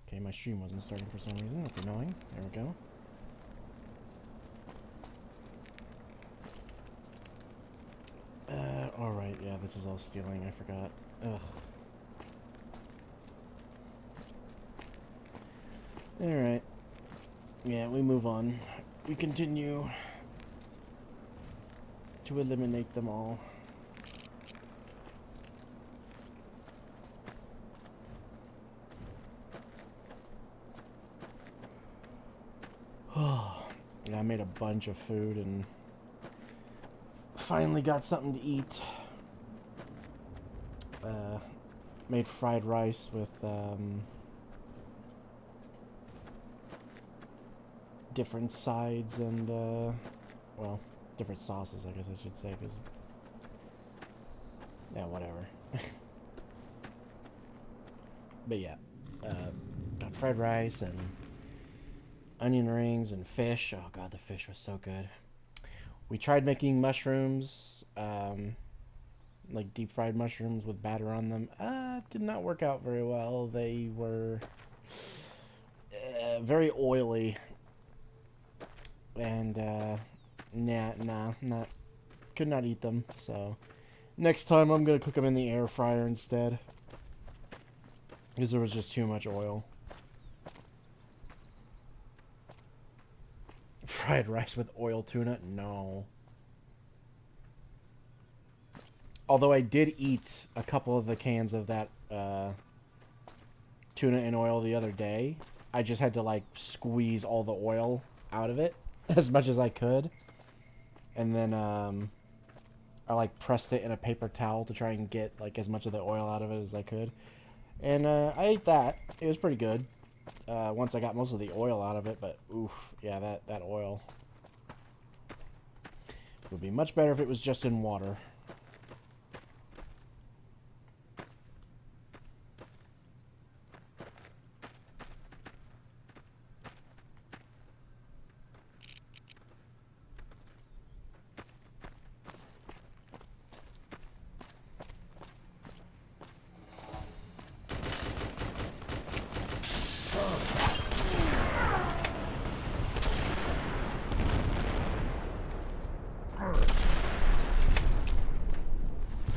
Okay, my stream wasn't starting for some reason. That's annoying. There we go. Alright, yeah, this is all stealing. I forgot. Ugh. Alright. Yeah, we move on. We continue to eliminate them all. Yeah, I made a bunch of food and finally got something to eat. Made fried rice with different sides and well, different sauces, I guess I should say, because yeah, whatever. But yeah, got fried rice and onion rings and fish. Oh god, the fish was so good. We tried making mushrooms, like deep fried mushrooms with batter on them. Did not work out very well. They were very oily, and could not eat them. So next time I'm gonna cook them in the air fryer instead, because there was just too much oil. Fried rice with oil tuna? No. Although I did eat a couple of the cans of that tuna in oil the other day. I just had to, like, squeeze all the oil out of it as much as I could. And then I, like, pressed it in a paper towel to try and get, like, as much of the oil out of it as I could. And I ate that. It was pretty good. Once I got most of the oil out of it, but oof, yeah, that oil would be much better if it was just in water.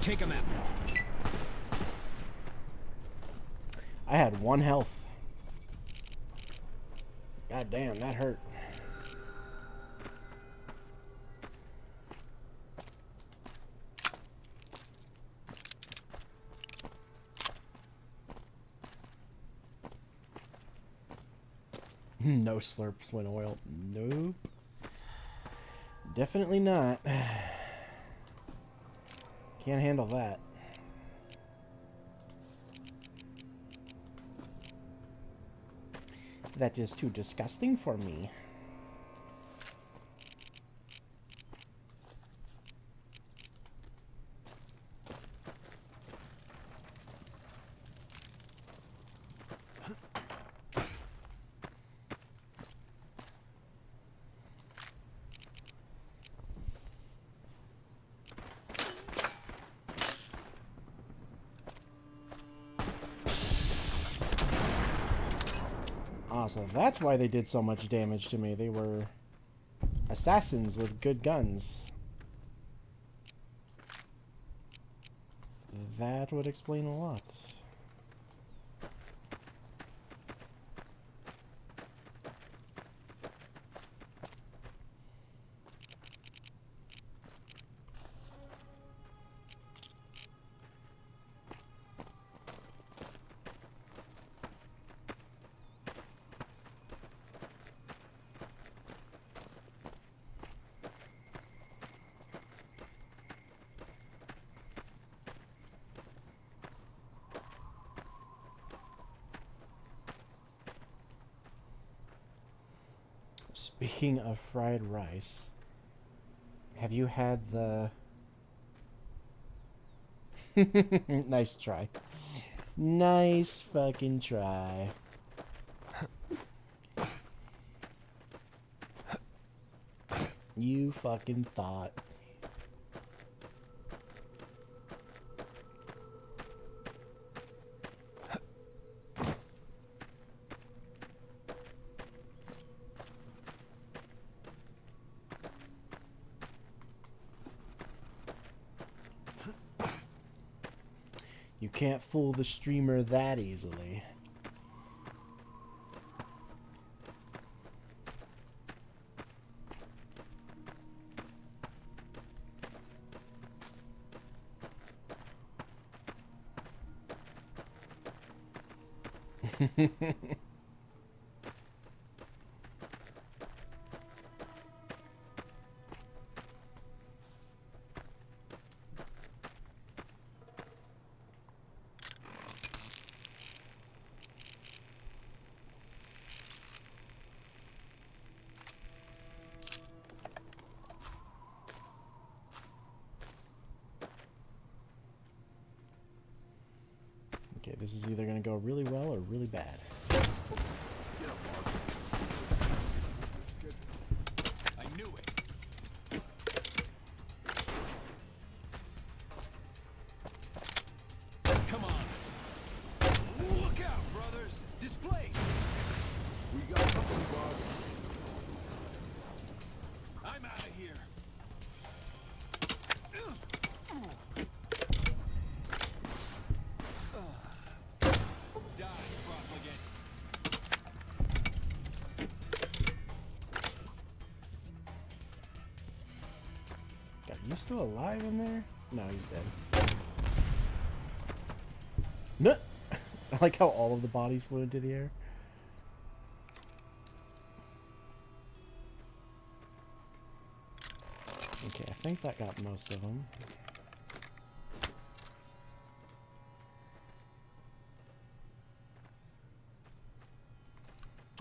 Take him out. I had 1 health. God damn, that hurt. No slurps when oil. Nope. Definitely not. Can't handle that. That is too disgusting for me. So that's why they did so much damage to me. They were assassins with good guns. That would explain a lot. Speaking of fried rice, have you had the... Nice try. Nice fucking try. You fucking thought. You can't fool the streamer that easily. Okay, this is either going to go really well or really bad. I knew it. Come on. Look out, brothers. Display. We got company, boss. I'm out of here. Die, profligate. God, you still alive in there? No, he's dead. No. I like how all of the bodies flew into the air. Okay, I think that got most of them.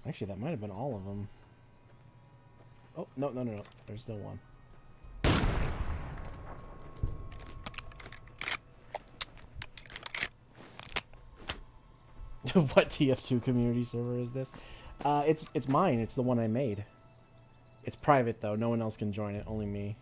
Actually, that might have been all of them. Oh, no, no, no, no. There's still one. What TF2 community server is this? It's mine. It's the one I made. It's private, though. No one else can join it. Only me.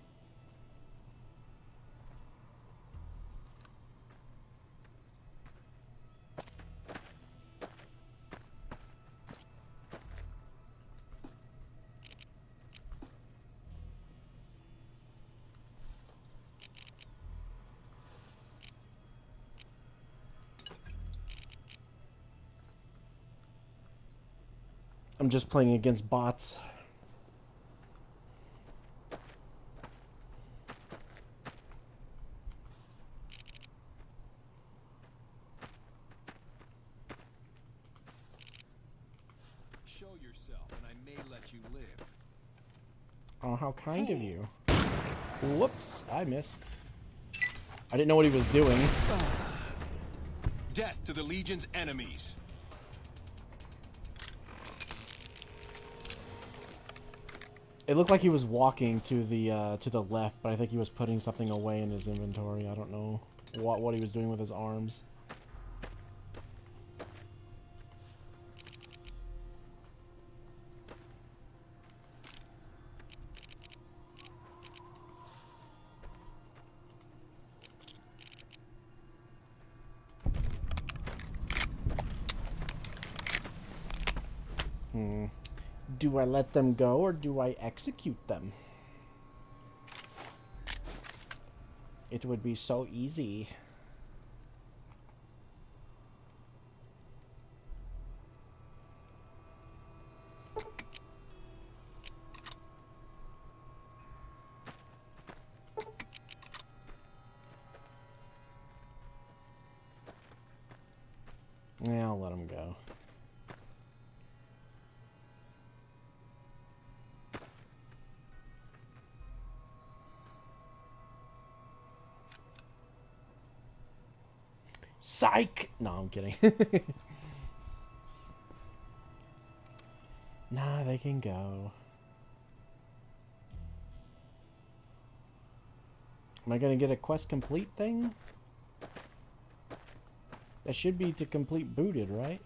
I'm just playing against bots. Show yourself, and I may let you live. Oh, how kind of you. Whoops, I missed. I didn't know what he was doing. Death to the Legion's enemies. It looked like he was walking to the left, but I think he was putting something away in his inventory. I don't know what he was doing with his arms. Do I let them go or do I execute them? It would be so easy. Yeah, I'll let him go. Psych! No, I'm kidding. Nah, they can go. Am I gonna get a quest complete thing? That should be to complete booted, right?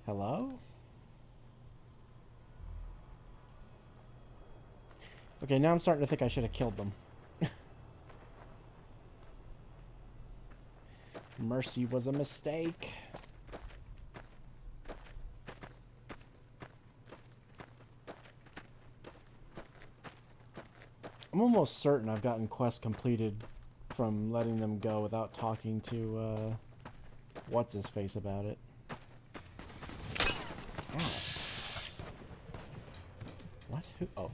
Hello? Okay, now I'm starting to think I should have killed them. Mercy was a mistake. I'm almost certain I've gotten quests completed from letting them go without talking to, what's his face about it. Ow. What? Who? Oh.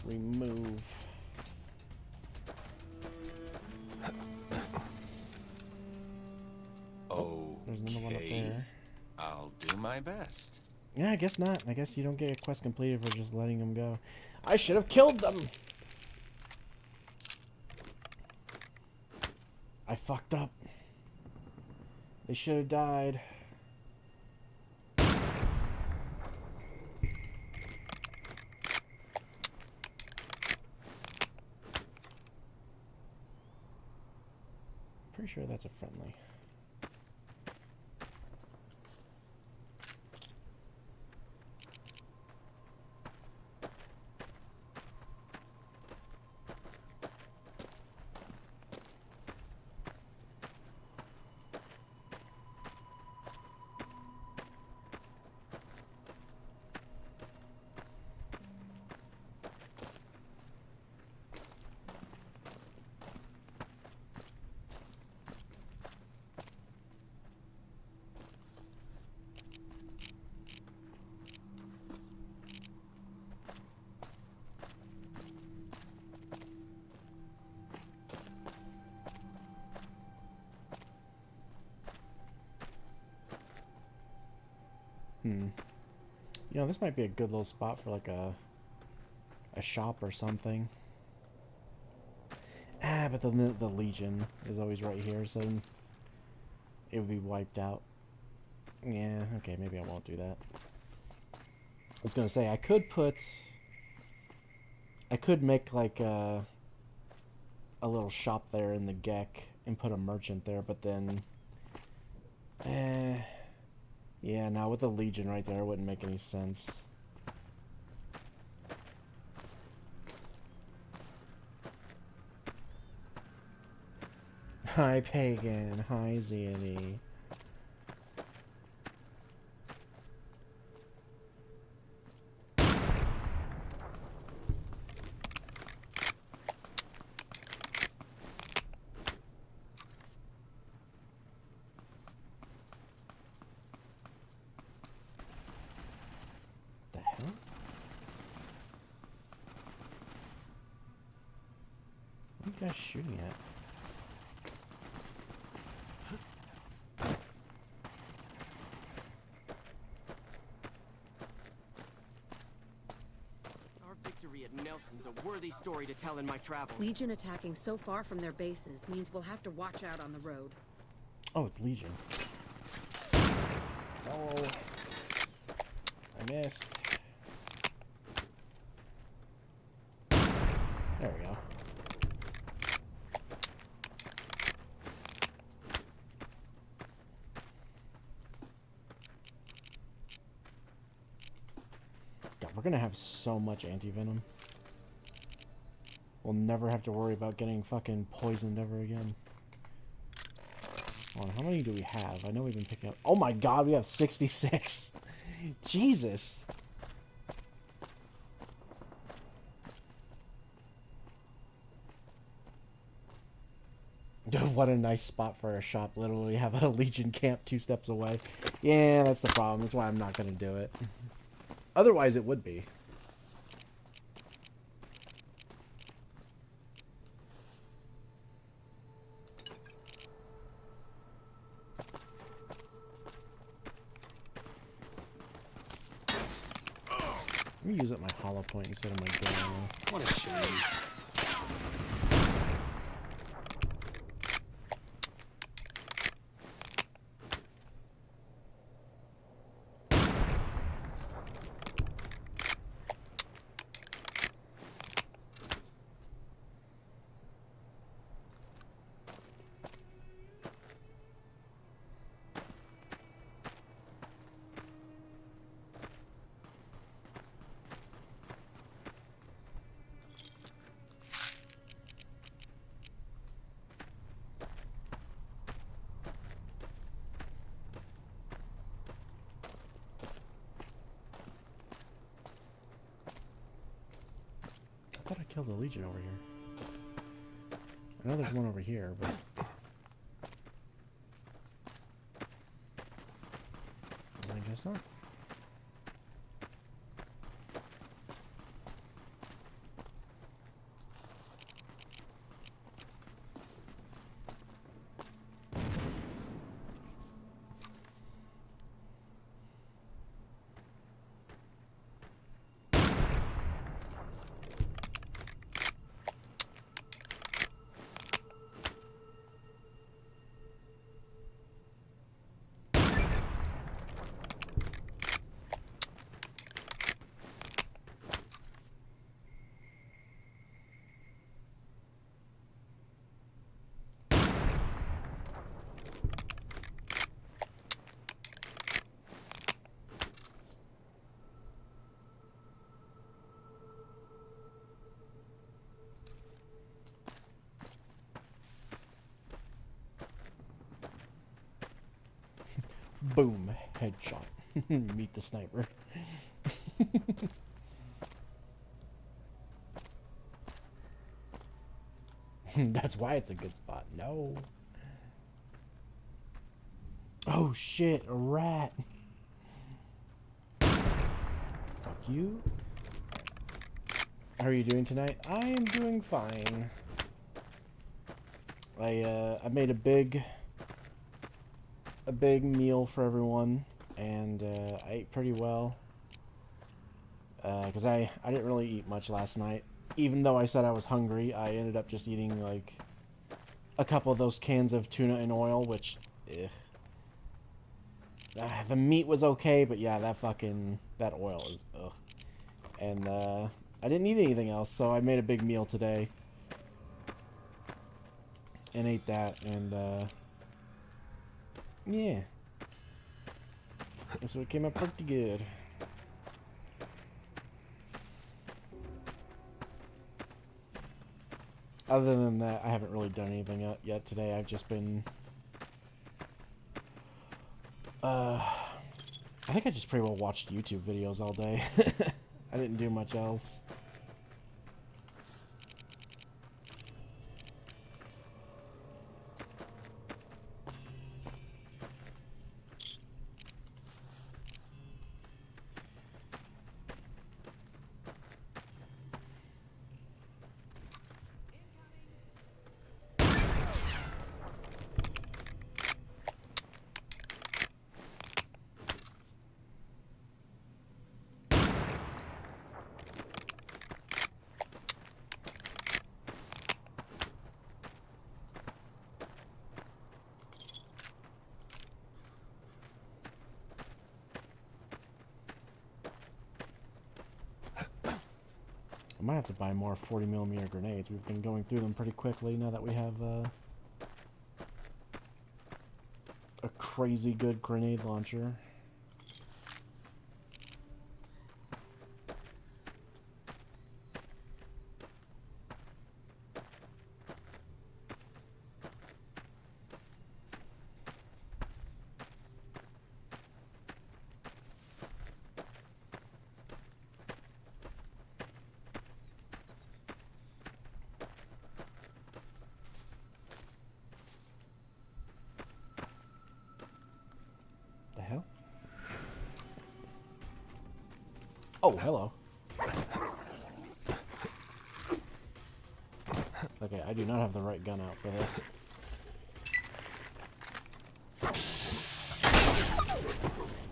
Remove. There's another one up there. I'll do my best. Yeah, I guess not. I guess you don't get a quest completed for just letting them go. I should have killed them! I fucked up. They should have died. Pretty sure that's a friendly. You know, this might be a good little spot for like a shop or something. Ah, but the Legion is always right here, so it would be wiped out. Yeah, okay, maybe I won't do that. I was gonna say I could make like a little shop there in the Gek and put a merchant there, but then yeah, now with the Legion right there, it wouldn't make any sense. Hi, Pagan. Hi, Zeony. What are you guys shooting at? Our victory at Nelson's a worthy story to tell in my travels. Legion attacking so far from their bases means we'll have to watch out on the road. Oh, it's Legion. Oh, I missed. There we go. God, we're gonna have so much anti-venom. We'll never have to worry about getting fucking poisoned ever again. Hold on, how many do we have? I know we've been picking up. Oh my god, we have 66. Jesus. What a nice spot for a shop. Literally have a Legion camp 2 steps away. Yeah, that's the problem. That's why I'm not going to do it. Otherwise, it would be. Let me use up my hollow point instead of my gun ammo. What a shame. thought I killed a legion over here. I know there's one over here, but... I guess not. Boom, headshot. Meet the sniper. That's why it's a good spot. No. Oh shit, a rat. Fuck you. How are you doing tonight? I am doing fine. I made a big meal for everyone, and I ate pretty well. Because I didn't really eat much last night. Even though I said I was hungry, I ended up just eating, like, a couple of those cans of tuna and oil, which, the meat was okay, but yeah, that oil is, ugh. And, I didn't eat anything else, so I made a big meal today. And ate that, and, yeah. This one came out pretty good. Other than that, I haven't really done anything yet today. I've just been... I think I just pretty well watched YouTube videos all day. I didn't do much else. I might have to buy more 40mm grenades. We've been going through them pretty quickly now that we have a crazy good grenade launcher. Oh, hello. Okay, I do not have the right gun out for this.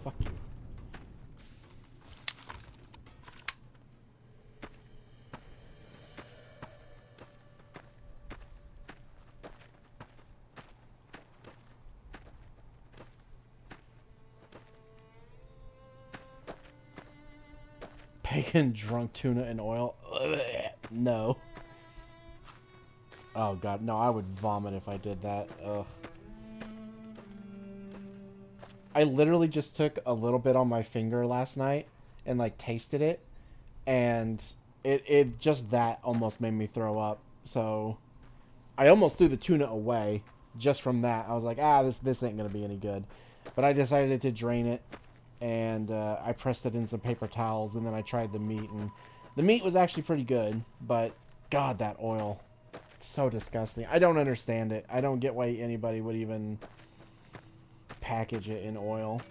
Fuck you. Bacon, drunk tuna, and oil. Ugh, no. Oh god, no, I would vomit if I did that. Ugh. I literally just took a little bit on my finger last night and like tasted it, and it just that almost made me throw up. So I almost threw the tuna away just from that. I was like, this ain't gonna be any good. But I decided to drain it, and I pressed it in some paper towels, and then I tried the meat, and The meat was actually pretty good, but God, that oil. It's so disgusting. I don't understand it. I don't get why anybody would even package it in oil.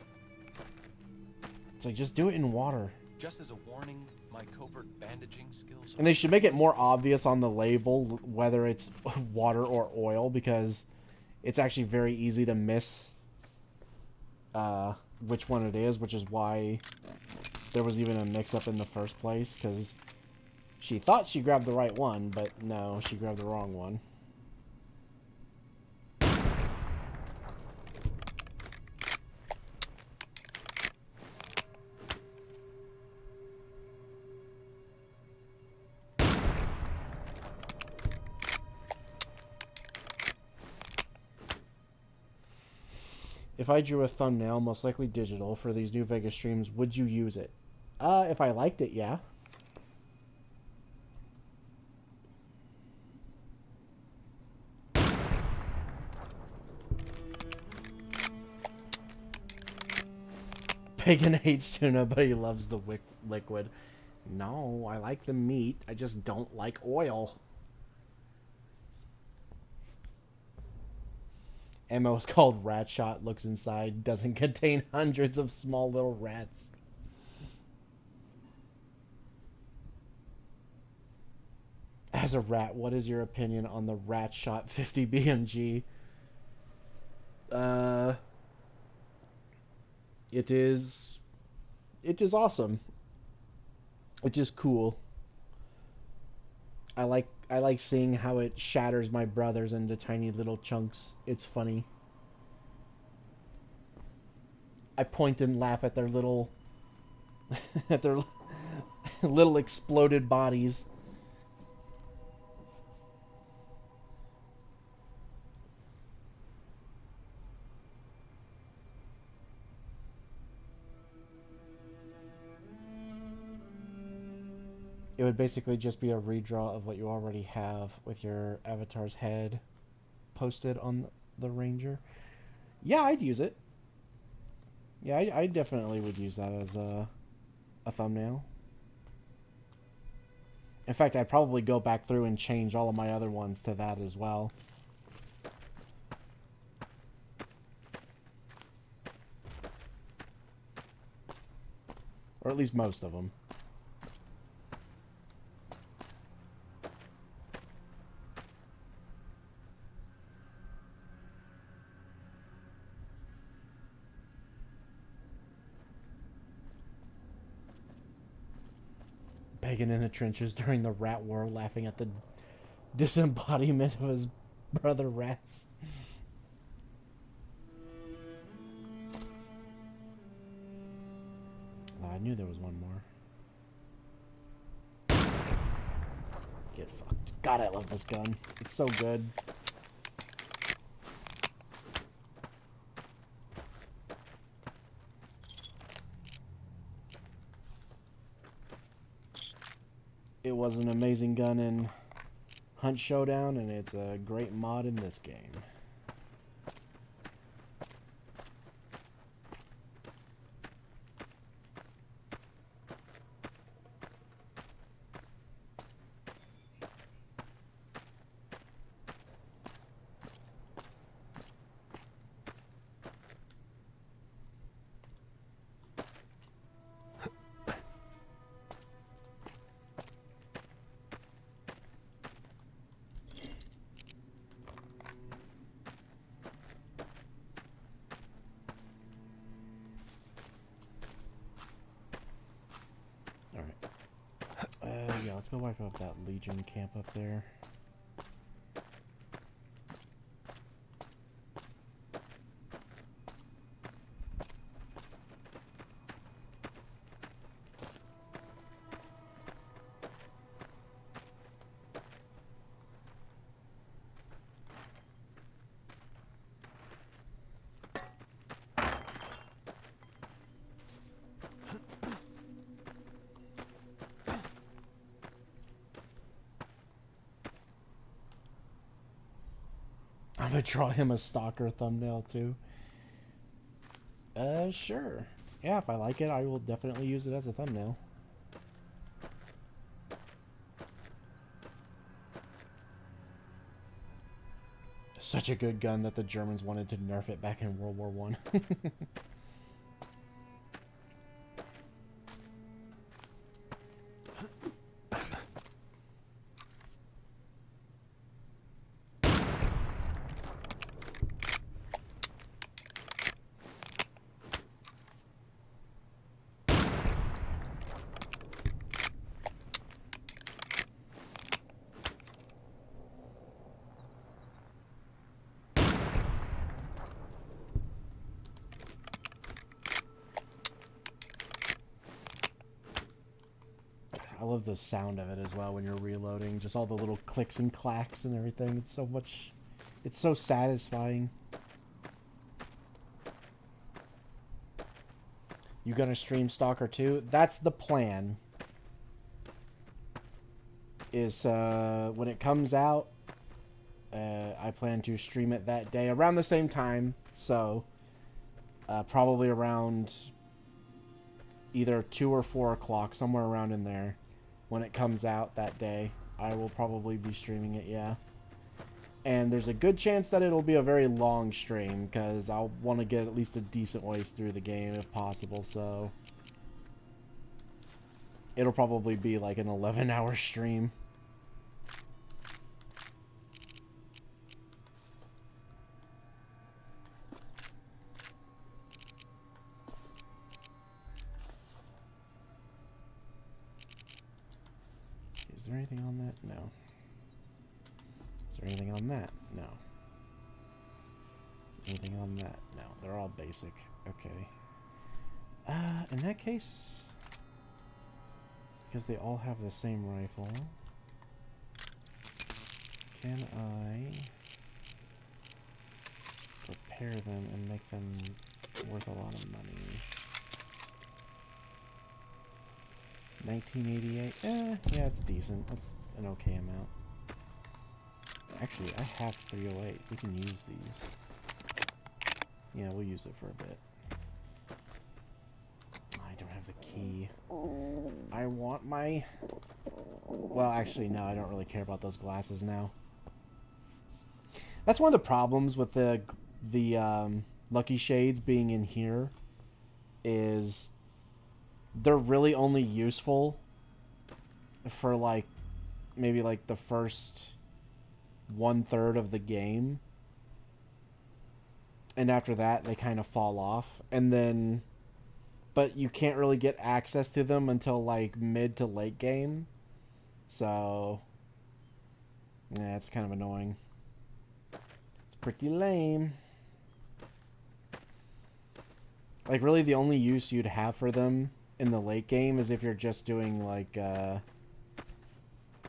It's like, just do it in water. Just as a warning, my covert bandaging skills. And they should make it more obvious on the label whether it's water or oil, because it's actually very easy to miss which one it is, which is why there was even a mix-up in the first place, because she thought she grabbed the right one, but no, she grabbed the wrong one. If I drew a thumbnail, most likely digital, for these new Vegas streams, would you use it? If I liked it, yeah. Pagan hates tuna, but he loves the liquid. No, I like the meat. I just don't like oil. Ammo is called Rat Shot. Looks inside. Doesn't contain hundreds of small little rats. As a rat, what is your opinion on the Rat Shot 50 BMG? It is awesome. It is cool. I like seeing how it shatters my brothers into tiny little chunks. It's funny. I point and laugh at their little at their little exploded bodies. It would basically just be a redraw of what you already have with your avatar's head posted on the Ranger. Yeah, I'd use it. Yeah, I definitely would use that as a thumbnail. In fact, I'd probably go back through and change all of my other ones to that as well. Or at least most of them. Pagan in the trenches during the rat war, laughing at the disembodiment of his brother rats. Oh, I knew there was one more. Get fucked. God, I love this gun. It's so good. It was an amazing gun in Hunt Showdown, and it's a great mod in this game. Yeah, let's go wipe up that Legion camp up there. I'm gonna draw him a Stalker thumbnail too. Sure. Yeah, if I like it, I will definitely use it as a thumbnail. Such a good gun that the Germans wanted to nerf it back in World War One. I love the sound of it as well when you're reloading. Just all the little clicks and clacks and everything. It's so much... It's so satisfying. You gonna stream Stalker 2? That's the plan. Is when it comes out, I plan to stream it that day around the same time. So, probably around either 2 or 4 o'clock, somewhere around in there. When it comes out that day, I will probably be streaming it, yeah. And there's a good chance that it'll be a very long stream, because I'll want to get at least a decent ways through the game if possible, so... It'll probably be like an 11-hour stream. Is there anything on that? No. Is there anything on that? No. Anything on that? No. They're all basic. Okay. In that case... Because they all have the same rifle. Can I repair them and make them worth a lot of money? 1988? Yeah, it's decent. That's an okay amount. Actually, I have 308. We can use these. Yeah, we'll use it for a bit. I don't have the key. I want my... Well, actually, no, I don't really care about those glasses now. That's one of the problems with the Lucky Shades being in here, is they're really only useful for, like, maybe, like, the first 1/3 of the game. And after that, they kind of fall off. And then... But you can't really get access to them until, like, mid to late game. So... Yeah, it's kind of annoying. It's pretty lame. Like, really, the only use you'd have for them in the late game is if you're just doing, like,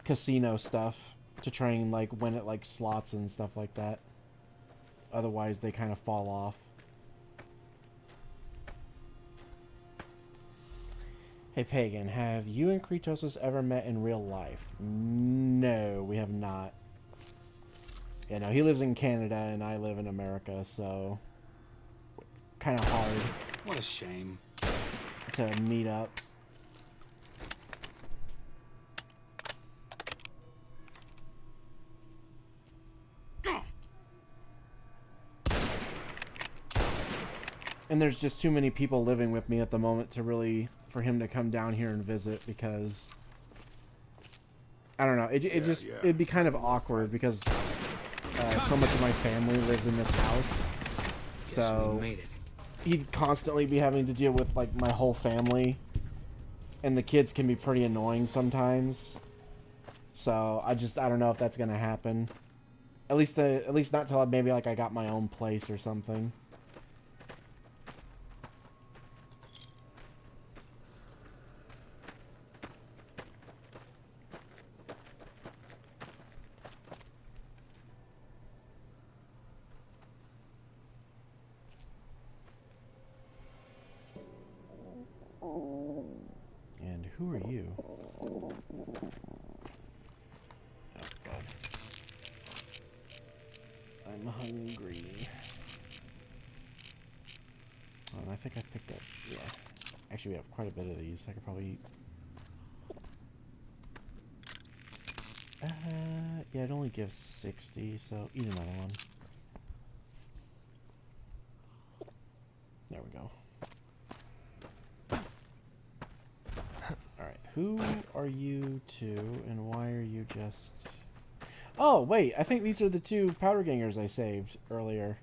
casino stuff to try and, like, win at, like, slots and stuff like that. Otherwise, they kind of fall off. Hey, Pagan, have you and Kretosis ever met in real life? No, we have not. Yeah, no, he lives in Canada and I live in America, so... Kind of hard. What a shame. To meet up. And there's just too many people living with me at the moment to really... for him to come down here and visit, because... I don't know, it'd be kind of awkward, because so much of my family lives in this house. So... he'd constantly be having to deal with, like, my whole family. And the kids can be pretty annoying sometimes. So, I don't know if that's gonna happen. At least not till maybe, like, I got my own place or something. And who are you? Oh, God. I'm hungry. Oh, and I think I picked up... Yeah. Actually, we have quite a bit of these. I could probably eat... Yeah, it only gives 60, so eat another one. we go. Alright, who are you two, and why are you just... Oh, wait, I think these are the two powder gangers I saved earlier.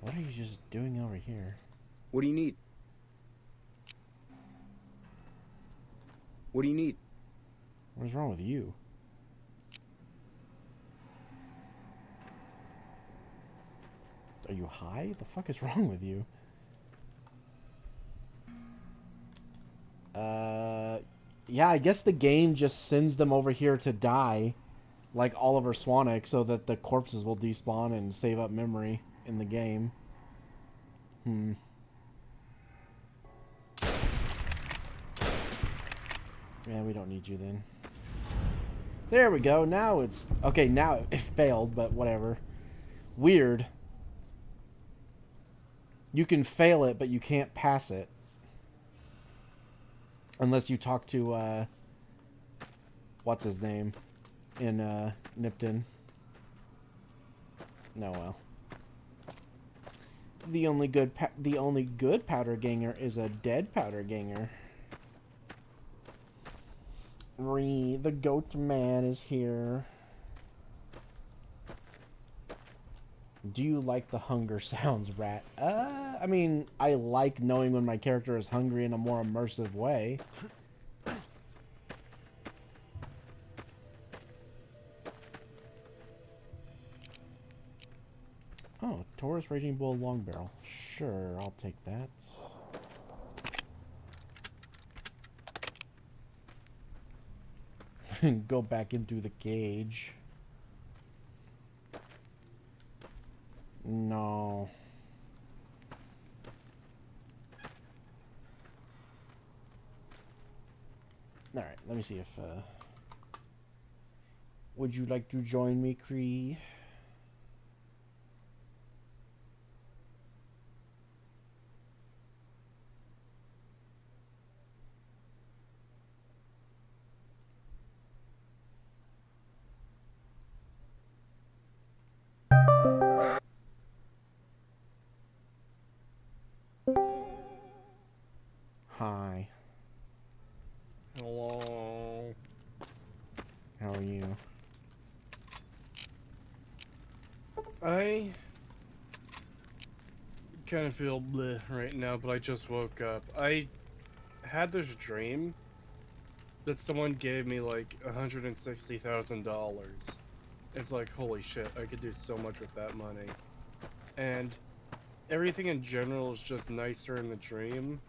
What are you just doing over here? What do you need? What do you need? What is wrong with you? Are you high? The fuck is wrong with you? Yeah, I guess the game just sends them over here to die, like Oliver Swanek, so that the corpses will despawn and save up memory in the game. Yeah, we don't need you then. There we go. Now it's... Okay, now it failed, but whatever. Weird. You can fail it, but you can't pass it. Unless you talk to, what's his name? In, Nipton. No, well. The only good powder ganger is a dead powder ganger. The goat man is here. Do you like the hunger sounds, Rat? I mean, I like knowing when my character is hungry in a more immersive way. Oh, Taurus Raging Bull Long Barrel. Sure, I'll take that. Go back into the cage. No. Alright, let me see if, would you like to join me, Cree? Hi. Hello. How are you? I kind of feel bleh right now, but I just woke up. I had this dream that someone gave me like $160,000. It's like, holy shit, I could do so much with that money. And everything in general is just nicer in the dream.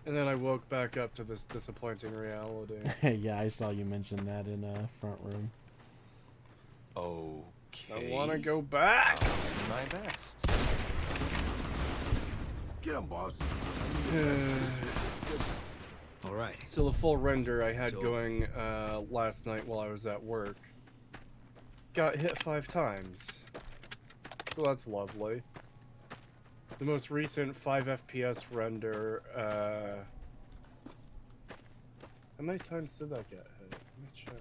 And then I woke back up to this disappointing reality. Yeah, I saw you mention that in front room. Okay. I want to go back! I'll do my best. Get him, boss. Alright. So the full render I had So- going last night while I was at work got hit 5 times. So that's lovely. The most recent 5 FPS render, how many times did that get hit? Let me check.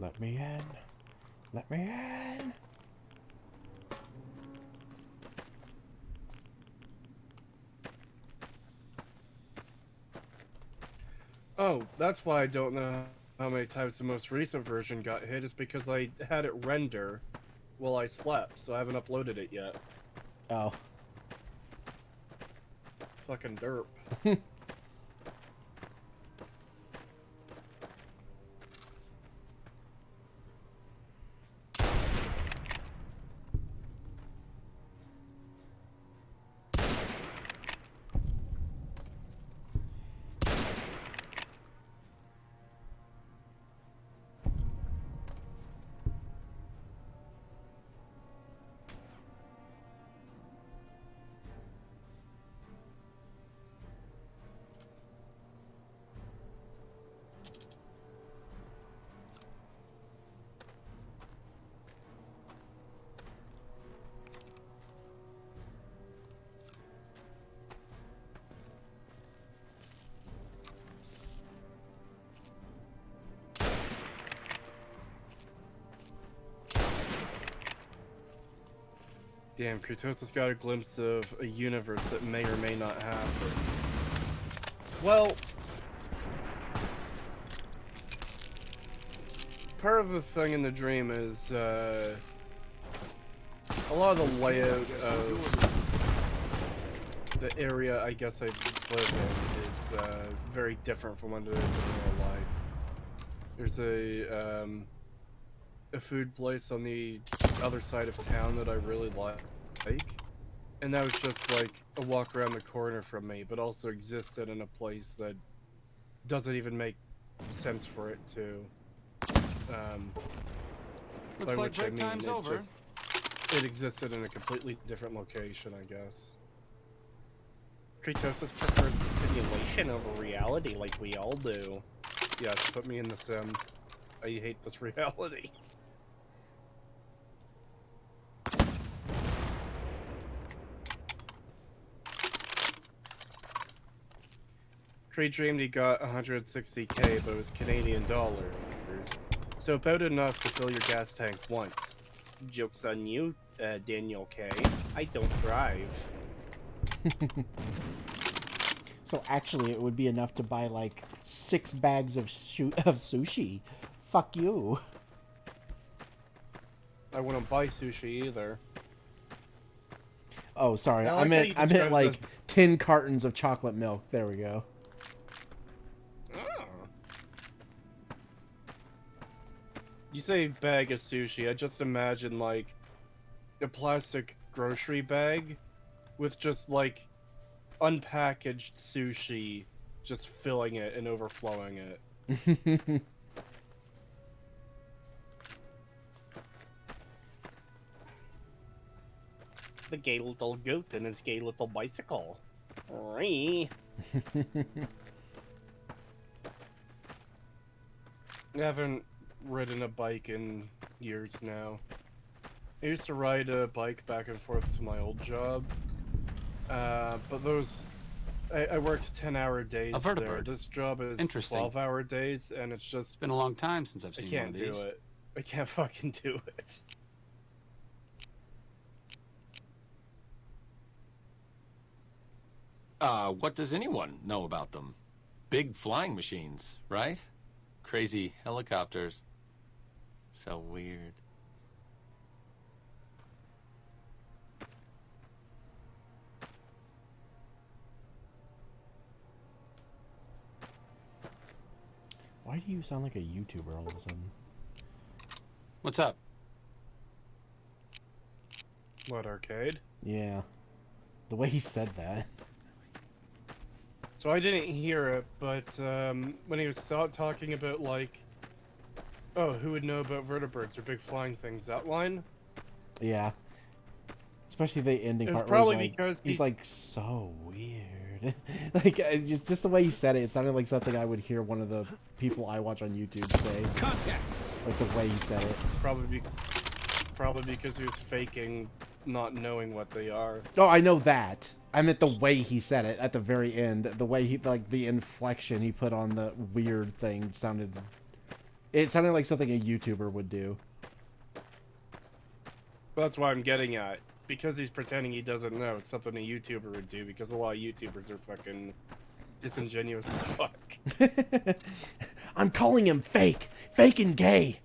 Let me in. Let me in. Oh, that's why I don't know how many times the most recent version got hit, is because I had it render while I slept, so I haven't uploaded it yet. Oh. Fucking derp. Damn, Kratos got a glimpse of a universe that may or may not happen. Well, part of the thing in the dream is, a lot of the layout of the area I guess I live in is, very different from what it is in real life. There's a food place on the other side of town that I really like, and that was just like a walk around the corner from me, but also existed in a place that doesn't even make sense for it to. Looks like break time's over. It existed in a completely different location, I guess. Kratos prefers the simulation over reality, like we all do. Yes, put me in the sim. I hate this reality. Trey dreamed he got 160k, but it was Canadian dollars. So about enough to fill your gas tank once. Joke's on you, Daniel K. I don't drive. So actually, it would be enough to buy like 6 bags of sushi. Fuck you. I wouldn't buy sushi either. Oh, sorry. Now, I meant like 10 cartons of chocolate milk. There we go. You say bag of sushi, I just imagine like a plastic grocery bag with just like unpackaged sushi just filling it and overflowing it. The gay little goat and his gay little bicycle. I haven't ridden a bike in years now. I used to ride a bike back and forth to my old job, but those I worked 10-hour days there. This job is 12-hour days, and it's just It's been a long time since I've seen one of these. I can't do it. I can't fucking do it. What does anyone know about them? Big flying machines, right? Crazy helicopters. So weird. Why do you sound like a YouTuber all of a sudden? What's up? What, arcade? Yeah. The way he said that. So I didn't hear it, but when he was talking about like, oh, who would know about vertebrates or big flying things? That line? Yeah. Especially the ending It was part where probably he's like, because he's like so weird. Like just the way he said it, it sounded like something I would hear one of the people I watch on YouTube say. Contact! Like the way he said it. Probably because he was faking not knowing what they are. Oh, I know that. I meant the way he said it at the very end. The way he, like, the inflection he put on the weird thing sounded... It sounded like something a YouTuber would do. That's what I'm getting at. Because he's pretending he doesn't know, it's something a YouTuber would do, because a lot of YouTubers are fucking disingenuous as fuck. I'm calling him fake! Fake and gay!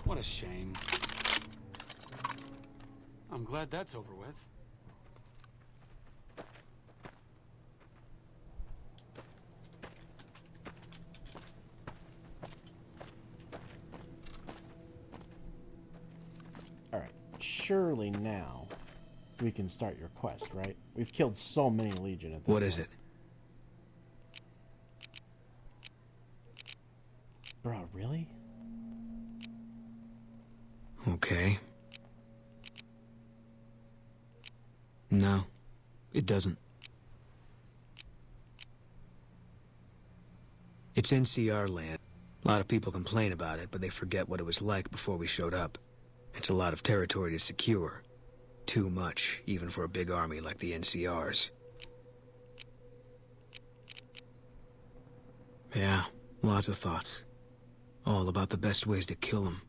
What a shame. I'm glad that's over with. Alright, surely now we can start your quest, right? We've killed so many Legion at this point. What is it? Bro, really? Okay. No, it doesn't. It's NCR land. A lot of people complain about it, but they forget what it was like before we showed up. It's a lot of territory to secure. Too much, even for a big army like the NCR's. Yeah, lots of thoughts. All about the best ways to kill him.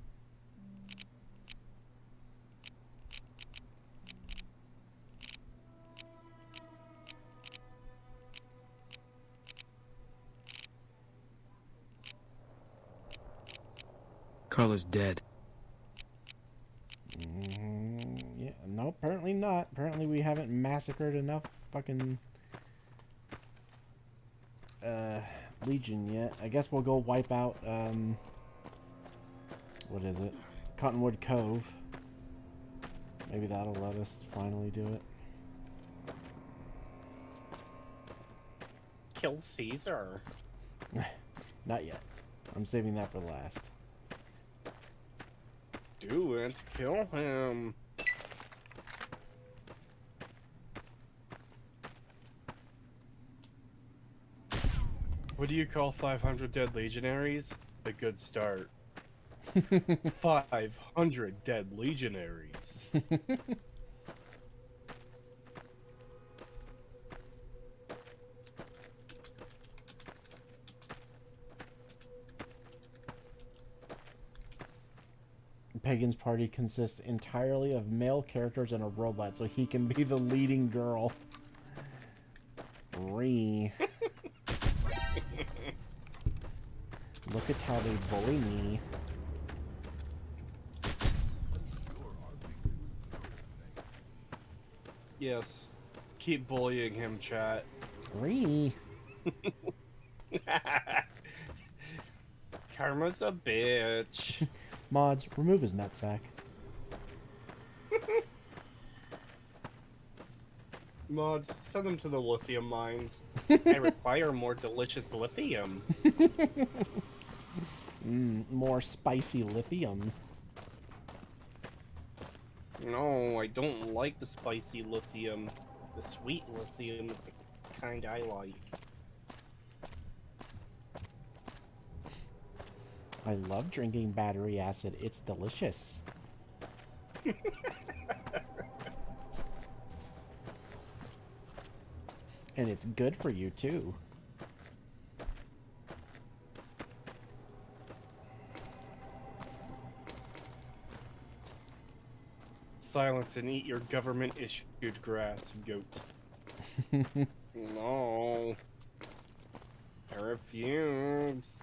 Carla's dead. Yeah, no, apparently not. Apparently we haven't massacred enough fucking Legion yet. I guess we'll go wipe out what is it? Cottonwood Cove. Maybe that'll let us finally do it. Kill Caesar. Not yet. I'm saving that for last. Do it. Kill him. What do you call 500 dead legionaries? A good start. 500 dead legionaries. Pagan's party consists entirely of male characters and a robot, so he can be the leading girl. Look at how they bully me. Yes. Keep bullying him, chat. Karma's a bitch. Mods, remove his nutsack. Mods, send them to the lithium mines. I require more delicious lithium. More spicy lithium. No, I don't like the spicy lithium. The sweet lithium is the kind I like. I love drinking battery acid. It's delicious. And it's good for you, too. Silence and eat your government-issued grass, goat. No. I refuse.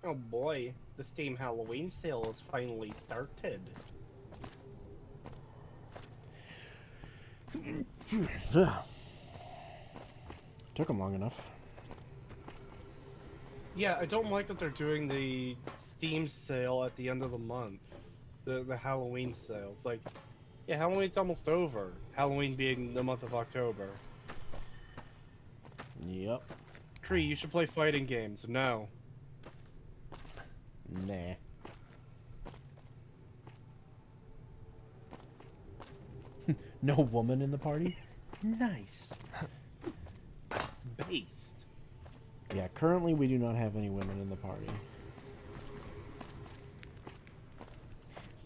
Oh boy, the Steam Halloween sale has finally started. Took them long enough. Yeah, I don't like that they're doing the Steam sale at the end of the month. The Halloween sale. It's like, yeah, Halloween's almost over. Halloween being the month of October. Yep. Kree, you should play fighting games. No. Nah. No woman in the party? Nice. Based. Yeah, currently we do not have any women in the party.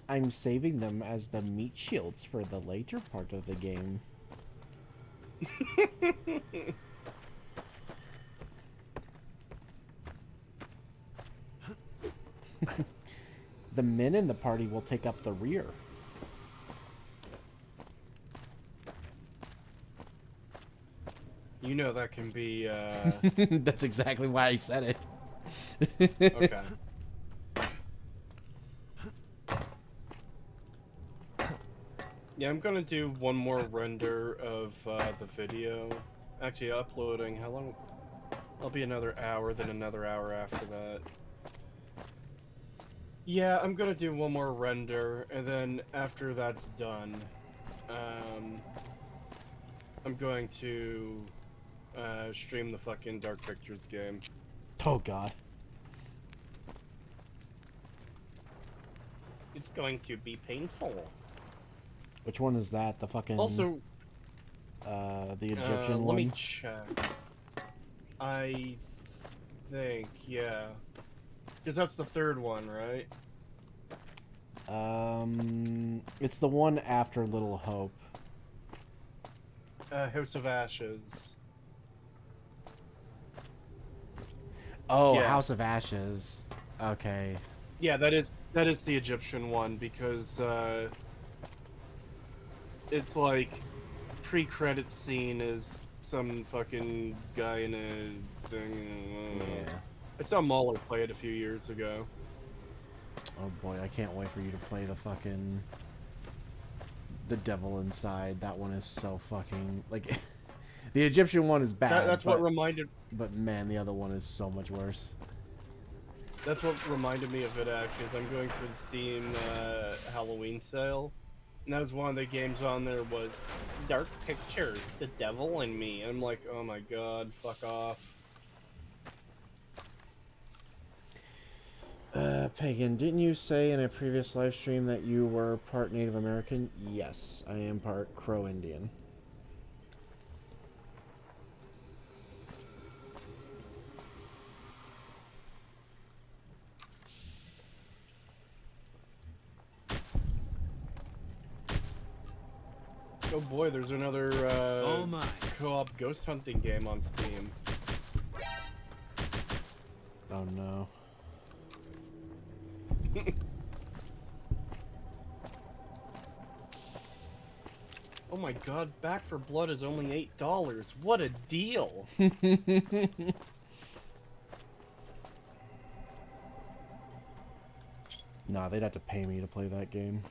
I'm saving them as the meat shields for the later part of the game. The men in the party will take up the rear. You know that can be, That's exactly why I said it. okay. Yeah, I'm gonna do one more render of the video. Actually, uploading. How long? I'll be another hour, then another hour after that. Yeah, I'm gonna do one more render, and then after that's done, I'm going to stream the fucking Dark Pictures game. Oh god. It's going to be painful. Which one is that? The fucking... Also, The Egyptian Let one. me check. I think, yeah. Because that's the third one, right? It's the one after Little Hope. House of Ashes. Oh, Yeah. House of Ashes. Okay. Yeah, that is the Egyptian one because it's like pre-credit scene is some fucking guy in a thing. Yeah. I saw Mahler play it a few years ago. Oh boy, I can't wait for you to play the fucking... The Devil Inside. That one is so fucking... Like, the Egyptian one is bad, That's what reminded... But man, the other one is so much worse. That's what reminded me of it, actually, is I'm going through the Steam Halloween sale. And that was one of the games on there was Dark Pictures, The Devil and Me. And I'm like, oh my god, fuck off. Pagan, didn't you say in a previous live stream that you were part Native American? Yes, I am part Crow Indian. Oh boy, there's another Oh my. co-op ghost hunting game on Steam. Oh no. Oh my god, Back for Blood is only $8. What a deal! Nah, they'd have to pay me to play that game.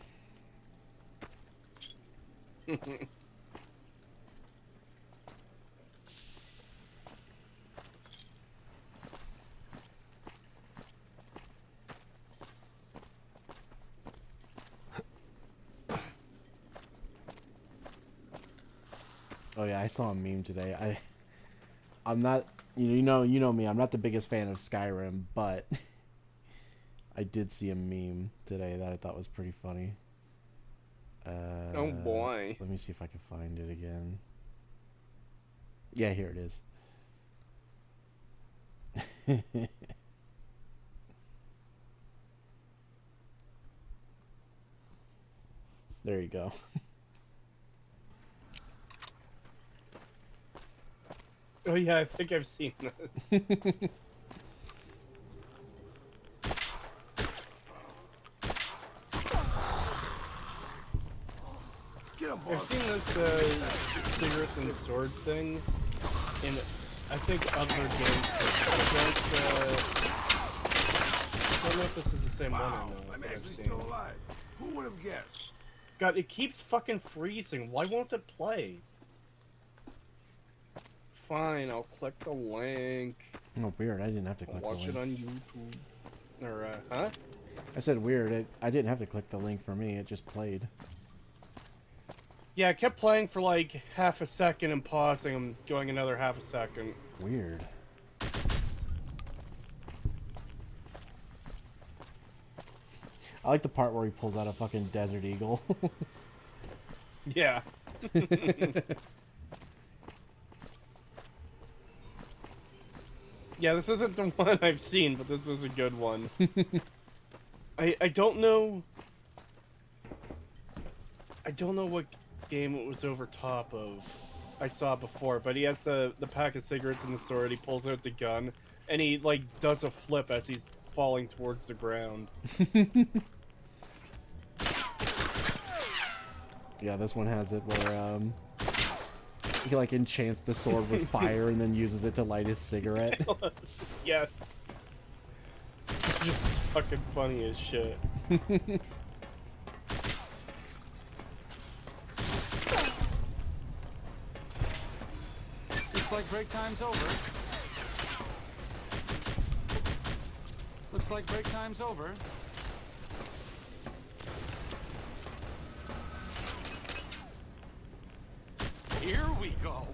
Oh yeah, I saw a meme today. I'm not, you know me. I'm not the biggest fan of Skyrim, but I did see a meme today that I thought was pretty funny. Oh boy. Let me see if I can find it again. Yeah, here it is. There you go. Oh yeah, I think I've seen this. I've seen this cigarettes and sword thing in, I think, other games. I don't know if this is the same one or not. I'm that I've actually seen. still alive. Who would have guessed? God, it keeps fucking freezing. Why won't it play? Fine, I'll click the link. Oh, weird. I didn't have to I'll click the watch link. it on YouTube. Or, huh? I said weird. I didn't have to click the link for me. It just played. Yeah, I kept playing for like half a second and pausing and going another half a second. Weird. I like the part where he pulls out a fucking Desert Eagle. Yeah. Yeah, this isn't the one I've seen, but this is a good one. I don't know... I don't know what game it was over top of. I saw before, but he has the pack of cigarettes and the sword, he pulls out the gun, and he, like, does a flip as he's falling towards the ground. Yeah, this one has it where, he, like, enchants the sword with fire and then uses it to light his cigarette. Yes. It's just fucking funny as shit. Looks like break time's over. Looks like break time's over. Here we go.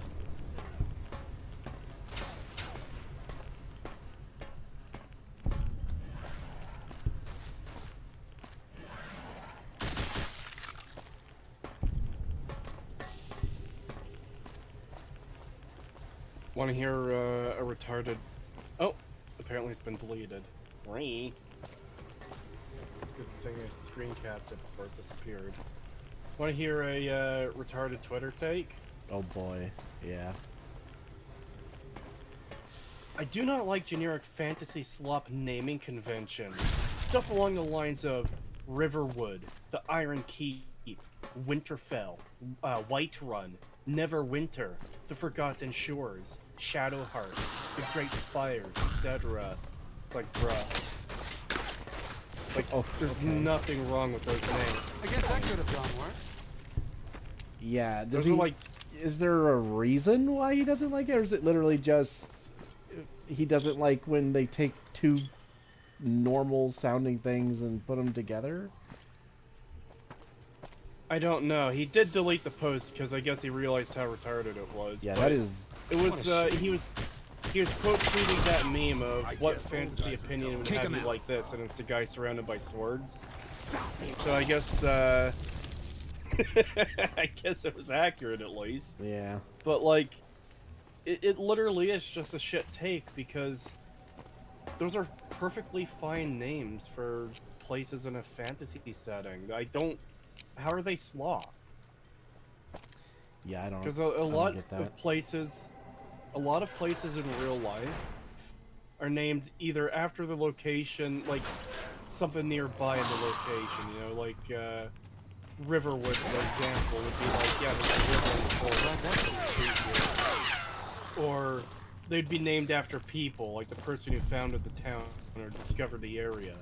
Want to hear a retarded... Oh, apparently it's been deleted. Good thing I screen capped it before it disappeared. Want to hear a retarded Twitter take? Oh boy, yeah. I do not like generic fantasy slop naming conventions. Stuff along the lines of Riverwood, the Iron Keep, Winterfell, Whiterun, Neverwinter, the Forgotten Shores, Shadowheart, the Great Spires, etc. It's like, bruh. Like, there's nothing wrong with those names. I guess that could have gone worse. Yeah, Those are like... is there a reason why he doesn't like it, or is it literally just he doesn't like when they take two normal sounding things and put them together? I don't know. He did delete the post because I guess he realized how retarded it was. Yeah, but that is... It was, he was quote tweeting that meme of what fantasy opinion would have you like this, and it's the guy surrounded by swords. So I guess, I guess it was accurate at least. Yeah. But like, it literally is just a shit take because those are perfectly fine names for places in a fantasy setting. I don't... How are they slaw? Yeah, I don't know. Because a lot of places in real life are named either after the location, like something nearby in the location. You know, like Riverwood, for example, would be like, yeah, there's a river in the or they'd be named after people, like the person who founded the town or discovered the area.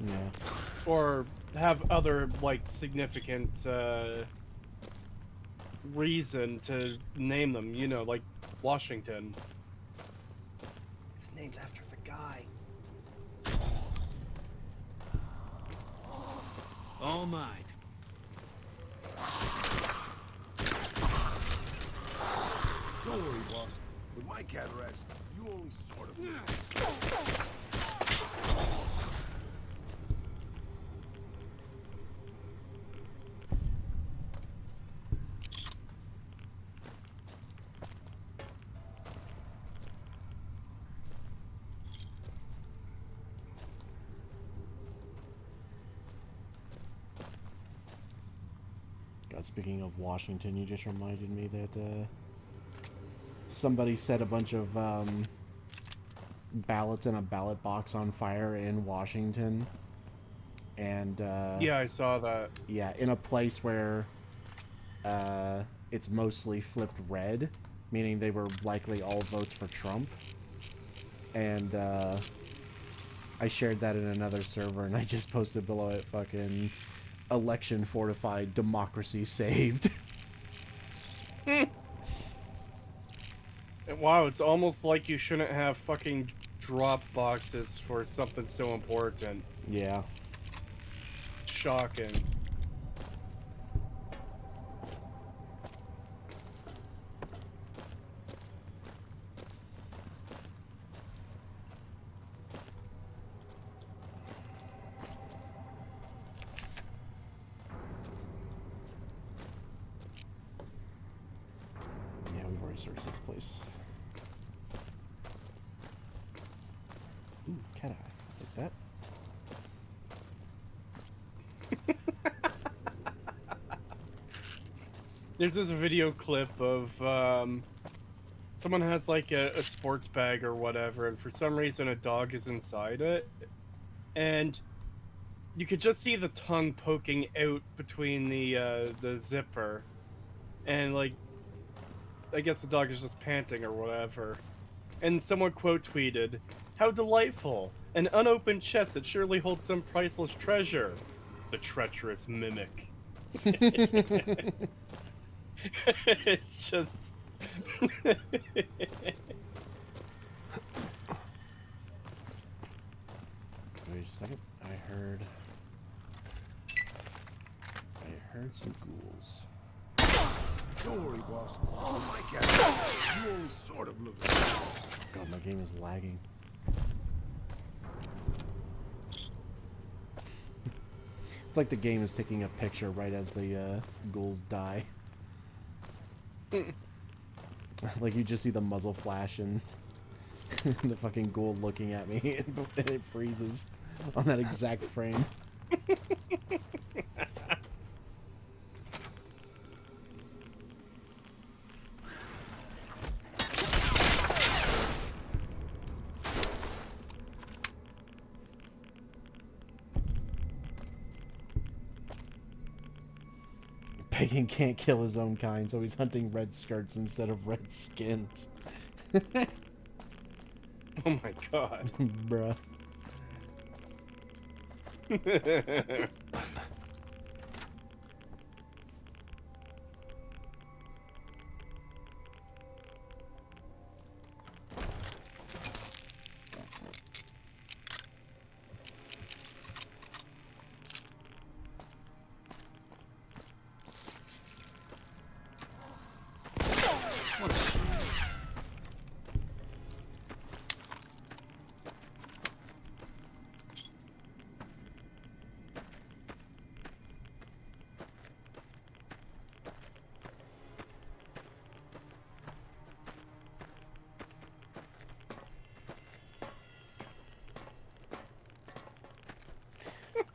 Yeah. Or have other, like, significant, reason to name them, you know, like Washington. It's named after the guy. All mine. Don't worry, boss. With my cataracts, you only sort of... God, speaking of Washington, you just reminded me that somebody set a bunch of ballots in a ballot box on fire in Washington. And yeah, I saw that. yeah, in a place where it's mostly flipped red, meaning they were likely all votes for Trump. And I shared that in another server, and I just posted below it, fucking election fortified, democracy saved. Wow, it's almost like you shouldn't have fucking drop boxes for something so important. Yeah. Shocking. Yeah, we've already searched this place. Ooh, cat eye. Like that. There's this video clip of someone has like a sports bag or whatever, and for some reason a dog is inside it, and you could just see the tongue poking out between the zipper, and like I guess the dog is just panting or whatever. And someone quote tweeted, "How delightful! An unopened chest that surely holds some priceless treasure. The treacherous mimic." It's just... Wait a second. I heard some ghouls. Don't worry, boss. With my cataracts, you only sort of look... God, my game is lagging. It's like the game is taking a picture right as the ghouls die. Like you just see the muzzle flash and the fucking ghoul looking at me, and it freezes on that exact frame. Pagan can't kill his own kind, so he's hunting red skirts instead of red skins. Oh my god. Bruh.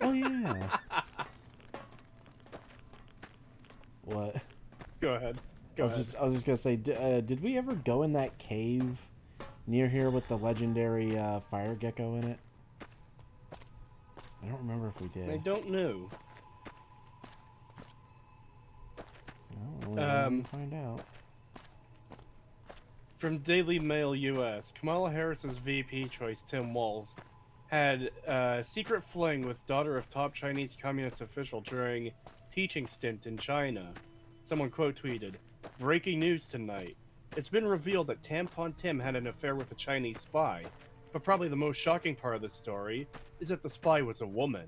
Oh yeah. What? Go ahead. I was just gonna say, did we ever go in that cave near here with the legendary fire gecko in it? I don't remember if we did. I don't know. Well, we'll find out. From Daily Mail US, Kamala Harris's VP choice, Tim Walz, had a secret fling with daughter of top Chinese communist official during teaching stint in China. Someone quote tweeted, "Breaking news tonight. It's been revealed that Tampon Tim had an affair with a Chinese spy. But probably the most shocking part of the story is that the spy was a woman."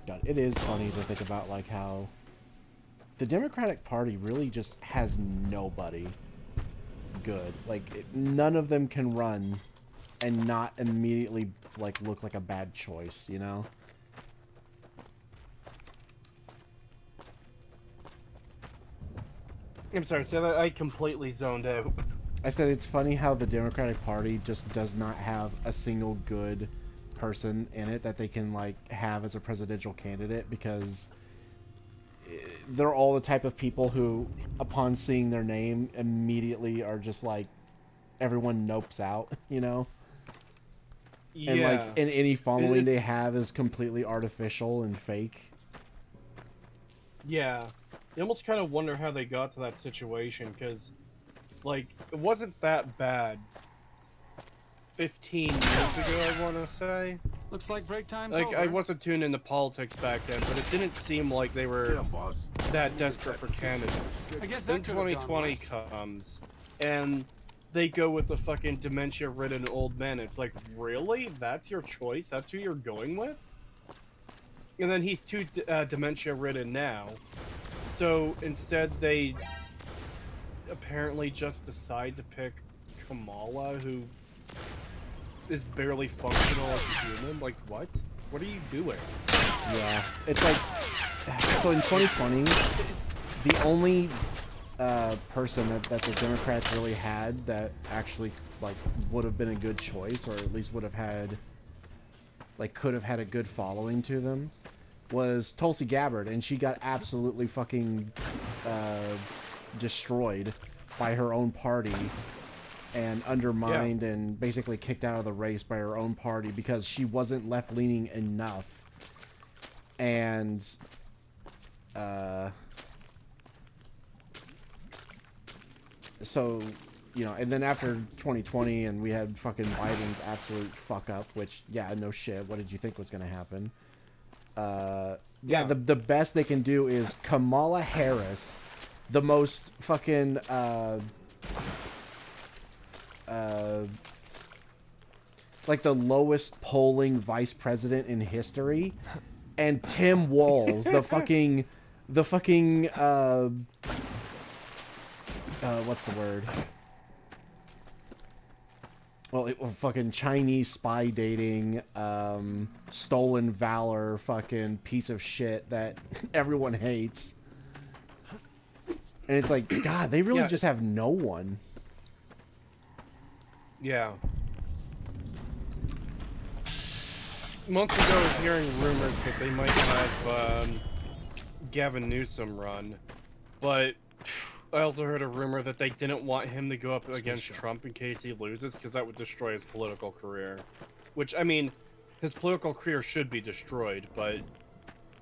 God, it is funny to think about like how the Democratic Party really just has nobody good. Like none of them can run and not immediately like look like a bad choice, you know? I'm sorry, say that. I completely zoned out. I said it's funny how the Democratic Party just does not have a single good person in it that they can like have as a presidential candidate, because they're all the type of people who, upon seeing their name, immediately are just like, everyone nopes out, you know? Yeah. And like, and any following they have is completely artificial and fake. Yeah. You almost kind of wonder how they got to that situation, because, like, it wasn't that bad 15 years ago, I want to say. Looks like break time's Like, over. I wasn't tuned into politics back then, but it didn't seem like they were Damn, boss. that desperate for candidates. I guess Then that could have gone 2020 worse. comes, and they go with the fucking dementia-ridden old man. It's like, really? That's your choice? That's who you're going with? And then he's too dementia-ridden now. So instead, they apparently just decide to pick Kamala, who is barely functional as a human. Like, what? What are you doing? Yeah, it's like, so in 2020, the only person that the Democrats really had that actually like would have been a good choice, or at least would have had, like, could have had a good following to them, was Tulsi Gabbard, and she got absolutely fucking destroyed by her own party and undermined and basically kicked out of the race by her own party because she wasn't left-leaning enough. And so, you know, and then after 2020 and we had fucking Biden's absolute fuck up, which, yeah, no shit, what did you think was gonna happen? Yeah, the best they can do is Kamala Harris, the most fucking like the lowest polling vice president in history, and Tim Walz, the fucking what's the word? Well, fucking Chinese spy dating, stolen valor, fucking piece of shit that everyone hates. And it's like, God, they really just have no one. Yeah. Months ago, I was hearing rumors that they might have Gavin Newsom run, but I also heard a rumor that they didn't want him to go up against Trump in case he loses, because that would destroy his political career. Which, I mean, his political career should be destroyed, but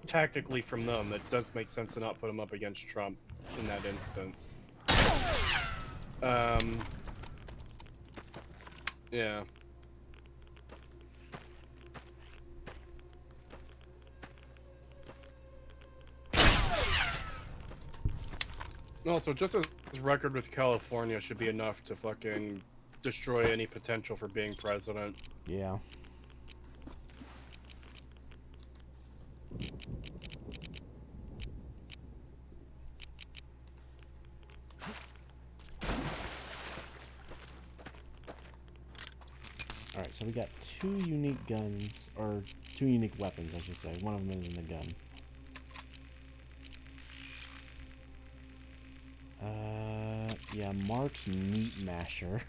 tactically from them, it does make sense to not put him up against Trump in that instance. Yeah. Also, just his record with California should be enough to fucking destroy any potential for being president. Yeah. Alright, so we got 2 unique guns, or 2 unique weapons, I should say. One of them isn't a gun. Yeah, Mark's Meat Masher,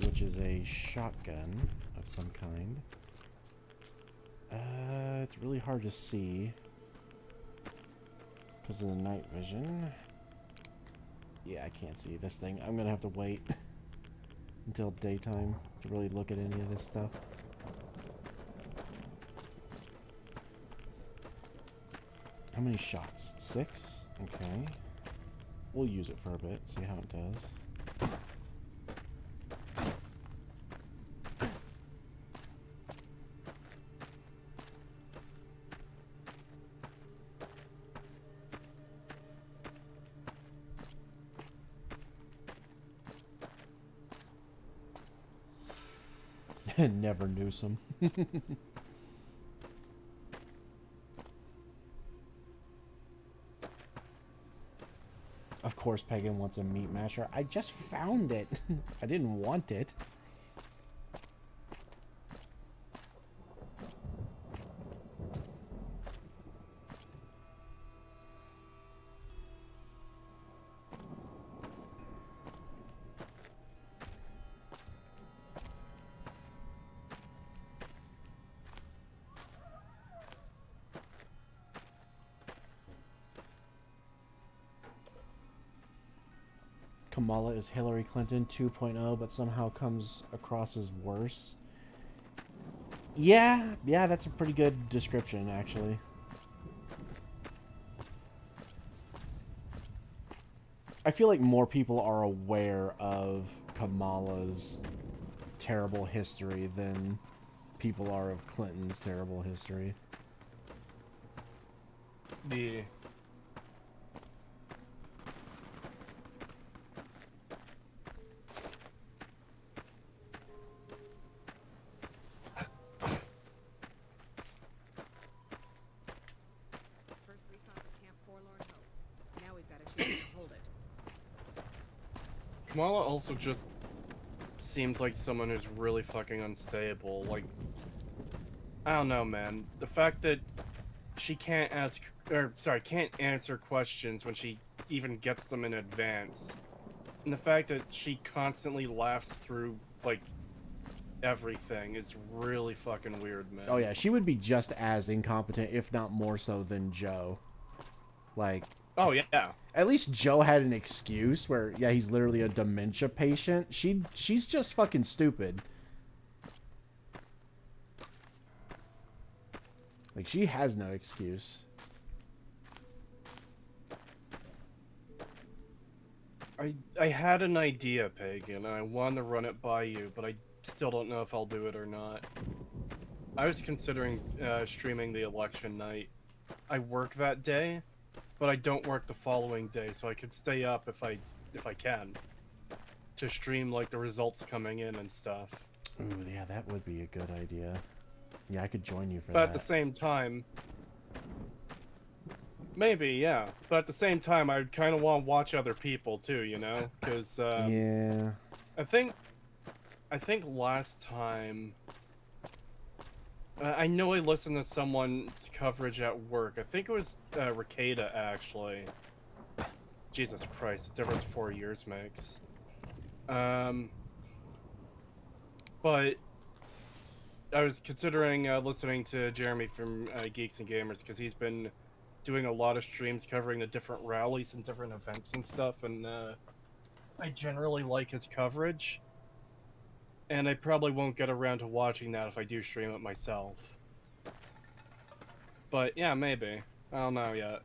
which is a shotgun of some kind. It's really hard to see because of the night vision. Yeah, I can't see this thing. I'm gonna have to wait until daytime to really look at any of this stuff. How many shots? 6? Okay. We'll use it for a bit, see how it does. Never knew some. Of course Pagan wants a meat masher. I just found it. I didn't want it. Kamala is Hillary Clinton 2.0, but somehow comes across as worse. Yeah, that's a pretty good description, actually. I feel like more people are aware of Kamala's terrible history than people are of Clinton's terrible history. The Kamala also just seems like someone who's really fucking unstable. Like, I don't know, man. The fact that she can't can't answer questions when she even gets them in advance. And the fact that she constantly laughs through, like, everything is really fucking weird, man. Oh yeah, she would be just as incompetent, if not more so, than Joe. Like... Oh, yeah. At least Joe had an excuse where, yeah, he's literally a dementia patient. She's just fucking stupid. Like, she has no excuse. I had an idea, Pagan, and I wanted to run it by you, but I still don't know if I'll do it or not. I was considering streaming the election night. I work that day, but I don't work the following day, so I could stay up if I can to stream like the results coming in and stuff. Ooh, yeah, that would be a good idea. Yeah, I could join you for that. But at the same time, Maybe, yeah. But at the same time, I kind of want to watch other people too, you know? Because Yeah. I think last time I know I listened to someone's coverage at work. I think it was Ricada actually. Jesus Christ, the difference 4 years makes. But I was considering listening to Jeremy from Geeks and Gamers because he's been doing a lot of streams covering the different rallies and different events and stuff, and I generally like his coverage. And I probably won't get around to watching that if I do stream it myself. But yeah, maybe. I don't know yet.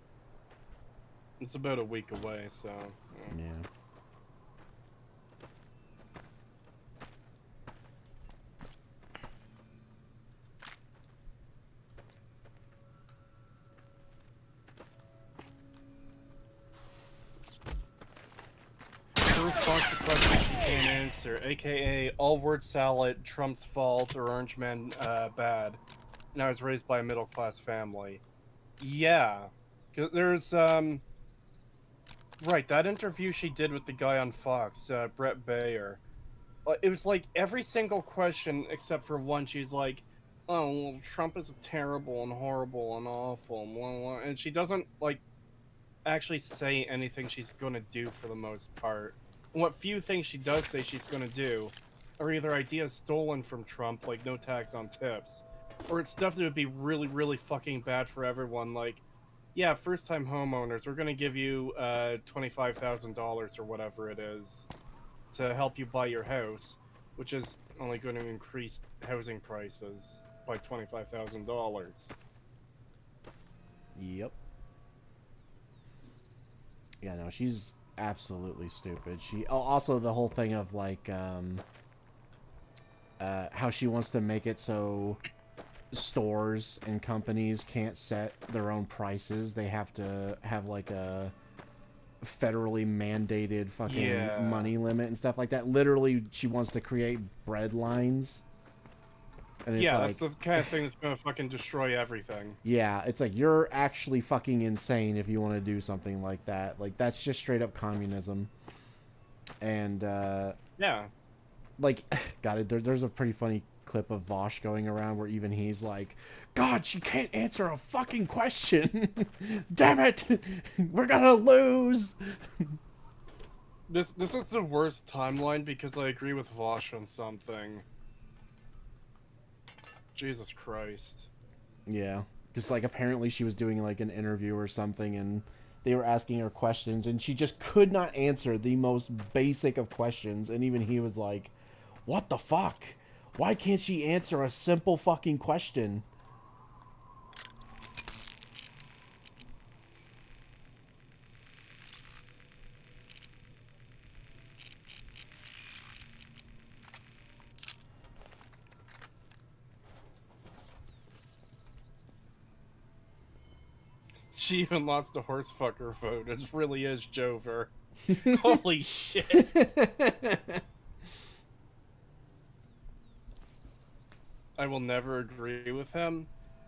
It's about a week away, so... Yeah. Her response to questions she can't answer, aka all word salad, Trump's fault, or Orange Man bad. And I was raised by a middle class family. Yeah. 'Cause there's right, that interview she did with the guy on Fox, Brett Bayer. It was like every single question except for one, she's like, oh, well, Trump is terrible and horrible and awful and blah, blah, and she doesn't like actually say anything she's gonna do for the most part. And what few things she does say she's gonna do are either ideas stolen from Trump, like no tax on tips, or it's stuff that would be really, really fucking bad for everyone, like, yeah, first-time homeowners, we're gonna give you $25,000 or whatever it is to help you buy your house, which is only going to increase housing prices by $25,000. Yep. Yeah, no, she's absolutely stupid. Also the whole thing of like how she wants to make it so stores and companies can't set their own prices. They have to have like a federally mandated fucking money limit and stuff like that. Literally, she wants to create bread lines. And it's that's the kind of thing that's gonna fucking destroy everything. Yeah, it's like, you're actually fucking insane if you want to do something like that. Like, that's just straight up communism. And, yeah. Like, God, there's a pretty funny clip of Vosh going around where even he's like, God, she can't answer a fucking question. Damn it! We're gonna lose! This is the worst timeline because I agree with Vosh on something. Jesus Christ. Yeah. Just like, apparently she was doing like an interview or something and they were asking her questions and she just could not answer the most basic of questions, and even he was like, what the fuck? Why can't she answer a simple fucking question? She even lost a horsefucker vote. It really is Jover. Holy shit. I will never agree with him.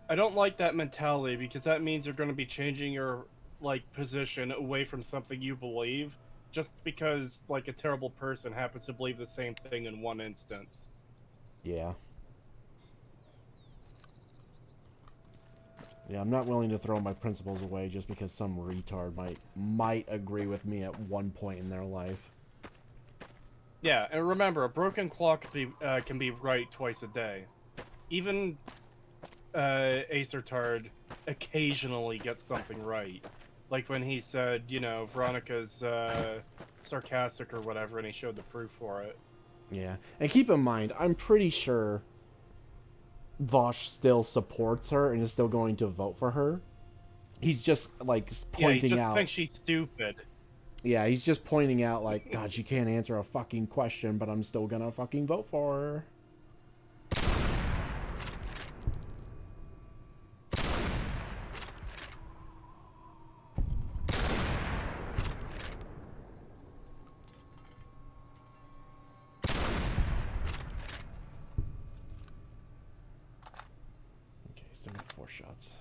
I don't like that mentality because that means you're going to be changing your like position away from something you believe just because like a terrible person happens to believe the same thing in one instance. Yeah. Yeah, I'm not willing to throw my principles away just because some retard might agree with me at one point in their life. Yeah, and remember, a broken clock can be right twice a day. Even Ace Retard occasionally gets something right. Like when he said, you know, Veronica's sarcastic or whatever, and he showed the proof for it. Yeah, and keep in mind, I'm pretty sure Vosh still supports her and is still going to vote for her. He's just, like, pointing he just out... thinks she's stupid. Yeah, he's just pointing out, like, God, she can't answer a fucking question, but I'm still gonna fucking vote for her. Okay, still got 4 shots.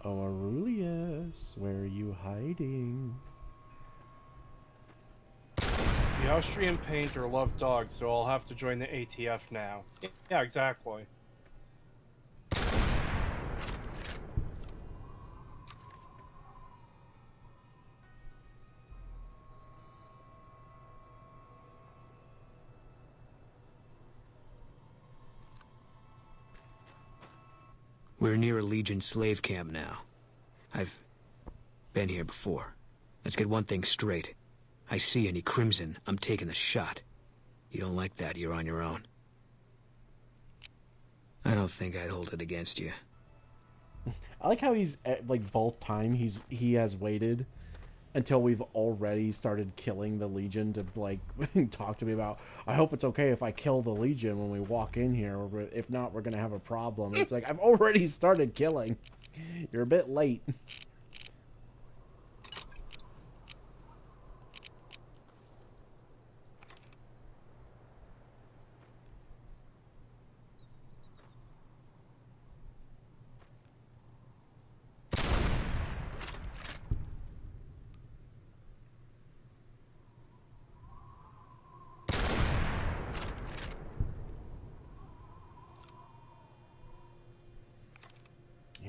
Oh, Aurelius, where are you hiding? The Austrian painter loved dogs, so I'll have to join the ATF now. Yeah, exactly. We're near a Legion slave camp now. I've been here before. Let's get one thing straight. I see any crimson, I'm taking the shot. You don't like that, you're on your own. I don't think I'd hold it against you. I like how he's like both time he has waited until we've already started killing the Legion to like talk to me about. I hope it's okay if I kill the Legion when we walk in here, or if not, we're gonna have a problem. And it's like I've already started killing. You're a bit late.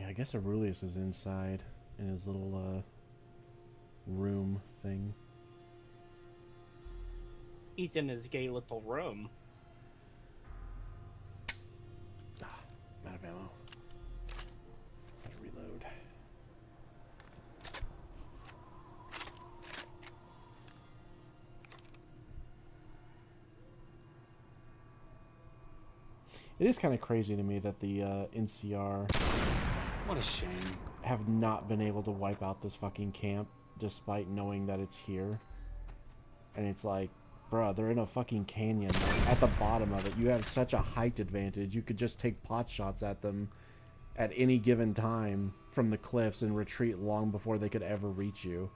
I guess Aurelius is inside in his little room thing. He's in his gay little room. Ah, I'm out of ammo. Gotta reload. It is kind of crazy to me that the NCR What a shame. have not been able to wipe out this fucking camp despite knowing that it's here. And it's like, bruh, they're in a fucking canyon, like, at the bottom of it. You have such a height advantage. You could just take pot shots at them at any given time from the cliffs and retreat long before they could ever reach you.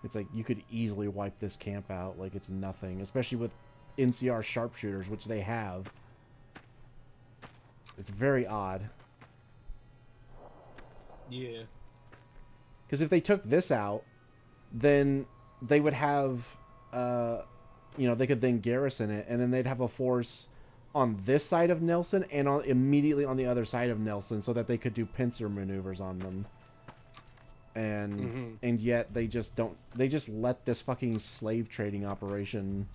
It's like you could easily wipe this camp out like it's nothing, especially with NCR sharpshooters, which they have. It's very odd. Yeah. Because if they took this out, then they would have, you know, they could then garrison it, and then they'd have a force on this side of Nelson and immediately on the other side of Nelson, so that they could do pincer maneuvers on them. And yet they just don't. They just let this fucking slave trading operation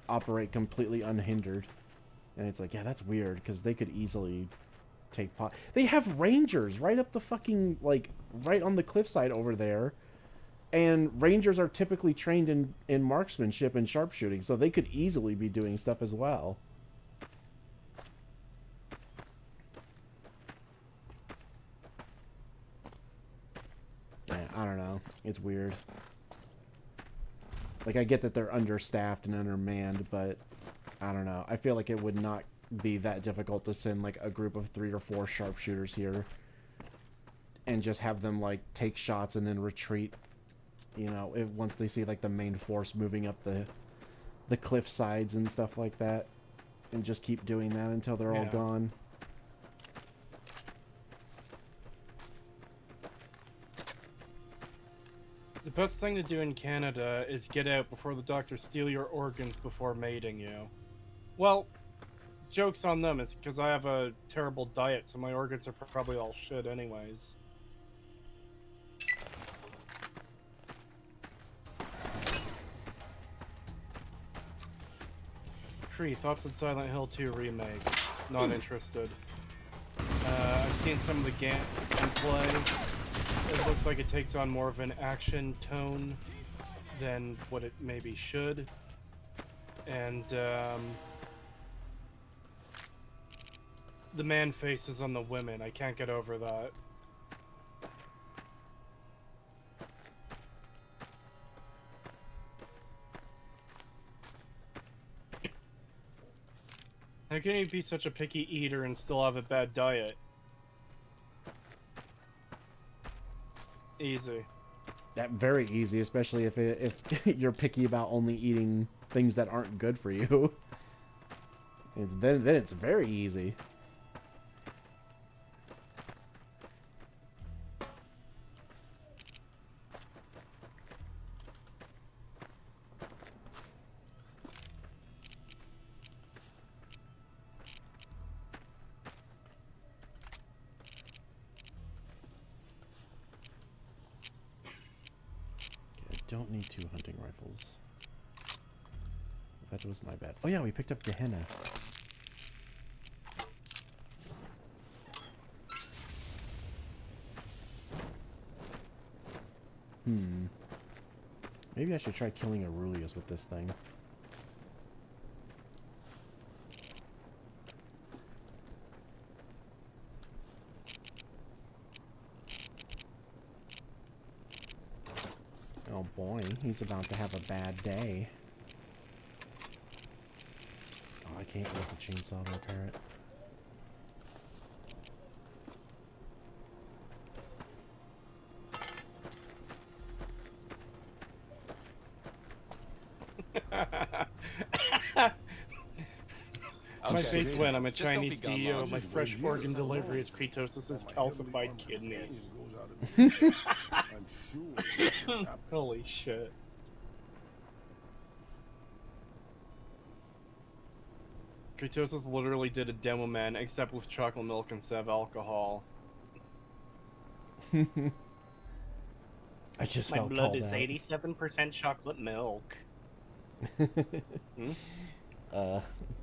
operate completely unhindered. And it's like, yeah, that's weird, because they could easily take pot. They have rangers right up the fucking, like, right on the cliffside over there. And rangers are typically trained in marksmanship and sharpshooting, so they could easily be doing stuff as well. Yeah, I don't know. It's weird. Like, I get that they're understaffed and undermanned, but I don't know. I feel like it would not be that difficult to send like a group of 3 or 4 sharpshooters here and just have them like take shots and then retreat, you know, once they see like the main force moving up the cliff sides and stuff like that, and just keep doing that until they're all gone. The best thing to do in Canada is get out before the doctors steal your organs before mating you. Well, joke's on them, it's because I have a terrible diet, so my organs are probably all shit anyways. Cree, thoughts on Silent Hill 2 remake? Not interested. I've seen some of the gameplay. It looks like it takes on more of an action tone than what it maybe should. And, the man faces on the women. I can't get over that. How can you be such a picky eater and still have a bad diet? Easy. That very easy, especially if you're picky about only eating things that aren't good for you. Then it's very easy. don't need 2 hunting rifles. That was my bad. Oh yeah, we picked up Gehenna. Maybe I should try killing Aurelius with this thing. Oh boy, he's about to have a bad day. Oh, I can't use the chainsaw to repair it. My Okay. face went. I'm a Just don't Chinese be gun CEO. lost. My fresh organ delivery is Kratos' calcified kidneys. I'm sure it happened. Holy shit. Kratos literally did a demo man, except with chocolate milk instead of alcohol. I just My felt blood called is out. 87% chocolate milk.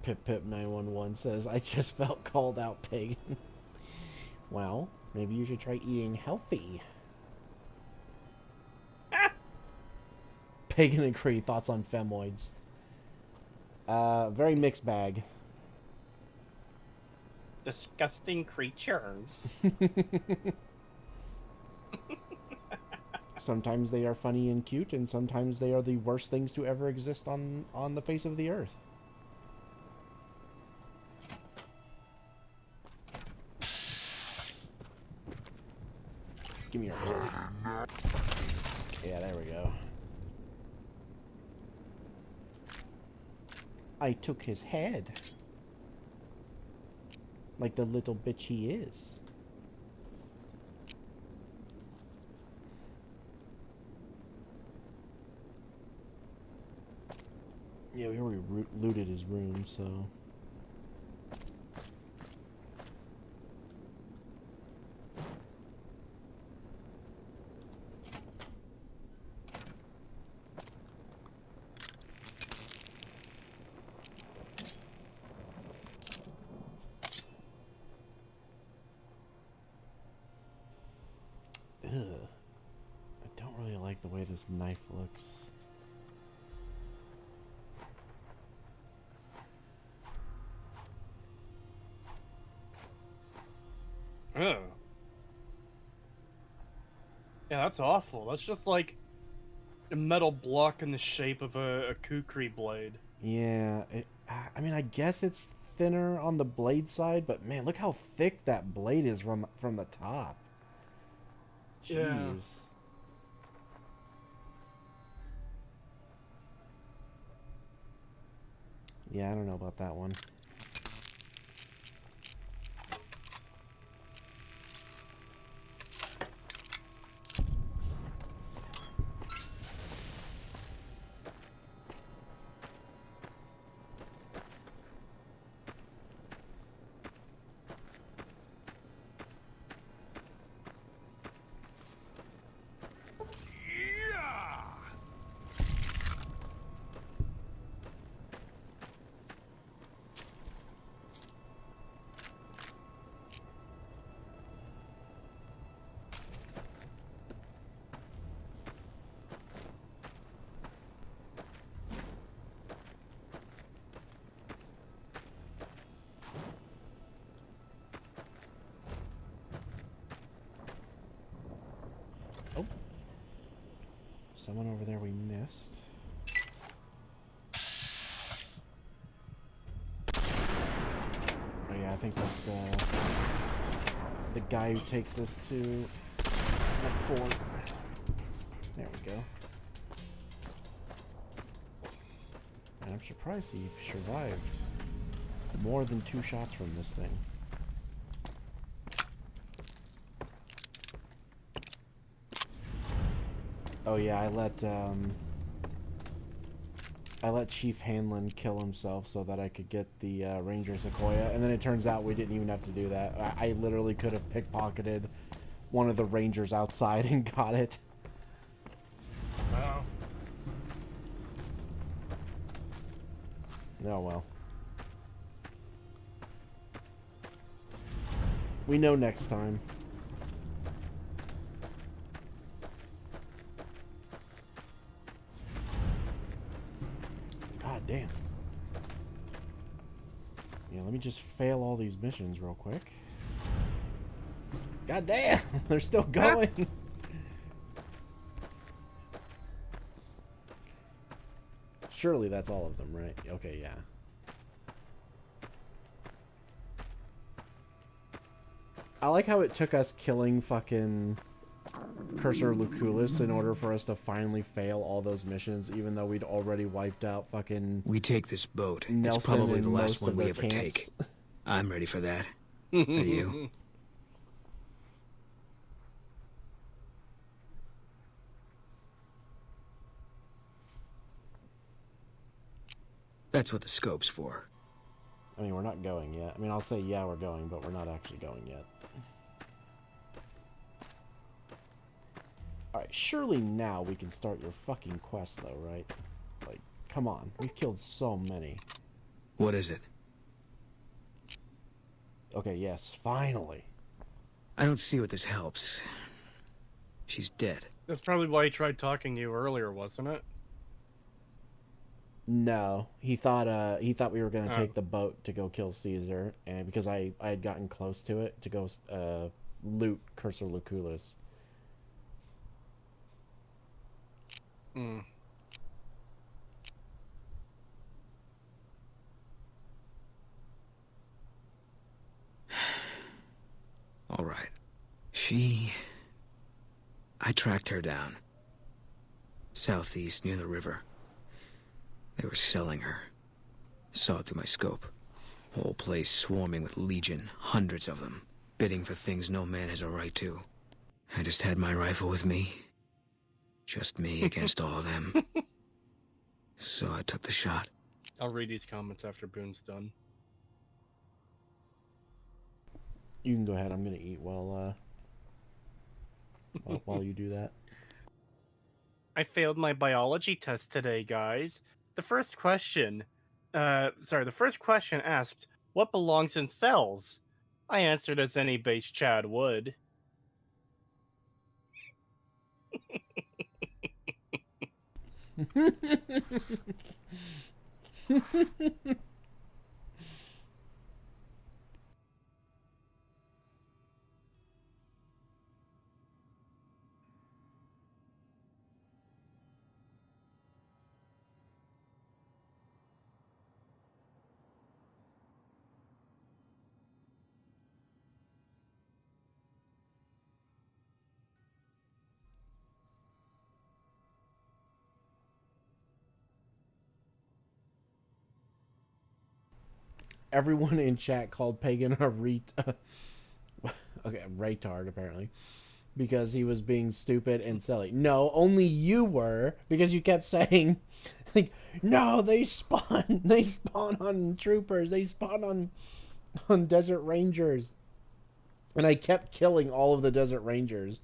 Pip Pip 911 says, I just felt called out, pig. Well, maybe you should try eating healthy. Pagan and Cree, thoughts on femoids? Very mixed bag. Disgusting creatures. Sometimes they are funny and cute, and sometimes they are the worst things to ever exist on the face of the earth. Give me your head. Yeah, there we go. I took his head. Like the little bitch he is. Yeah, we already looted his room, so... Ugh. I don't really like the way this knife looks. Ugh. Yeah, that's awful. That's just like a metal block in the shape of a kukri blade. Yeah, I mean, I guess it's thinner on the blade side, but man, look how thick that blade is from the top. Jeez. Yeah. Yeah, I don't know about that one. Oh. Someone over there we missed. Oh yeah, I think that's the guy who takes us to the fort. There we go. And I'm surprised he survived more than 2 shots from this thing. Oh yeah, I let Chief Hanlon kill himself so that I could get the Ranger Sequoia, and then it turns out we didn't even have to do that. I literally could have pickpocketed one of the Rangers outside and got it. Wow. Oh well. We know next time. God damn. Yeah, let me just fail all these missions real quick. God damn! They're still going! Surely that's all of them, right? Okay, yeah. I like how it took us killing fucking Cursor Lucullus in order for us to finally fail all those missions, even though we'd already wiped out fucking We take this boat. Nelson It's probably and the last most one of we their ever camps. take. I'm ready for that. Are you? That's what the scope's for. I mean, we're not going yet. I mean, I'll say, yeah, we're going, but we're not actually going yet. Alright, surely now we can start your fucking quest, though, right? Like, come on. We've killed so many. What is it? Okay, yes, finally. I don't see what this helps. She's dead. That's probably why he tried talking to you earlier, wasn't it? No, he thought we were gonna Oh. take the boat to go kill Caesar, and because I had gotten close to it to go loot Cursor Lucullus. Mm. All right. I tracked her down. Southeast, near the river. They were selling her. Saw it through my scope. Whole place swarming with legion, hundreds of them, bidding for things no man has a right to. I just had my rifle with me. Just me against all of them. So I took the shot. I'll read these comments after Boone's done. You can go ahead. I'm gonna eat while while you do that. I failed my biology test today, guys. The first question asked, what belongs in cells? I answered as any base Chad would. Everyone in chat called Pagan a okay, retard apparently, because he was being stupid and silly. No, only you were, because you kept saying, like, no, they spawn on troopers, they spawn on desert rangers, and I kept killing all of the desert rangers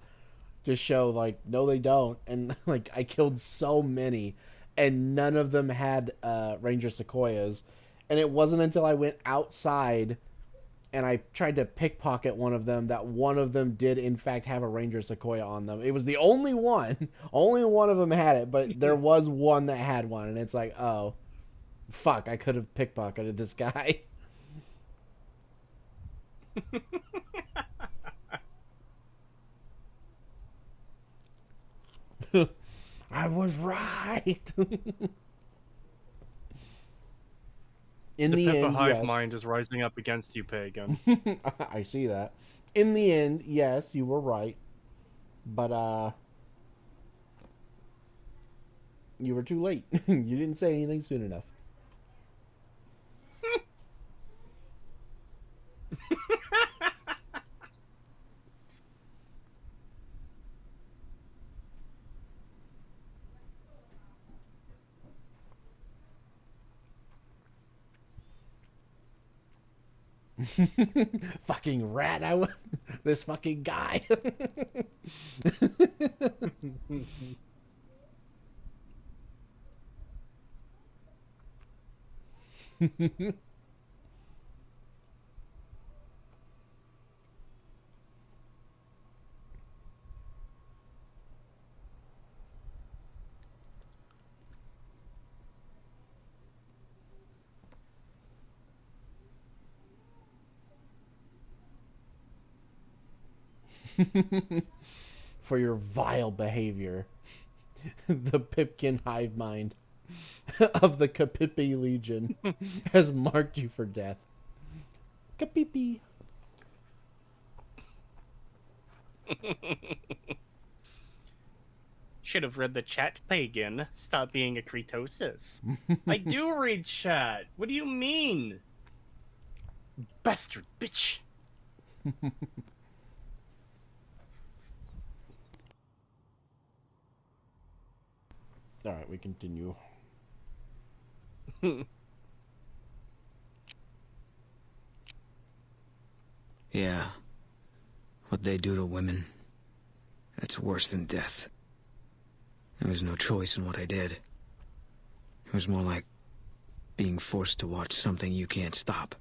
to show, like, no, they don't, and like I killed so many, and none of them had ranger sequoias. And it wasn't until I went outside and I tried to pickpocket one of them that one of them did in fact have a ranger sequoia on them. It was the only one. Only one of them had it, but there was one that had one, and it's like, oh, fuck, I could have pickpocketed this guy. I was right. In the Pippa end, hive yes. mind is rising up against you, Pagan. I see that. In the end, yes, you were right. But, you were too late. You didn't say anything soon enough. Fucking rat, this fucking guy. For your vile behavior. The Pipkin hive mind of the Kapipi Legion has marked you for death. Kapipi. Should have read the chat, pagan. Stop being a cretosis. I do read chat. What do you mean? Bastard bitch. Alright, we continue. Yeah. What they do to women, that's worse than death. There was no choice in what I did. It was more like being forced to watch something you can't stop.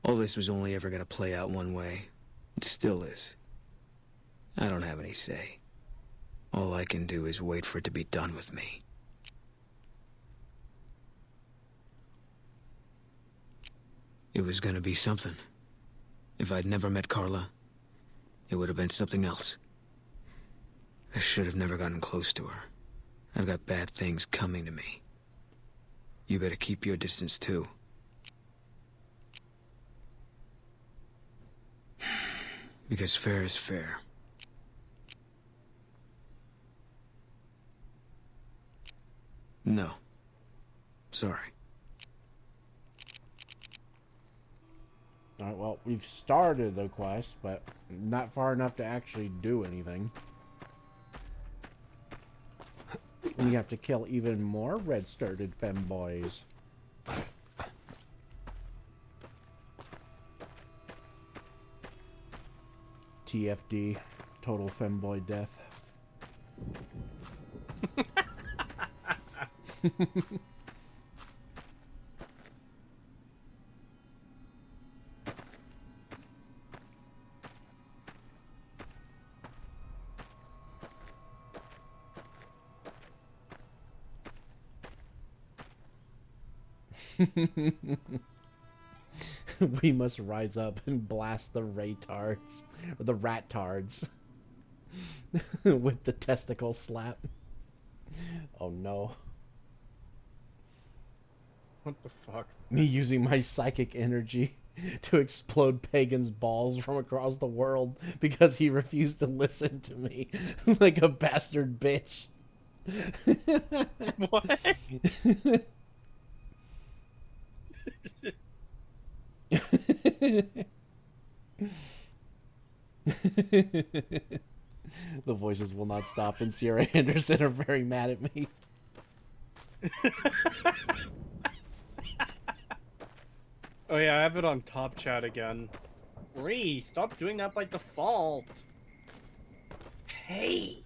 All this was only ever gonna play out one way. It still is. I don't have any say. All I can do is wait for it to be done with me. It was gonna be something. If I'd never met Carla, it would have been something else. I should have never gotten close to her. I've got bad things coming to me. You better keep your distance too. Because fair is fair. No. Sorry. Alright, well, we've started the quest, but not far enough to actually do anything. We have to kill even more red-started femboys. TFD, total femboy death. We must rise up and blast the retards, or the rat tards, with the testicle slap. Oh no. What the fuck? Me using my psychic energy to explode Pagan's balls from across the world because he refused to listen to me like a bastard bitch. What? The voices will not stop, and Sierra Anderson are very mad at me. Oh yeah, I have it on top chat again. Ree, stop doing that by default. Hate.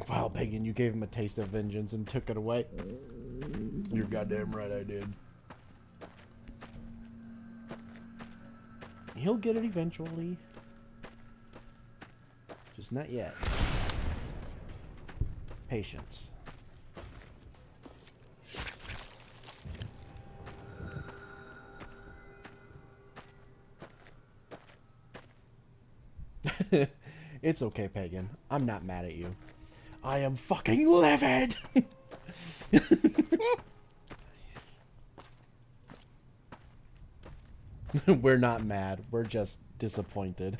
Wow, Pagan, you gave him a taste of vengeance and took it away. You're goddamn right I did. He'll get it eventually. Just not yet. Patience. It's okay, Pagan. I'm not mad at you. I am fucking livid! We're not mad. We're just disappointed.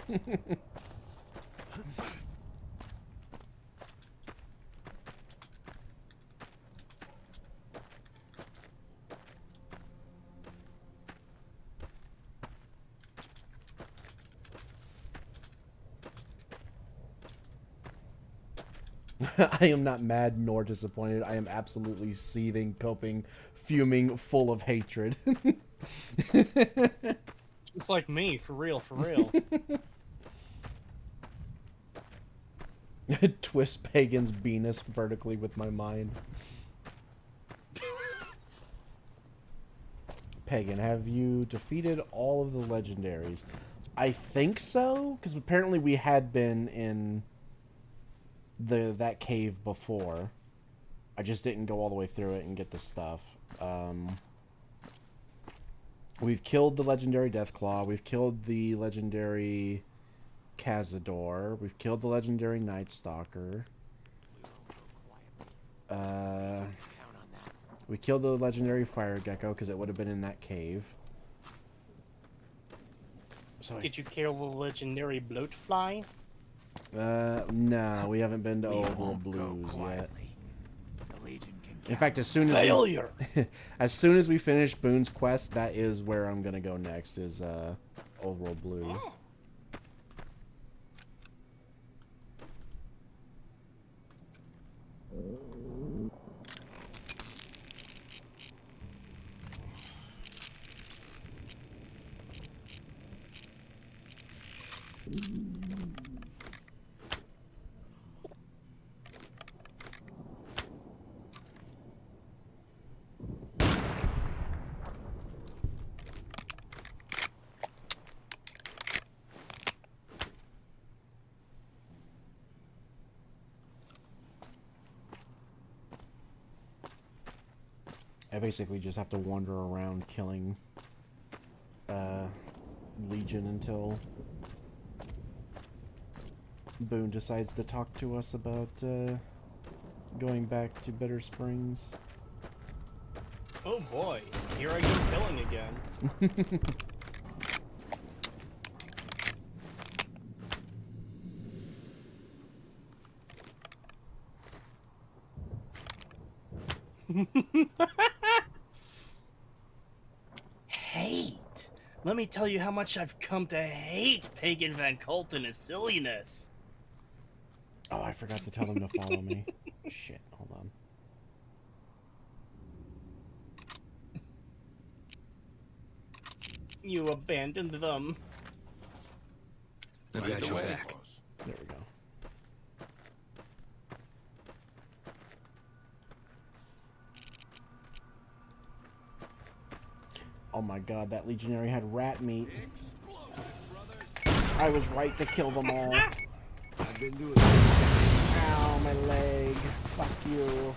I am not mad nor disappointed. I am absolutely seething, coping, fuming, full of hatred. It's like me, for real, for real. Twist Pagan's Venus vertically with my mind. Pagan, have you defeated all of the legendaries? I think so, because apparently we had been in that cave before. I just didn't go all the way through it and get the stuff. We've killed the legendary Deathclaw. We've killed the legendary Cazador. We've killed the legendary Night Stalker. We killed the legendary Fire Gecko because it would have been in that cave. So Did you kill the legendary bloatfly? No, we haven't been to Overworld Blues yet. In fact, as soon as Failure. as soon as we finish Boone's quest, that is where I'm gonna go next. Is Overworld Blues. I basically just have to wander around killing Legion until Boone decides to talk to us about going back to Bitter Springs. Oh boy, here I go killing again. Hate. Let me tell you how much I've come to hate Pagan Van Cult and his silliness. Oh, I forgot to tell them to follow me. Shit, hold on. You abandoned them. I've got your back. There we go. Oh my god, that legionary had rat meat. I was right to kill them all. I've been doing Ow, my leg. Fuck you.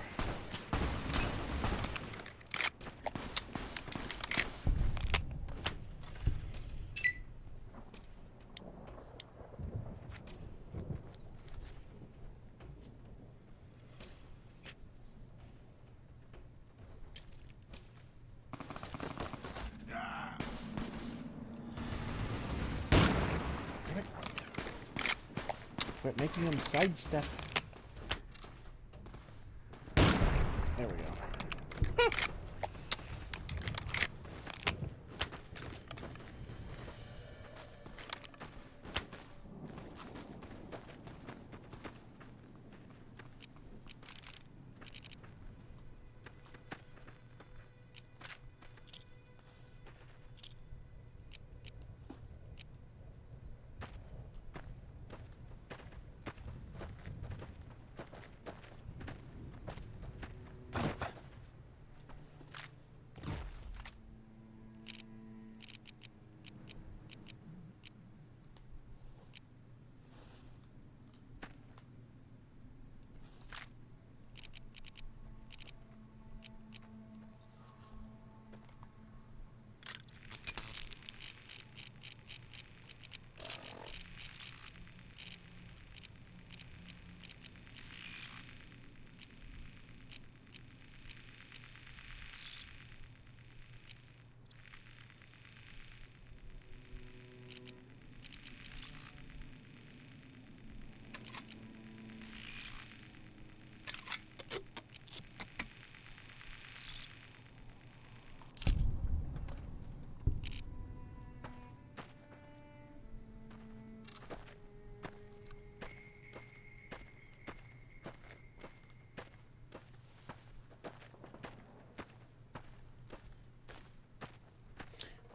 Quit making him sidestep. There we go.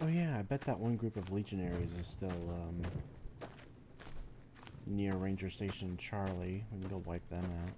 Oh yeah, I bet that one group of legionaries is still near Ranger Station Charlie. We can go wipe them out.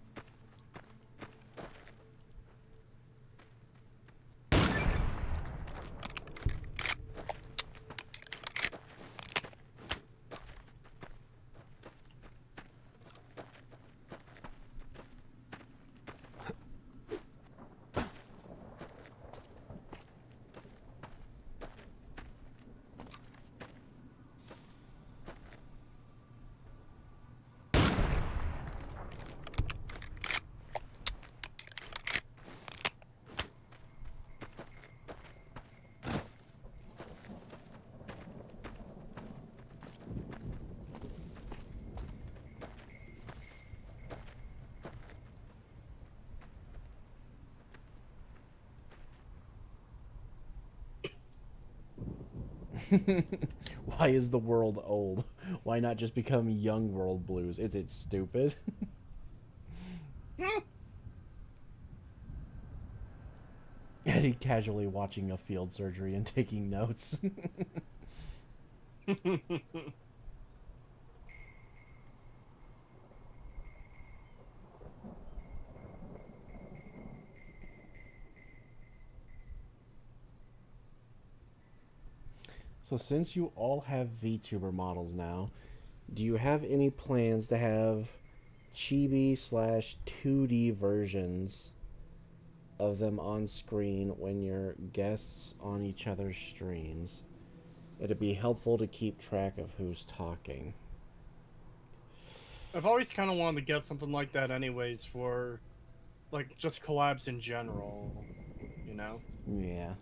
Why is the world old? Why not just become young world blues? Is it stupid? Eddie casually watching a field surgery and taking notes. So since you all have VTuber models now, do you have any plans to have chibi/2D versions of them on screen when you're guests on each other's streams? It'd be helpful to keep track of who's talking. I've always kind of wanted to get something like that anyways for, like, just collabs in general, you know? Yeah.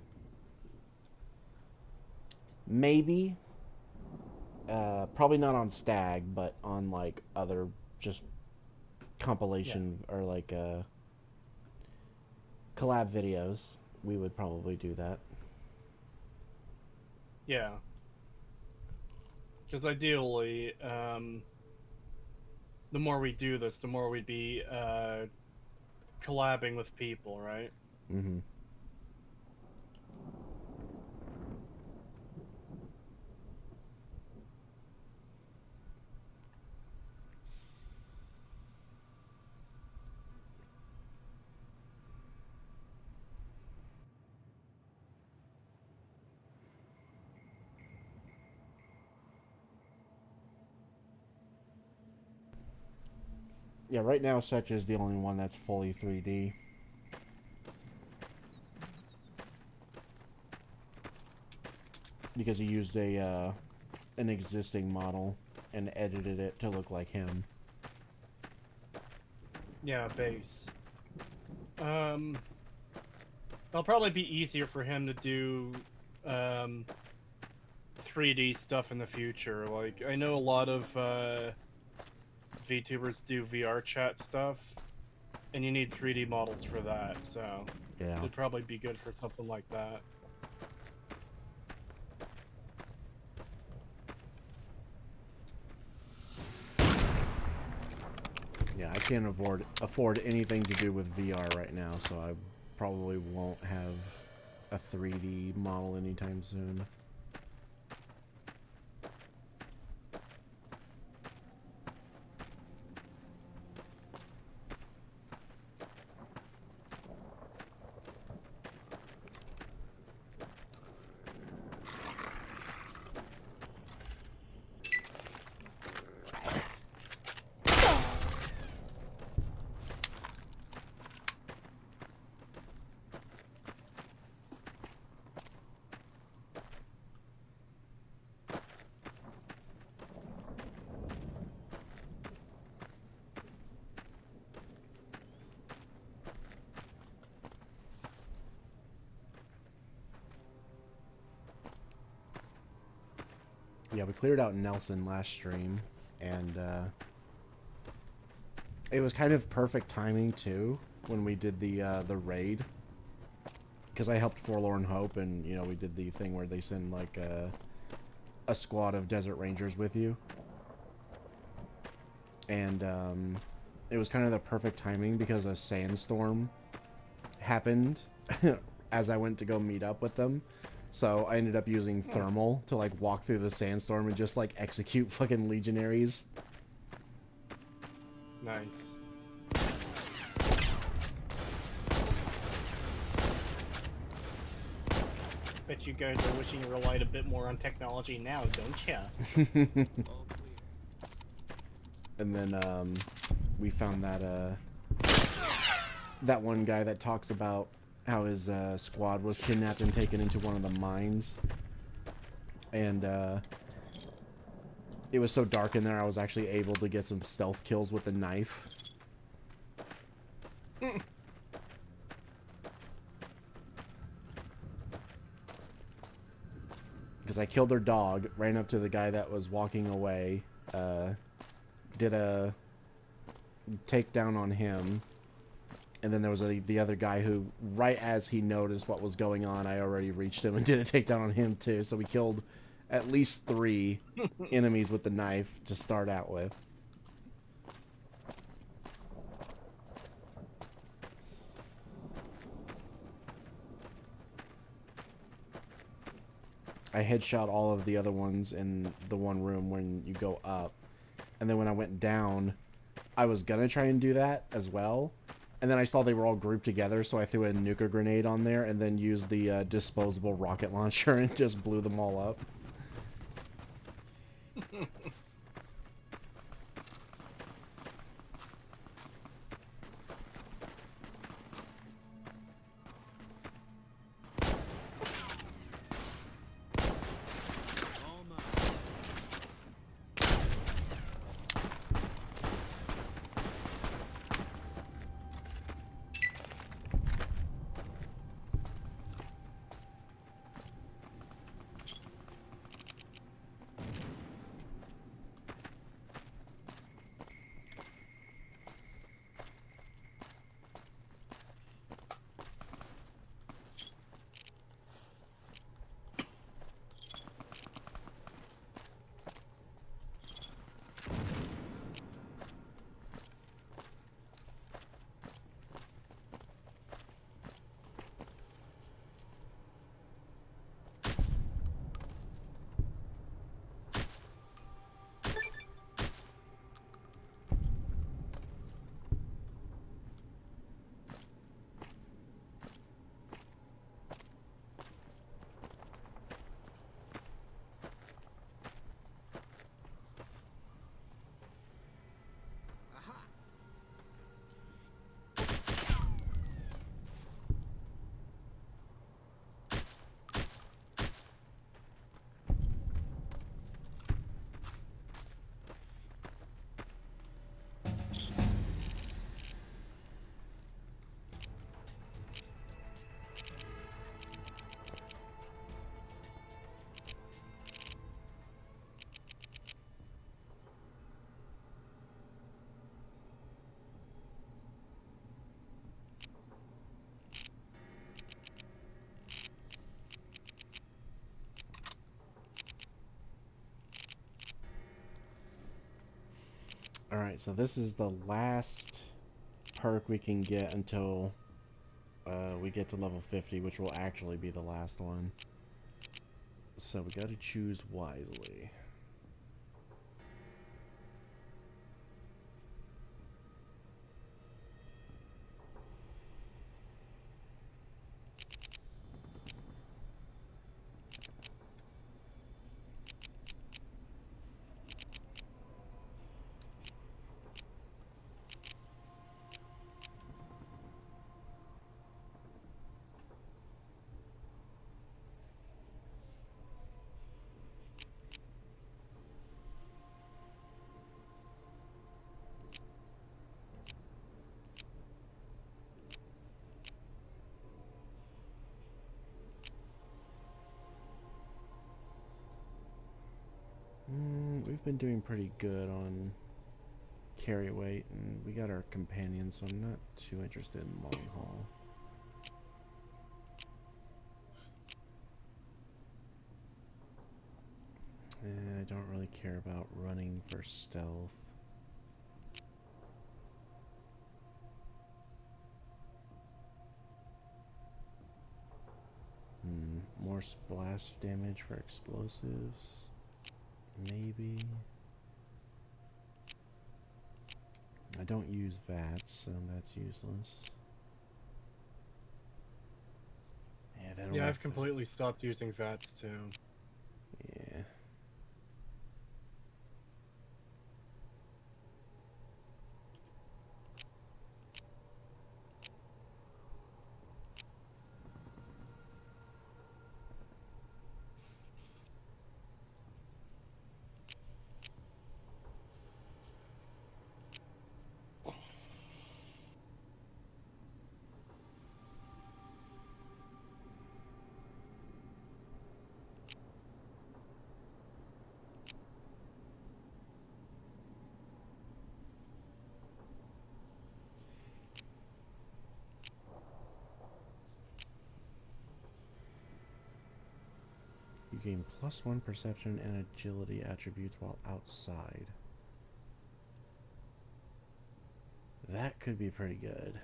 Maybe. Probably not on Stag, but on, like, other just compilation or, like, collab videos. We would probably do that. Yeah. Because ideally, the more we do this, the more we'd be collabing with people, right? Mm-hmm. Yeah, right now Such is the only one that's fully 3D. Because he used an existing model and edited it to look like him. Yeah, base. It'll probably be easier for him to do 3D stuff in the future. Like, I know a lot of VTubers do VR chat stuff, and you need 3D models for that, so Yeah. it'd probably be good for something like that. Yeah, I can't afford anything to do with VR right now, so I probably won't have a 3D model anytime soon. Yeah, we cleared out Nelson last stream, and it was kind of perfect timing too when we did the raid, because I helped Forlorn Hope, and you know we did the thing where they send like a squad of Desert Rangers with you, and it was kind of the perfect timing because a sandstorm happened as I went to go meet up with them. So I ended up using thermal to like walk through the sandstorm and just like execute fucking legionaries. Nice. Bet you guys are wishing you relied a bit more on technology now, don't ya? And then we found that that one guy that talks about how his squad was kidnapped and taken into one of the mines. And it was so dark in there, I was actually able to get some stealth kills with the knife. Because I killed their dog, ran up to the guy that was walking away, did a takedown on him, and then there was the other guy who, right as he noticed what was going on, I already reached him and did a takedown on him too. So we killed at least 3 enemies with the knife to start out with. I headshot all of the other ones in the one room when you go up. And then when I went down, I was gonna try and do that as well. And then I saw they were all grouped together, so I threw a nuker grenade on there and then used the disposable rocket launcher and just blew them all up. Alright, so this is the last perk we can get until we get to level 50, which will actually be the last one. So we gotta choose wisely. We've been doing pretty good on carry weight, and we got our companion, so I'm not too interested in long haul. And I don't really care about running for stealth. More splash damage for explosives. Maybe. I don't use VATS, so that's useless. Yeah, they don't Yeah, have I've completely VATS. stopped using VATS too. Yeah. You gain +1 perception and agility attributes while outside. That could be pretty good.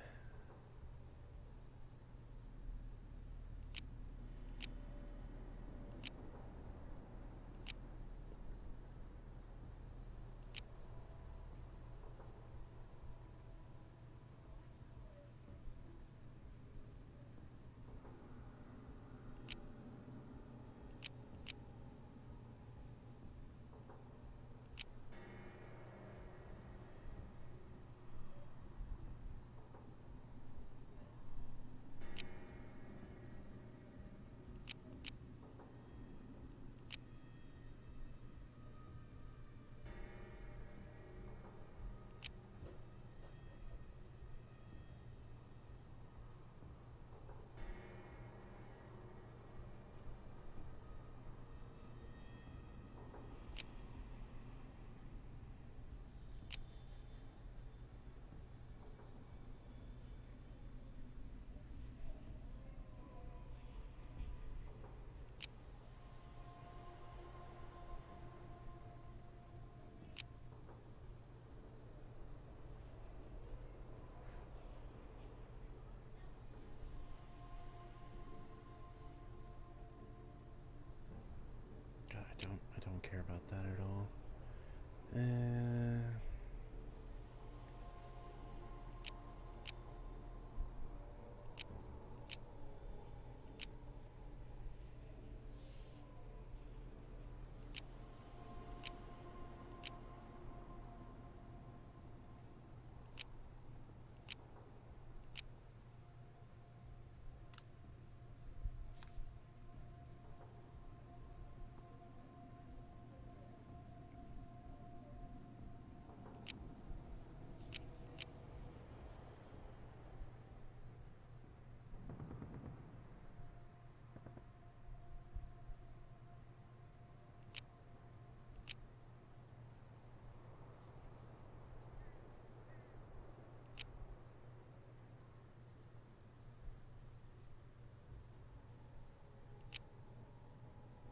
God, I don't care about that at all.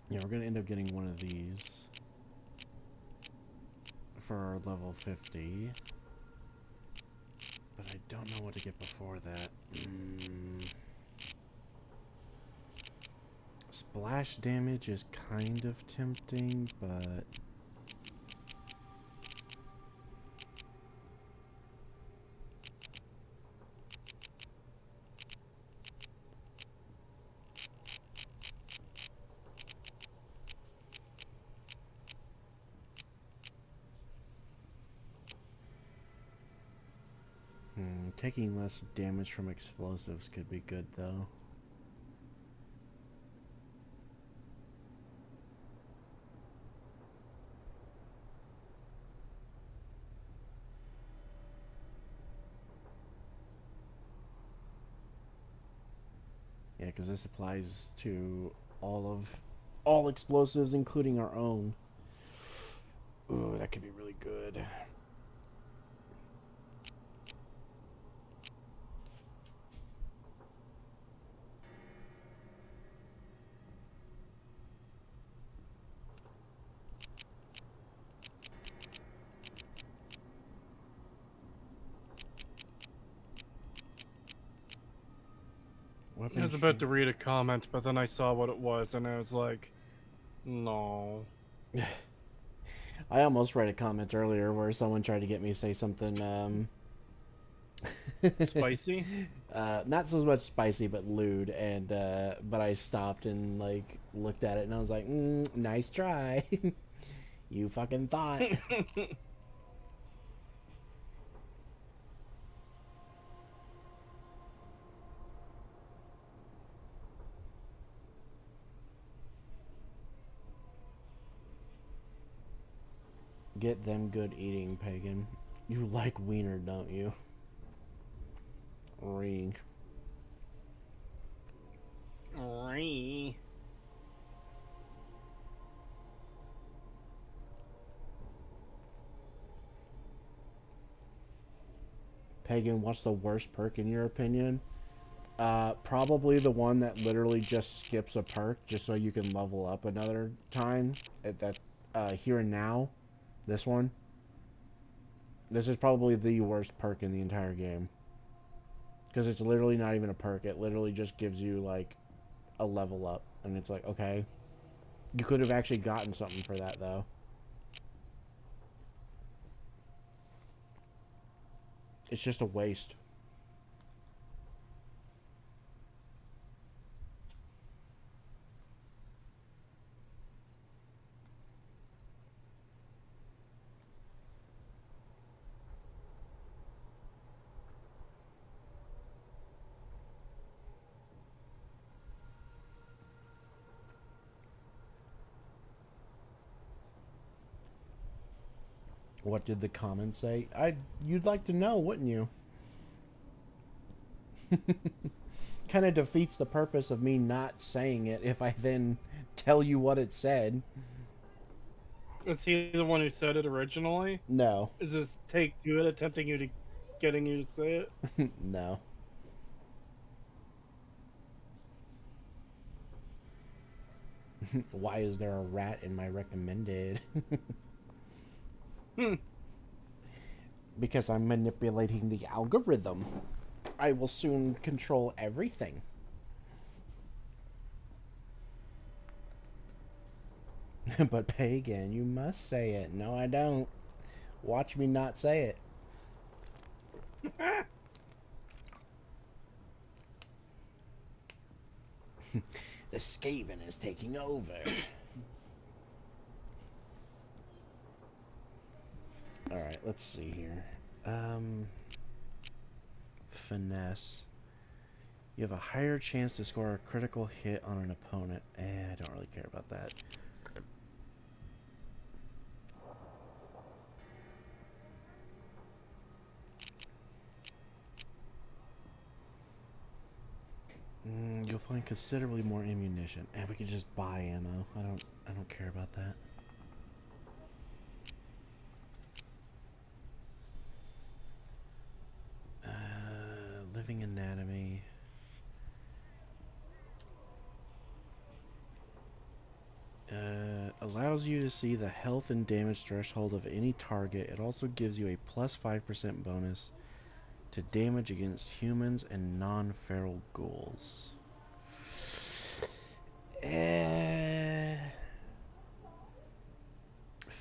Yeah, we're gonna end up getting one of these for level 50. But I don't know what to get before that. Splash damage is kind of tempting, but... taking less damage from explosives could be good, though. Yeah, because this applies to all explosives, including our own. Ooh, that could be really good. I was about to read a comment, but then I saw what it was, and I was like, no. I almost read a comment earlier where someone tried to get me to say something Spicy? Not so much spicy, but lewd. And but I stopped and like looked at it, and I was like, "Nice try." You fucking thought. Get them good eating, pagan. You like wiener, don't you? Ring. Pagan, what's the worst perk in your opinion? Probably the one that literally just skips a perk just so you can level up another time. At that, here and now. This one. This is probably the worst perk in the entire game. Because it's literally not even a perk. It literally just gives you, like, a level up. And it's like, okay. You could have actually gotten something for that, though. It's just a waste. What did the comments say? You'd like to know, wouldn't you? Kind of defeats the purpose of me not saying it if I then tell you what it said. Was he the one who said it originally? No. Is this Take Two it attempting you to getting you to say it? No. Why is there a rat in my recommended? Because I'm manipulating the algorithm. I will soon control everything. But pagan, you must say it. No, I don't. Watch me not say it. The Skaven is taking over. Alright, let's see here. Finesse. You have a higher chance to score a critical hit on an opponent. I don't really care about that. You'll find considerably more ammunition. And we can just buy ammo. I don't care about that. Living anatomy. Allows you to see the health and damage threshold of any target. It also gives you a plus 5% bonus to damage against humans and non-feral ghouls.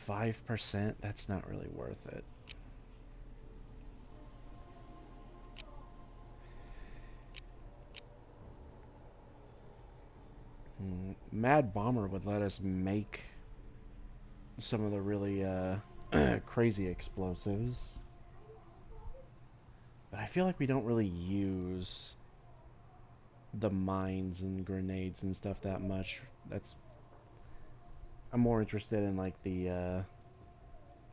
5%? That's not really worth it. Mad Bomber would let us make some of the really crazy explosives. But I feel like we don't really use the mines and grenades and stuff that much. I'm more interested in like the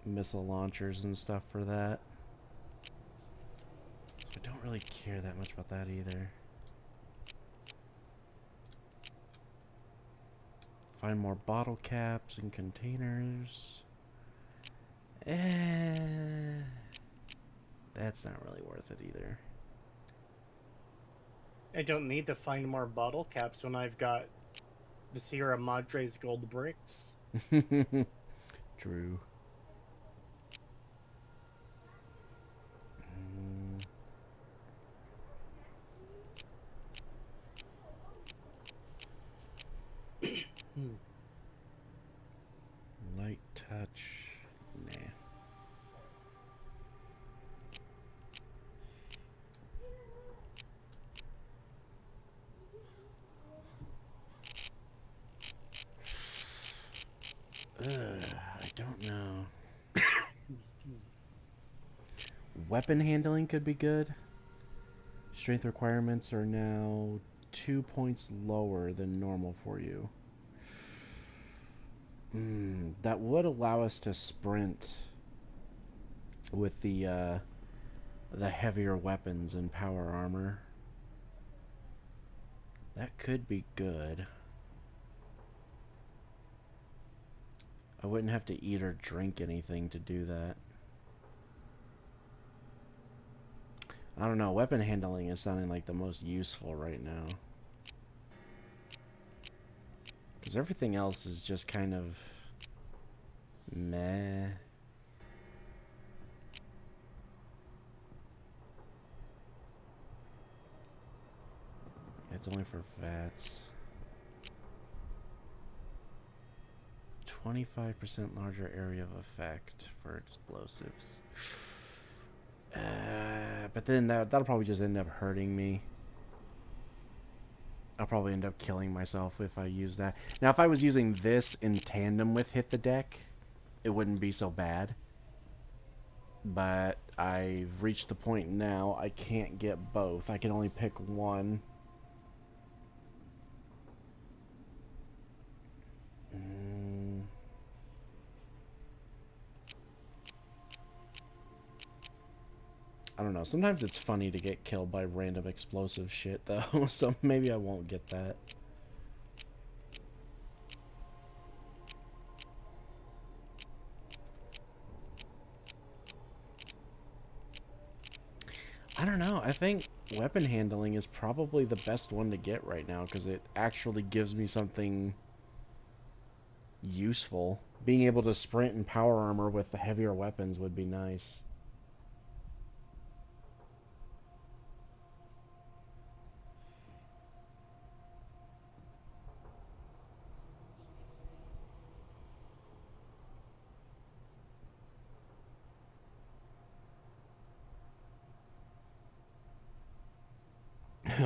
missile launchers and stuff for that. So I don't really care that much about that either. Find more bottle caps and containers. That's not really worth it either. I don't need to find more bottle caps when I've got the Sierra Madre's gold bricks. True. Light touch. Nah. weapon handling could be good. Strength requirements are now 2 points lower than normal for you. That would allow us to sprint with the heavier weapons and power armor. That could be good. I wouldn't have to eat or drink anything to do that. I don't know, weapon handling is sounding like the most useful right now. Because everything else is just kind of meh. It's only for VATS. 25% larger area of effect for explosives. But then that'll probably just end up hurting me. I'll probably end up killing myself if I use that. Now, if I was using this in tandem with Hit the Deck, it wouldn't be so bad. But I've reached the point now I can't get both. I can only pick one. I don't know. Sometimes it's funny to get killed by random explosive shit, though. So maybe I won't get that. I don't know. I think weapon handling is probably the best one to get right now because it actually gives me something useful. Being able to sprint and power armor with the heavier weapons would be nice.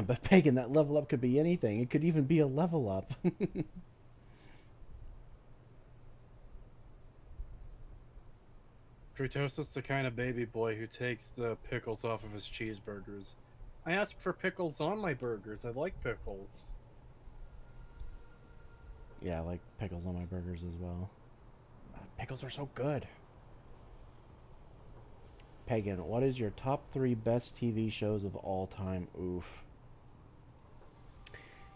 But Pagan, that level up could be anything. It could even be a level up. Kratos is the kind of baby boy who takes the pickles off of his cheeseburgers. I ask for pickles on my burgers. I like pickles. Yeah, I like pickles on my burgers as well. Pickles are so good. Pagan, what is your top 3 best TV shows of all time? Oof.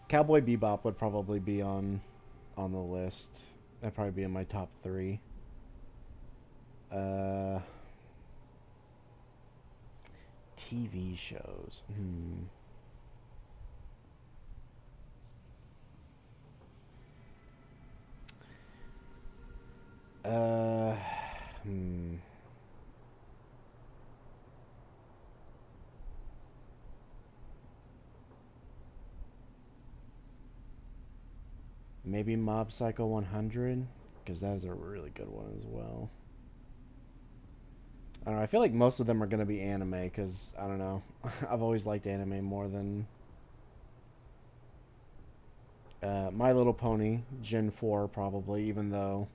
Cowboy Bebop would probably be on the list. That'd probably be in my top 3. TV shows. Maybe Mob Psycho 100, because that is a really good one as well. I don't know, I feel like most of them are going to be anime, because, I don't know, I've always liked anime more than... My Little Pony, Gen 4 probably, even though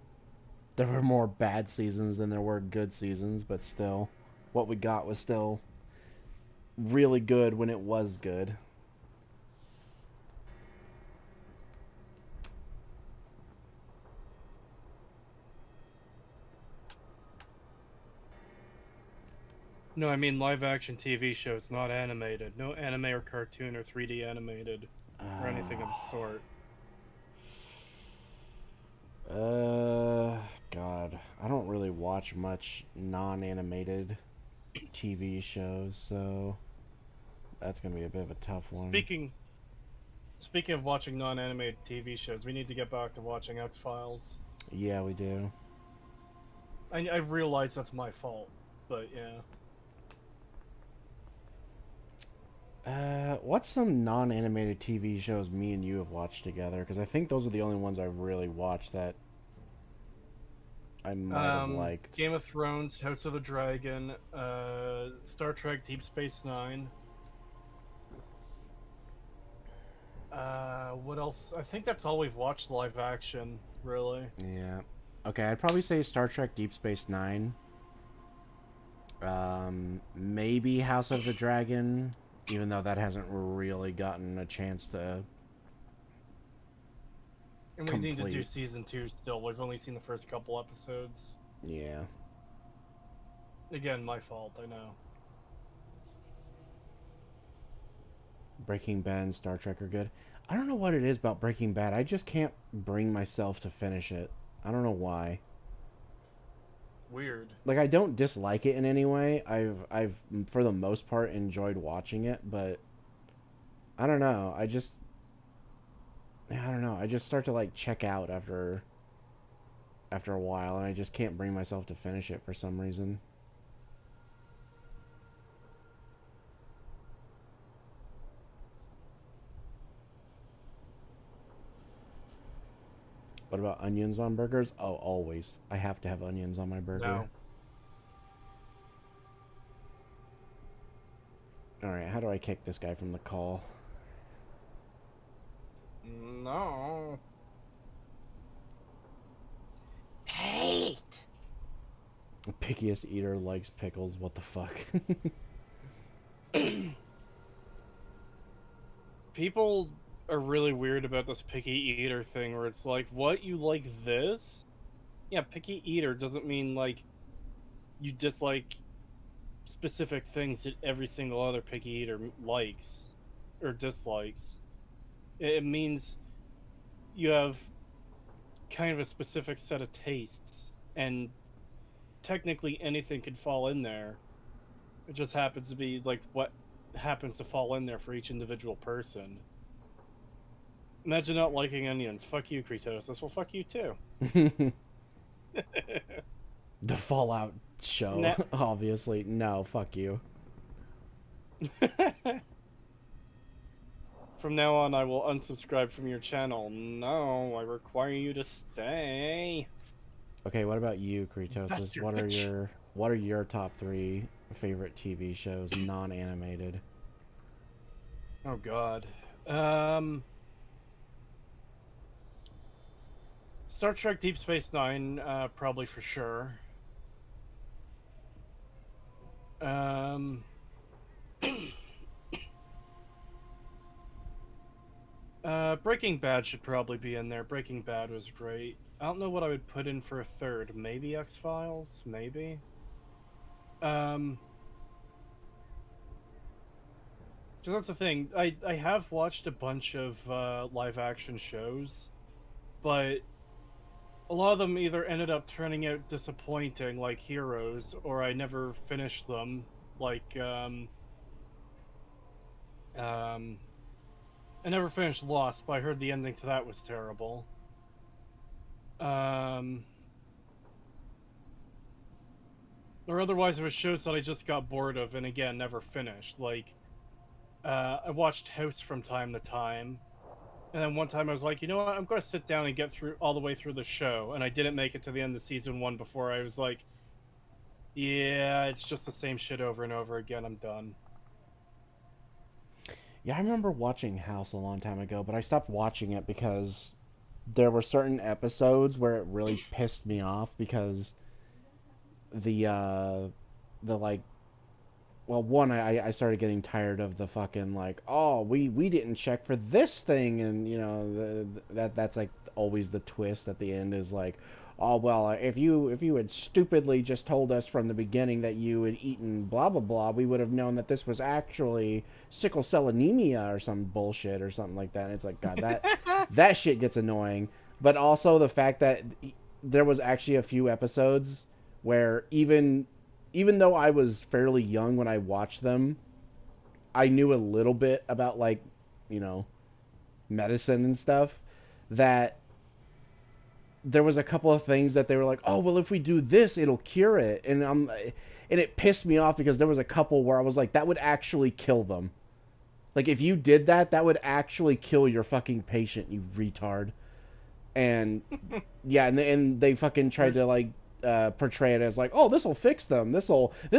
there were more bad seasons than there were good seasons, but still, what we got was still really good when it was good. No, I mean live action TV shows, not animated. No anime or cartoon or 3D animated or anything of the sort. God, I don't really watch much non-animated TV shows, so that's gonna be a bit of a tough one. Speaking of watching non-animated TV shows, we need to get back to watching X-Files. Yeah, we do. I realize that's my fault, but yeah. What's some non-animated TV shows me and you have watched together? Because I think those are the only ones I've really watched that I might have liked. Game of Thrones, House of the Dragon, Star Trek Deep Space Nine. What else? I think that's all we've watched live action, really. Yeah. Okay, I'd probably say Star Trek Deep Space Nine. Maybe House of the Dragon, even though that hasn't really gotten a chance to And we need to do complete. season 2 still. We've only seen the first couple episodes. Yeah. Again, my fault, I know. Breaking Bad and Star Trek are good. I don't know what it is about Breaking Bad. I just can't bring myself to finish it. I don't know why. Weird. Like, I don't dislike it in any way. I've for the most part enjoyed watching it, but I don't know. I don't know. I just start to like check out after a while, and I just can't bring myself to finish it for some reason. What about onions on burgers? Oh, always. I have to have onions on my burger. No. Alright, how do I kick this guy from the call? No. Hate! The pickiest eater likes pickles. What the fuck? People are really weird about this picky eater thing where it's like, what, you like this? Yeah, picky eater doesn't mean like you dislike specific things that every single other picky eater likes or dislikes. It means you have kind of a specific set of tastes, and technically anything could fall in there. It just happens to be like what happens to fall in there for each individual person. Imagine not liking onions. Fuck you, Kretosis. Well, fuck you too. The Fallout show, Nah. obviously. No, fuck you. From now on, I will unsubscribe from your channel. No, I require you to stay. Okay, what about you, Kretosis? Bastard What are bitch. your top 3 favorite TV shows, non-animated? Oh God. Star Trek Deep Space Nine, probably for sure. Breaking Bad should probably be in there. Breaking Bad was great. I don't know what I would put in for a third. Maybe X-Files? Maybe? Because that's the thing. I have watched a bunch of live-action shows, but a lot of them either ended up turning out disappointing, like Heroes, or I never finished them, like, I never finished Lost, but I heard the ending to that was terrible. Or otherwise it was shows that I just got bored of and again never finished. Like, I watched House from time to time, and then one time I was like, you know what, I'm going to sit down and get through all the way through the show, and I didn't make it to the end of season 1 before I was like, yeah, it's just the same shit over and over again, I'm done. Yeah, I remember watching House a long time ago, but I stopped watching it because there were certain episodes where it really pissed me off because the like, well, one, I started getting tired of the fucking like, oh, we didn't check for this thing, and you know, that's like always the twist at the end is like, oh well, if you had stupidly just told us from the beginning that you had eaten blah blah blah, we would have known that this was actually sickle cell anemia or some bullshit or something like that. And it's like, God, that shit gets annoying. But also the fact that there was actually a few episodes where even though I was fairly young when I watched them, I knew a little bit about, like, you know, medicine and stuff, that there was a couple of things that they were like, oh, well, if we do this, it'll cure it. And it pissed me off because there was a couple where I was like, that would actually kill them. Like, if you did that, that would actually kill your fucking patient, you retard. And, yeah, and they fucking tried to, like, portray it as like, oh, this will fix them. This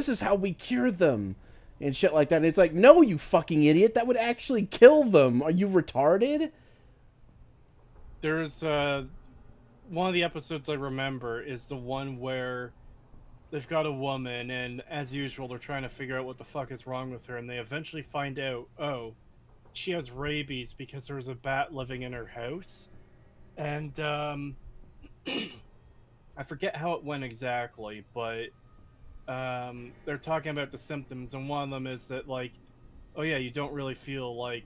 is how we cure them. And shit like that. And it's like, no, you fucking idiot. That would actually kill them. Are you retarded? There's, one of the episodes I remember is the one where they've got a woman, and as usual, they're trying to figure out what the fuck is wrong with her, and they eventually find out, oh, she has rabies because there's a bat living in her house. And, I forget how it went exactly, but, they're talking about the symptoms, and one of them is that, like, oh yeah, you don't really feel, like,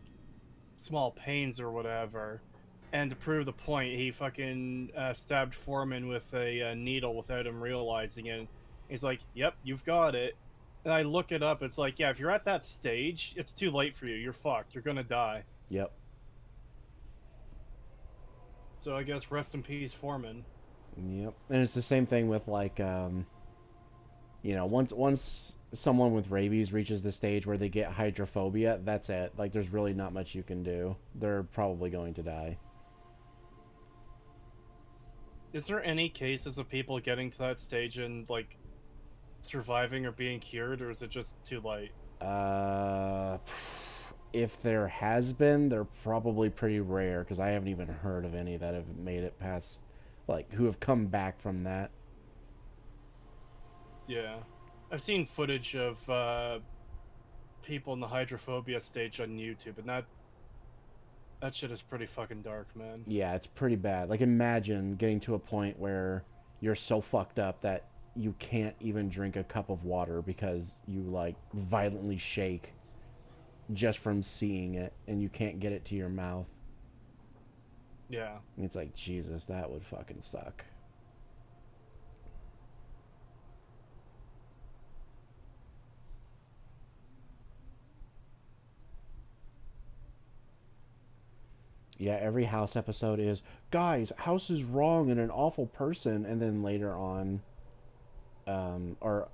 small pains or whatever. And to prove the point, he fucking stabbed Foreman with a needle without him realizing it. He's like, yep, you've got it. And I look it up, it's like, yeah, if you're at that stage, it's too late for you. You're fucked. You're gonna die. Yep. So I guess rest in peace, Foreman. Yep. And it's the same thing with, like, you know, once someone with rabies reaches the stage where they get hydrophobia, that's it. Like, there's really not much you can do. They're probably going to die. Is there any cases of people getting to that stage and, like, surviving or being cured, or is it just too late? If there has been, they're probably pretty rare, because I haven't even heard of any that have made it past, like, who have come back from that. Yeah. I've seen footage of people in the hydrophobia stage on YouTube, and that shit is pretty fucking dark, man. Yeah, it's pretty bad. Like, imagine getting to a point where you're so fucked up that you can't even drink a cup of water because you, like, violently shake just from seeing it, and you can't get it to your mouth. Yeah. And it's like, Jesus, that would fucking suck. Yeah, every House episode is, guys, House is wrong and an awful person, and then later on, or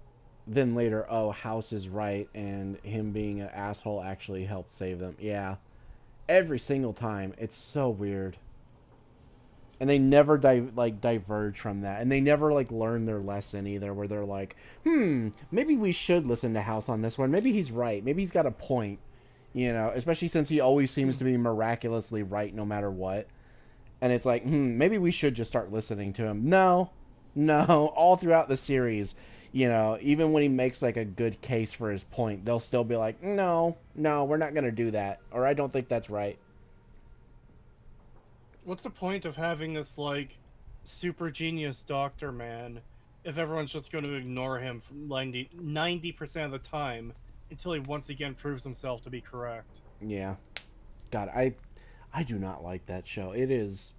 then later, oh, House is right, and him being an asshole actually helped save them. Yeah, every single time. It's so weird. And they never diverge from that, and they never like learn their lesson either, where they're like, maybe we should listen to House on this one. Maybe he's right. Maybe he's got a point. You know, especially since he always seems to be miraculously right no matter what. And it's like, maybe we should just start listening to him. No. All throughout the series, you know, even when he makes like a good case for his point, they'll still be like, no, we're not going to do that. Or I don't think that's right. What's the point of having this, like, super genius doctor man if everyone's just going to ignore him for 90% of the time until he once again proves himself to be correct? Yeah. God, I do not like that show. It is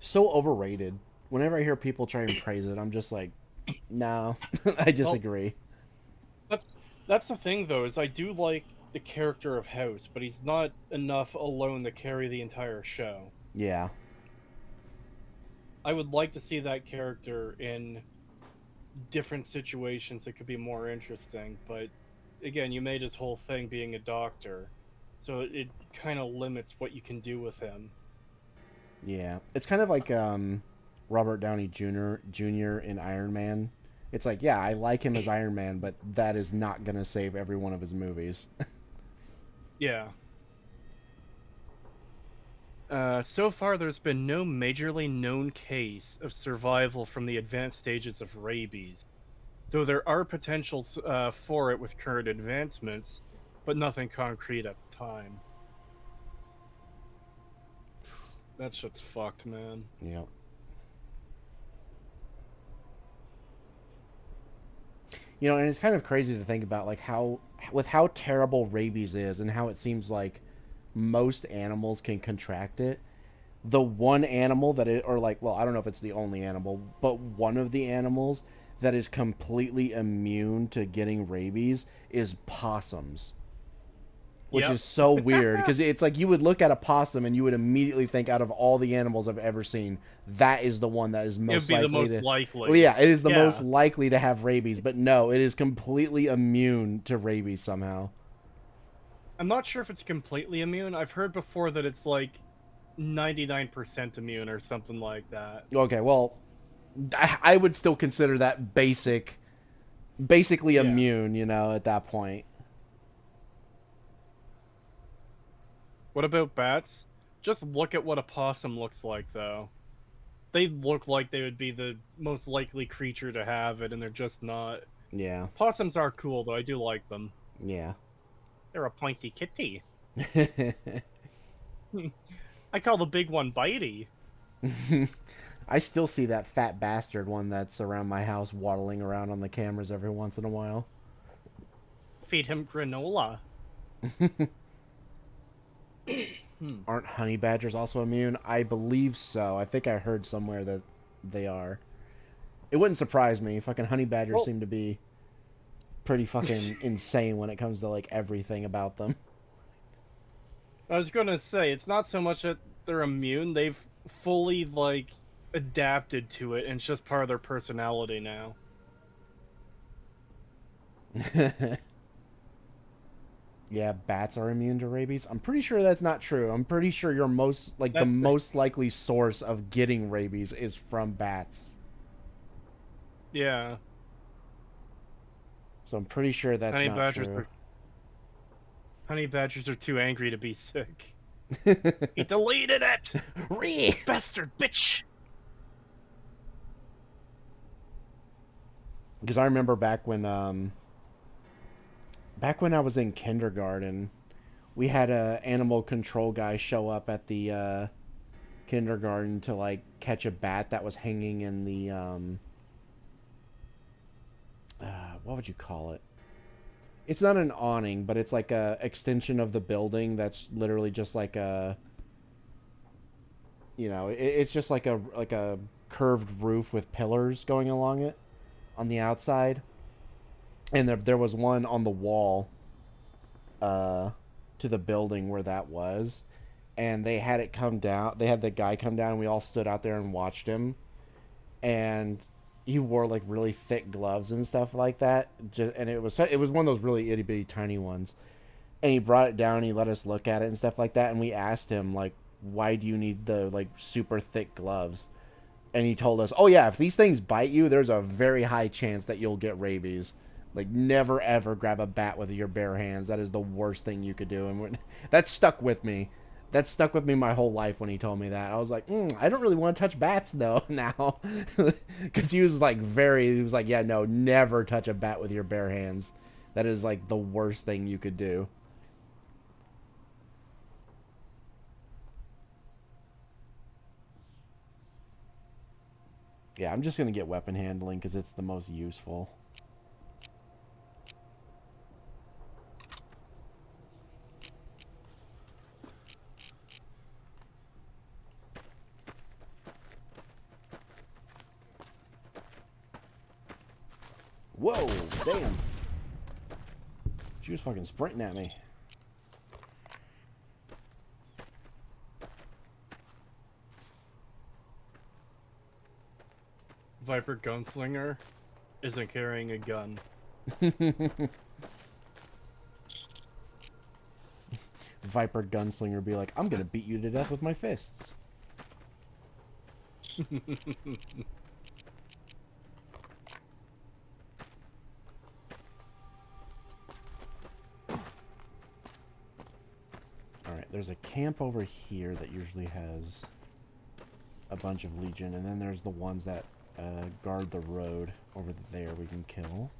so overrated. Whenever I hear people try and praise it, I'm just like, no, I disagree. Well, that's the thing, though, is I do like the character of House, but he's not enough alone to carry the entire show. Yeah. I would like to see that character in different situations that could be more interesting, but again, you made his whole thing being a doctor, so it kind of limits what you can do with him. Yeah. It's kind of like Robert Downey Jr. in Iron Man. It's like, yeah, I like him as Iron Man, but that is not going to save every one of his movies. Yeah. So far, there's been no majorly known case of survival from the advanced stages of rabies, though there are potentials for it with current advancements, but nothing concrete at the time. That shit's fucked, man. Yeah. You know, and it's kind of crazy to think about, like, how terrible rabies is and how it seems like most animals can contract it. The one animal that it, or like, well, I don't know if it's the only animal, but one of the animals that is completely immune to getting rabies is possums. Which is so weird, because it's like you would look at a possum and you would immediately think, out of all the animals I've ever seen, that is the one that is most likely. It would be the most likely. Well, yeah, it is the most likely to have rabies, but no, it is completely immune to rabies somehow. I'm not sure if it's completely immune. I've heard before that it's like 99% immune or something like that. Okay, well, I would still consider that basically immune, you know, at that point. What about bats? Just look at what a possum looks like, though. they look like they would be the most likely creature to have it, and they're just not. Yeah. Possums are cool, though. I do like them. Yeah. They're a pointy kitty. I call the big one Bitey. I still see that fat bastard one that's around my house waddling around on the cameras every once in a while. Feed him granola. Aren't honey badgers also immune? I believe so. I think I heard somewhere that they are. It wouldn't surprise me. Fucking honey badgers seem to be pretty fucking insane when it comes to like everything about them. I was gonna say, it's not so much that they're immune, they've fully, like, adapted to it, and it's just part of their personality now. Yeah, bats are immune to rabies. I'm pretty sure that's not true. I'm pretty sure your the most likely source of getting rabies is from bats. Yeah. So I'm pretty sure that's not true. Honey badgers are too angry to be sick. He deleted it! Bastard bitch! Because I remember back when I was in kindergarten, we had a animal control guy show up at the kindergarten to like catch a bat that was hanging in the what would you call it? It's not an awning, but it's like a extension of the building that's literally just like a, you know, it's just like a curved roof with pillars going along it on the outside. And there was one on the wall to the building where that was. And they had it come down. They had the guy come down, and we all stood out there and watched him. And he wore like really thick gloves and stuff like that. And it was one of those really itty bitty tiny ones. And he brought it down and he let us look at it and stuff like that. And we asked him like, why do you need the like super thick gloves? And he told us, oh yeah, if these things bite you, there's a very high chance that you'll get rabies. Like, never ever grab a bat with your bare hands. That is the worst thing you could do. And that stuck with me. That stuck with me my whole life when he told me that. I was like, I don't really want to touch bats, though, now. Because he was like, yeah, no, never touch a bat with your bare hands. That is, like, the worst thing you could do. Yeah, I'm just going to get weapon handling because it's the most useful. Whoa, damn. She was fucking sprinting at me. Viper Gunslinger isn't carrying a gun. Viper Gunslinger be like, I'm gonna beat you to death with my fists. Alright, there's a camp over here that usually has a bunch of Legion, and then there's the ones that guard the road over there we can kill.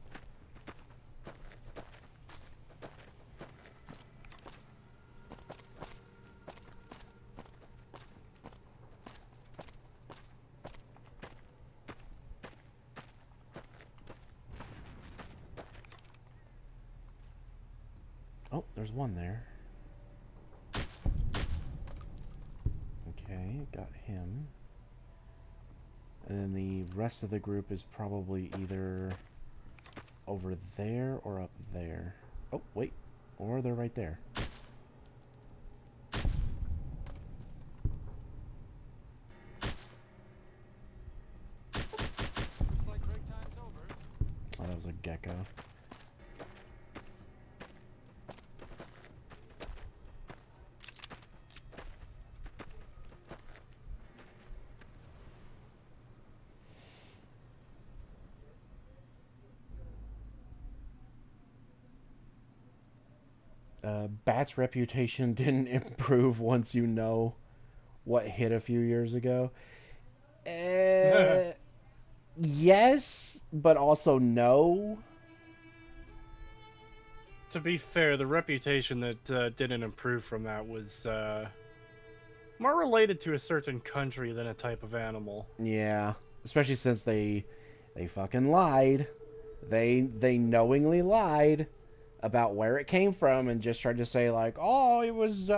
Oh, there's one there. Okay, got him. And then the rest of the group is probably either over there or up there. Oh, wait. Or they're right there. Oh, that was a gecko. Bat's reputation didn't improve once you know what hit a few years ago. Yes, but also no. To be fair, the reputation that didn't improve from that was more related to a certain country than a type of animal. Yeah, especially since they fucking lied. They knowingly lied about where it came from and just tried to say like, oh, it was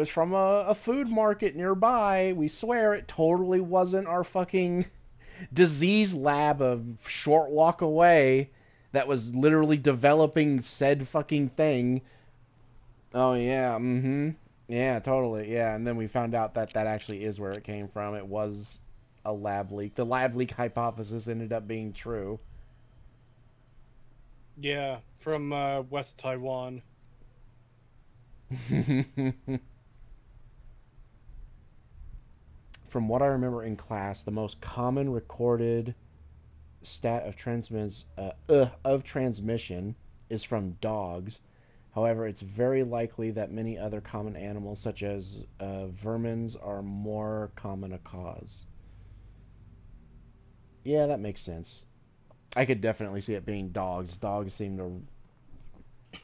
from a food market nearby. We swear it totally wasn't our fucking disease lab a short walk away that was literally developing said fucking thing. Oh yeah, mm-hmm. Yeah, totally. Yeah, and then we found out that that actually is where it came from. It was a lab leak. The lab leak hypothesis ended up being true. Yeah, from West Taiwan. From what I remember in class, the most common recorded stat of transmission is from dogs. However, it's very likely that many other common animals, such as vermins, are more common a cause. Yeah, that makes sense. I could definitely see it being dogs. Dogs seem to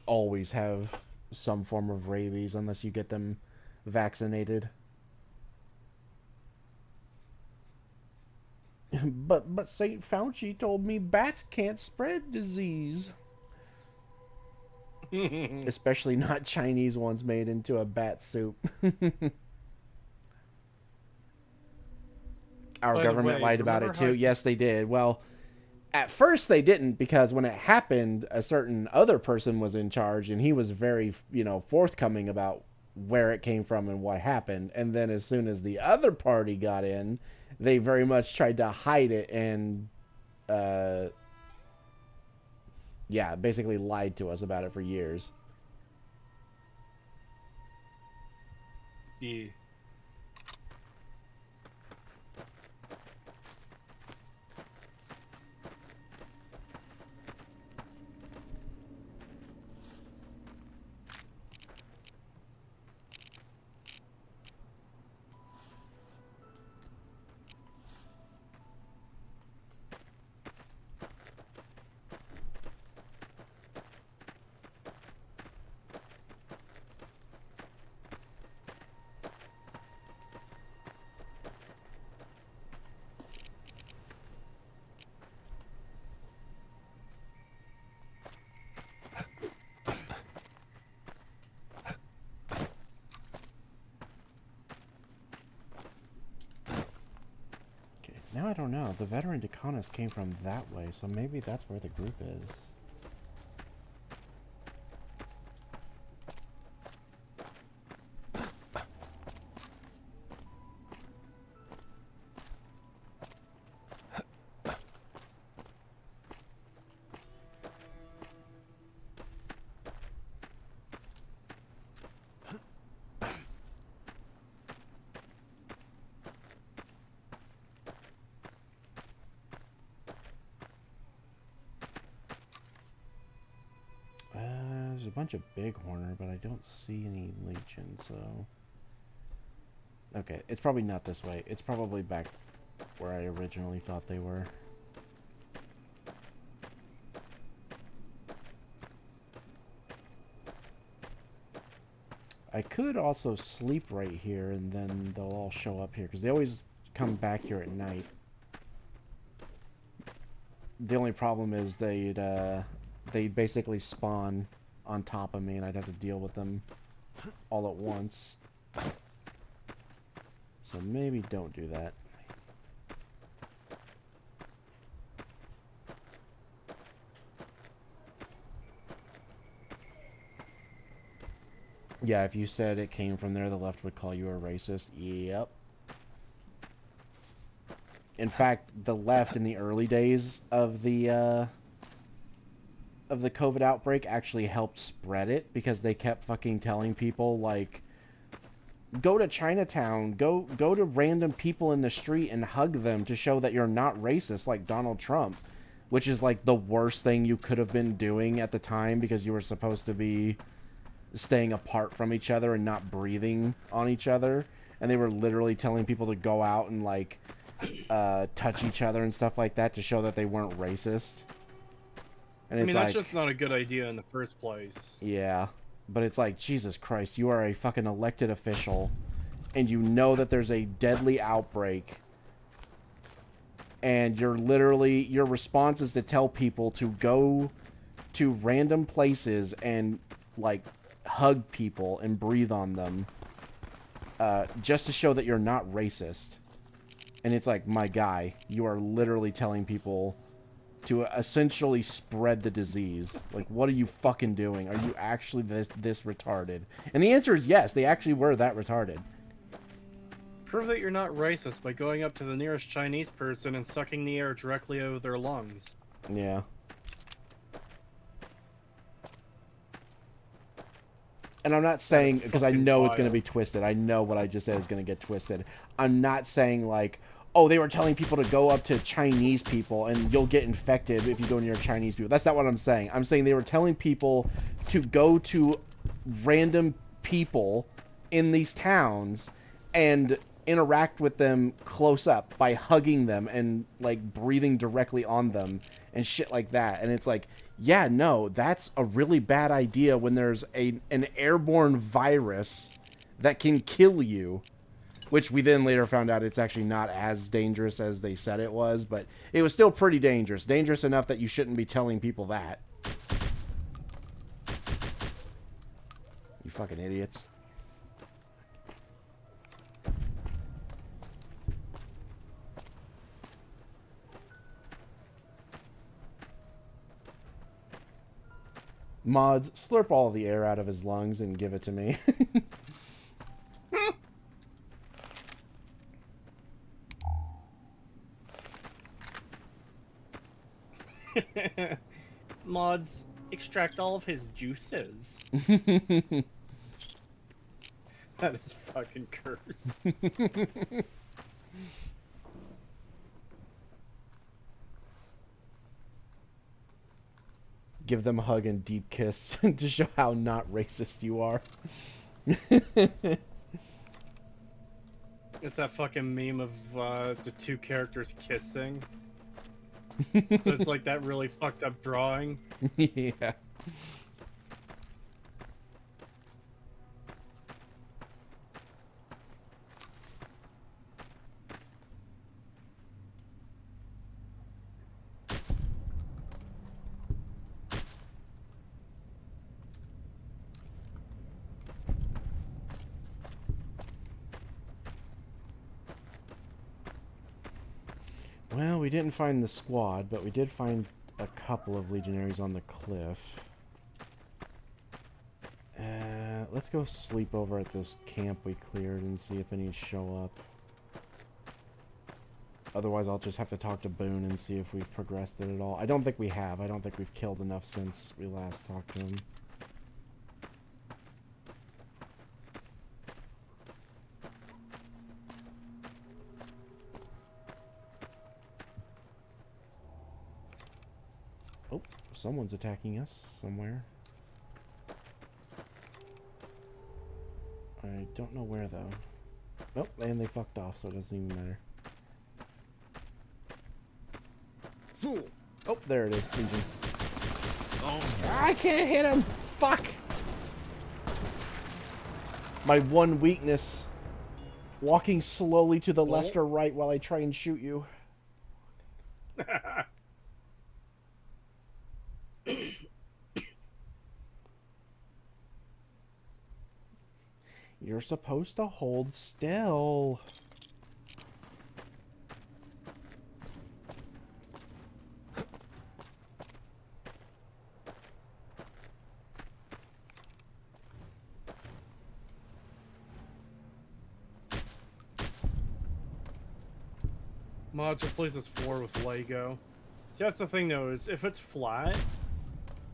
always have some form of rabies unless you get them vaccinated. But Saint Fauci told me bats can't spread disease. Especially not Chinese ones made into a bat soup. Our government lied about it too. Yes, they did. Well, at first they didn't, because when it happened, a certain other person was in charge and he was very, forthcoming about where it came from and what happened. And then as soon as the other party got in, they very much tried to hide it and basically lied to us about it for years. Yeah. Now I don't know. The veteran deconist came from that way, so maybe that's where the group is. There's a bunch of bighorner, but I don't see any legion, so... Okay, it's probably not this way. It's probably back where I originally thought they were. I could also sleep right here, and then they'll all show up here, because they always come back here at night. The only problem is they'd basically spawn on top of me, and I'd have to deal with them all at once. So maybe don't do that. Yeah, if you said it came from there, the left would call you a racist. Yep. In fact, the left in the early days of the COVID outbreak actually helped spread it, because they kept fucking telling people, like, go to Chinatown, go to random people in the street and hug them to show that you're not racist like Donald Trump, which is like the worst thing you could have been doing at the time, because you were supposed to be staying apart from each other and not breathing on each other. And they were literally telling people to go out and, like, touch each other and stuff like that to show that they weren't racist. And I it's mean, like, that's just not a good idea in the first place. yeah, but it's like, Jesus Christ, you are a fucking elected official, and you know that there's a deadly outbreak, and you're literally, your response is to tell people to go to random places and, like, hug people and breathe on them, just to show that you're not racist. And it's like, my guy, you are literally telling people to essentially spread the disease. Like, what are you fucking doing? Are you actually this retarded? And the answer is yes, they actually were that retarded. Prove that you're not racist by going up to the nearest Chinese person and sucking the air directly out of their lungs. Yeah. And I'm not saying, because I know it's going to be twisted. I know what I just said is going to get twisted. I'm not saying, like, oh, they were telling people to go up to Chinese people and you'll get infected if you go near Chinese people. That's not what I'm saying. I'm saying they were telling people to go to random people in these towns and interact with them close up by hugging them and, like, breathing directly on them and shit like that. And it's like, yeah, no, that's a really bad idea when there's an airborne virus that can kill you. Which we then later found out it's actually not as dangerous as they said it was, but it was still pretty dangerous. Dangerous enough that you shouldn't be telling people that. You fucking idiots. Mods, slurp all the air out of his lungs and give it to me. Mods, extract all of his juices. That is fucking cursed. Give them a hug and deep kiss to show how not racist you are. It's that fucking meme of the two characters kissing. It's like that really fucked up drawing. Yeah. Well, we didn't find the squad, but we did find a couple of legionaries on the cliff. Let's go sleep over at this camp we cleared and see if any show up. Otherwise, I'll just have to talk to Boone and see if we've progressed it at all. I don't think we have. I don't think we've killed enough since we last talked to him. Oh, someone's attacking us somewhere. I don't know where, though. Nope, and they fucked off, so it doesn't even matter. Oh, there it is, Legion. Oh, I can't hit him! Fuck! My one weakness. Walking slowly to the left or right while I try and shoot you. You're supposed to hold still. Mods replace this floor with Lego. See, that's the thing though, is if it's flat,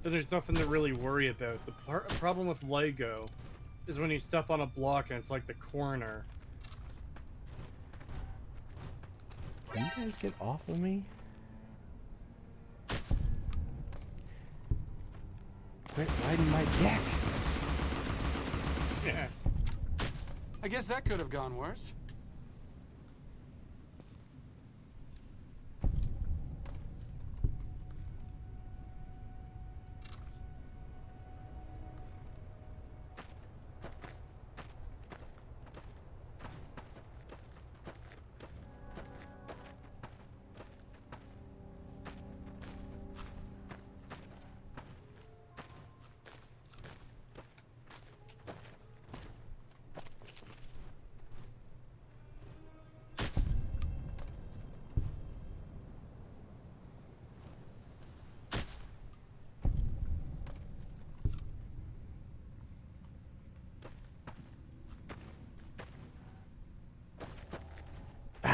then there's nothing to really worry about. The problem with Lego is when you step on a block and it's like the corner. Can you guys get off of me? Quit riding my dick! Yeah. I guess that could have gone worse.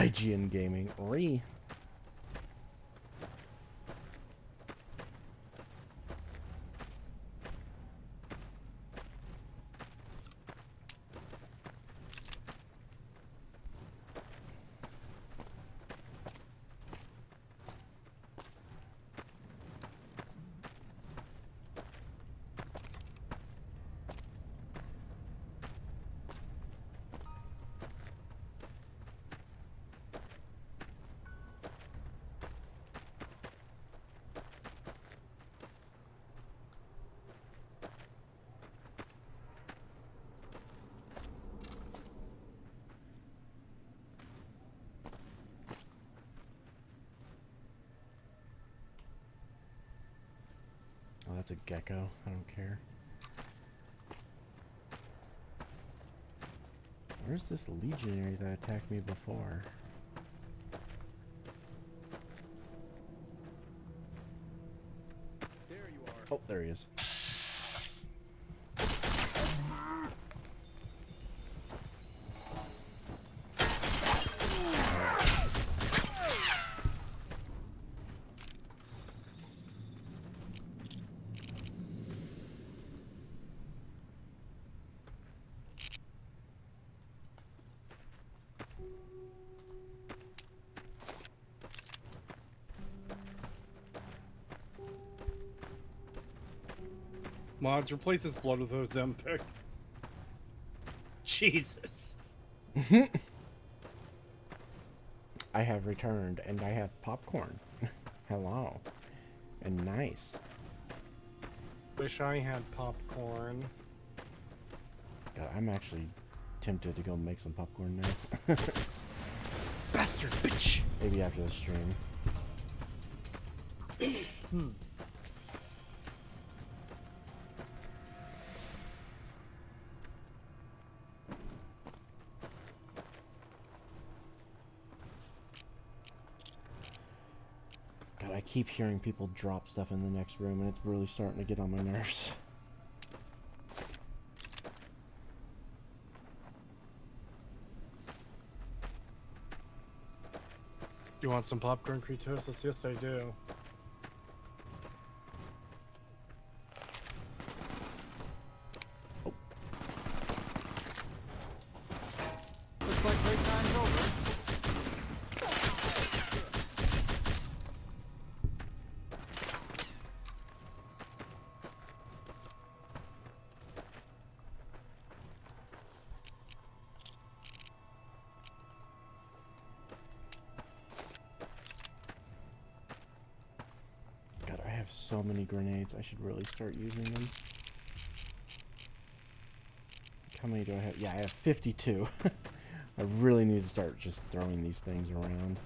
IGN Gaming. Re. Oh, that's a gecko. I don't care. Where's this legionary that attacked me before? There you are. Oh, there he is. Mods, replace his blood with Ozempic. Jesus. I have returned, and I have popcorn. Hello. And nice. Wish I had popcorn. God, I'm actually tempted to go make some popcorn now. Bastard bitch. Maybe after the stream. God, I keep hearing people drop stuff in the next room, and it's really starting to get on my nerves. You want some popcorn, Kratos? Yes, I do. Looks like playtime's over. God, I have so many grenades. I should really start using them. How many do I have? Yeah, I have 52. I really need to start just throwing these things around.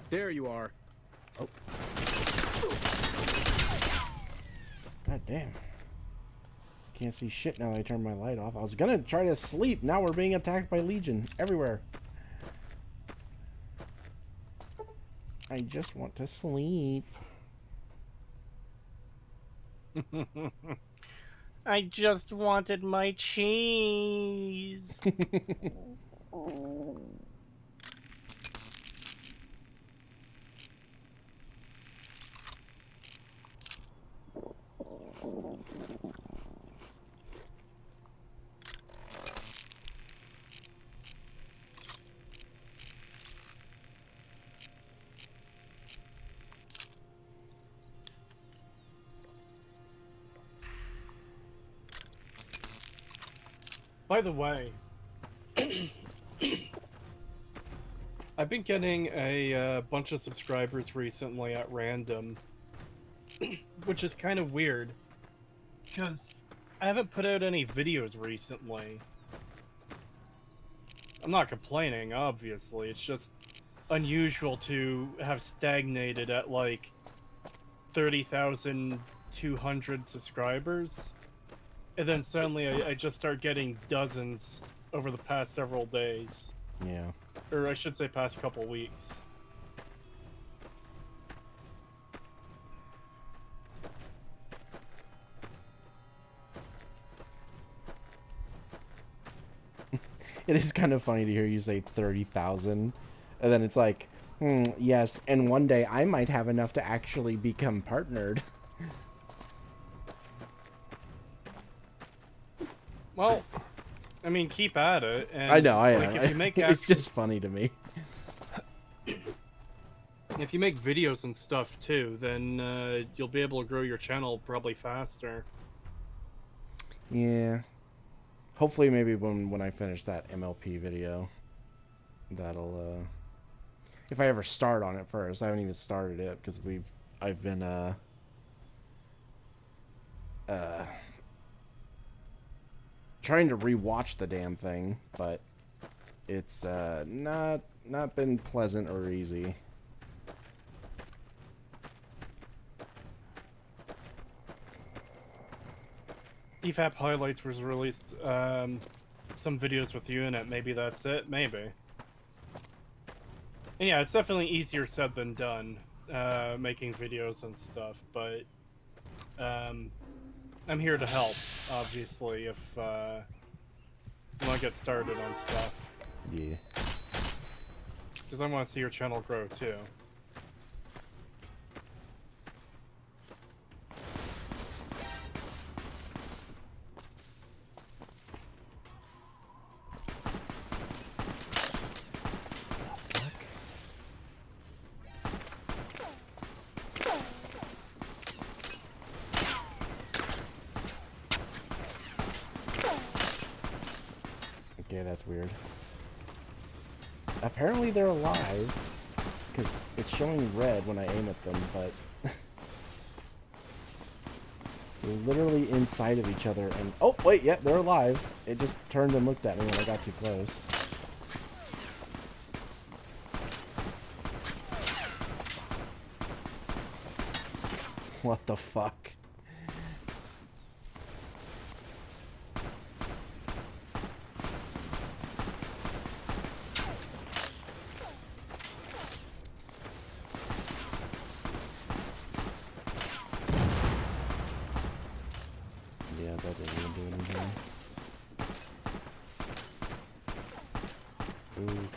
There you are. Oh. God damn. Can't see shit now that I turned my light off. I was gonna try to sleep. Now we're being attacked by Legion everywhere. I just want to sleep. I just wanted my cheese. By the way, I've been getting a bunch of subscribers recently at random, which is kind of weird, because I haven't put out any videos recently. I'm not complaining, obviously, it's just unusual to have stagnated at like 30,200 subscribers. And then suddenly I just start getting dozens over the past several days. Yeah. Or I should say past couple weeks. It is kind of funny to hear you say 30,000 And then it's like, yes, and one day I might have enough to actually become partnered. Well, I mean, keep at it. And I know, I like, am. if you make It's just funny to me. if you make videos and stuff too, then you'll be able to grow your channel probably faster. Yeah. Hopefully, maybe when I finish that MLP video, that'll if I ever start on it first. I haven't even started it because I've been trying to rewatch the damn thing, but it's not been pleasant or easy. EFAP Highlights was released some videos with you in it. Maybe that's it. Maybe. And yeah, it's definitely easier said than done, making videos and stuff. But I'm here to help, obviously, if you want to get started on stuff. Yeah. Because I want to see your channel grow too. Okay, that's weird. Apparently they're alive, because it's showing red when I aim at them, but they're literally inside of each other, and oh wait, yep, they're alive. It just turned and looked at me when I got too close. What the fuck? Yeah, that didn't even do anything.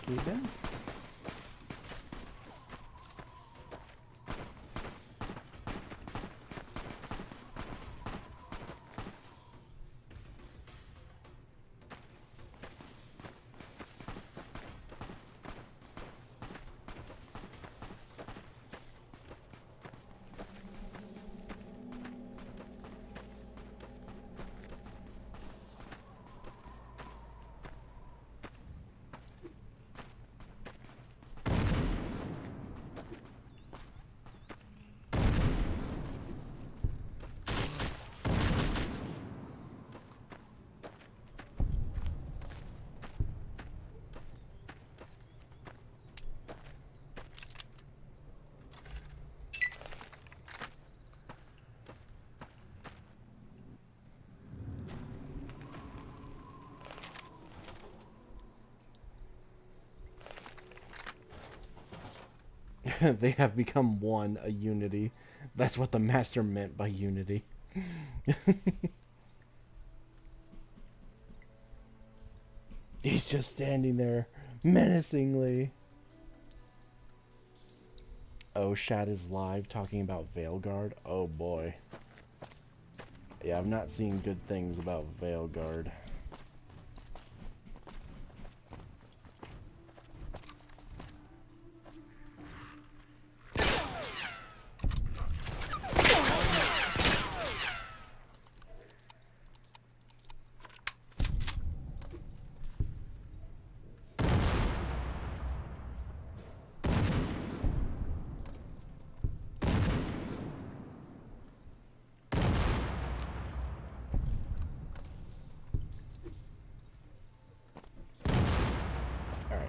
Okay then. They have become one, a unity. That's what the master meant by unity. He's just standing there, menacingly. Oh, Shad is live talking about Veilguard. Oh boy. Yeah, I've not seen good things about Veilguard.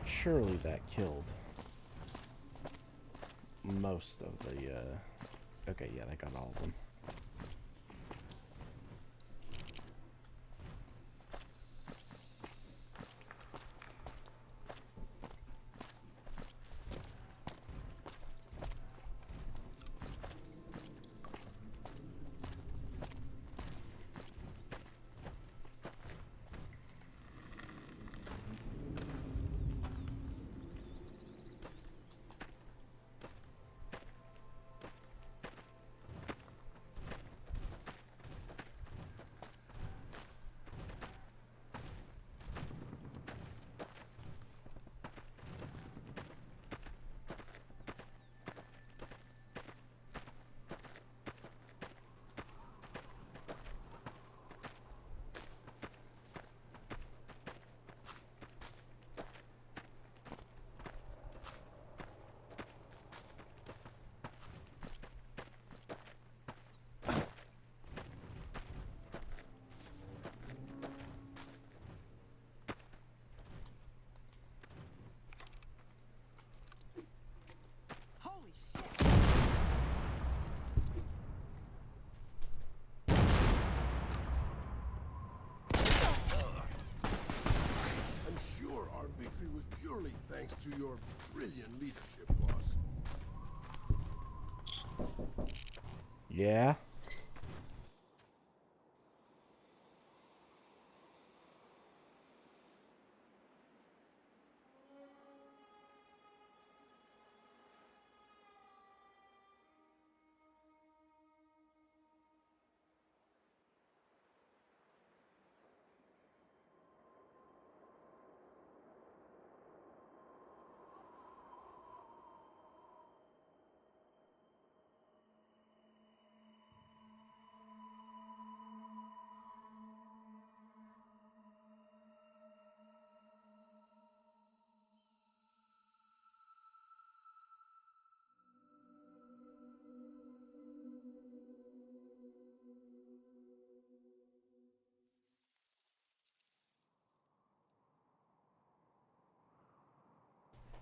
Surely that killed most of the, okay, yeah, that got all of them. to your brilliant leadership, boss. Yeah?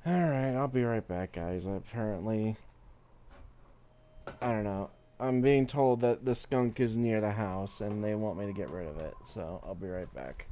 Alright, I'll be right back, guys. Apparently, I don't know. I'm being told that the skunk is near the house and they want me to get rid of it, so I'll be right back.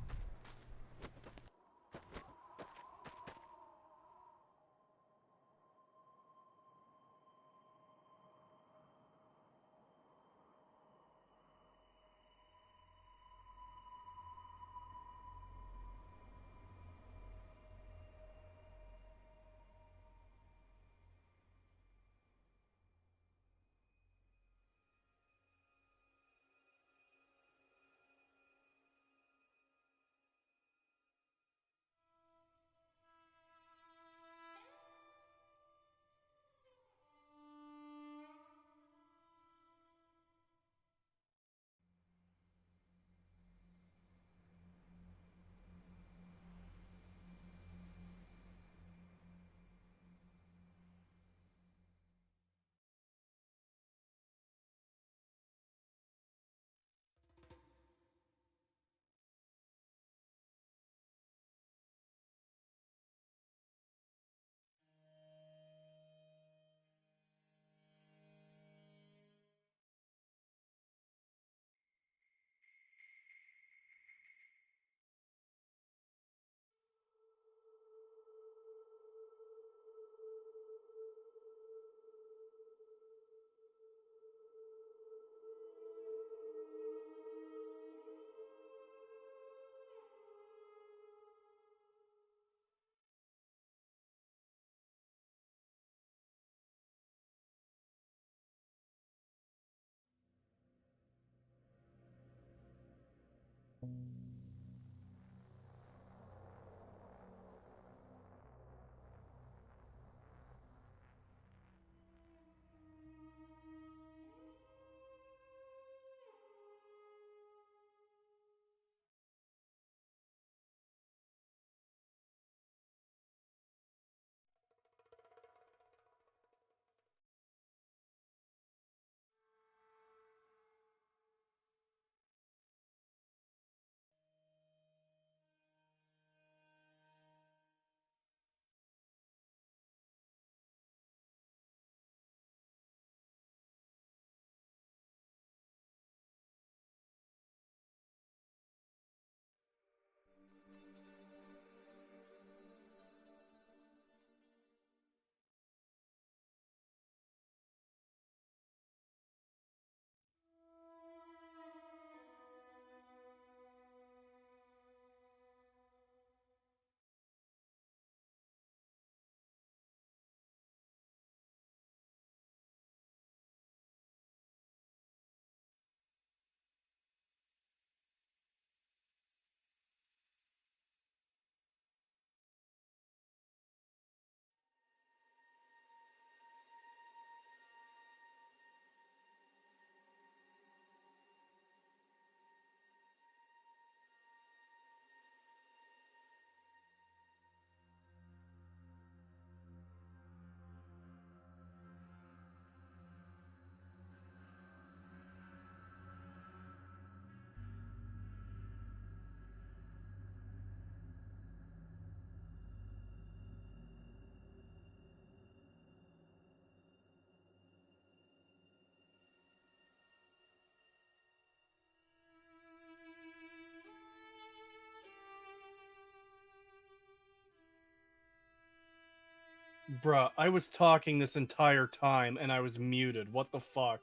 Bruh, I was talking this entire time and I was muted. What the fuck?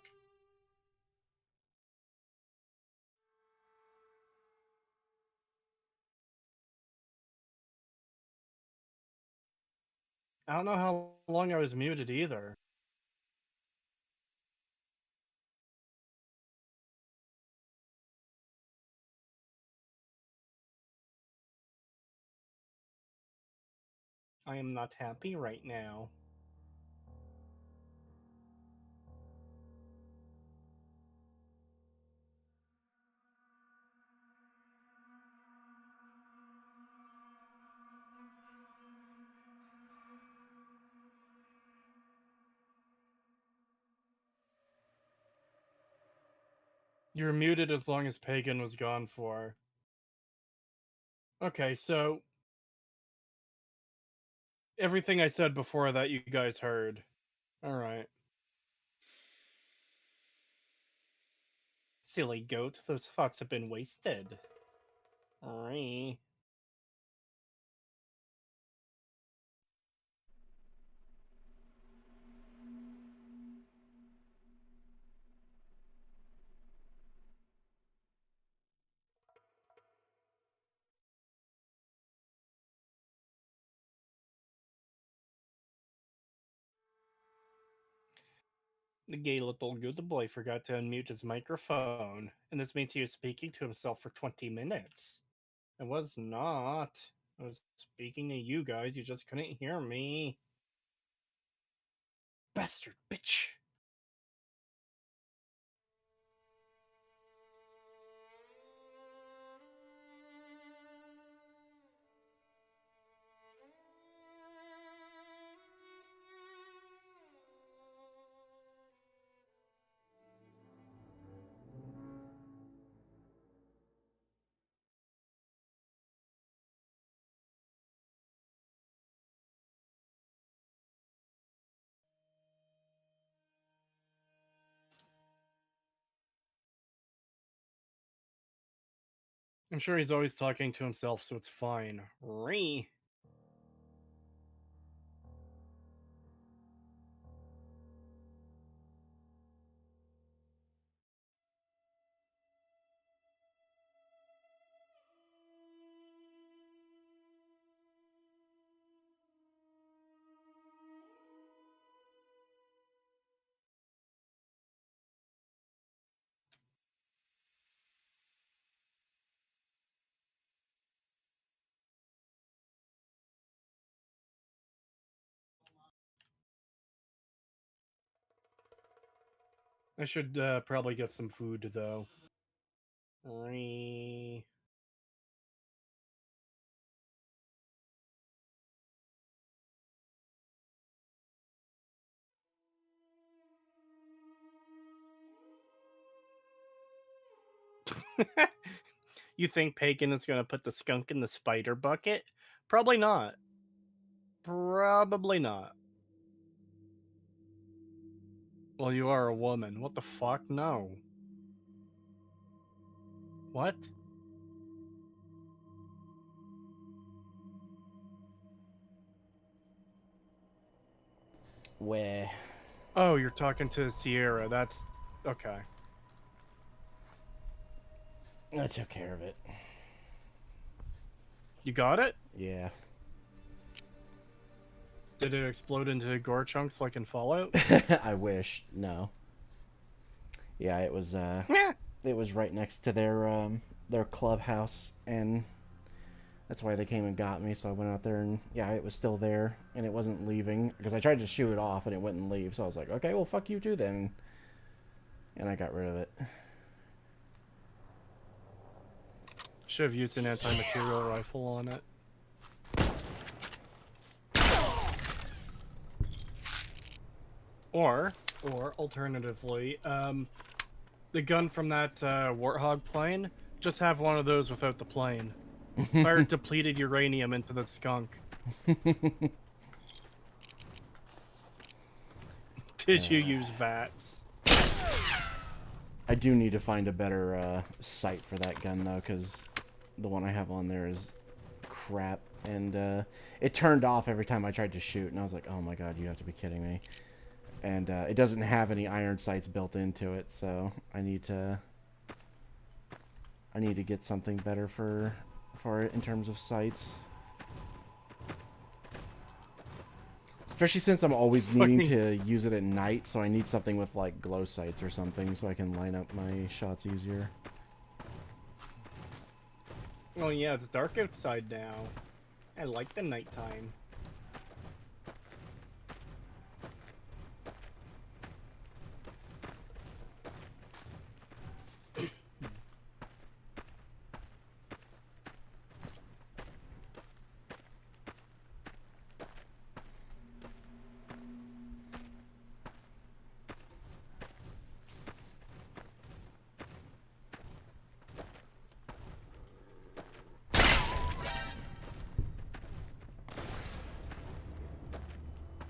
I don't know how long I was muted either. I am not happy right now. You're muted as long as Pagan was gone for. Okay, so everything I said before that you guys heard. Alright. Silly goat, those thoughts have been wasted. Alright. The gay little good boy forgot to unmute his microphone, and this means he was speaking to himself for 20 minutes. I was not. I was speaking to you guys, you just couldn't hear me. Bastard bitch! I'm sure he's always talking to himself, so it's fine. Ree. I should probably get some food, though. Ree. You think Pagan is going to put the skunk in the spider bucket? Probably not. Probably not. Well, you are a woman. What the fuck? No. What? Where? Oh, you're talking to Sierra. That's... okay. I took care of it. You got it? Yeah. Did it explode into gore chunks like in Fallout? I wish. No. Yeah, it was Yeah. it was right next to their clubhouse, and that's why they came and got me. So I went out there, and yeah, it was still there, and it wasn't leaving because I tried to shoo it off and it wouldn't leave. So I was like, okay, well, fuck you too then, and I got rid of it. Should have used an anti-material rifle on it. Or alternatively, the gun from that Warthog plane, just have one of those without the plane. Fire depleted uranium into the skunk. Did you use VATS? I do need to find a better sight for that gun though, because the one I have on there is crap. and it turned off every time I tried to shoot, and I was like, oh my god, you have to be kidding me. And it doesn't have any iron sights built into it, so I need to get something better for it in terms of sights. Especially since I'm always needing to use it at night, so I need something with like glow sights or something so I can line up my shots easier. Oh yeah, it's dark outside now. I like the nighttime.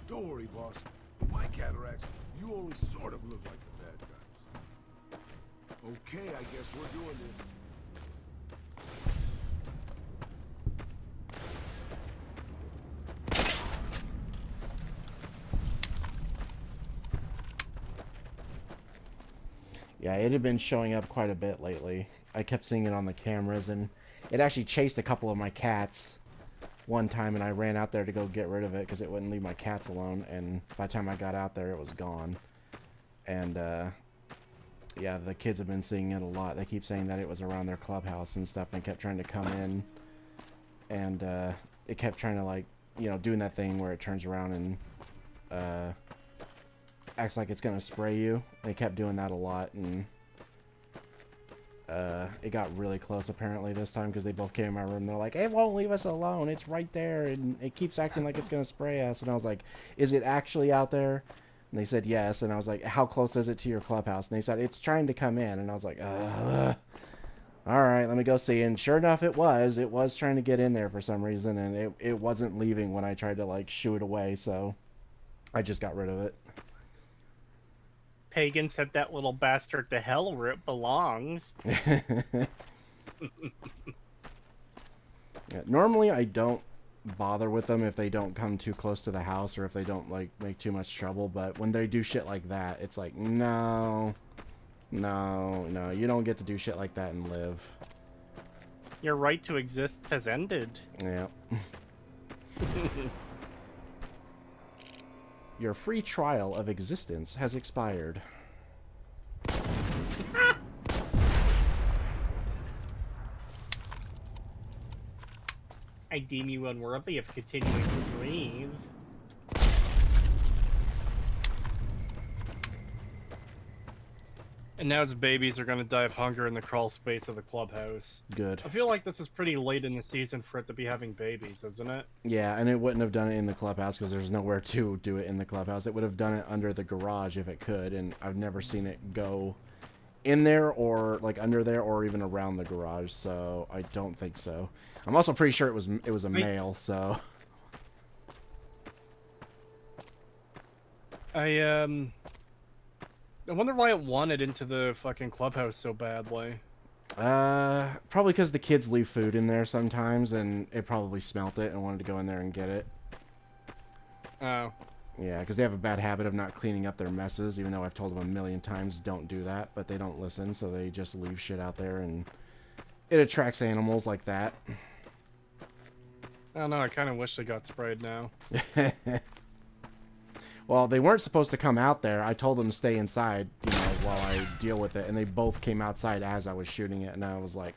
Don't worry, boss. With my cataracts, you only sort of look like the bad guys. Okay, I guess we're doing this. Yeah, it had been showing up quite a bit lately. I kept seeing it on the cameras, and it actually chased a couple of my cats one time, and I ran out there to go get rid of it because it wouldn't leave my cats alone, and by the time I got out there, it was gone. And, yeah, the kids have been seeing it a lot. They keep saying that it was around their clubhouse and stuff, and kept trying to come in, and, it kept trying to, like, you know, doing that thing where it turns around and, acts like it's gonna spray you. They kept doing that a lot, and it got really close apparently this time because they both came in my room. They're like, it won't leave us alone, it's right there, and it keeps acting like it's gonna spray us. And I was like, is it actually out there? And they said yes. And I was like, how close is it to your clubhouse? And they said it's trying to come in. And I was like, all right, let me go see. And sure enough, it was trying to get in there for some reason, and it wasn't leaving when I tried to like shoo it away, so I just got rid of it. Pagan sent that little bastard to hell where it belongs. Yeah, normally I don't bother with them if they don't come too close to the house or if they don't like make too much trouble, but when they do shit like that, it's like, no, you don't get to do shit like that and live. Your right to exist has ended. Yeah. Your free trial of existence has expired. I deem you unworthy of continuing to breathe. And now its babies are gonna die of hunger in the crawl space of the clubhouse. Good. I feel like this is pretty late in the season for it to be having babies, isn't it? Yeah, and it wouldn't have done it in the clubhouse because there's nowhere to do it in the clubhouse. It would have done it under the garage if it could, and I've never seen it go in there or like under there or even around the garage, so I don't think so. I'm also pretty sure it was a male, so I wonder why it wanted into the fucking clubhouse so badly. probably because the kids leave food in there sometimes, and it probably smelt it and wanted to go in there and get it. Oh. Yeah, because they have a bad habit of not cleaning up their messes, even though I've told them a million times don't do that, but they don't listen, so they just leave shit out there, and it attracts animals like that. I don't know, I kind of wish they got sprayed now. Well, they weren't supposed to come out there. I told them to stay inside, you know, while I deal with it, and they both came outside as I was shooting it, and I was like,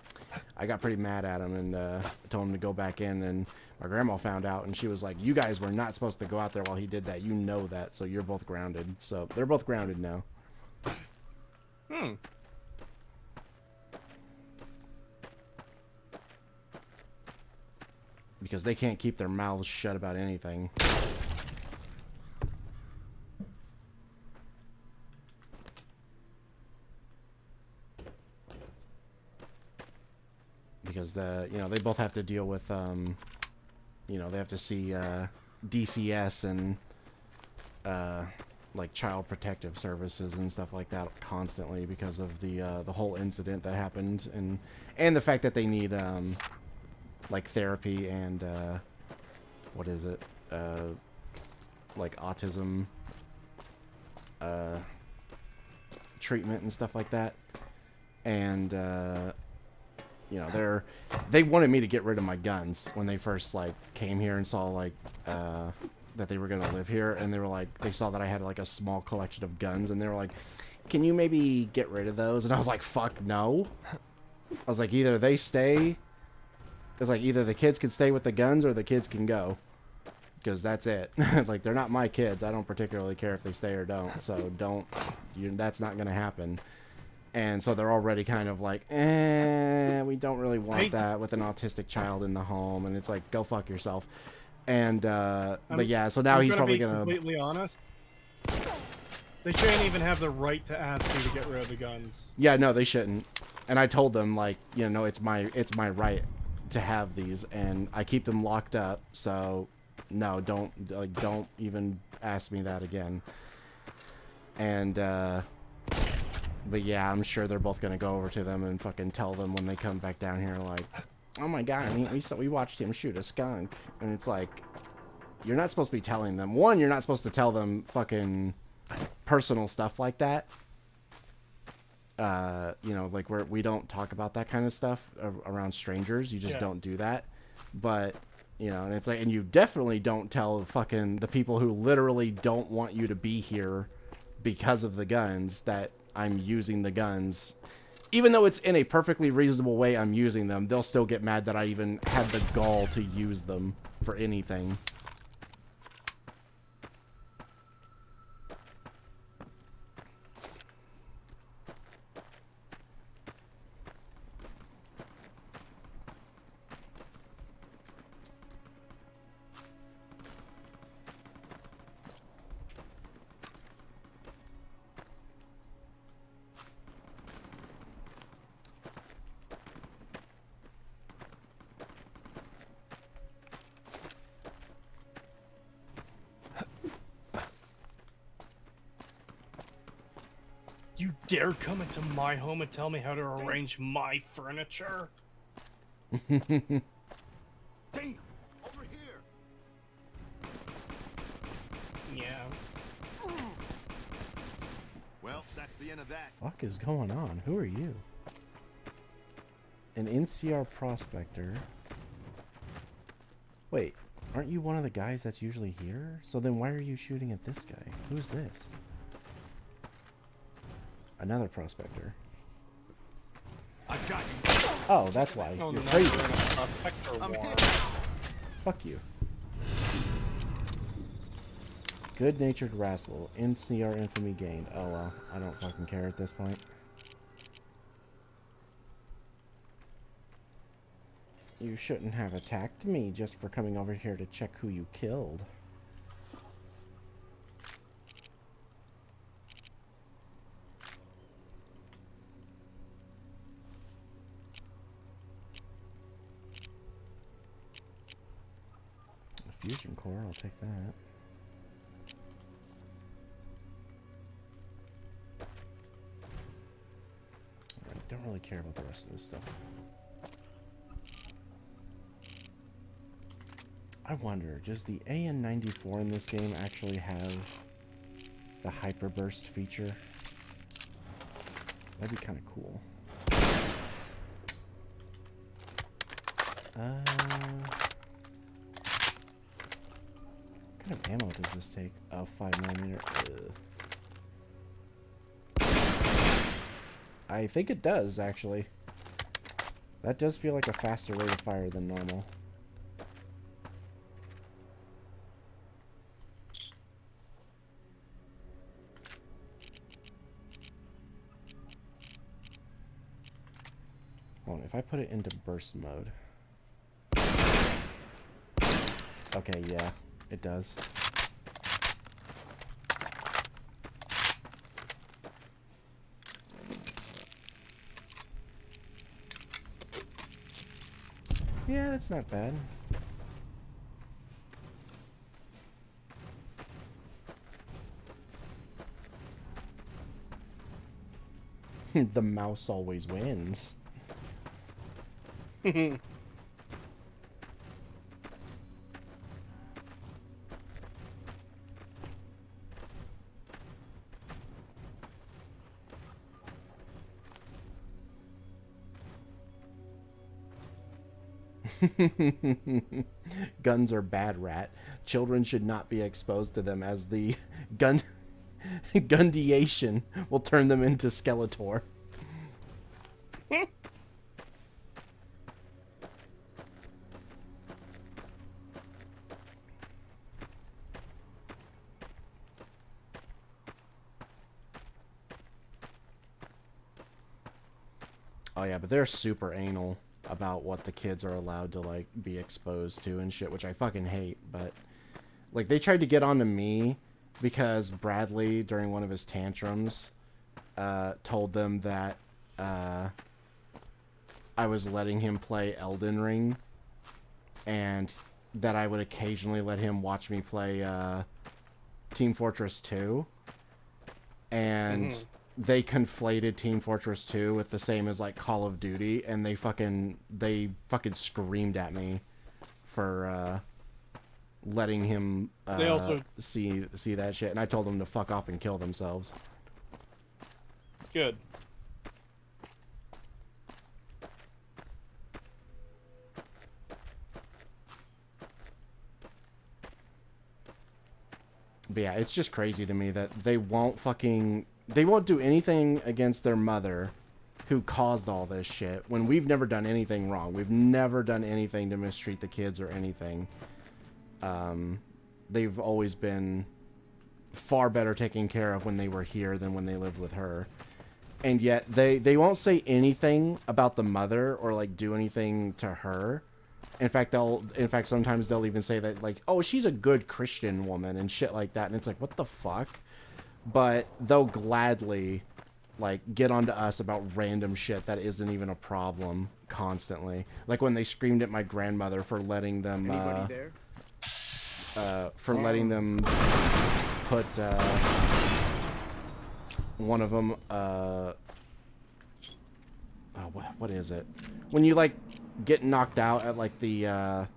I got pretty mad at them, and told them to go back in, and my grandma found out, and she was like, you guys were not supposed to go out there while he did that. You know that, so you're both grounded. So they're both grounded now. Hmm. Because they can't keep their mouths shut about anything. Because they both have to deal with they have to see DCS and like child protective services and stuff like that constantly because of the whole incident that happened, and the fact that they need like therapy and what is it? Like autism treatment and stuff like that. And you know, they wanted me to get rid of my guns when they first like came here and saw like that they were gonna live here, and they were like, they saw that I had like a small collection of guns, and they were like, can you maybe get rid of those? And I was like, fuck no. I was like, either they stay, it's like either the kids can stay with the guns or the kids can go, because that's it. Like, they're not my kids. I don't particularly care if they stay or don't, so that's not gonna happen. And so they're already kind of like, we don't really want that with an autistic child in the home. And it's like, go fuck yourself. And, but yeah, so now he's probably gonna... completely honest. They shouldn't even have the right to ask you to get rid of the guns. Yeah, no, they shouldn't. And I told them, like, you know, it's my right to have these. And I keep them locked up. So, no, don't even ask me that again. And, but yeah, I'm sure they're both gonna go over to them and fucking tell them when they come back down here, like, oh my god, we watched him shoot a skunk. And it's like, you're not supposed to be telling them. One, you're not supposed to tell them fucking personal stuff like that. You know, like we don't talk about that kind of stuff around strangers. You just don't do that. But, you know, and it's like, and you definitely don't tell fucking the people who literally don't want you to be here because of the guns that I'm using the guns. Even though it's in a perfectly reasonable way I'm using them, they'll still get mad that I even had the gall to use them for anything. You dare come into my home and tell me how to arrange my furniture? Damn! Over here! Yes. Well, that's the end of that. Fuck is going on? Who are you? An NCR prospector. Wait, aren't you one of the guys that's usually here? So then why are you shooting at this guy? Who's this? Another prospector. I got you. Oh, that's why. Oh, You're no, crazy. we're in a prospector war. Fuck you. Good-natured rascal. NCR infamy gained. Oh well, I don't fucking care at this point. You shouldn't have attacked me just for coming over here to check who you killed. A fusion core, I'll take that. Alright, don't really care about the rest of this stuff. I wonder, does the AN94 in this game actually have the hyperburst feature? That'd be kind of cool. What kind of ammo does this take? Oh, 5mm. I think it does, actually. That does feel like a faster rate of fire than normal. If I put it into burst mode. Okay, yeah, it does. Yeah, that's not bad. The mouse always wins. Guns are bad, rat. Children should not be exposed to them, as the gun gundiation will turn them into Skeletor. Oh yeah, but they're super anal about what the kids are allowed to, like, be exposed to and shit, which I fucking hate. But, like, they tried to get onto me because Bradley, during one of his tantrums, told them that I was letting him play Elden Ring, and that I would occasionally let him watch me play Team Fortress 2. And they conflated Team Fortress 2 with the same as, like, Call of Duty, and they fucking screamed at me for letting him They also see that shit, and I told them to fuck off and kill themselves. good. But yeah, it's just crazy to me that they won't do anything against their mother, who caused all this shit, when we've never done anything wrong. We've never done anything to mistreat the kids or anything. They've always been far better taken care of when they were here than when they lived with her. And yet they won't say anything about the mother or, like, do anything to her. In fact, sometimes they'll even say that, like, oh, she's a good Christian woman and shit like that. And it's like, what the fuck? But they'll gladly, like, get onto us about random shit that isn't even a problem constantly. Like when they screamed at my grandmother for letting them, Anybody there? letting them put, one of them, what is it? When you, like, get knocked out at, like, the,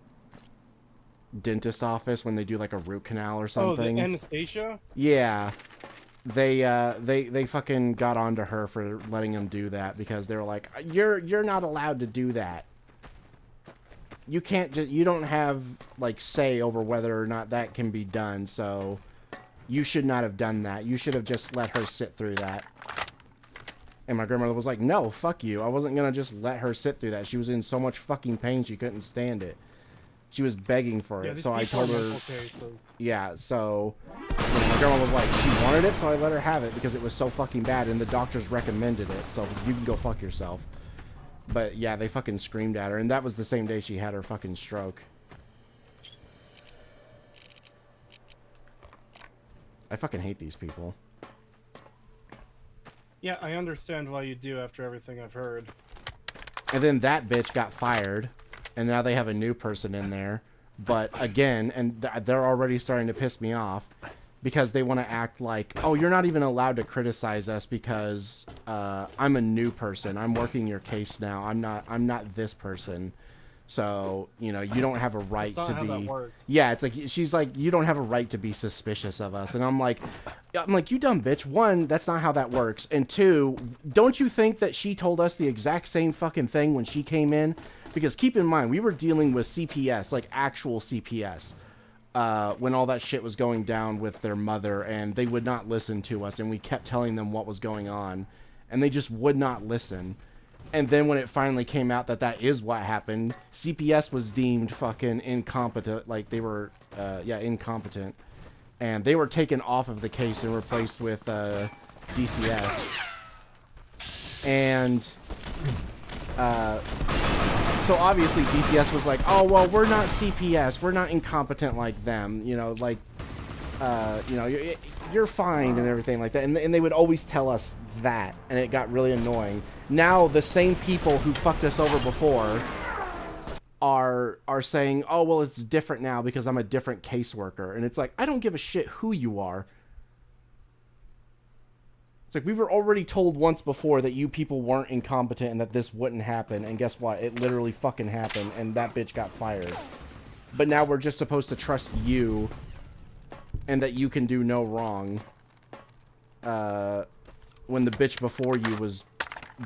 dentist office when they do, like, a root canal or something. Oh, the anesthesia? Yeah. They fucking got onto her for letting them do that, because they were like, you're not allowed to do that. You can't you don't have, like, say over whether or not that can be done, so you should not have done that. You should have just let her sit through that. And my grandmother was like, no, fuck you. I wasn't gonna just let her sit through that. She was in so much fucking pain she couldn't stand it. She was begging for it, so I told her... Yeah, so... My grandma was like, she wanted it, so I let her have it because it was so fucking bad, and the doctors recommended it, so you can go fuck yourself. But yeah, they fucking screamed at her, and that was the same day she had her fucking stroke. I fucking hate these people. Yeah, I understand why you do after everything I've heard. And then that bitch got fired, and now they have a new person in there. But again, and they're already starting to piss me off, because they want to act like, oh, you're not even allowed to criticize us because I'm a new person. I'm working your case now. I'm not this person. So, you know, you don't have a right to be... That works. Yeah, it's like, she's like, you don't have a right to be suspicious of us. And I'm like, you dumb bitch. One, that's not how that works. And two, don't you think that she told us the exact same fucking thing when she came in? Because keep in mind, we were dealing with CPS, like actual CPS, when all that shit was going down with their mother, and they would not listen to us, and we kept telling them what was going on, and they just would not listen. And then when it finally came out that that is what happened, CPS was deemed fucking incompetent, like they were, incompetent. And they were taken off of the case and replaced with DCS. And so obviously DCS was like, oh, well, we're not CPS. We're not incompetent like them. You know, like, you're fine and everything like that. And they would always tell us that. And it got really annoying. Now the same people who fucked us over before are saying, oh, well, it's different now because I'm a different caseworker. And it's like, I don't give a shit who you are. It's like, we were already told once before that you people weren't incompetent and that this wouldn't happen. And guess what? It literally fucking happened. And that bitch got fired. But now we're just supposed to trust you and that you can do no wrong. When the bitch before you was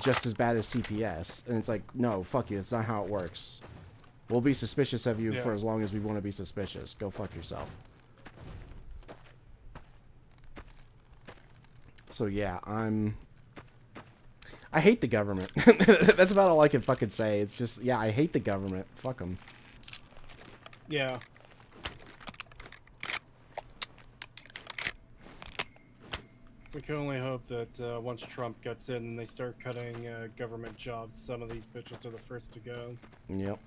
just as bad as CPS. And it's like, no, fuck you. That's not how it works. We'll be suspicious of you Yeah. for as long as we want to be suspicious. Go fuck yourself. So yeah, I hate the government. That's about all I can fucking say. It's just, yeah, I hate the government. Fuck them. Yeah. We can only hope that once Trump gets in and they start cutting government jobs, some of these bitches are the first to go. Yep.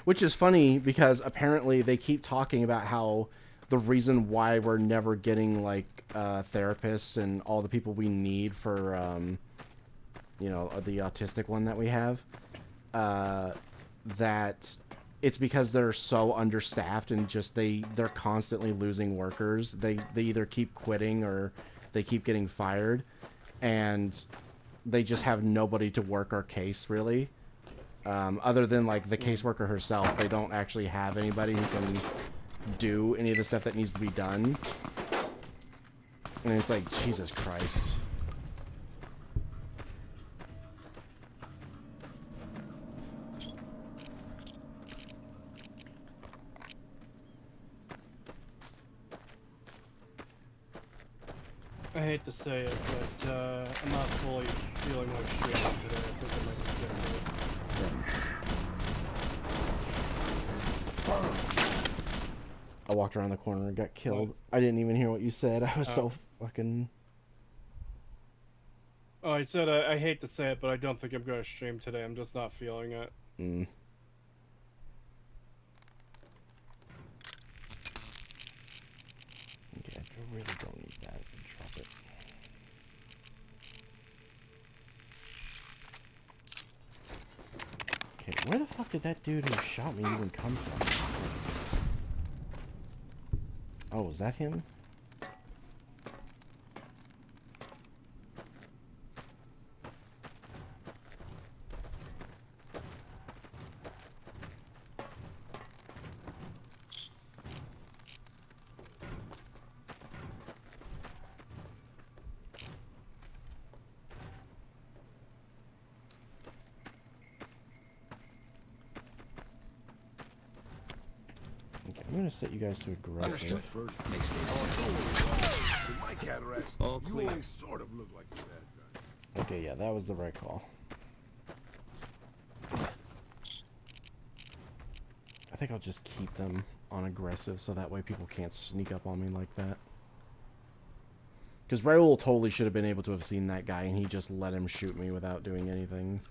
Which is funny because apparently they keep talking about how the reason why we're never getting like therapists and all the people we need for you know, the autistic one that we have, that it's because they're so understaffed and just they're constantly losing workers. They either keep quitting or they keep getting fired, and they just have nobody to work our case really. Other than like the caseworker herself, they don't actually have anybody who can do any of the stuff that needs to be done. And it's like, Jesus Christ. I hate to say it, but I'm not fully feeling like shit today. I think I might just get hurt. I walked around the corner and got killed. I didn't even hear what you said. I was so fucking... Oh, I said I hate to say it, but I don't think I'm going to stream today. I'm just not feeling it. Mm. Okay, I really don't need that. Drop it. Okay, where the fuck did that dude who shot me even come from? Oh, was that him? I'm gonna set you guys to aggressive. First, Makes with my cataracts, All you clear. only sort of look like the bad guys. Okay, yeah, that was the right call. I think I'll just keep them on aggressive so that way people can't sneak up on me like that. Because Raul totally should have been able to have seen that guy and he just let him shoot me without doing anything.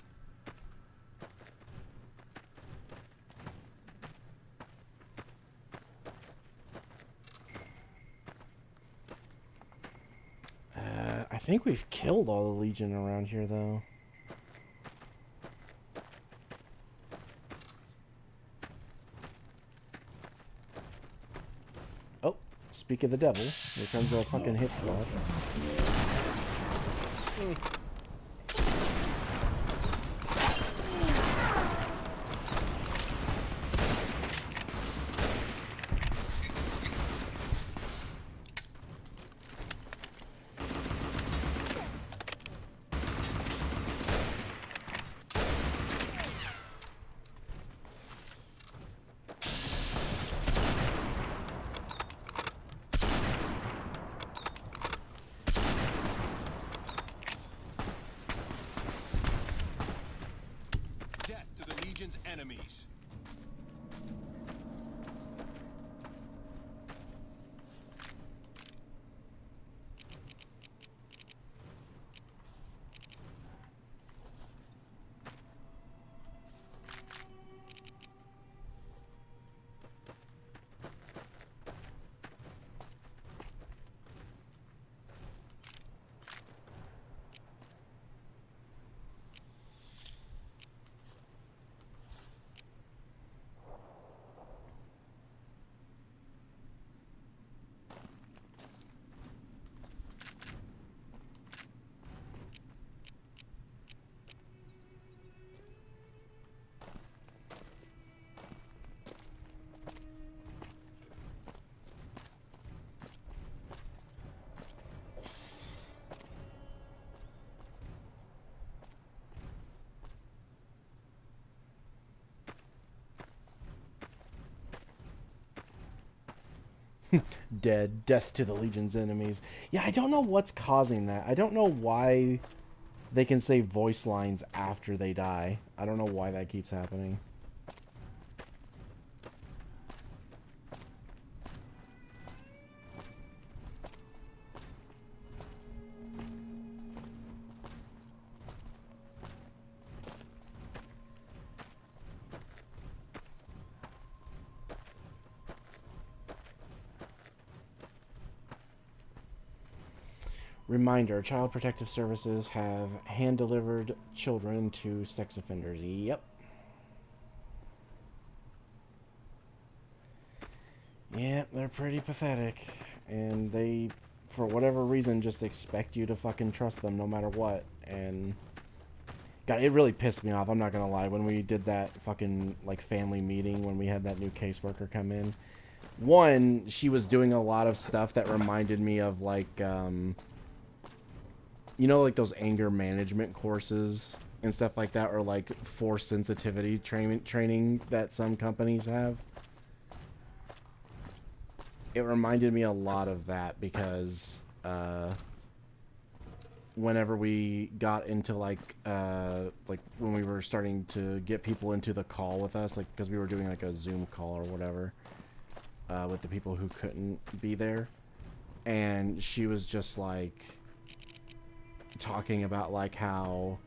I think we've killed all the Legion around here, though. Oh, speak of the devil. Here comes our fucking hit squad. Dead. Death to the Legion's enemies. Yeah, I don't know what's causing that. I don't know why they can say voice lines after they die. I don't know why that keeps happening. Reminder, Child Protective Services have hand-delivered children to sex offenders. Yep. Yep, they're pretty pathetic. And they, for whatever reason, just expect you to fucking trust them no matter what. And God, it really pissed me off, I'm not gonna lie, when we did that fucking, like, family meeting, when we had that new caseworker come in. One, she was doing a lot of stuff that reminded me of, like, you know, like those anger management courses and stuff like that, or like force sensitivity training that some companies have. It reminded me a lot of that because whenever we got into like when we were starting to get people into the call with us, like because we were doing like a Zoom call or whatever with the people who couldn't be there, and she was just like talking about like how,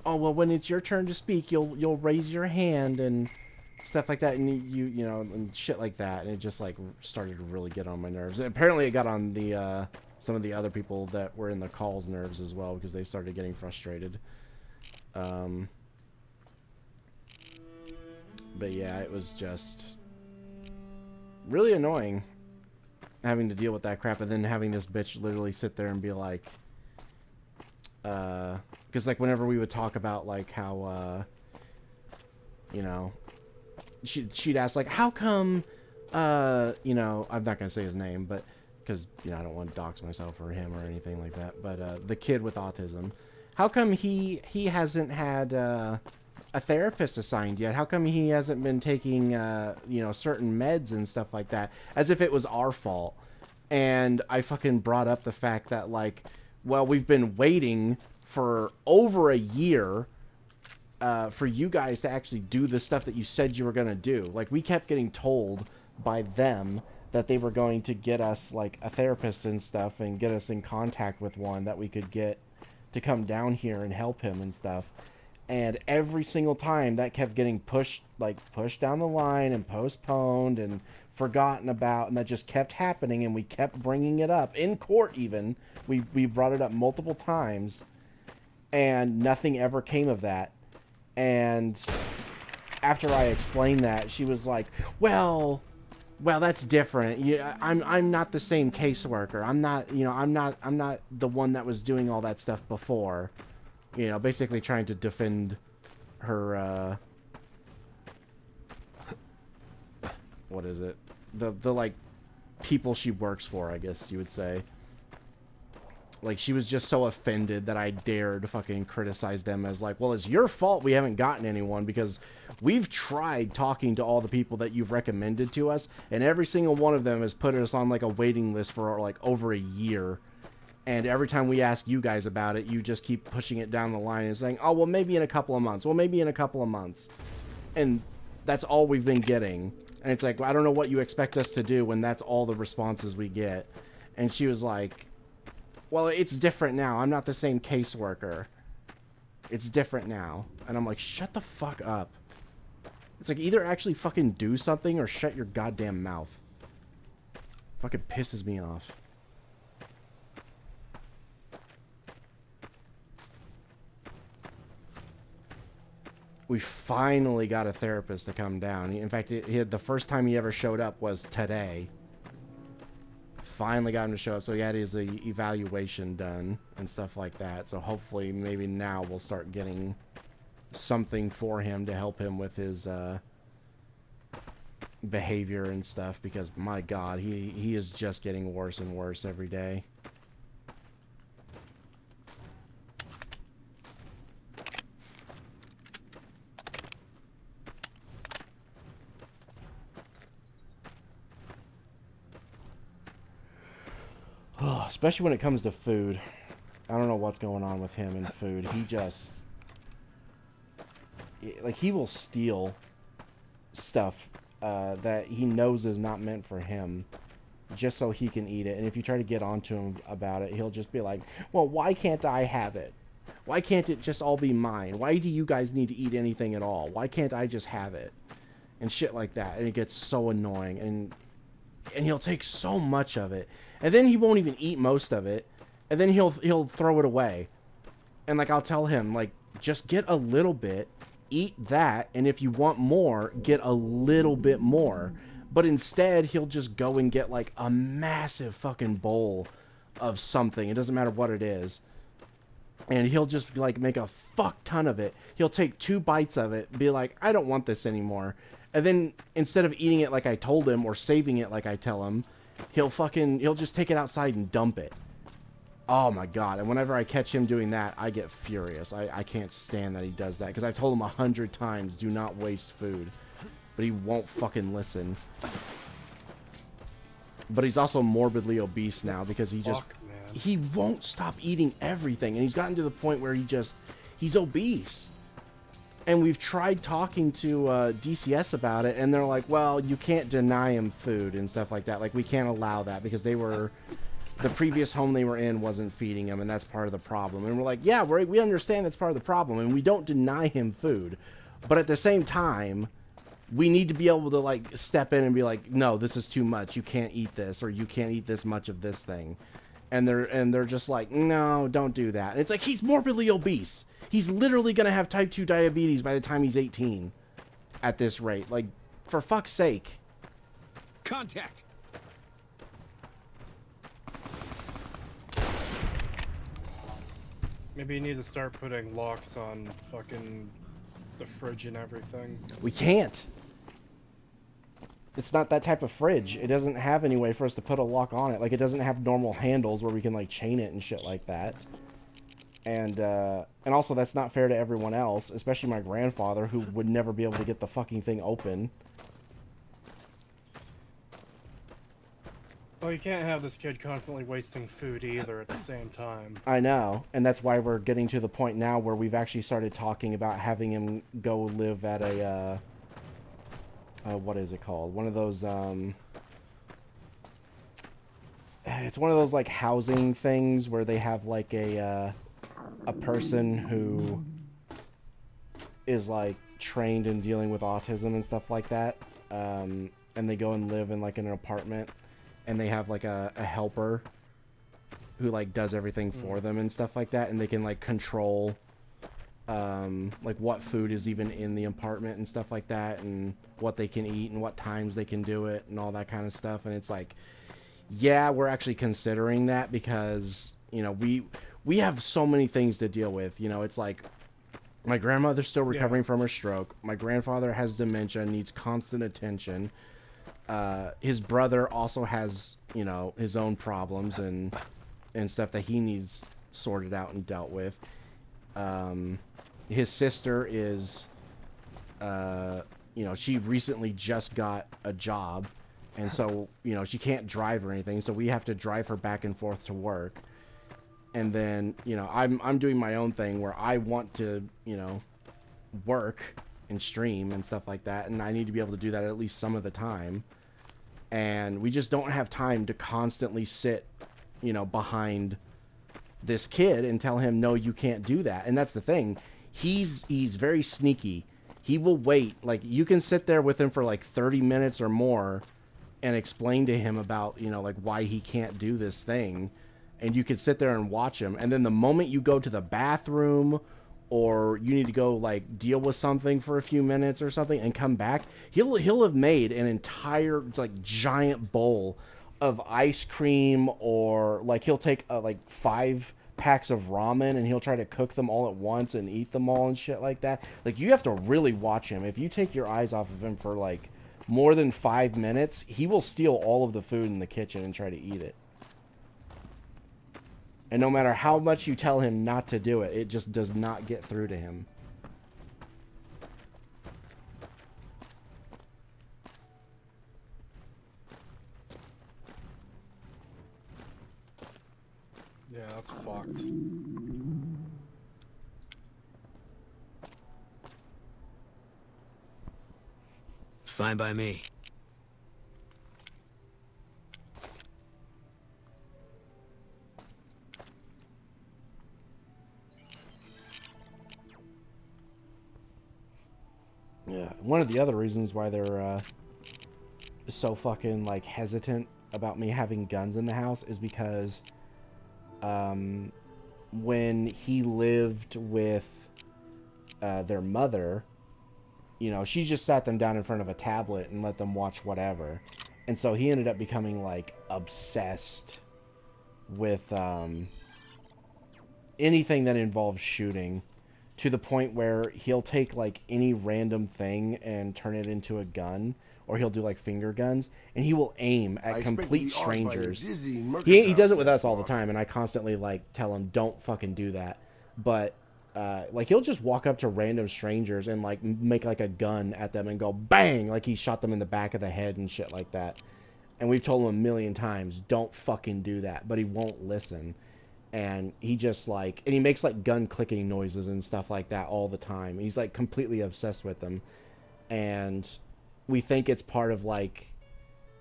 oh well, when it's your turn to speak, you'll raise your hand and stuff like that, and you know, and shit like that, and it just like started to really get on my nerves. And apparently it got on the some of the other people that were in the calls nerves as well, because they started getting frustrated. But yeah, it was just really annoying having to deal with that crap, and then having this bitch literally sit there and be like, because like whenever we would talk about like how you know, she'd ask like, how come you know, I'm not gonna say his name, but because, you know, I don't want to dox myself or him or anything like that, but the kid with autism, how come he hasn't had a therapist assigned yet? How come he hasn't been taking you know, certain meds and stuff like that, as if it was our fault? And I fucking brought up the fact that, like, well, we've been waiting for over a year for you guys to actually do the stuff that you said you were going to do. Like, we kept getting told by them that they were going to get us, like, a therapist and stuff, and get us in contact with one that we could get to come down here and help him and stuff. And every single time that kept getting pushed down the line and postponed and forgotten about, and that just kept happening, and we kept bringing it up in court. Even we brought it up multiple times, and nothing ever came of that. And after I explained that, she was like, well, that's different. Yeah, I'm not the same caseworker. I'm not, you know, I'm not the one that was doing all that stuff before. You know, basically trying to defend her, what is it? The like, people she works for, I guess you would say. Like, she was just so offended that I dared fucking criticize them as like, well, it's your fault we haven't gotten anyone, because we've tried talking to all the people that you've recommended to us, and every single one of them has put us on like a waiting list for like over a year. And every time we ask you guys about it, you just keep pushing it down the line and saying, oh, well, maybe in a couple of months. Well, maybe in a couple of months. And that's all we've been getting. And it's like, well, I don't know what you expect us to do when that's all the responses we get. And she was like, well, it's different now. I'm not the same caseworker. It's different now. And I'm like, shut the fuck up. It's like, either actually fucking do something or shut your goddamn mouth. Fucking pisses me off. We finally got a therapist to come down. In fact, the first time he ever showed up was today. Finally got him to show up, so he had his evaluation done and stuff like that. So hopefully, maybe now we'll start getting something for him to help him with his behavior and stuff. Because my God, he is just getting worse and worse every day. Especially when it comes to food. I don't know what's going on with him and food. He just... Like, he will steal stuff that he knows is not meant for him just so he can eat it. And if you try to get onto him about it, he'll just be like, well, why can't I have it? Why can't it just all be mine? Why do you guys need to eat anything at all? Why can't I just have it? And shit like that. And it gets so annoying. And he'll take so much of it. And then he won't even eat most of it. And then he'll throw it away. And like, I'll tell him, like, just get a little bit, eat that, and if you want more, get a little bit more. But instead, he'll just go and get like a massive fucking bowl of something. It doesn't matter what it is. And he'll just like make a fuck ton of it. He'll take 2 bites of it, be like, I don't want this anymore. And then instead of eating it like I told him or saving it like I tell him, he'll just take it outside and dump it. Oh my god. And whenever I catch him doing that, I get furious. I can't stand that he does that, because I've told him 100 times, do not waste food. But he won't fucking listen. But he's also morbidly obese now because he won't stop eating everything. And he's gotten to the point where he's obese. And we've tried talking to DCS about it, and they're like, well, you can't deny him food and stuff like that. Like, we can't allow that because the previous home they were in wasn't feeding him, and that's part of the problem. And we're like, yeah, we understand that's part of the problem, and we don't deny him food. But at the same time, we need to be able to, like, step in and be like, no, this is too much. You can't eat this, or you can't eat this much of this thing. And they're just like, no, don't do that. And it's like, he's morbidly obese. He's literally going to have type 2 diabetes by the time he's 18 at this rate. Like, for fuck's sake. Contact! Maybe you need to start putting locks on fucking the fridge and everything. We can't. It's not that type of fridge. It doesn't have any way for us to put a lock on it. Like, it doesn't have normal handles where we can, like, chain it and shit like that. And also, that's not fair to everyone else, especially my grandfather, who would never be able to get the fucking thing open. Well, you can't have this kid constantly wasting food either at the same time. I know, and that's why we're getting to the point now where we've actually started talking about having him go live at a, what is it called? One of those, it's one of those, like, housing things where they have, like, a person who is, like, trained in dealing with autism and stuff like that, and they go and live in, like, an apartment, and they have, like, a helper who, like, does everything for them and stuff like that, and they can, like, control, like, what food is even in the apartment and stuff like that, and what they can eat and what times they can do it and all that kind of stuff. And it's like, yeah, we're actually considering that because, you know, we have so many things to deal with. You know, it's like, my grandmother's still recovering from her stroke. My grandfather has dementia, needs constant attention. His brother also has, you know, his own problems and stuff that he needs sorted out and dealt with. His sister is, you know, she recently just got a job, and so, you know, she can't drive or anything, so we have to drive her back and forth to work. And then, you know, I'm doing my own thing where I want to, you know, work and stream and stuff like that, and I need to be able to do that at least some of the time. And we just don't have time to constantly sit, you know, behind this kid and tell him, no, you can't do that. And that's the thing. He's very sneaky. He will wait. Like, you can sit there with him for like 30 minutes or more and explain to him about, you know, like, why he can't do this thing. And you could sit there and watch him. And then the moment you go to the bathroom or you need to go, like, deal with something for a few minutes or something and come back, he'll have made an entire, like, giant bowl of ice cream, or, like, he'll take, like, 5 packs of ramen and he'll try to cook them all at once and eat them all and shit like that. Like, you have to really watch him. If you take your eyes off of him for, like, more than 5 minutes, he will steal all of the food in the kitchen and try to eat it. And no matter how much you tell him not to do it, it just does not get through to him. Yeah, that's fucked. Fine by me. Yeah, one of the other reasons why they're so fucking like hesitant about me having guns in the house is because when he lived with their mother, you know, she just sat them down in front of a tablet and let them watch whatever. And so he ended up becoming like obsessed with anything that involves shooting, to the point where he'll take like any random thing and turn it into a gun, or he'll do like finger guns, and he will aim at complete strangers. He does it with us all the time, and I constantly like tell him don't fucking do that. But like he'll just walk up to random strangers and like make like a gun at them and go bang, like he shot them in the back of the head and shit like that. And we've told him a million times, don't fucking do that, but he won't listen. And he just like, and he makes like gun clicking noises and stuff like that all the time. He's like completely obsessed with them. And we think it's part of like,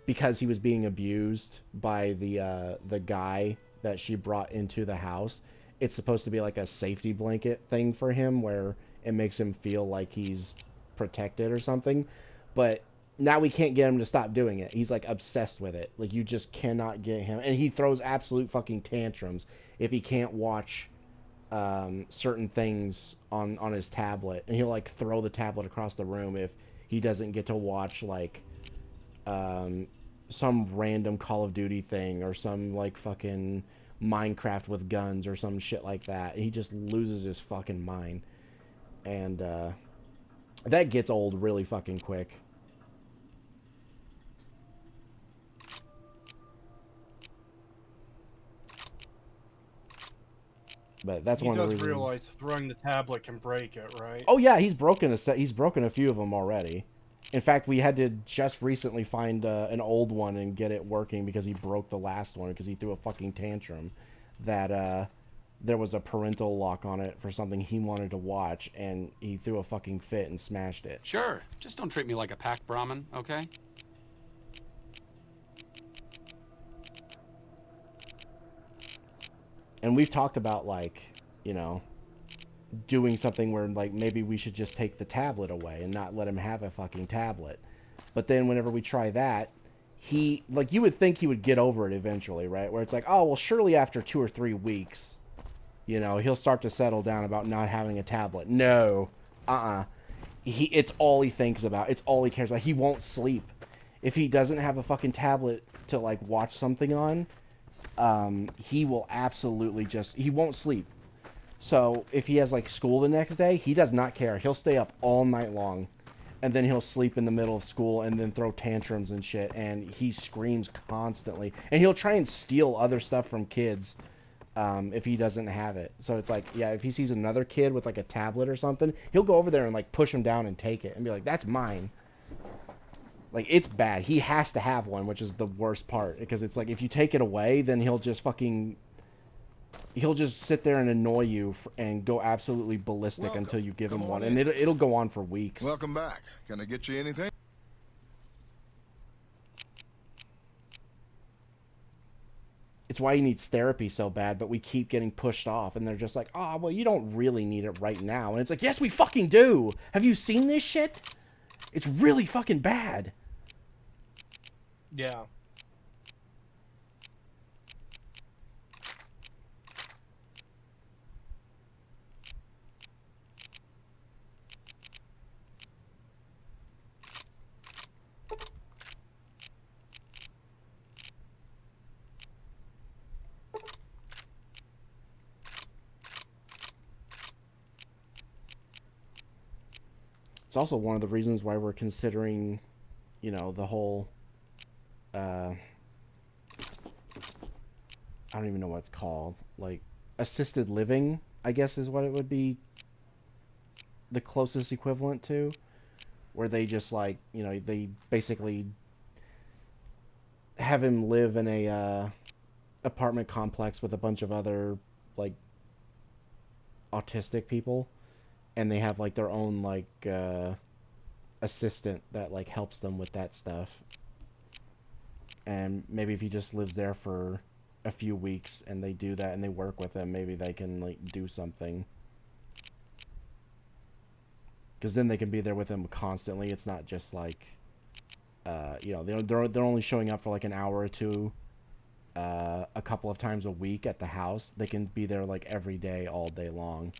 because he was being abused by the guy that she brought into the house, it's supposed to be like a safety blanket thing for him where it makes him feel like he's protected or something. But now we can't get him to stop doing it. He's like obsessed with it. Like you just cannot get him. And he throws absolute fucking tantrums if he can't watch certain things on his tablet. And he'll like throw the tablet across the room if he doesn't get to watch like some random Call of Duty thing or some like fucking Minecraft with guns or some shit like that. He just loses his fucking mind. And that gets old really fucking quick. But that's one of the reasons. He does realize throwing the tablet can break it, right? Oh yeah, he's broken a few of them already. In fact, we had to just recently find an old one and get it working because he broke the last one because he threw a fucking tantrum that there was a parental lock on it for something he wanted to watch, and he threw a fucking fit and smashed it. Sure, just don't treat me like a pack Brahmin, okay? And we've talked about, like, you know, doing something where, like, maybe we should just take the tablet away and not let him have a fucking tablet. But then whenever we try that, he, like, you would think he would get over it eventually, right? Where it's like, oh, well, surely after 2 or 3 weeks, you know, he'll start to settle down about not having a tablet. No. It's all he thinks about. It's all he cares about. He won't sleep. If he doesn't have a fucking tablet to, like, watch something on, he will absolutely just, he won't sleep. So if he has like school the next day, he does not care. He'll stay up all night long, and then he'll sleep in the middle of school and then throw tantrums and shit, and he screams constantly. And he'll try and steal other stuff from kids if he doesn't have it. So it's like, yeah, if he sees another kid with like a tablet or something, he'll go over there and like push him down and take it and be like, that's mine. Like, it's bad. He has to have one, which is the worst part. Because it's like, if you take it away, then he'll just fucking... He'll just sit there and annoy you and go absolutely ballistic until you give him one. And it'll go on for weeks. Welcome back. Can I get you anything? It's why he needs therapy so bad, but we keep getting pushed off. And they're just like, oh, well, you don't really need it right now. And it's like, yes, we fucking do. Have you seen this shit? It's really fucking bad. Yeah. It's also one of the reasons why we're considering, you know, the whole, I don't even know what it's called, like, assisted living, I guess is what it would be the closest equivalent to, where they just, like, you know, they basically have him live in a apartment complex with a bunch of other like autistic people, and they have like their own like assistant that like helps them with that stuff. And maybe if he just lives there for a few weeks and they do that and they work with him, maybe they can like do something. Because then they can be there with him constantly. It's not just like, you know, they're only showing up for like an hour or two, a couple of times a week at the house. They can be there like every day, all day long.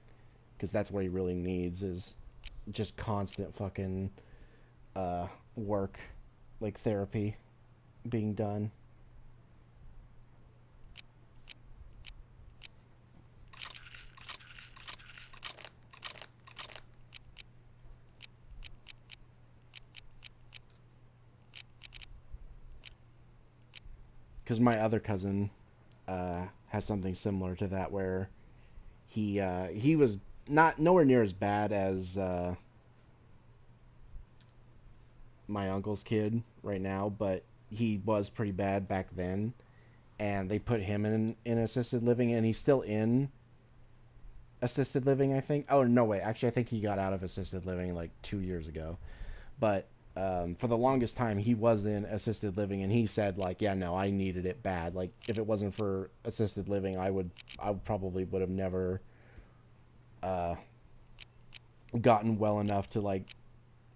Because that's what he really needs is just constant fucking work, like therapy being done. Because my other cousin has something similar to that, where he was not nowhere near as bad as my uncle's kid right now, but he was pretty bad back then, and they put him in assisted living, and he's still in assisted living, I think. Oh no, wait, actually, I think he got out of assisted living like 2 years ago, but for the longest time he was in assisted living, and he said like, yeah, no, I needed it bad. Like if it wasn't for assisted living, I probably would have never gotten well enough to like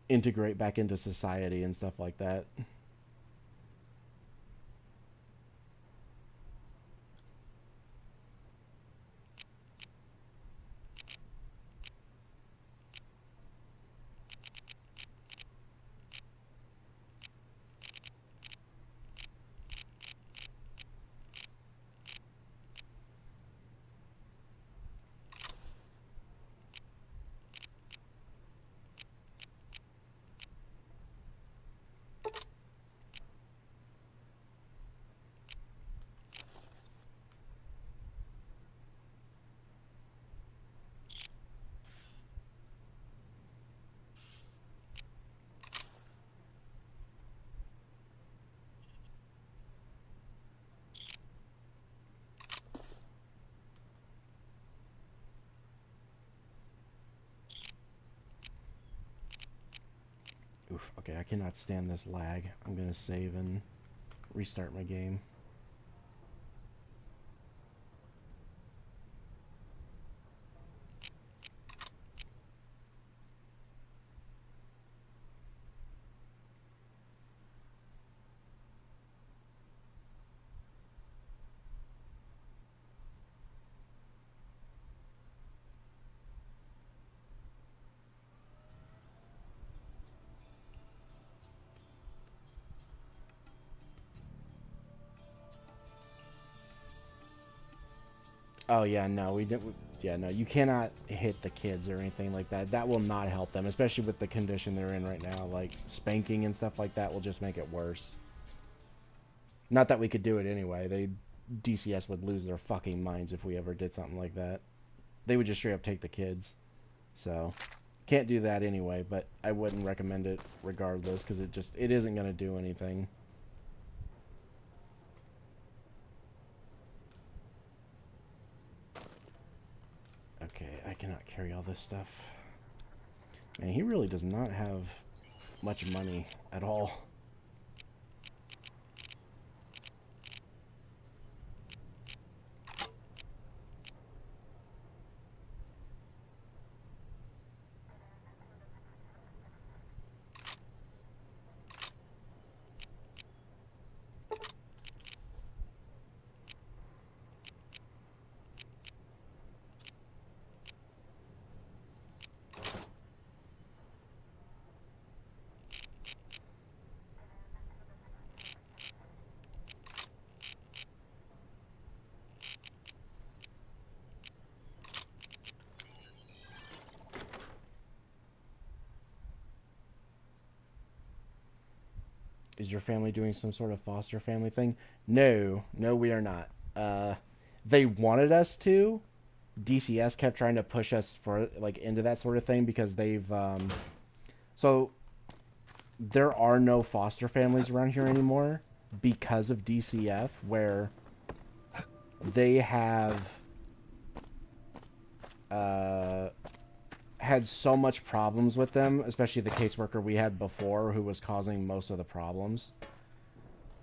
integrate back into society and stuff like that. Oof, okay, I cannot stand this lag. I'm gonna save and restart my game. Oh yeah, no, we didn't. Yeah, no, you cannot hit the kids or anything like that. That will not help them, especially with the condition they're in right now. Like spanking and stuff like that will just make it worse. Not that we could do it anyway. DCS would lose their fucking minds if we ever did something like that. They would just straight up take the kids. So, can't do that anyway. But I wouldn't recommend it regardless, because it isn't gonna do anything. Okay, I cannot carry all this stuff. Man, he really does not have much money at all. Is your family doing some sort of foster family thing? No, we are not. They wanted us to. DCS kept trying to push us for like into that sort of thing because they've so there are no foster families around here anymore because of DCF, where they have had so much problems with them, especially the caseworker we had before who was causing most of the problems,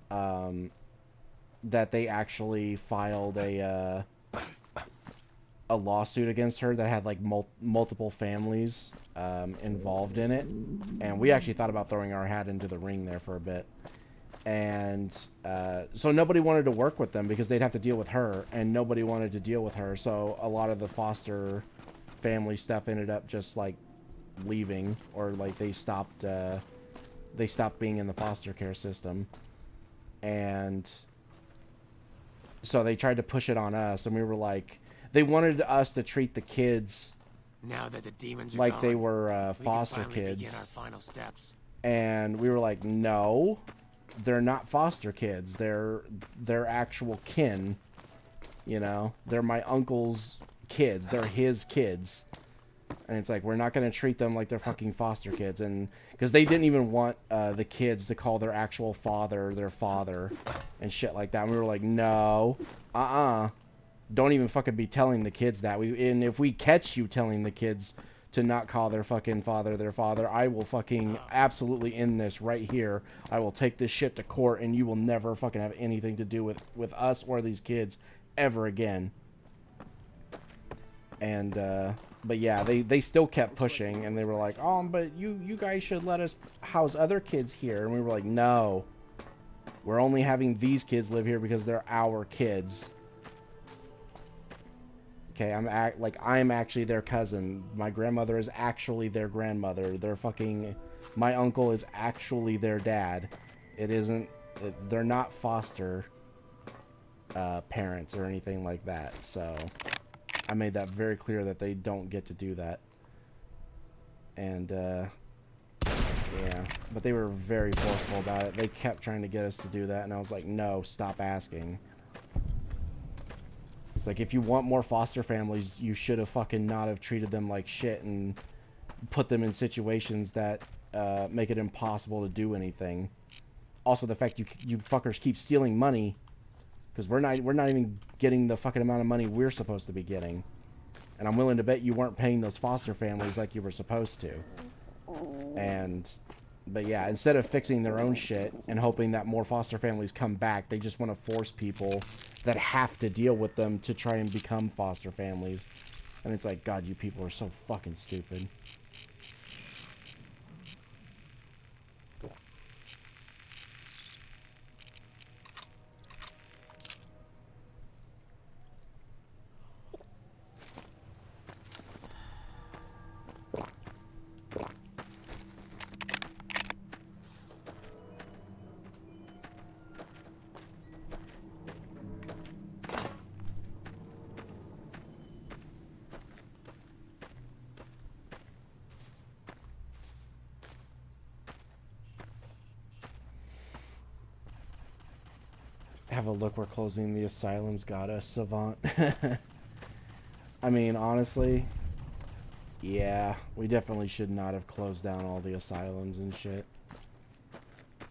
that they actually filed a lawsuit against her that had like multiple families involved in it, and we actually thought about throwing our hat into the ring there for a bit. And so nobody wanted to work with them because they'd have to deal with her, and nobody wanted to deal with her, so a lot of the foster family stuff ended up just like leaving, or like they stopped being in the foster care system. And so they tried to push it on us, and we were like, they wanted us to treat the kids Now that the demons are like gone, they were we can foster finally kids. begin our final steps. And we were like, no, they're not foster kids. They're actual kin. You know, they're my uncle's kids. They're his kids. And it's like, we're not going to treat them like they're fucking foster kids. And because they didn't even want the kids to call their actual father their father and shit like that. And we were like, no, don't even fucking be telling the kids that. And if we catch you telling the kids to not call their fucking father their father, I will fucking absolutely end this right here. I will take this shit to court, and you will never fucking have anything to do with us or these kids ever again. And but yeah, they still kept pushing, and they were like, oh, but you guys should let us house other kids here. And we were like, no, we're only having these kids live here because they're our kids. Okay, I'm actually their cousin. My grandmother is actually their grandmother. My uncle is actually their dad. They're not foster parents or anything like that. So I made that very clear that they don't get to do that. And yeah, but they were very forceful about it. They kept trying to get us to do that, and I was like, no, stop asking. It's like, if you want more foster families, you should have fucking not have treated them like shit and put them in situations that make it impossible to do anything. Also, the fact you fuckers keep stealing money, because we're not even getting the fucking amount of money we're supposed to be getting. And I'm willing to bet you weren't paying those foster families like you were supposed to. But yeah, instead of fixing their own shit and hoping that more foster families come back, they just want to force people that have to deal with them to try and become foster families. And it's like, God, you people are so fucking stupid. Have a look, we're closing the asylums. Got us, Savant. I mean, honestly, yeah, we definitely should not have closed down all the asylums and shit.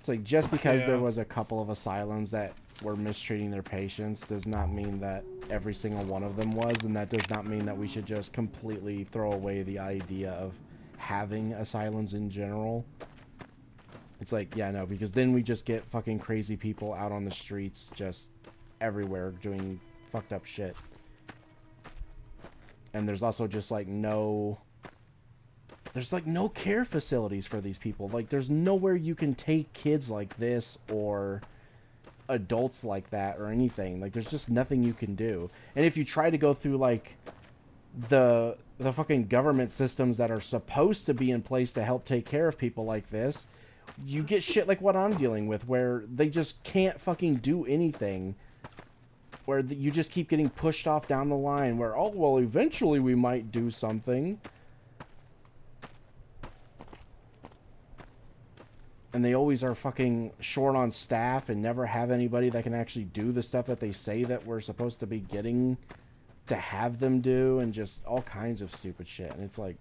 It's like, just because there was a couple of asylums that were mistreating their patients does not mean that every single one of them was, and that does not mean that we should just completely throw away the idea of having asylums in general. It's like, yeah, no, because then we just get fucking crazy people out on the streets just everywhere doing fucked up shit. And there's also just like no care facilities for these people. Like, there's nowhere you can take kids like this or adults like that or anything. Like, there's just nothing you can do. And if you try to go through like the fucking government systems that are supposed to be in place to help take care of people like this, you get shit like what I'm dealing with, where they just can't fucking do anything. Where you just keep getting pushed off down the line, where, oh, well, eventually we might do something. And they always are fucking short on staff and never have anybody that can actually do the stuff that they say that we're supposed to be getting to have them do, and just all kinds of stupid shit. And it's like,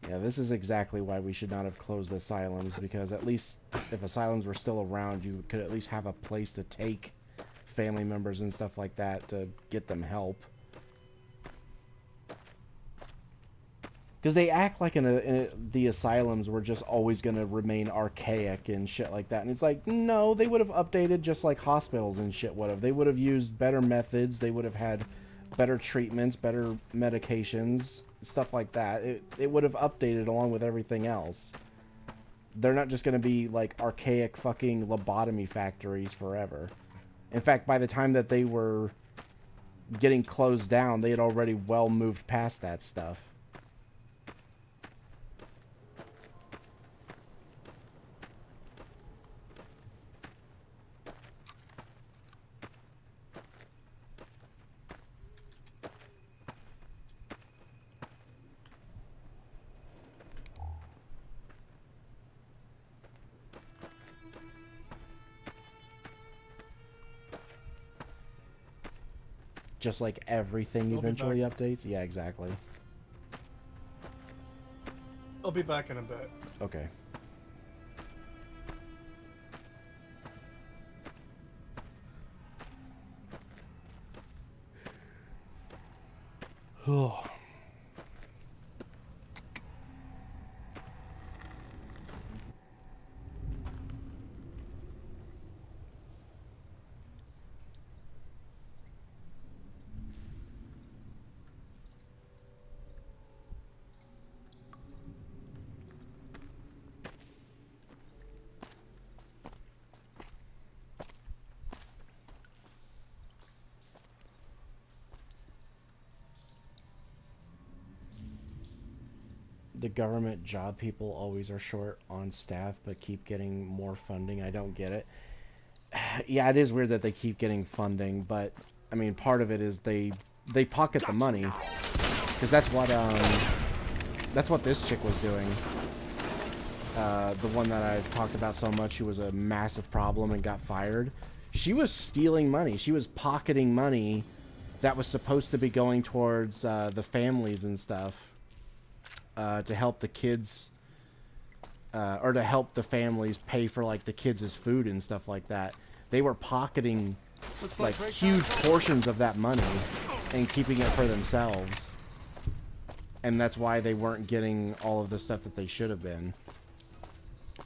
yeah, this is exactly why we should not have closed asylums, because at least if asylums were still around, you could at least have a place to take family members and stuff like that to get them help. Because they act like the asylums were just always going to remain archaic and shit like that. And it's like, no, they would have updated just like hospitals and shit would have. They would have used better methods. They would have had better treatments, better medications, stuff like that. It would have updated along with everything else. They're not just going to be like archaic fucking lobotomy factories forever. In fact, by the time that they were getting closed down, they had already well moved past that stuff. Just like everything eventually updates? Yeah, exactly. I'll be back in a bit. Okay. Oh. The government job people always are short on staff but keep getting more funding. I don't get it. Yeah, it is weird that they keep getting funding, but I mean, part of it is they pocket the money, because that's what this chick was doing. The one that I've talked about so much, who was a massive problem and got fired. She was stealing money. She was pocketing money that was supposed to be going towards the families and stuff. To help the kids, or to help the families pay for like the kids' food and stuff like that. They were pocketing like huge portions of that money and keeping it for themselves. And that's why they weren't getting all of the stuff that they should have been.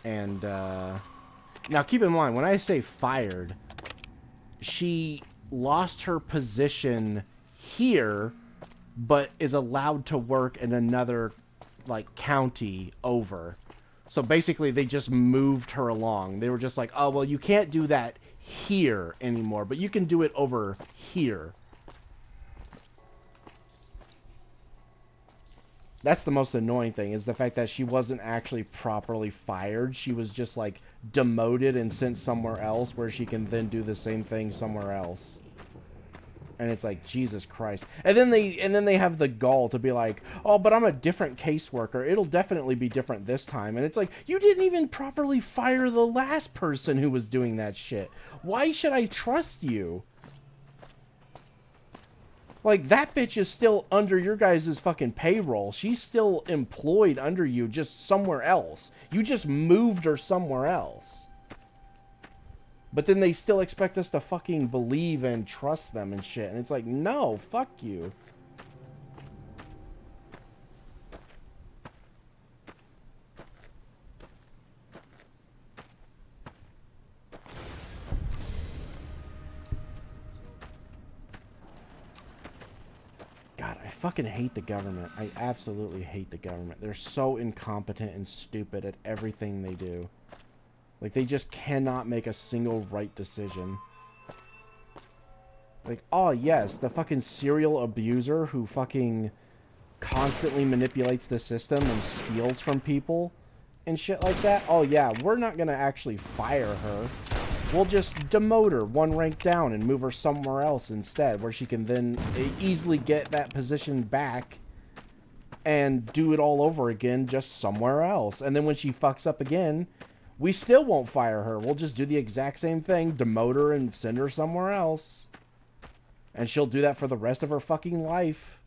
And now keep in mind, when I say fired, she lost her position here, but is allowed to work in another like county over. So basically they just moved her along. They were just like, oh well, you can't do that here anymore, but you can do it over here. That's the most annoying thing, is the fact that she wasn't actually properly fired. She was just like demoted and sent somewhere else where she can then do the same thing somewhere else. And it's like, Jesus Christ. And then they have the gall to be like, oh, but I'm a different caseworker. It'll definitely be different this time. And it's like, you didn't even properly fire the last person who was doing that shit. Why should I trust you? Like, that bitch is still under your guys' fucking payroll. She's still employed under you, just somewhere else. You just moved her somewhere else. But then they still expect us to fucking believe and trust them and shit. And it's like, no, fuck you. God, I fucking hate the government. I absolutely hate the government. They're so incompetent and stupid at everything they do. Like, they just cannot make a single right decision. Like, oh yes, the fucking serial abuser who fucking constantly manipulates the system and steals from people and shit like that. Oh yeah, we're not gonna actually fire her. We'll just demote her one rank down and move her somewhere else instead, where she can then easily get that position back and do it all over again just somewhere else. And then when she fucks up again, we still won't fire her. We'll just do the exact same thing, demote her and send her somewhere else. And she'll do that for the rest of her fucking life.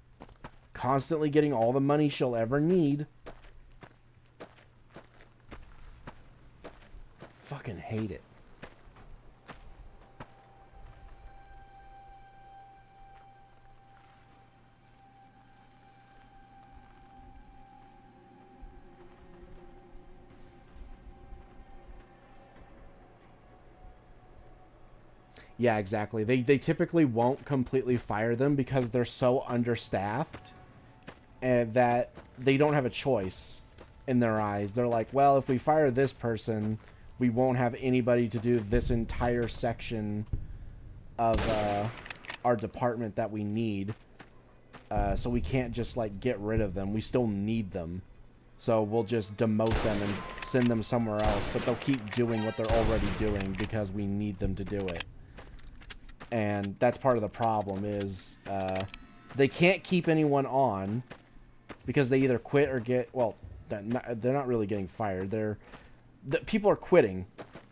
Constantly getting all the money she'll ever need. Fucking hate it. Yeah, exactly. They typically won't completely fire them because they're so understaffed and that they don't have a choice in their eyes. They're like, well, if we fire this person, we won't have anybody to do this entire section of our department that we need. So we can't just, like, get rid of them. We still need them. So we'll just demote them and send them somewhere else. But they'll keep doing what they're already doing because we need them to do it. And that's part of the problem is they can't keep anyone on because they either quit or get... Well, they're not really getting fired. People are quitting.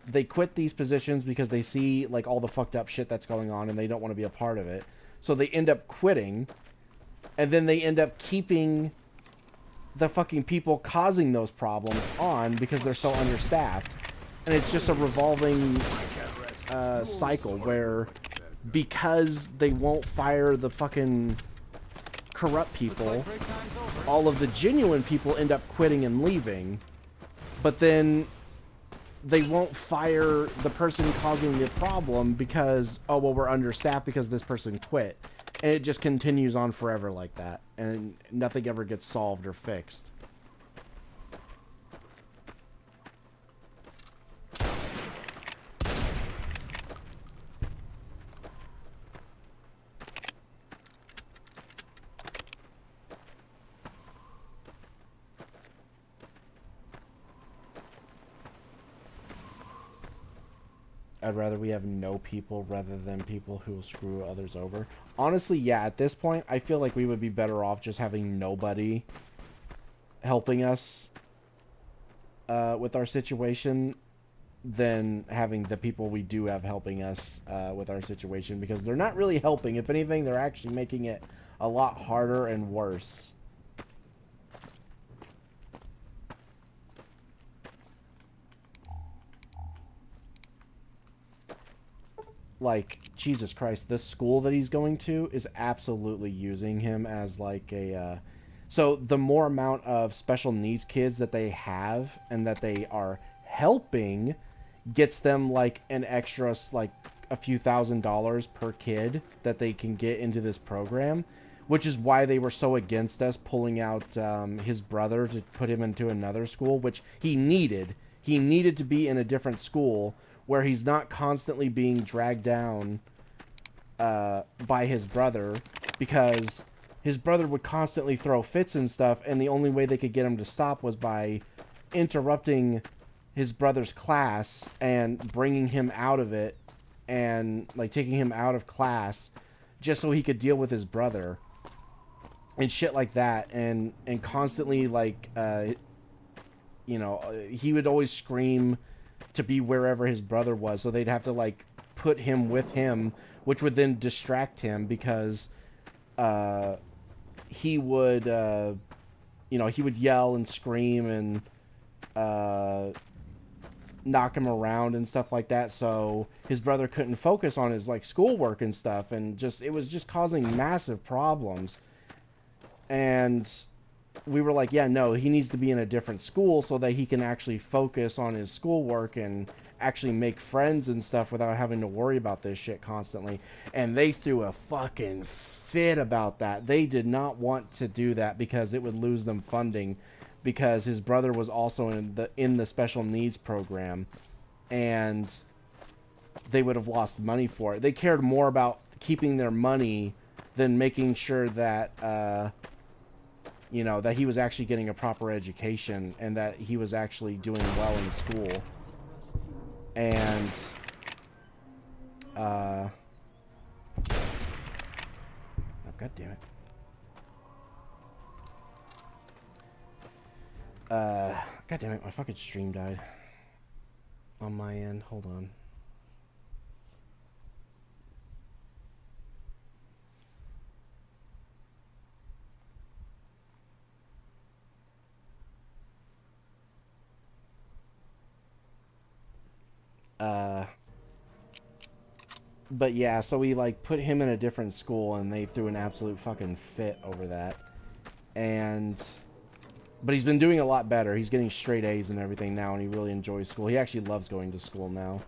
They quit these positions because they see, like, all the fucked up shit that's going on and they don't want to be a part of it. So they end up quitting. And then they end up keeping the fucking people causing those problems on because they're so understaffed. And it's just a revolving cycle where because they won't fire the fucking corrupt people, all of the genuine people end up quitting and leaving. But then they won't fire the person causing the problem because, oh, well, we're understaffed because this person quit. And it just continues on forever like that. And nothing ever gets solved or fixed. I'd rather we have no people rather than people who will screw others over. Honestly, yeah, at this point, I feel like we would be better off just having nobody helping us with our situation than having the people we do have helping us with our situation, because they're not really helping. If anything, they're actually making it a lot harder and worse. Like, Jesus Christ, this school that he's going to is absolutely using him as like a... So the more amount of special needs kids that they have and that they are helping gets them like an extra, like a few $1,000s per kid that they can get into this program, which is why they were so against us pulling out his brother to put him into another school, which he needed. He needed to be in a different school where he's not constantly being dragged down by his brother, because his brother would constantly throw fits and stuff, and the only way they could get him to stop was by interrupting his brother's class and bringing him out of it and, like, taking him out of class just so he could deal with his brother and shit like that. And constantly, like, you know, he would always scream to be wherever his brother was, so they'd have to, like, put him with him, which would then distract him because he would, you know, he would yell and scream and knock him around and stuff like that, so his brother couldn't focus on his, like, schoolwork and stuff, and just, it was just causing massive problems. And we were like, yeah, no, he needs to be in a different school so that he can actually focus on his schoolwork and actually make friends and stuff without having to worry about this shit constantly. And they threw a fucking fit about that. They did not want to do that because it would lose them funding, because his brother was also in the special needs program, and they would have lost money for it. They cared more about keeping their money than making sure that you know, that he was actually getting a proper education and that he was actually doing well in school. And oh, God damn it. God damn it, my fucking stream died on my end. Hold on. But yeah, so we, like, put him in a different school, and they threw an absolute fucking fit over that. But he's been doing a lot better. He's getting straight A's and everything now, and he really enjoys school. He actually loves going to school now.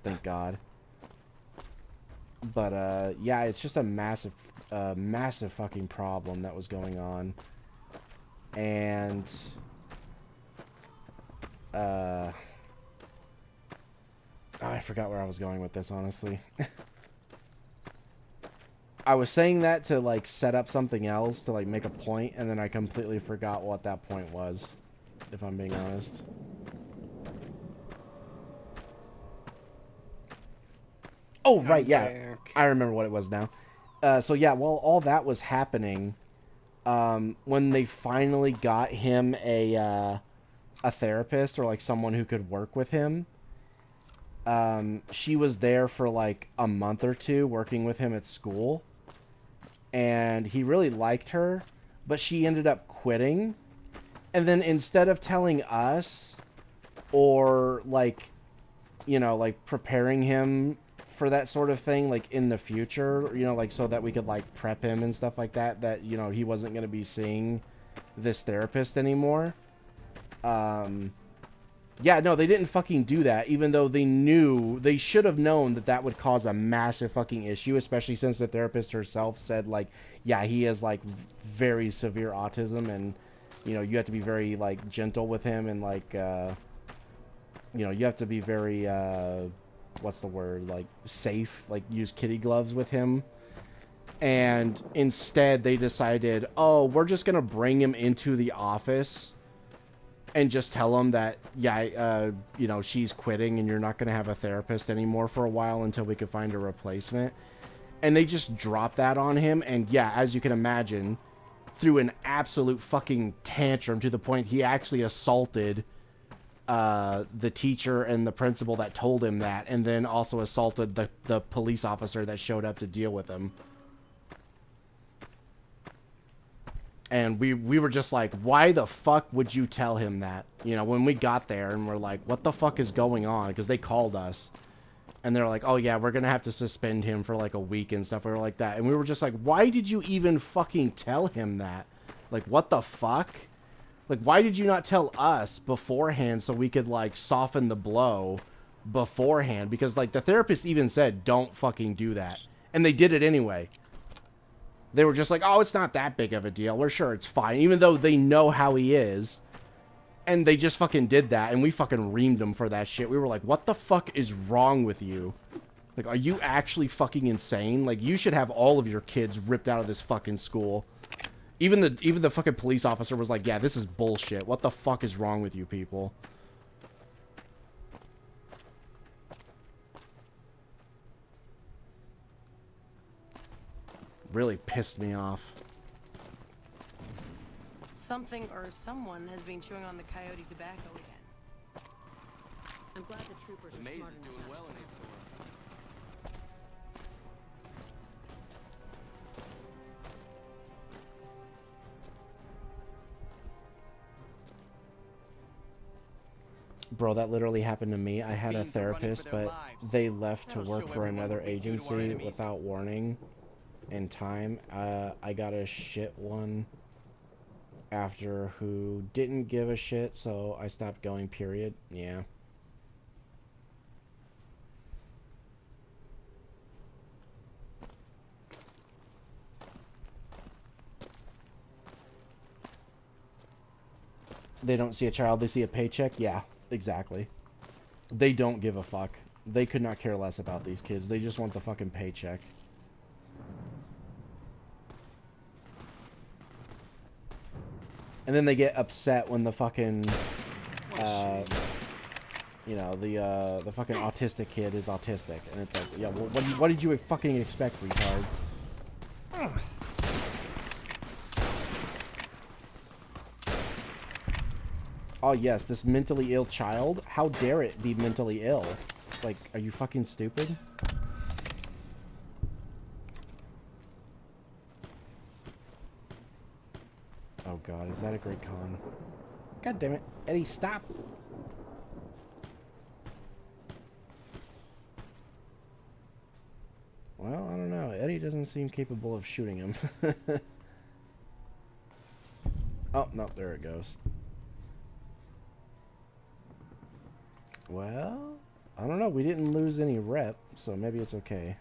Thank God. But yeah, it's just a massive fucking problem that was going on. And oh, I forgot where I was going with this, honestly. I was saying that to like set up something else to like make a point, and then I completely forgot what that point was, if I'm being honest. Oh, right, yeah. I remember what it was now. So yeah, while all that was happening, when they finally got him a therapist or like someone who could work with him, she was there for like a month or two working with him at school, and he really liked her, but she ended up quitting. And then instead of telling us or like, you know, like preparing him for that sort of thing, like in the future, you know, like so that we could like prep him and stuff like that, that, you know, he wasn't going to be seeing this therapist anymore. Yeah, no, they didn't fucking do that, even though they knew, they should have known that that would cause a massive fucking issue, especially since the therapist herself said, like, yeah, he has, like, very severe autism, and, you know, you have to be very, like, gentle with him, and, like, you know, you have to be very, what's the word, like, safe, like, use kitty gloves with him. And instead, they decided, oh, we're just gonna bring him into the office and just tell him that, yeah, you know, she's quitting and you're not going to have a therapist anymore for a while until we can find a replacement. And they just dropped that on him. And yeah, as you can imagine, threw an absolute fucking tantrum to the point he actually assaulted the teacher and the principal that told him that, and then also assaulted the police officer that showed up to deal with him. And we were just like, why the fuck would you tell him that? You know, when we got there and we're like, what the fuck is going on? Because they called us. And they're like, oh yeah, we're going to have to suspend him for like a week and stuff like that. And we were just like, why did you even fucking tell him that? Like, what the fuck? Like, why did you not tell us beforehand so we could like soften the blow beforehand? Because like the therapist even said, don't fucking do that. And they did it anyway. They were just like, oh, it's not that big of a deal. We're sure it's fine. Even though they know how he is. And they just fucking did that. And we fucking reamed them for that shit. We were like, what the fuck is wrong with you? Like, are you actually fucking insane? Like, you should have all of your kids ripped out of this fucking school. Even the fucking police officer was like, yeah, this is bullshit. What the fuck is wrong with you people? Really pissed me off. Something or someone has been chewing on the coyote tobacco again. I'm glad the troopers are smart enough. Doing well in his store. Bro, that literally happened to me. I had a therapist, but they left to work for another agency without warning in time. I got a shit one after who didn't give a shit, so I stopped going, period. Yeah. They don't see a child, they see a paycheck? Yeah, exactly. They don't give a fuck. They could not care less about these kids. They just want the fucking paycheck. And then they get upset when the fucking, you know, the fucking autistic kid is autistic. And it's like, yeah, well, what did you fucking expect, retard? Oh yes, this mentally ill child? How dare it be mentally ill? Like, are you fucking stupid? Oh god, is that a great con? God damn it. Eddie, stop! Well, I don't know. Eddie doesn't seem capable of shooting him. Oh, no, there it goes. Well, I don't know. We didn't lose any rep, so maybe it's okay.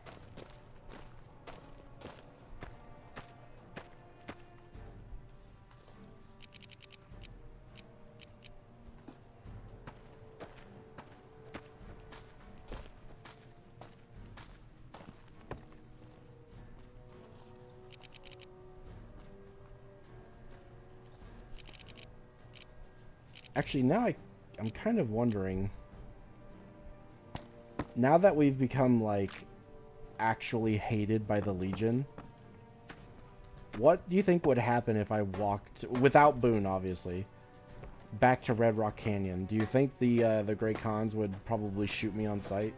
Actually, now I'm kind of wondering. Now that we've become, like, actually hated by the Legion, what do you think would happen if I walked, without Boone, obviously, back to Red Rock Canyon? Do you think the Grey Khans would probably shoot me on sight?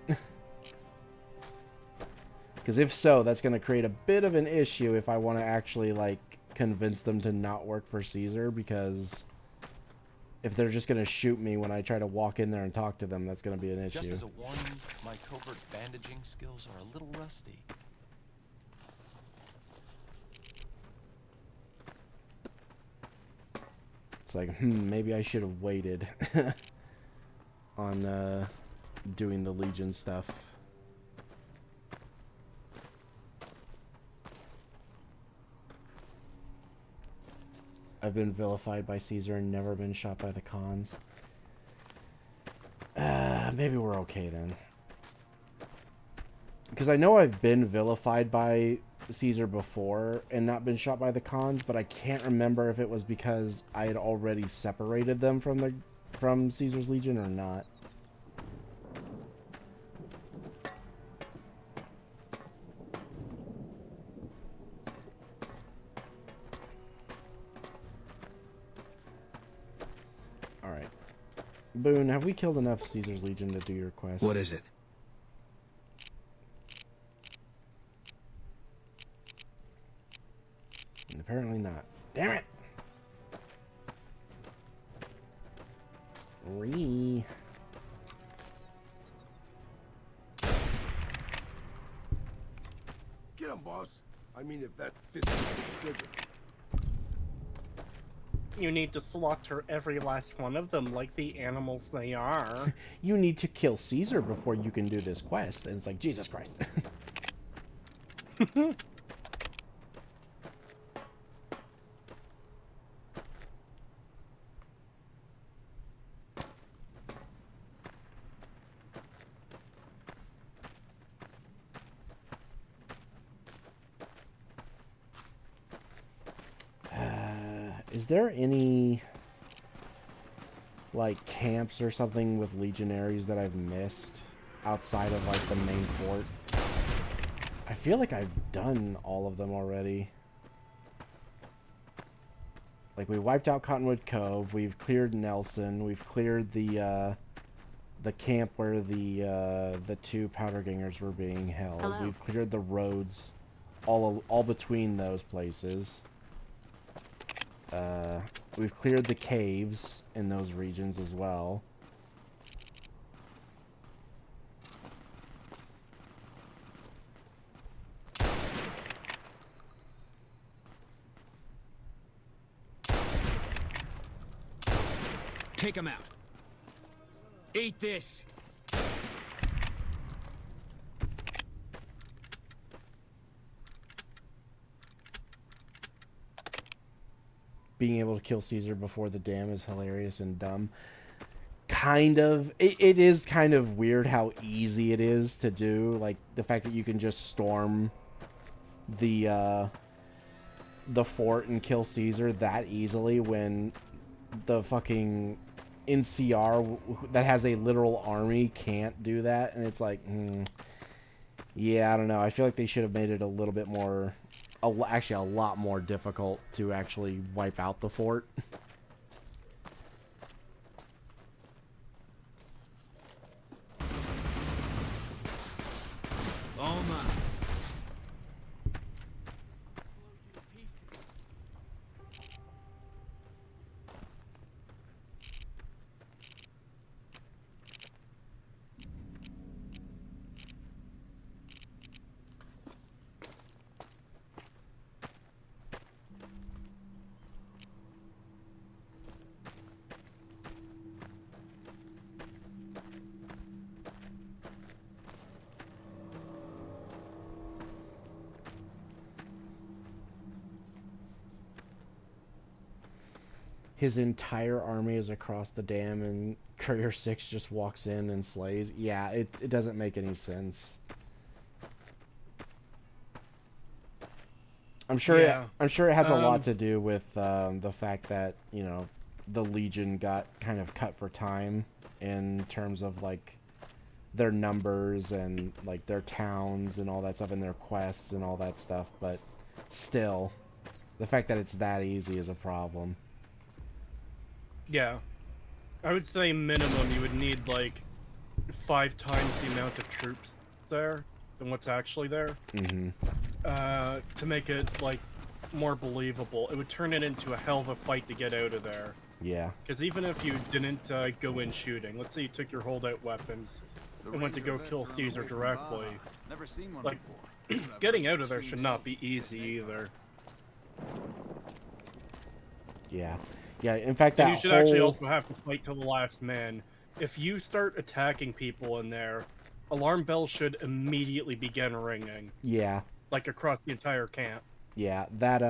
Because if so, that's going to create a bit of an issue if I want to actually, like, convince them to not work for Caesar, because if they're just going to shoot me when I try to walk in there and talk to them, that's going to be an issue. Just as a warning, my covert bandaging skills are a little rusty. It's like, maybe I should have waited on doing the Legion stuff. I've been vilified by Caesar and never been shot by the Khans. Maybe we're okay then. Because I know I've been vilified by Caesar before and not been shot by the Khans, but I can't remember if it was because I had already separated them from Caesar's Legion or not. Alright. Boone, have we killed enough Caesar's Legion to do your quest? What is it? And apparently not. Damn it! Ree. Get him, boss. I mean, if that fits the description. You need to slaughter every last one of them like the animals they are. You need to kill Caesar before you can do this quest. And it's like, Jesus Christ. Is there any, like, camps or something with legionaries that I've missed outside of, like, the main fort? I feel like I've done all of them already. Like, we wiped out Cottonwood Cove, we've cleared Nelson, we've cleared the camp where the two powder gangers were being held. Hello. We've cleared the roads all between those places. We've cleared the caves in those regions as well. Take him out. Eat this. Being able to kill Caesar before the dam is hilarious and dumb. Kind of. It is kind of weird how easy it is to do. Like, the fact that you can just storm the fort and kill Caesar that easily when the fucking NCR that has a literal army can't do that. And it's like, yeah, I don't know. I feel like they should have made it a little bit more... actually a lot more difficult to actually wipe out the fort. Oh my. His entire army is across the dam and Courier 6 just walks in and slays. Yeah, it doesn't make any sense. I'm sure Yeah. it has a lot to do with the fact that, you know, the Legion got kind of cut for time in terms of like their numbers and like their towns and all that stuff and their quests and all that stuff, but still, the fact that it's that easy is a problem. Yeah. I would say minimum you would need like 5 times the amount of troops there than what's actually there. Mm-hmm. To make it like more believable. It would turn it into a hell of a fight to get out of there. Yeah. Because even if you didn't go in shooting, let's say you took your holdout weapons and went to go kill Caesar directly, Never seen one like, before. getting out of there should not be easy either. Yeah. Yeah, in fact, that And you should actually also have to fight till the last man. If you start attacking people in there, alarm bells should immediately begin ringing. Yeah. Like across the entire camp. Yeah, that,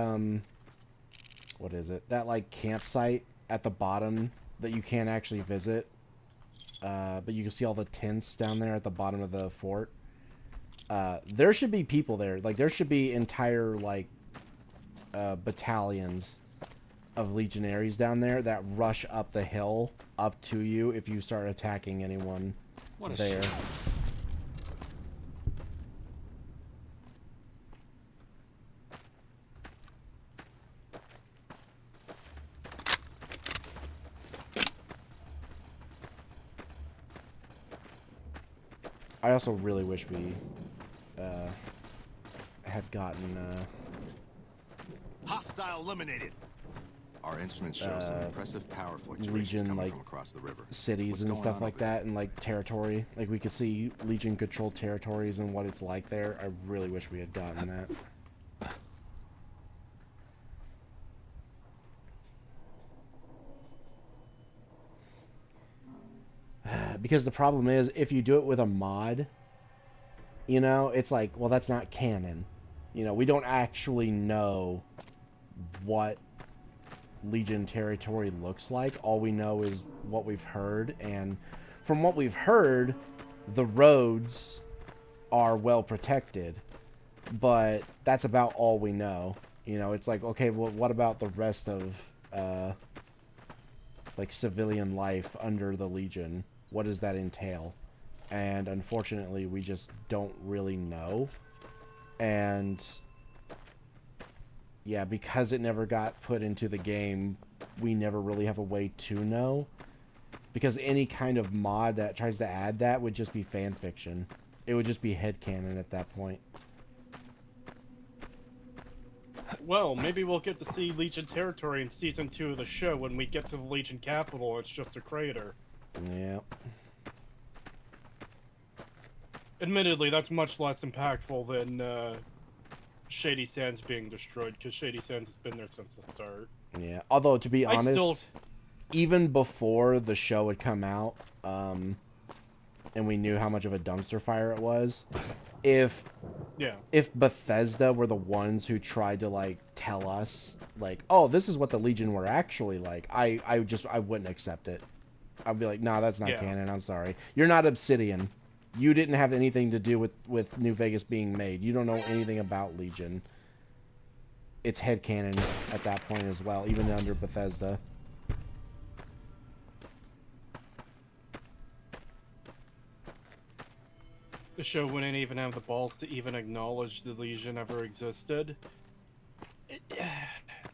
what is it? That, like, campsite at the bottom that you can't actually visit, but you can see all the tents down there at the bottom of the fort. There should be people there. Like, there should be entire, like, battalions of legionaries down there that rush up the hill up to you if you start attacking anyone there. I also really wish we had gotten Hostile eliminated. Our instruments show some impressive power fluctuations Legion, coming like, from across the river. cities What's and going stuff on like over there? that, and like territory. Like we could see Legion controlled territories and what it's like there. I really wish we had gotten that. Because the problem is, if you do it with a mod, you know, it's like, well, that's not canon. You know, we don't actually know what Legion territory looks like. All we know is what we've heard, and from what we've heard, the roads are well protected, but that's about all we know. You know, it's like, okay, well, what about the rest of like civilian life under the Legion? What does that entail? And unfortunately, we just don't really know. And yeah, because it never got put into the game, we never really have a way to know. Because any kind of mod that tries to add that would just be fan fiction. It would just be headcanon at that point. Well, maybe we'll get to see Legion territory in Season 2 of the show when we get to the Legion capital. It's just a crater. Yeah. Admittedly, that's much less impactful than Shady Sands being destroyed, because Shady Sands has been there since the start. Yeah, although to be honest, even before the show had come out, and we knew how much of a dumpster fire it was, if Bethesda were the ones who tried to like tell us like, oh, this is what the Legion were actually like, I wouldn't accept it. I'd be like, nah, that's not canon. I'm sorry, you're not Obsidian. You didn't have anything to do with New Vegas being made. You don't know anything about Legion. It's headcanon at that point as well, even under Bethesda. The show wouldn't even have the balls to even acknowledge the Legion ever existed.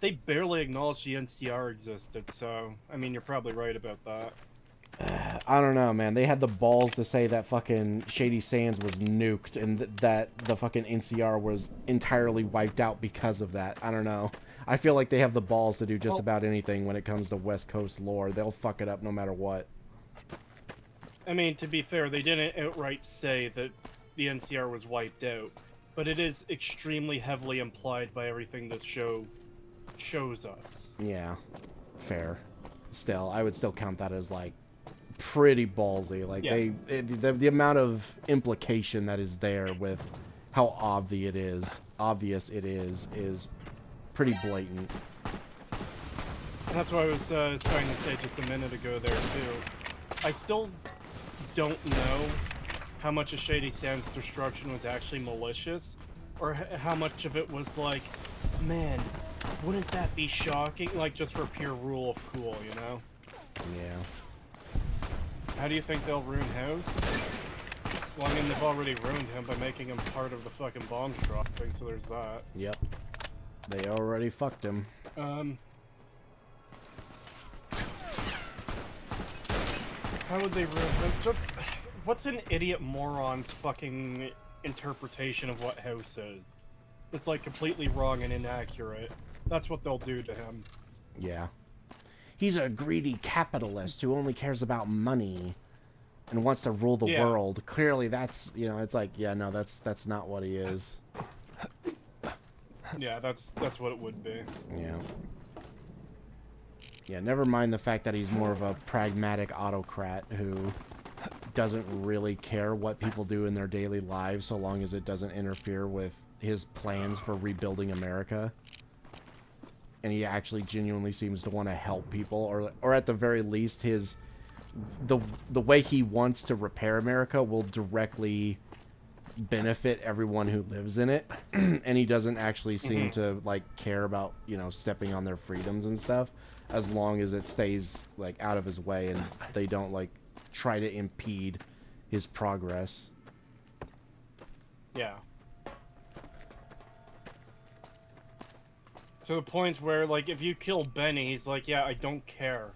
They barely acknowledged the NCR existed, so, I mean, you're probably right about that. I don't know, man. They had the balls to say that fucking Shady Sands was nuked and that the fucking NCR was entirely wiped out because of that. I don't know. I feel like they have the balls to do just about anything when it comes to West Coast lore. They'll fuck it up no matter what. I mean, to be fair, they didn't outright say that the NCR was wiped out, but it is extremely heavily implied by everything this show shows us. Yeah, fair. Still, I would still count that as like pretty ballsy. Like the amount of implication that is there with how obvious it is pretty blatant. And that's what I was trying to say just a minute ago there too. I still don't know how much of Shady Sands' destruction was actually malicious, or how much of it was like, man, Wouldn't that be shocking? Like, just for pure rule of cool, you know? Yeah. How do you think they'll ruin House? Well, I mean, they've already ruined him by making him part of the fucking bomb dropping, so there's that. Yep. They already fucked him. How would they ruin him? Just... What's an idiot moron's fucking interpretation of what House is? It's, like, completely wrong and inaccurate. That's what they'll do to him. Yeah. He's a greedy capitalist who only cares about money and wants to rule the world. Clearly, that's, you know, it's like, yeah, no, that's not what he is. Yeah, that's what it would be. Yeah. Yeah, never mind the fact that he's more of a pragmatic autocrat who doesn't really care what people do in their daily lives so long as it doesn't interfere with his plans for rebuilding America. And he actually genuinely seems to want to help people, or at the very least, the way he wants to repair America will directly benefit everyone who lives in it. And he doesn't actually seem to like care about, you know, stepping on their freedoms and stuff, as long as it stays like out of his way and they don't like try to impede his progress. Yeah. To the point where, like, if you kill Benny, he's like, yeah, I don't care.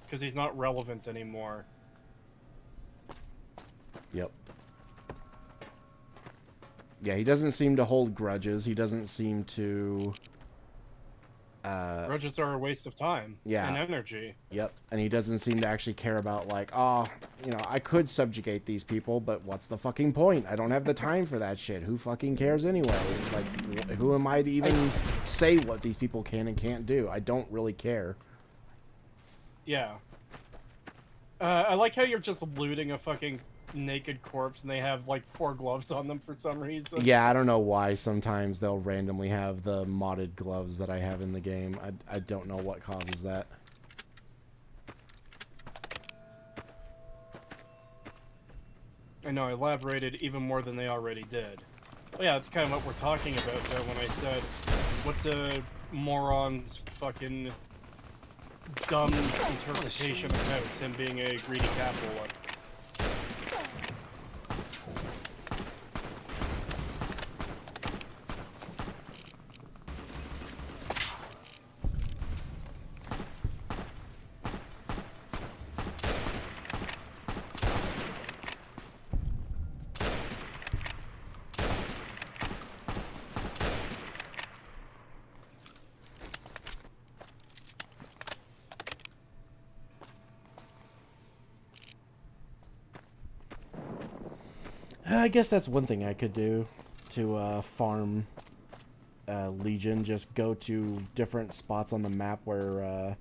Because he's not relevant anymore. Yep. Yeah, he doesn't seem to hold grudges. He doesn't seem to... Grudges are a waste of time. Yeah. And energy. Yep. And he doesn't seem to actually care about, like, oh, you know, I could subjugate these people, but what's the fucking point? I don't have the time for that shit. Who fucking cares anyway? Like, who am I to even say what these people can and can't do? I don't really care. Yeah. I like how you're just looting a fucking naked corpse and they have, like, 4 gloves on them for some reason. Yeah, I don't know why sometimes they'll randomly have the modded gloves that I have in the game. I don't know what causes that. I know, I elaborated even more than they already did. Well, yeah, that's kind of what we're talking about there when I said, what's a moron's fucking dumb interpretation of House, him being a greedy capitalist. I guess that's one thing I could do to farm Legion. Just go to different spots on the map where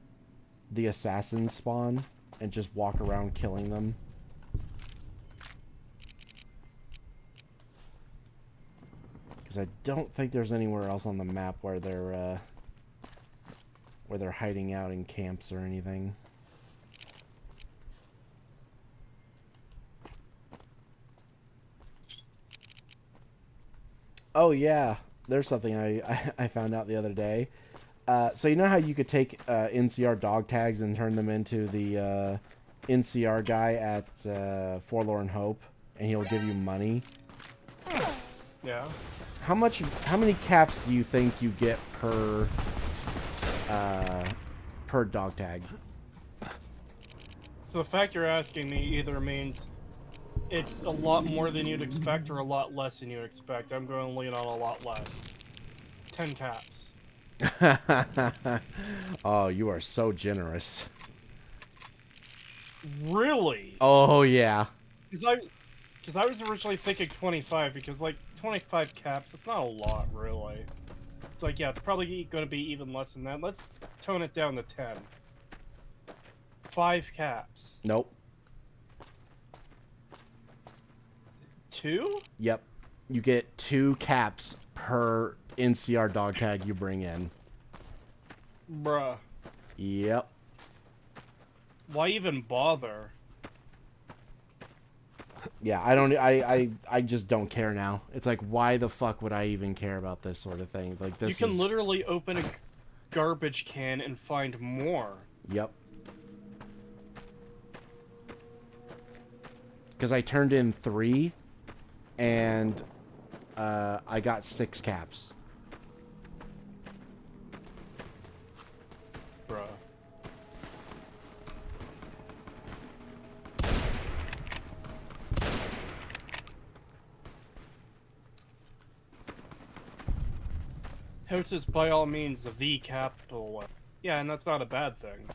the assassins spawn and just walk around killing them. Because I don't think there's anywhere else on the map where they're hiding out in camps or anything. Oh yeah, there's something I found out the other day. So you know how you could take NCR dog tags and turn them into the NCR guy at Forlorn Hope, and he'll give you money? Yeah. How many caps do you think you get per dog tag? So the fact you're asking me either means it's a lot more than you'd expect or a lot less than you'd expect. I'm going to lean on a lot less. 10 caps. Oh, you are so generous. Really? Oh, yeah. Because I was originally thinking 25, because, like, 25 caps, it's not a lot, really. It's like, yeah, it's probably going to be even less than that. Let's tone it down to 10. 5 caps. Nope. 2? Yep. You get 2 caps per NCR dog tag you bring in. Bruh. Yep. Why even bother? Yeah, I just don't care now. It's like, why the fuck would I even care about this sort of thing? Like, this You can literally open a garbage can and find more. Yep. Because I turned in 3, and I got 6 caps. Bruh. House is by all means the capital. Yeah, and that's not a bad thing.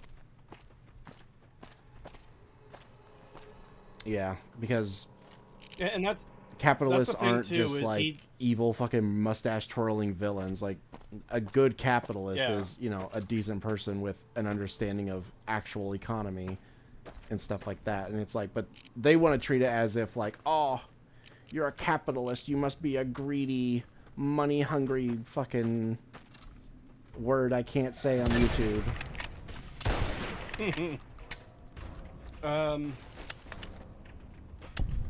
Yeah, because And that's capitalists the thing, aren't too, just is like evil fucking mustache twirling villains. Like, a good capitalist Yeah. is, you know, a decent person with an understanding of actual economy and stuff like that. And it's like, but they want to treat it as if like, oh, you're a capitalist, you must be a greedy, money hungry fucking word I can't say on YouTube.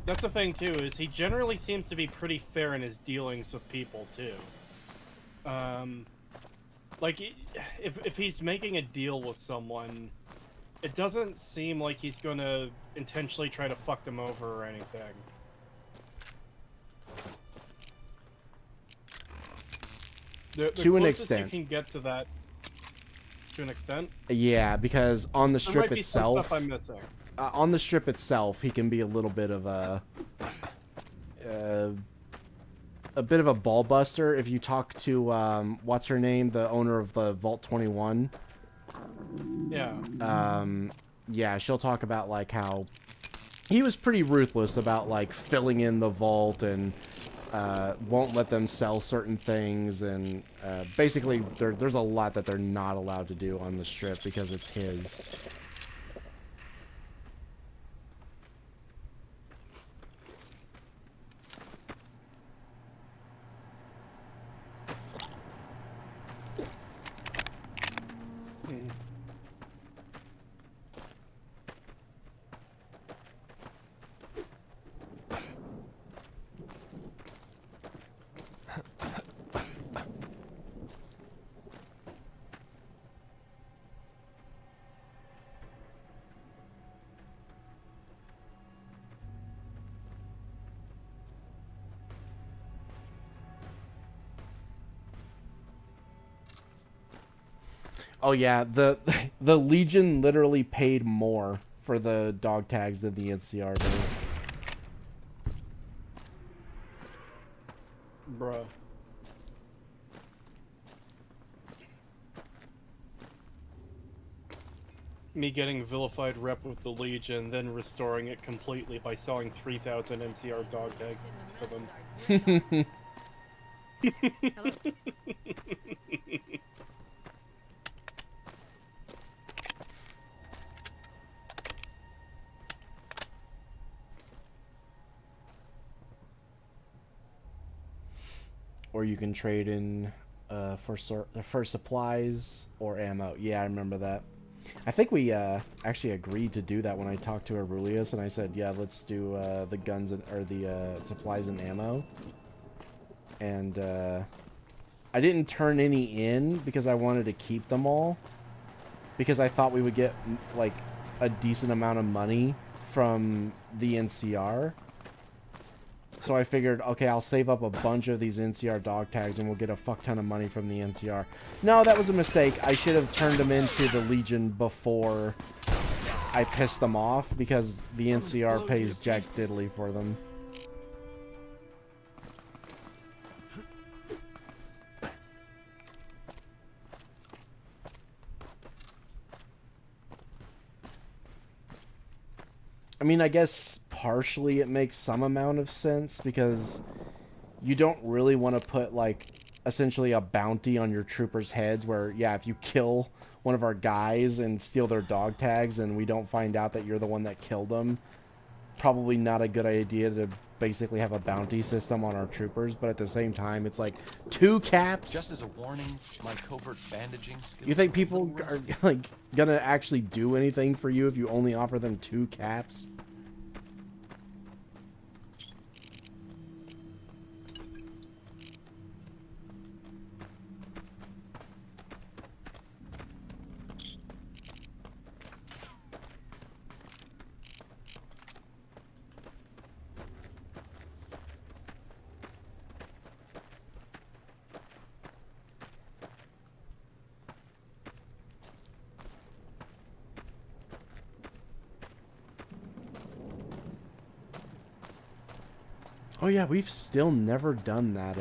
That's the thing too, is he generally seems to be pretty fair in his dealings with people too. Like, if he's making a deal with someone, it doesn't seem like he's gonna intentionally try to fuck them over or anything. The To an closest extent. you can get to that, to an extent. Yeah, because on the There strip might be some itself, stuff I'm missing. on the strip itself, he can be a little bit of a bit of a ball buster. If you talk to what's her name, the owner of the Vault 21. Yeah. Yeah, she'll talk about like how he was pretty ruthless about like filling in the vault and won't let them sell certain things, and basically there's a lot that they're not allowed to do on the strip because it's his. Oh yeah, the Legion literally paid more for the dog tags than the NCR did. Bruh. Me getting vilified rep with the Legion, then restoring it completely by selling 3,000 NCR dog tags to them. Or you can trade in for supplies or ammo. Yeah, I remember that. I think we actually agreed to do that when I talked to Aurelius, and I said, yeah, let's do the guns and, or the supplies and ammo. And I didn't turn any in because I wanted to keep them all, because I thought we would get like a decent amount of money from the NCR. So I figured, okay, I'll save up a bunch of these NCR dog tags and we'll get a fuck ton of money from the NCR. No, that was a mistake. I should have turned them into the Legion before I pissed them off, because the NCR pays jack diddly for them. I mean, I guess partially it makes some amount of sense, because you don't really want to put, like, essentially a bounty on your troopers' heads where, yeah, if you kill one of our guys and steal their dog tags and we don't find out that you're the one that killed them, probably not a good idea to basically have a bounty system on our troopers. But at the same time, it's like 2 caps. Just as a warning, my covert bandaging skills. You think people are, like, gonna actually do anything for you if you only offer them 2 caps? Oh yeah, we've still never done that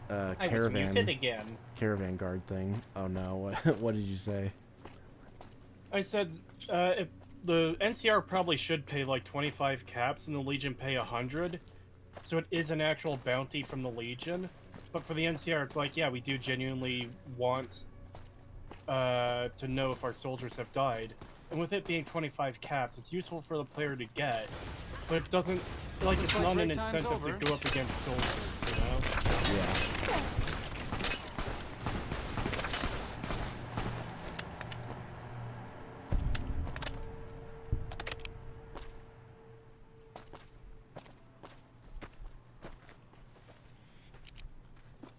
I was muted again. caravan guard thing. Oh no, what did you say? I said if the NCR probably should pay like 25 caps and the Legion pay 100, so it is an actual bounty from the Legion. But for the NCR, it's like, yeah, we do genuinely want to know if our soldiers have died. And with it being 25 caps, it's useful for the player to get, but it doesn't, like, it's not an incentive to go up against soldiers, you know? Yeah.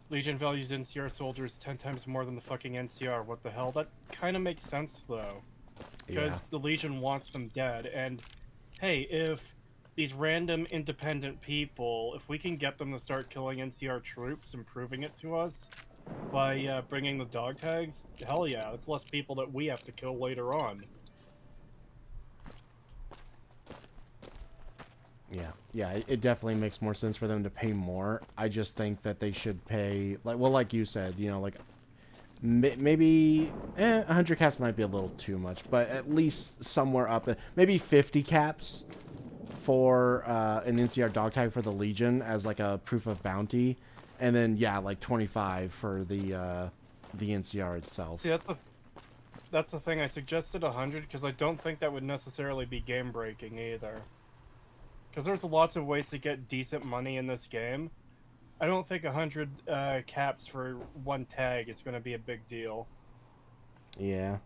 Legion values NCR soldiers 10 times more than the fucking NCR. What the hell? That kind of makes sense, though. Because the Legion wants them dead, and hey, if these random independent people, if we can get them to start killing NCR troops and proving it to us by bringing the dog tags, hell yeah, it's less people that we have to kill later on. Yeah, it definitely makes more sense for them to pay more. I just think that they should pay, like you said, you know, like, maybe 100 caps might be a little too much, but at least somewhere up, maybe 50 caps for an NCR dog tag for the Legion as like a proof of bounty, and then yeah, like 25 for the NCR itself. See, that's the thing. I suggested 100 because I don't think that would necessarily be game breaking either. Because there's lots of ways to get decent money in this game. I don't think 100 caps for one tag is going to be a big deal. Yeah.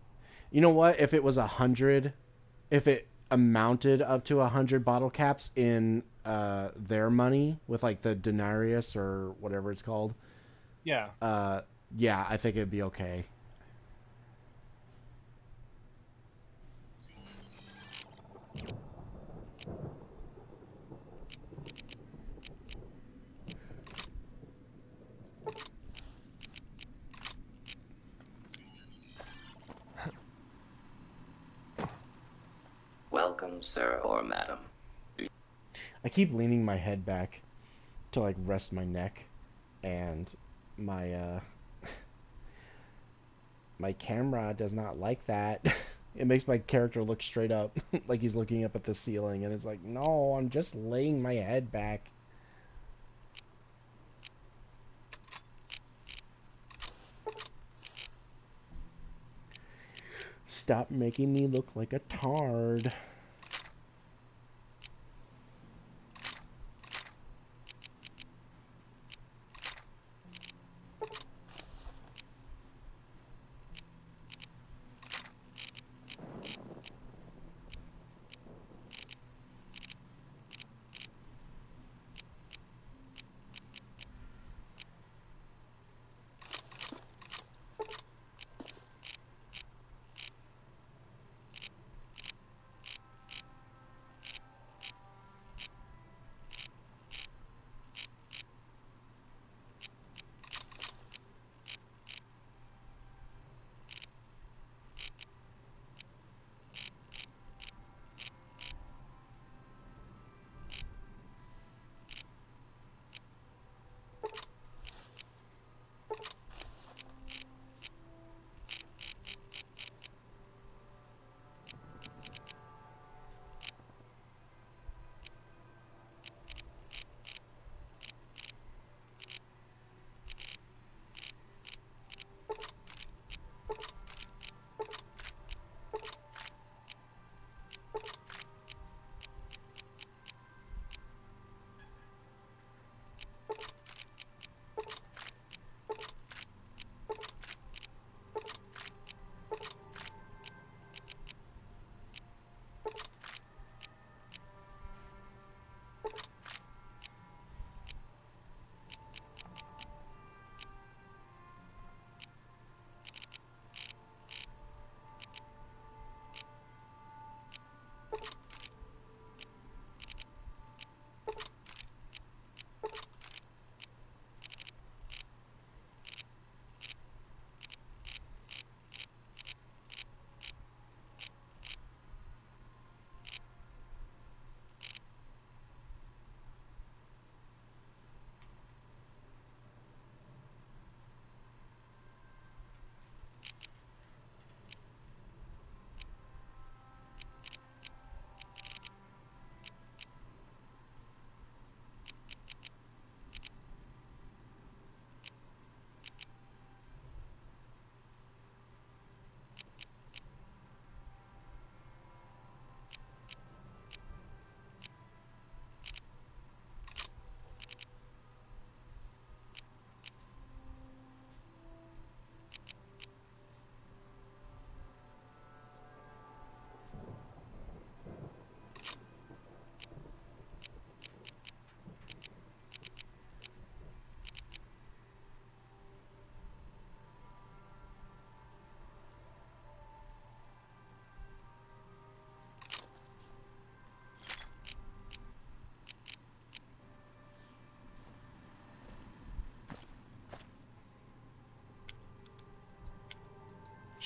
You know what? If it was 100, if it amounted up to 100 bottle caps in their money with like the denarius or whatever it's called. Yeah. Yeah, I think it'd be okay. Welcome, sir or madam. I keep leaning my head back to like rest my neck, and my my camera does not like that. It makes my character look straight up like he's looking up at the ceiling, and it's like, no, I'm just laying my head back. Stop making me look like a tard.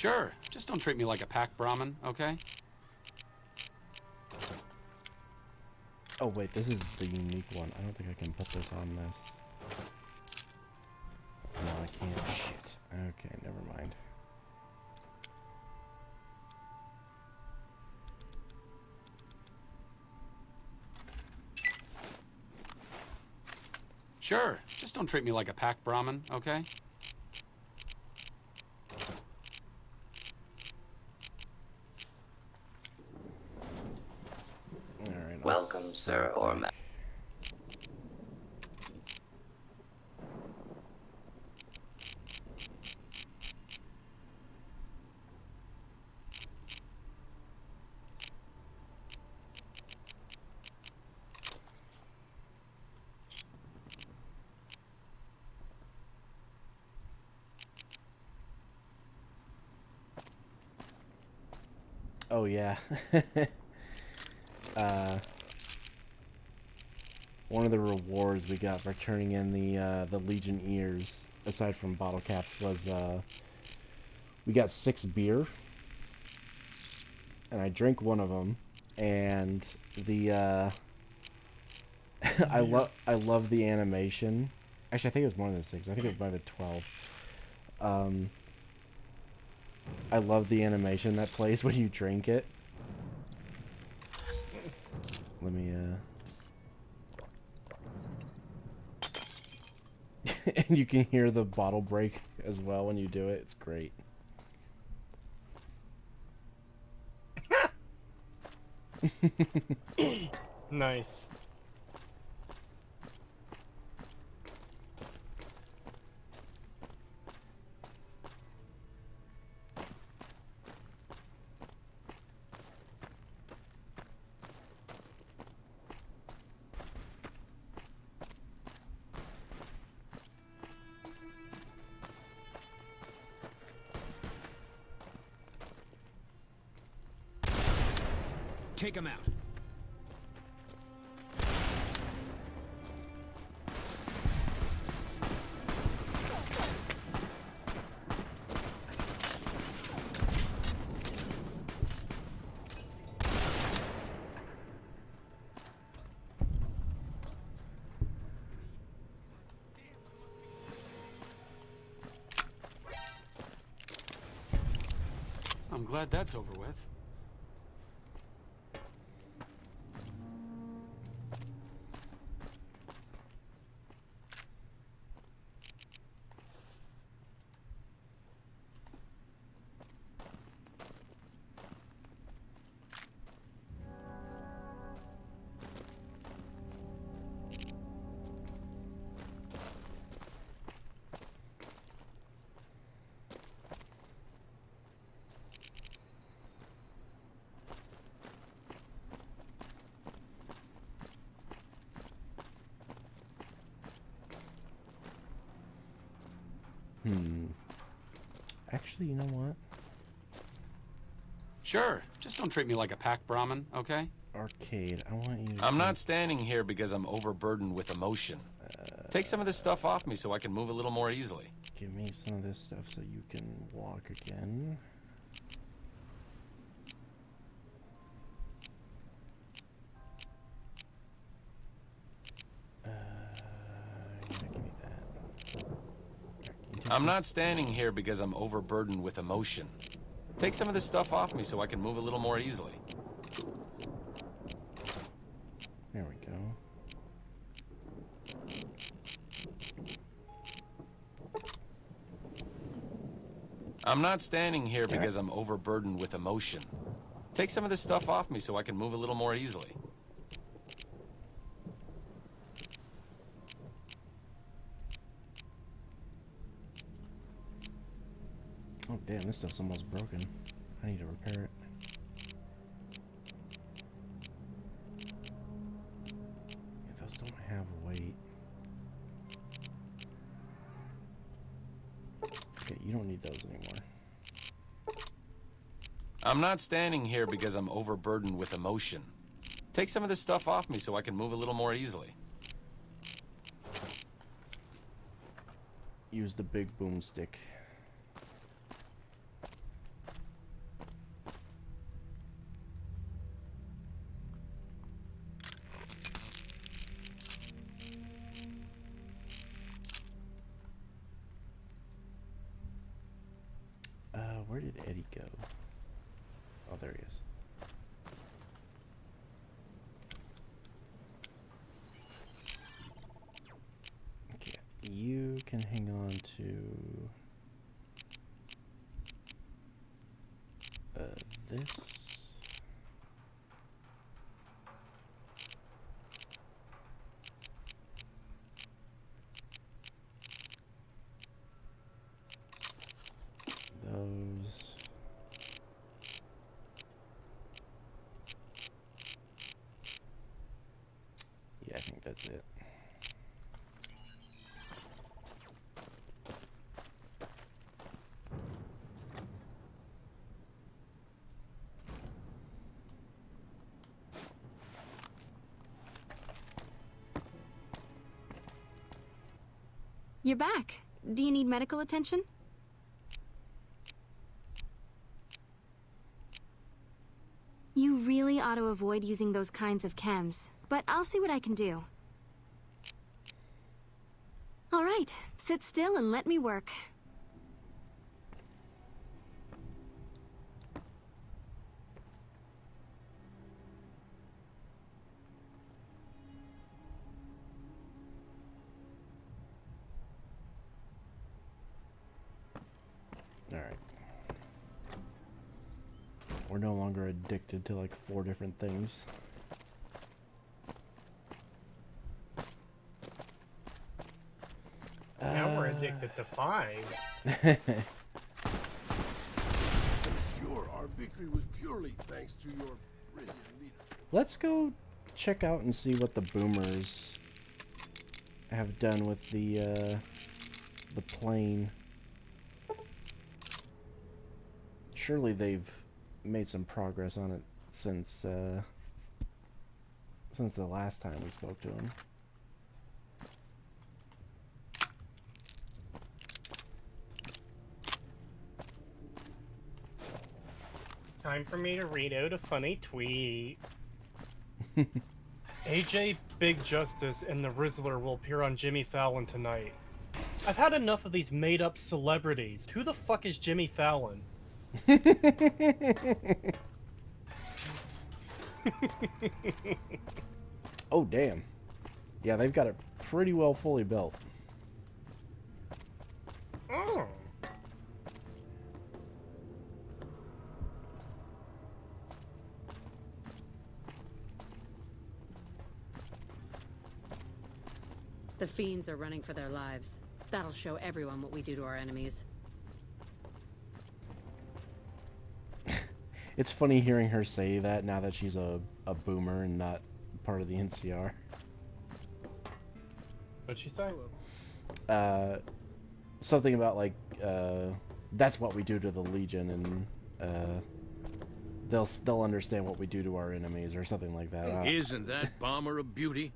Sure, just don't treat me like a pack Brahmin, okay? Oh wait, this is the unique one. I don't think I can put this on this. No, I can't. Shit. Okay, never mind. Sure, just don't treat me like a pack Brahmin, okay? Alright. Welcome, sir or ma- Oh yeah. One of the rewards we got for turning in the Legion ears, aside from bottle caps, was we got 6 beer, and I drank one of them, and the I love the animation. Actually, I think it was more than 6. I think it was by the 12. I love the animation that plays when you drink it. Let me and you can hear the bottle break as well when you do it. It's great. Nice. Take him out. I'm glad that's over with. Actually, you know what? Sure, just don't treat me like a pack Brahmin, okay? Arcade, I want you to... I'm not standing here because I'm overburdened with emotion. Take some of this stuff off me so I can move a little more easily. Give me some of this stuff so you can walk again. Yeah, give me that. I'm not standing here because I'm overburdened with emotion. Take some of this stuff off me so I can move a little more easily. There we go. I'm not standing here because I'm overburdened with emotion. Take some of this stuff off me so I can move a little more easily. Oh damn, this stuff's almost broken. I need to repair it. Yeah, those don't have weight. Okay, you don't need those anymore. I'm not standing here because I'm overburdened with emotion. Take some of this stuff off me so I can move a little more easily. Use the big boomstick. where did Eddie go? Oh, there he is. Okay, you can hang on to this. Those. Yeah, I think that's it. You're back. Do you need medical attention? You really ought to avoid using those kinds of chems, but I'll see what I can do. All right, sit still and let me work. Alright. We're no longer addicted to like 4 different things. Now we're addicted to 5. Sure, our victory was purely thanks to your brilliant leadership. Let's go check out and see what the boomers have done with the plane. Surely they've made some progress on it since the last time we spoke to them. Time for me to read out a funny tweet. AJ, Big Justice, and the Rizzler will appear on Jimmy Fallon tonight. I've had enough of these made-up celebrities. Who the fuck is Jimmy Fallon? Oh, damn. Yeah, they've got it pretty well fully built. Oh. The fiends are running for their lives. That'll show everyone what we do to our enemies. It's funny hearing her say that now that she's a boomer and not part of the NCR. What'd she say? Something about like that's what we do to the Legion, and they'll understand what we do to our enemies or something like that. Isn't that bomber a beauty?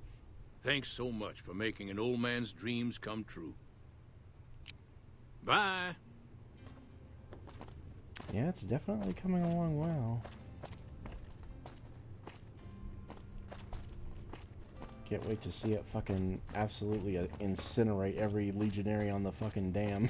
Thanks so much for making an old man's dreams come true. Bye. Yeah, it's definitely coming along well. Can't wait to see it fucking absolutely incinerate every legionary on the fucking dam.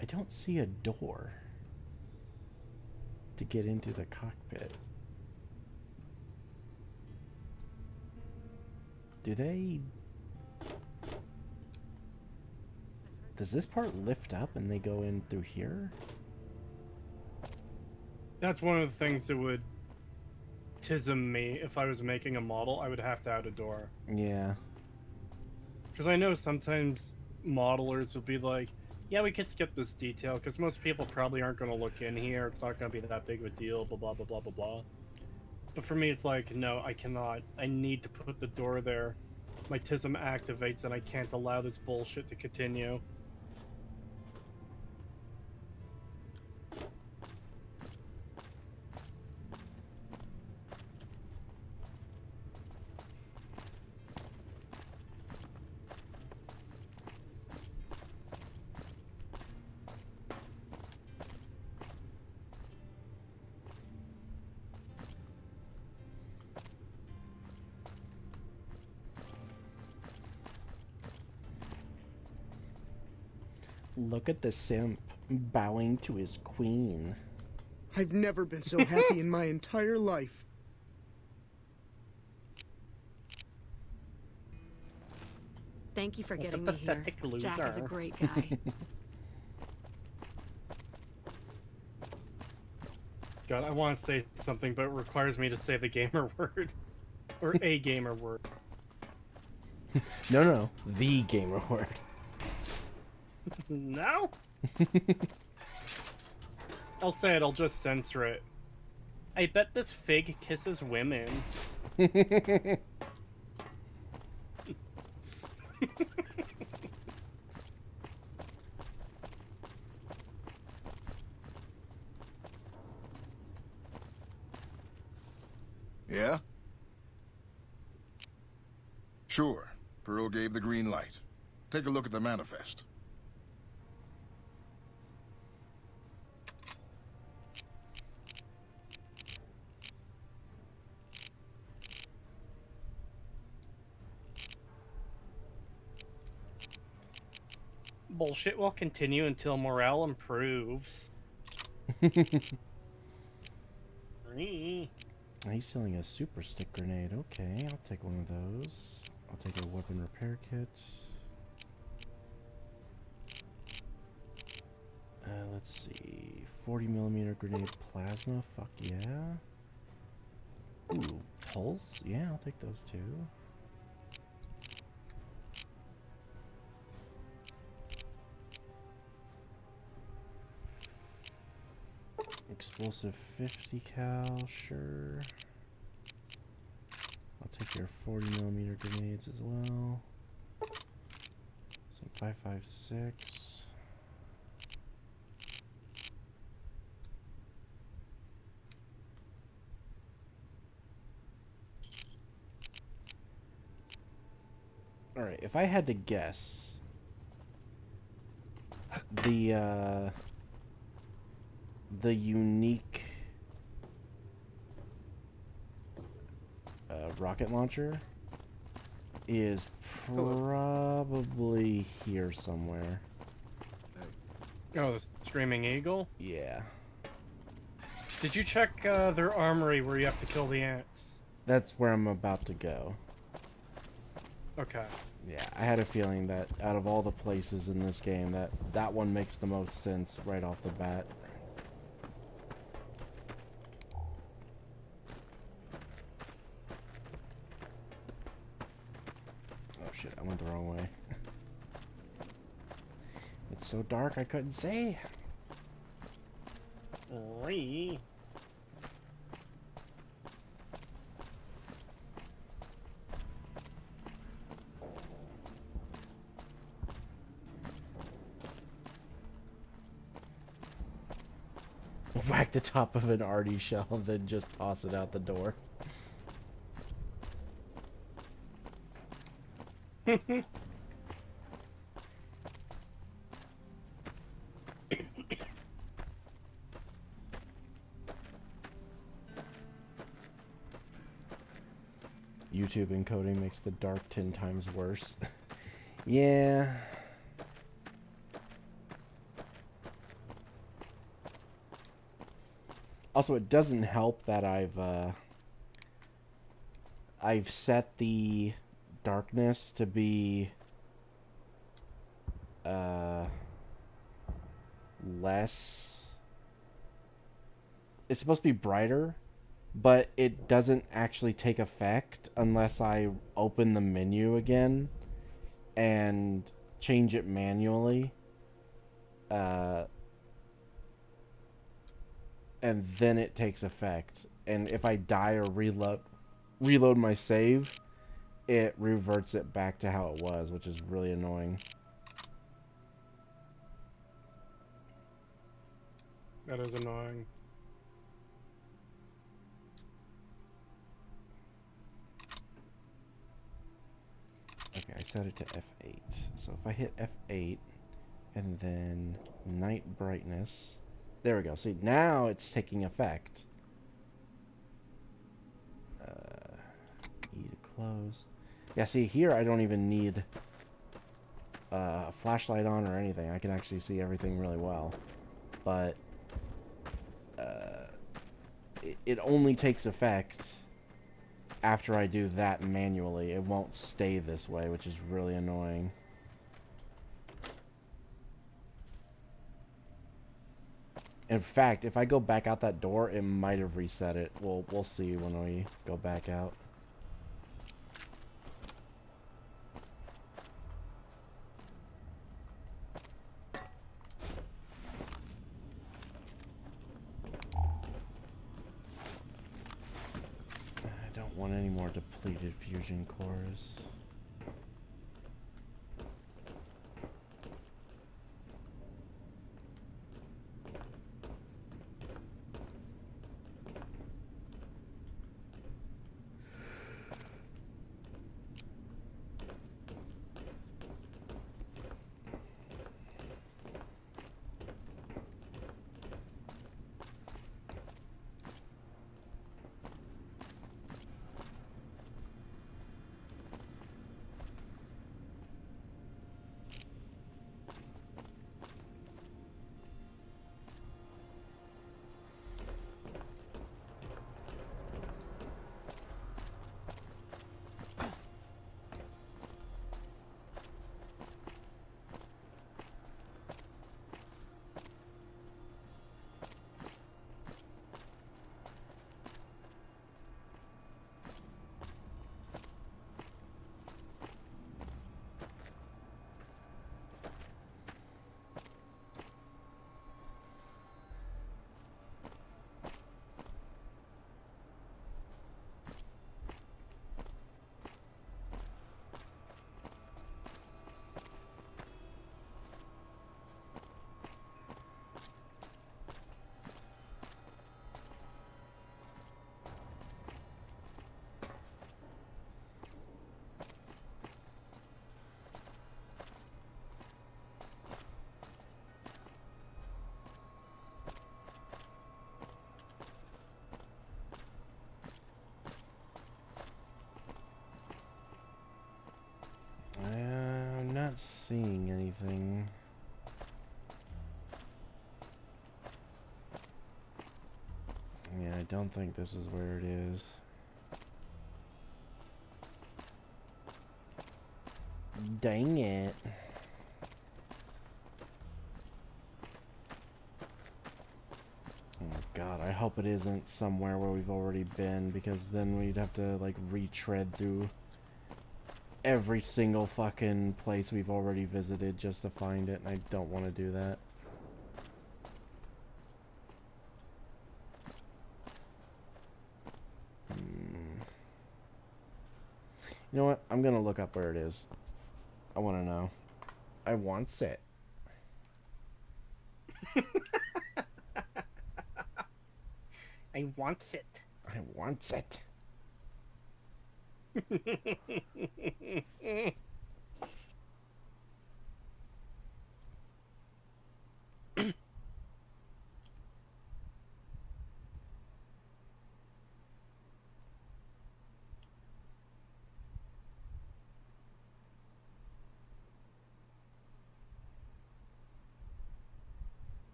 I don't see a door to get into the cockpit. Do they... Does this part lift up and they go in through here? That's one of the things that would tism me if I was making a model. I would have to add a door. Yeah. Because I know sometimes modelers will be like, Yeah, we could skip this detail, because most people probably aren't going to look in here. It's not going to be that big of a deal, blah, blah, blah, blah, blah, blah. But for me, it's like, no, I cannot. I need to put the door there. My TISM activates, and I can't allow this bullshit to continue. Look at the simp bowing to his queen. I've never been so happy in my entire life. Thank you for What a getting me here. pathetic loser. Jack is a great guy. God, I want to say something, but it requires me to say the gamer word. Or a gamer word. No, the gamer word. No? I'll say it, I'll just censor it. I bet this fig kisses women. Yeah? Sure. Pearl gave the green light. Take a look at the manifest. Bullshit will continue until morale improves. He's selling a super stick grenade. Okay, I'll take one of those. I'll take a weapon repair kit. Let's see. 40mm grenade plasma. Fuck yeah. Ooh, pulse? Yeah, I'll take those too. Explosive 50 cal, sure. I'll take your 40mm grenades as well. Some 5.56. Alright, if I had to guess, the unique rocket launcher is probably here somewhere. Oh, the Screaming Eagle? Yeah. Did you check their armory where you have to kill the ants? That's where I'm about to go. Okay. Yeah, I had a feeling that out of all the places in this game, that one makes the most sense right off the bat. Oh shit, I went the wrong way. It's so dark I couldn't see. Whack the top of an arty shell, then just toss it out the door. YouTube encoding makes the dark 10 times worse. Yeah. Also, it doesn't help that I've set the darkness to be less. It's supposed to be brighter, but it doesn't actually take effect unless I open the menu again and change it manually. and then it takes effect. And if I die or reload my save, it reverts it back to how it was, which is really annoying. That is annoying. Okay, I set it to F8. So if I hit F8 and then night brightness, there we go. See, now it's taking effect. E to close. Yeah, see, here I don't even need a flashlight on or anything. I can actually see everything really well. But it only takes effect after I do that manually. It won't stay this way, which is really annoying. In fact, if I go back out that door, it might have reset it. We'll see when we go back out. I don't want any more depleted fusion cores. I'm not seeing anything. Yeah, I don't think this is where it is. Dang it. Oh my god, I hope it isn't somewhere where we've already been, because then we'd have to, like, retread through every single fucking place we've already visited just to find it, and I don't want to do that. You know what? I'm gonna look up where it is. I want to know. I wants it. I wants it. I wants it.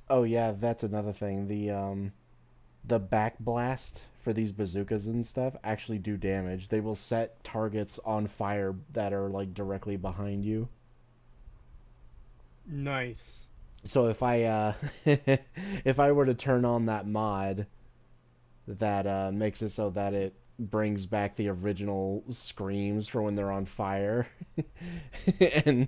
Oh yeah, that's another thing. The back blast for these bazookas and stuff actually do damage. They will set targets on fire that are like directly behind you. Nice. So if I if I were to turn on that mod that makes it so that it brings back the original screams for when they're on fire. And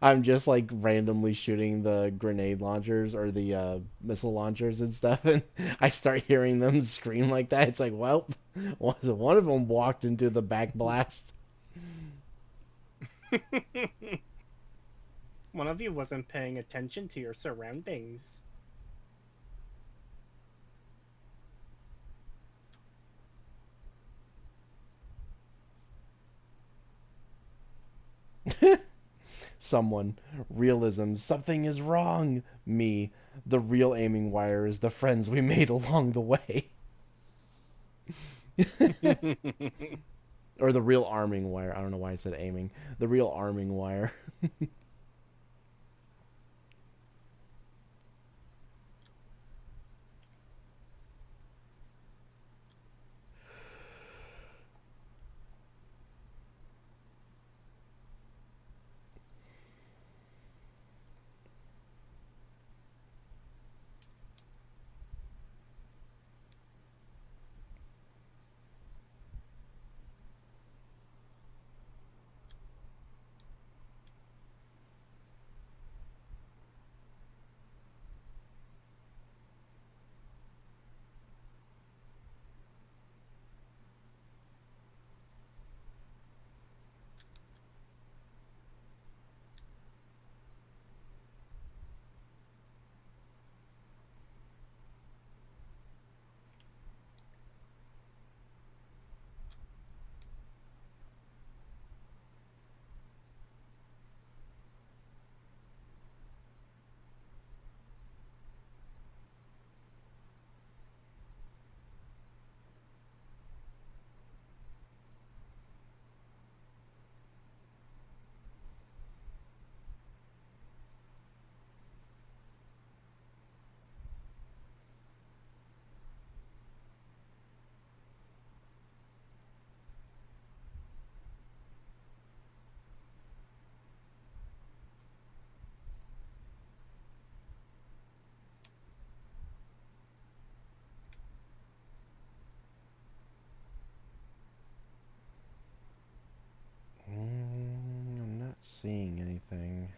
I'm just like randomly shooting the grenade launchers or the missile launchers and stuff, and I start hearing them scream like that. It's like, well, one of them walked into the back blast. One of you wasn't paying attention to your surroundings. Someone. Realism. Something is wrong. Me. The real aiming wire is the friends we made along the way. Or the real arming wire. I don't know why I said aiming. The real arming wire. I'm not seeing anything.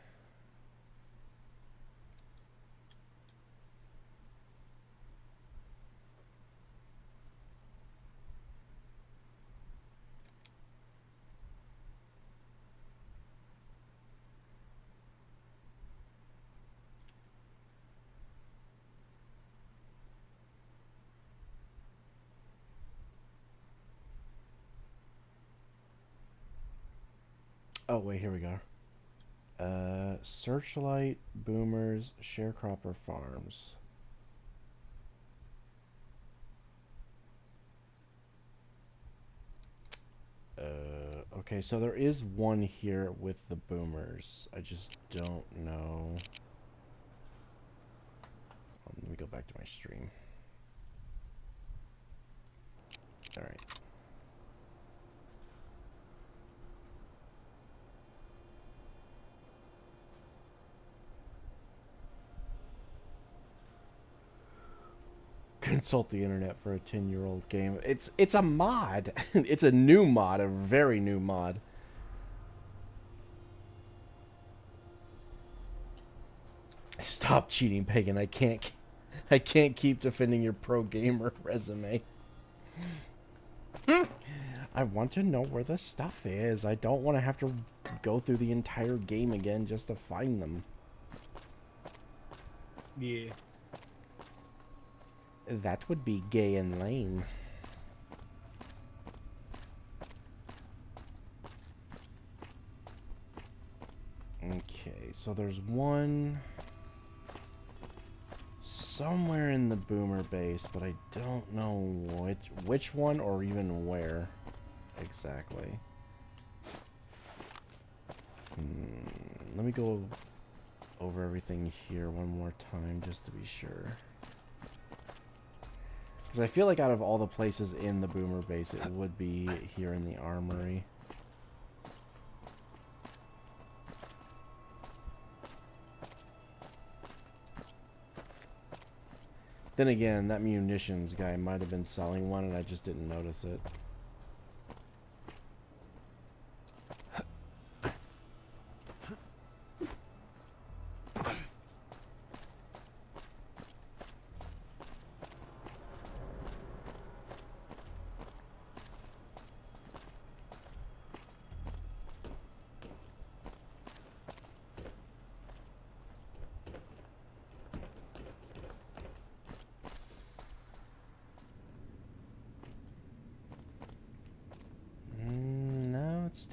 Oh, wait, here we go. Searchlight, Boomers, Sharecropper Farms. Okay, so there is one here with the Boomers. I just don't know. Let me go back to my stream. Alright. Consult the internet for a 10-year-old game. It's a mod. It's a new mod, a very new mod. Stop cheating, Pagan. I can't keep defending your pro gamer resume. I want to know where the stuff is. I don't want to have to go through the entire game again just to find them. Yeah. That would be gay and lame. Okay, so there's one somewhere in the Boomer base, but I don't know which one or even where exactly. Let me go over everything here one more time just to be sure. Because I feel like out of all the places in the Boomer base, it would be here in the armory. Then again, that munitions guy might have been selling one and I just didn't notice it.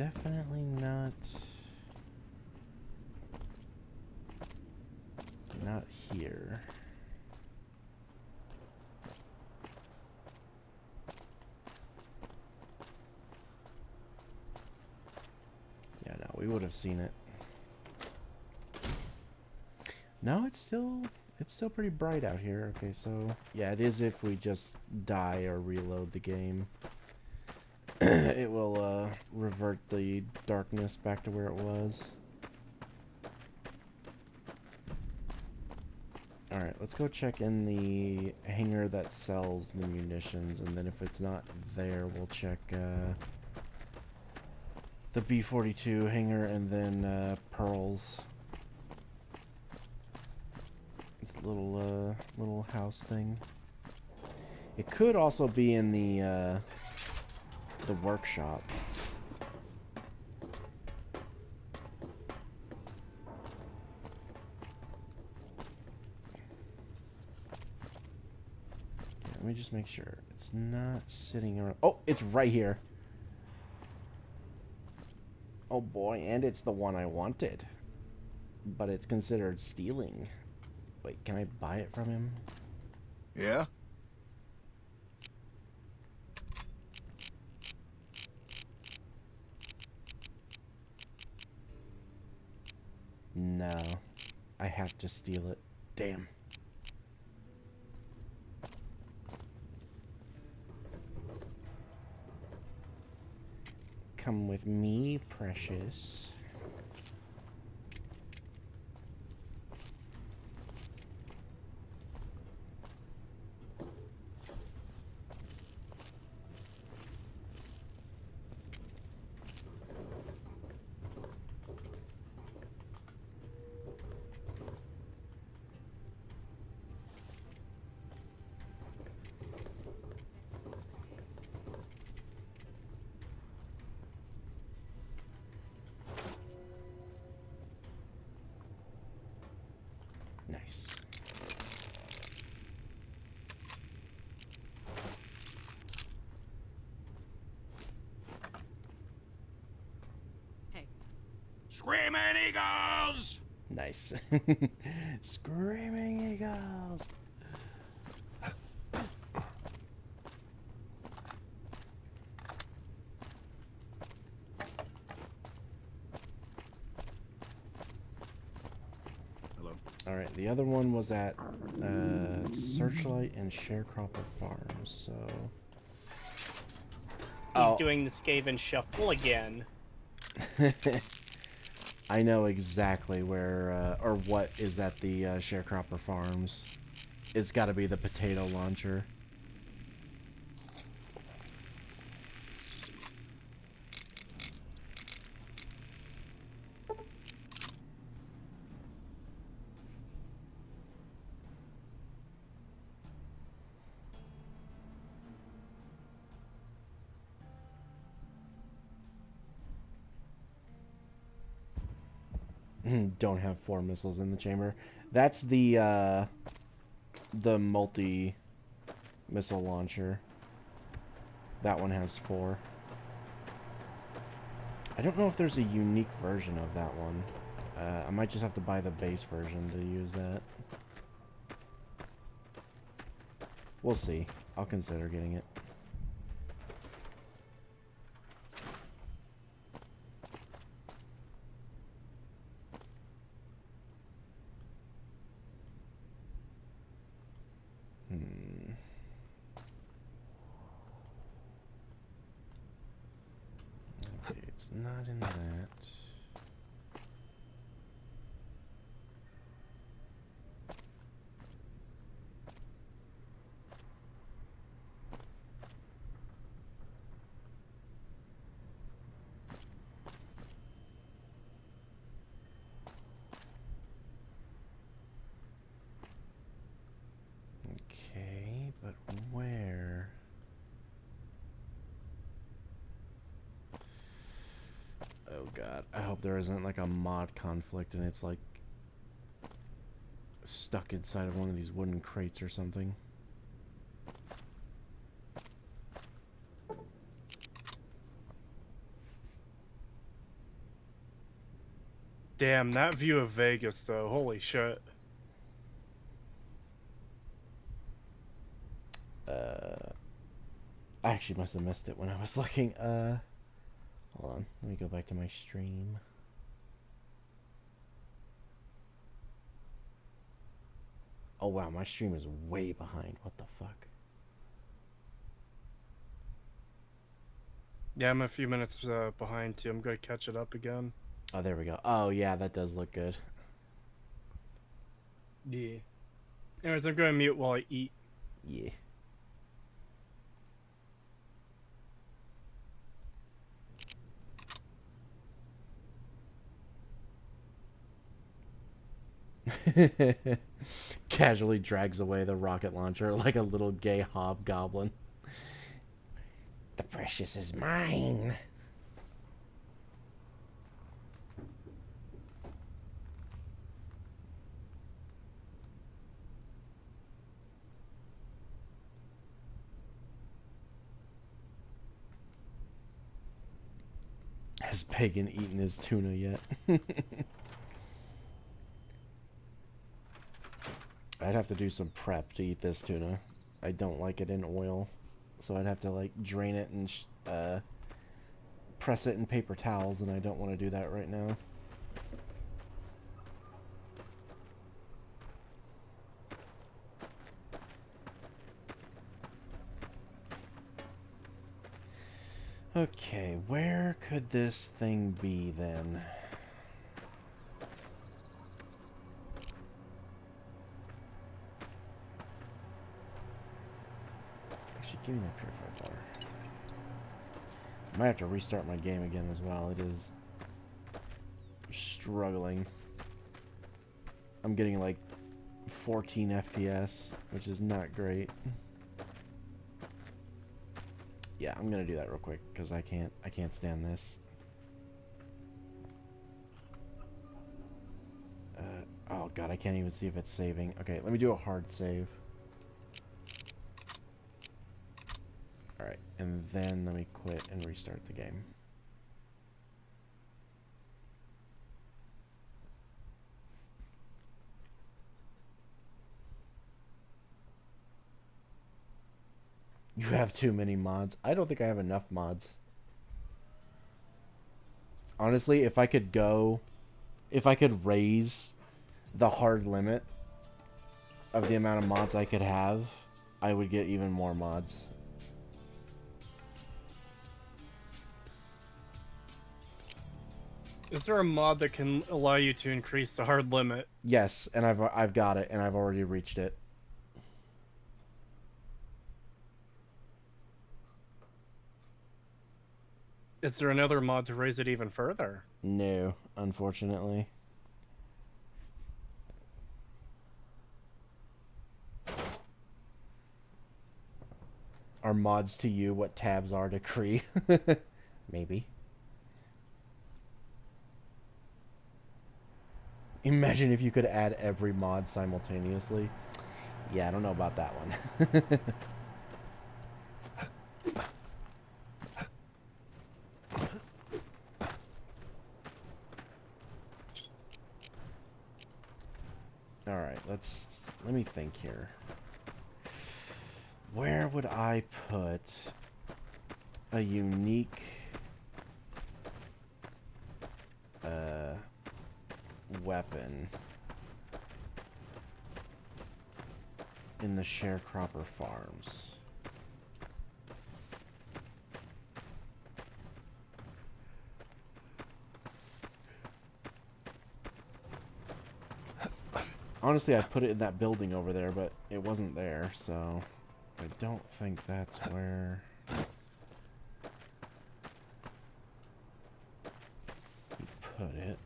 definitely not here. Yeah, no, we would have seen it. No, it's still pretty bright out here. Okay, so yeah, it is if we just die or reload the game. It will revert the darkness back to where it was. Alright, let's go check in the hangar that sells the munitions, and then if it's not there, we'll check the B-42 hangar and then Pearl's. This little house thing. It could also be in the workshop. Let me just make sure it's not sitting around. Oh, it's right here. Oh boy, and it's the one I wanted. But it's considered stealing. Wait, can I buy it from him? Yeah? No. I have to steal it. Damn. Come with me, precious. Nice. Hey. Screaming eagles! Nice. Screaming eagles. Alright, the other one was at Searchlight and Sharecropper Farms, so... He's doing the Skaven Shuffle again. I know exactly where, or what is at the Sharecropper Farms. It's gotta be the potato launcher. Don't have 4 missiles in the chamber. That's the multi-missile launcher. That one has 4. I don't know if there's a unique version of that one. I might just have to buy the base version to use that. We'll see. I'll consider getting it. Okay, it's not in that. Okay, but where? Oh god, I hope there isn't like a mod conflict and it's like stuck inside of one of these wooden crates or something. Damn, that view of Vegas, though. Holy shit. I actually must have missed it when I was looking. Hold on. Let me go back to my stream. Oh wow, my stream is way behind. What the fuck? Yeah, I'm a few minutes behind too. I'm gonna catch it up again. Oh, there we go. Oh yeah, that does look good. Yeah. Anyways, I'm gonna mute while I eat. Yeah. Casually drags away the rocket launcher like a little gay hobgoblin. The precious is mine. Has Pagan eaten his tuna yet? I'd have to do some prep to eat this tuna. I don't like it in oil, so I'd have to like drain it and press it in paper towels, and I don't want to do that right now. Okay, where could this thing be then? Actually, give me that purified water. I might have to restart my game again as well. It is struggling. I'm getting like 14 FPS, which is not great. Yeah, I'm gonna do that real quick because I can't stand this. Oh god, I can't even see if it's saving. Okay, let me do a hard save. Alright, and then let me quit and restart the game. You have too many mods. I don't think I have enough mods. Honestly, if I could raise the hard limit of the amount of mods I could have, I would get even more mods. Is there a mod that can allow you to increase the hard limit? Yes, and I've got it, and I've already reached it. Is there another mod to raise it even further? No, unfortunately. Are mods to you what tabs are to Cree? Maybe. Imagine if you could add every mod simultaneously. Yeah, I don't know about that one. Alright, let me think here. Where would I put a unique weapon in the Sharecropper Farms? Honestly, I put it in that building over there, but it wasn't there, so I don't think that's where we put it.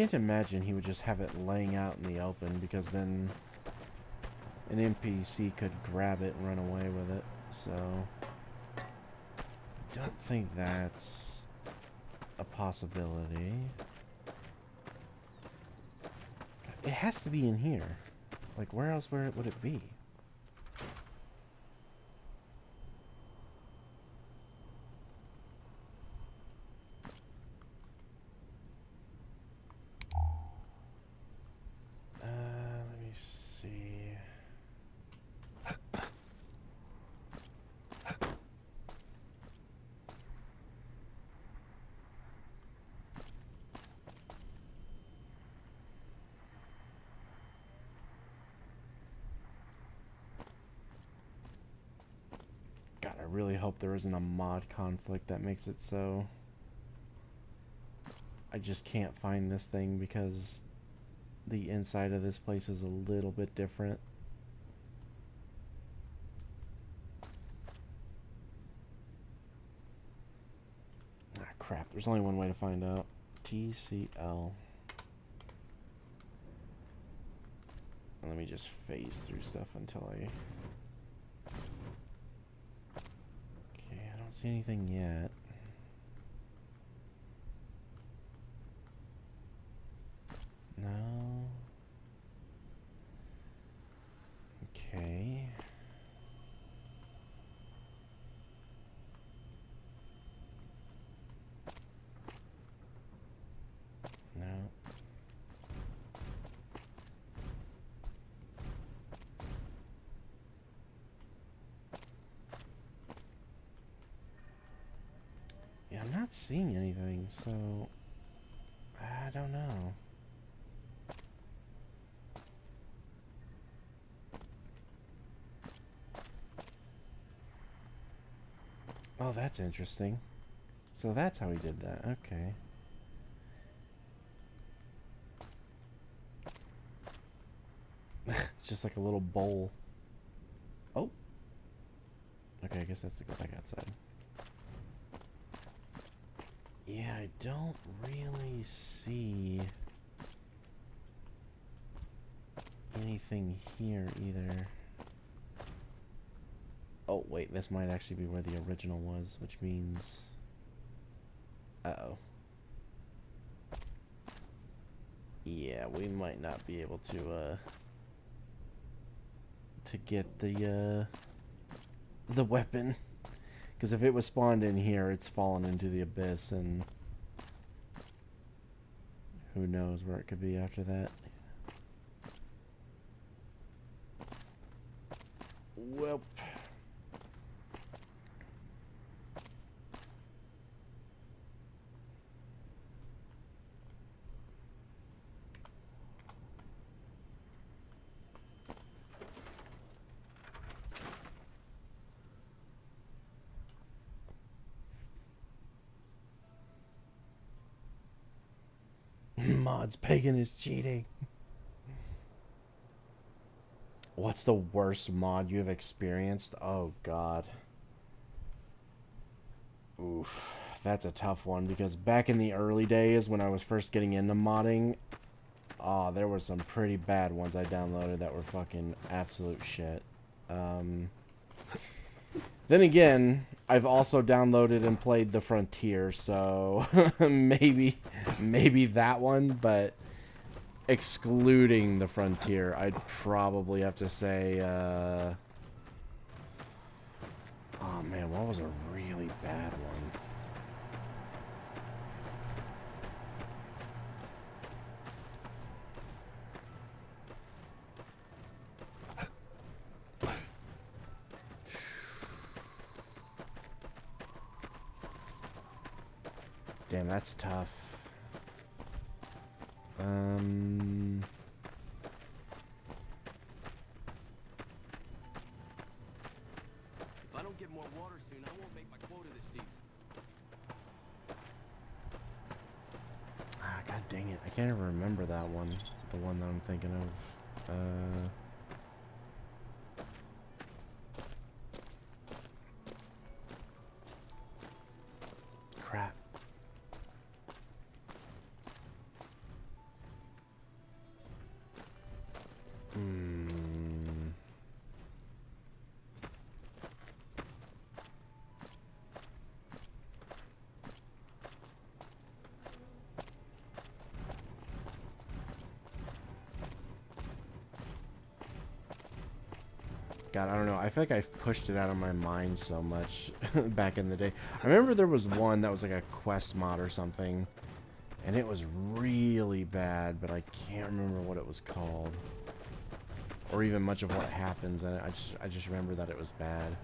can't imagine he would just have it laying out in the open, because then an NPC could grab it and run away with it. So don't think that's a possibility. It has to be in here. Like, where else would it be? Let me see. God, I really hope there isn't a mod conflict that makes it so I just can't find this thing because the inside of this place is a little bit different. Ah, crap. There's only one way to find out. TCL. Let me just phase through stuff until I... Okay, I don't see anything yet. No. Okay. No. Yeah, I'm not seeing anything, so I don't know. Oh, that's interesting. So that's how he did that. Okay. It's just like a little bowl. Oh. Okay, I guess that's to go back outside. Yeah, I don't really see anything here either. Oh, wait, this might actually be where the original was, which means... Uh-oh. Yeah, we might not be able to get the weapon. Because if it was spawned in here, it's fallen into the abyss, and who knows where it could be after that. Well... Mods Pagan is cheating. What's the worst mod you have experienced? Oh god. Oof. That's a tough one, because back in the early days when I was first getting into modding, there were some pretty bad ones I downloaded that were fucking absolute shit. Then again, I've also downloaded and played The Frontier, so maybe that one, but excluding The Frontier, I'd probably have to say, oh man, what was a really bad one? Damn, that's tough. If I don't get more water soon, I won't make my quota this season. Ah, god dang it. I can't even remember that one. The one that I'm thinking of. Crap. God, I don't know. I feel like I've pushed it out of my mind so much back in the day. I remember there was one that was like a quest mod or something, and it was really bad, but I can't remember what it was called, or even much of what happens. And I just remember that it was bad.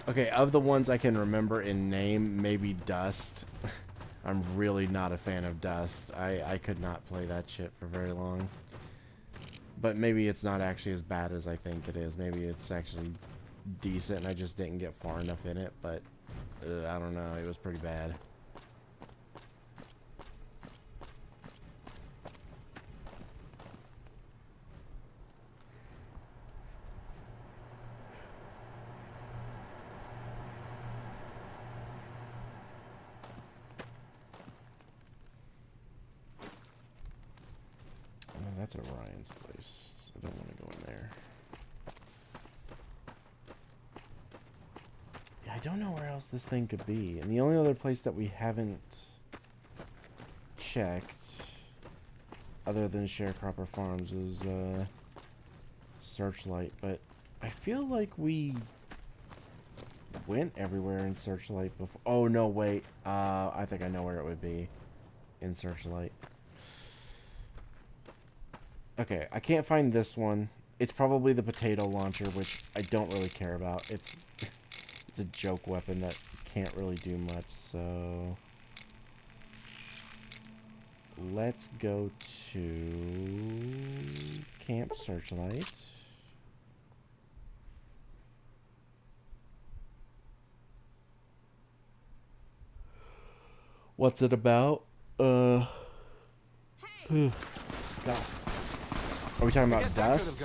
Okay, of the ones I can remember in name, maybe Dust. I'm really not a fan of Dust. I could not play that shit for very long. But maybe it's not actually as bad as I think it is. Maybe it's actually decent and I just didn't get far enough in it. But I don't know. It was pretty bad. That's Orion's place. I don't want to go in there. Yeah, I don't know where else this thing could be. And the only other place that we haven't checked, other than Sharecropper Farms, is Searchlight. But I feel like we went everywhere in Searchlight before. Oh, no, wait. I think I know where it would be in Searchlight. Okay, I can't find this one. It's probably the potato launcher, which I don't really care about. It's a joke weapon that can't really do much, so let's go to Camp Searchlight. What's it about? God. Are we talking about Dust?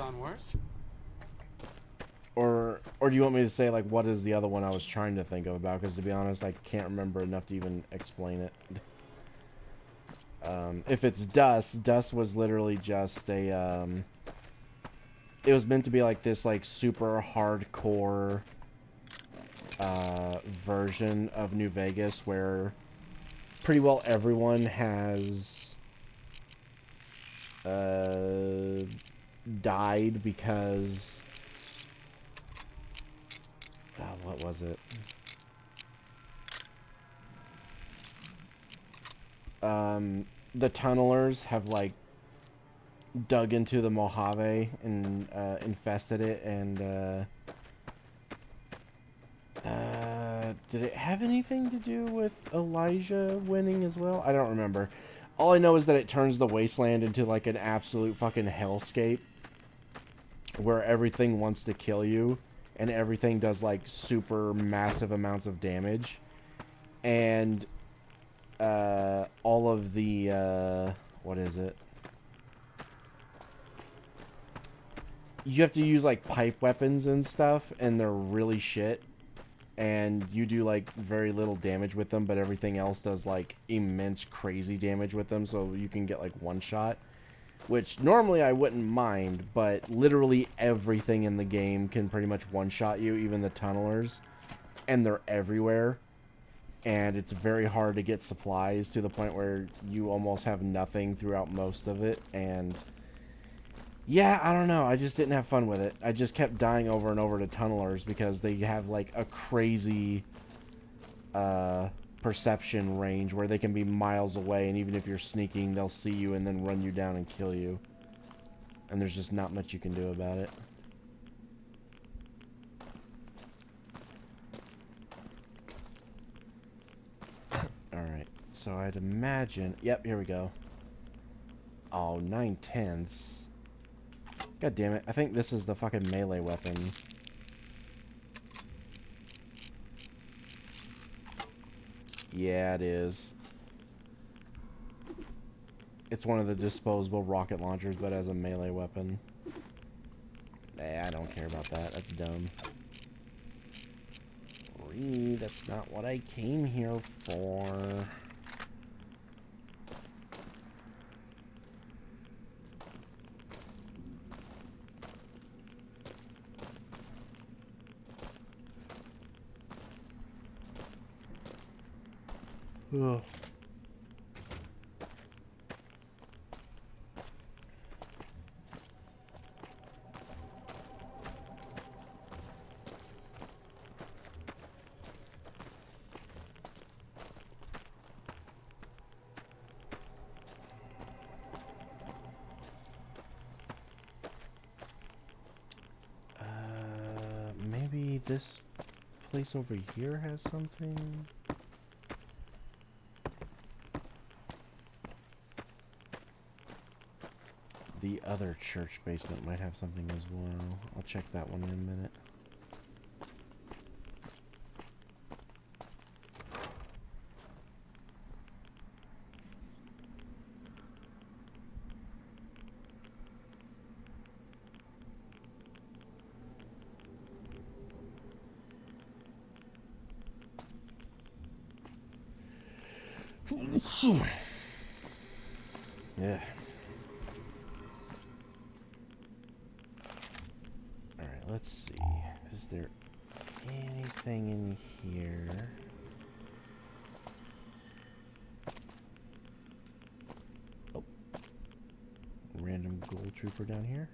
Or do you want me to say, like, what is the other one I was trying to think of about? Because to be honest, I can't remember enough to even explain it. If it's Dust, Dust was literally just a, it was meant to be like this, like, super hardcore, version of New Vegas where pretty well everyone has died because what was it? The tunnelers have like dug into the Mojave and infested it, and did it have anything to do with Elijah winning as well? I don't remember. All I know is that it turns the wasteland into like an absolute fucking hellscape where everything wants to kill you and everything does like super massive amounts of damage. And all of the what is it? You have to use like pipe weapons and stuff, and they're really shit. And you do like very little damage with them, but everything else does like immense crazy damage with them, so you can get like one shot, which normally I wouldn't mind, but literally everything in the game can pretty much one shot you, even the tunnelers, and they're everywhere, and it's very hard to get supplies to the point where you almost have nothing throughout most of it. And yeah, I don't know. I just didn't have fun with it. I just kept dying over and over to tunnelers because they have like a crazy perception range where they can be miles away, and even if you're sneaking, they'll see you and then run you down and kill you. And there's just not much you can do about it. Alright, so I'd imagine... Yep, here we go. Oh, 9/10. God damn it. I think this is the fucking melee weapon. Yeah, it is. It's one of the disposable rocket launchers, but as a melee weapon. Nah, I don't care about that. That's dumb. That's not what I came here for. Ugh. this place over here has something. The other church basement might have something as well. I'll check that one in a minute. Yeah. Alright, let's see. Is there anything in here? Oh. Random gold trooper down here.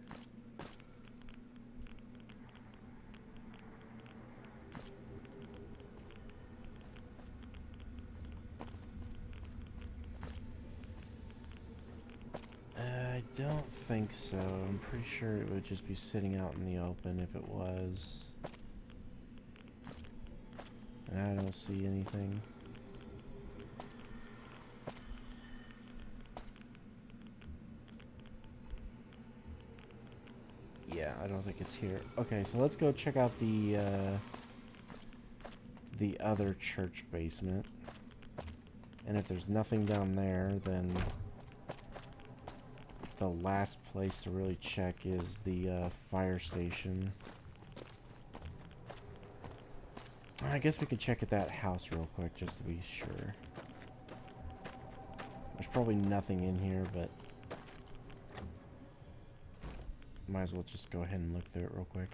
I don't think so. I'm pretty sure it would just be sitting out in the open if it was. And I don't see anything. Yeah, I don't think it's here. Okay, so let's go check out the other church basement. And if there's nothing down there, then the last place to really check is the fire station. I guess we could check at that house real quick just to be sure. There's probably nothing in here, but might as well just go ahead and look through it real quick.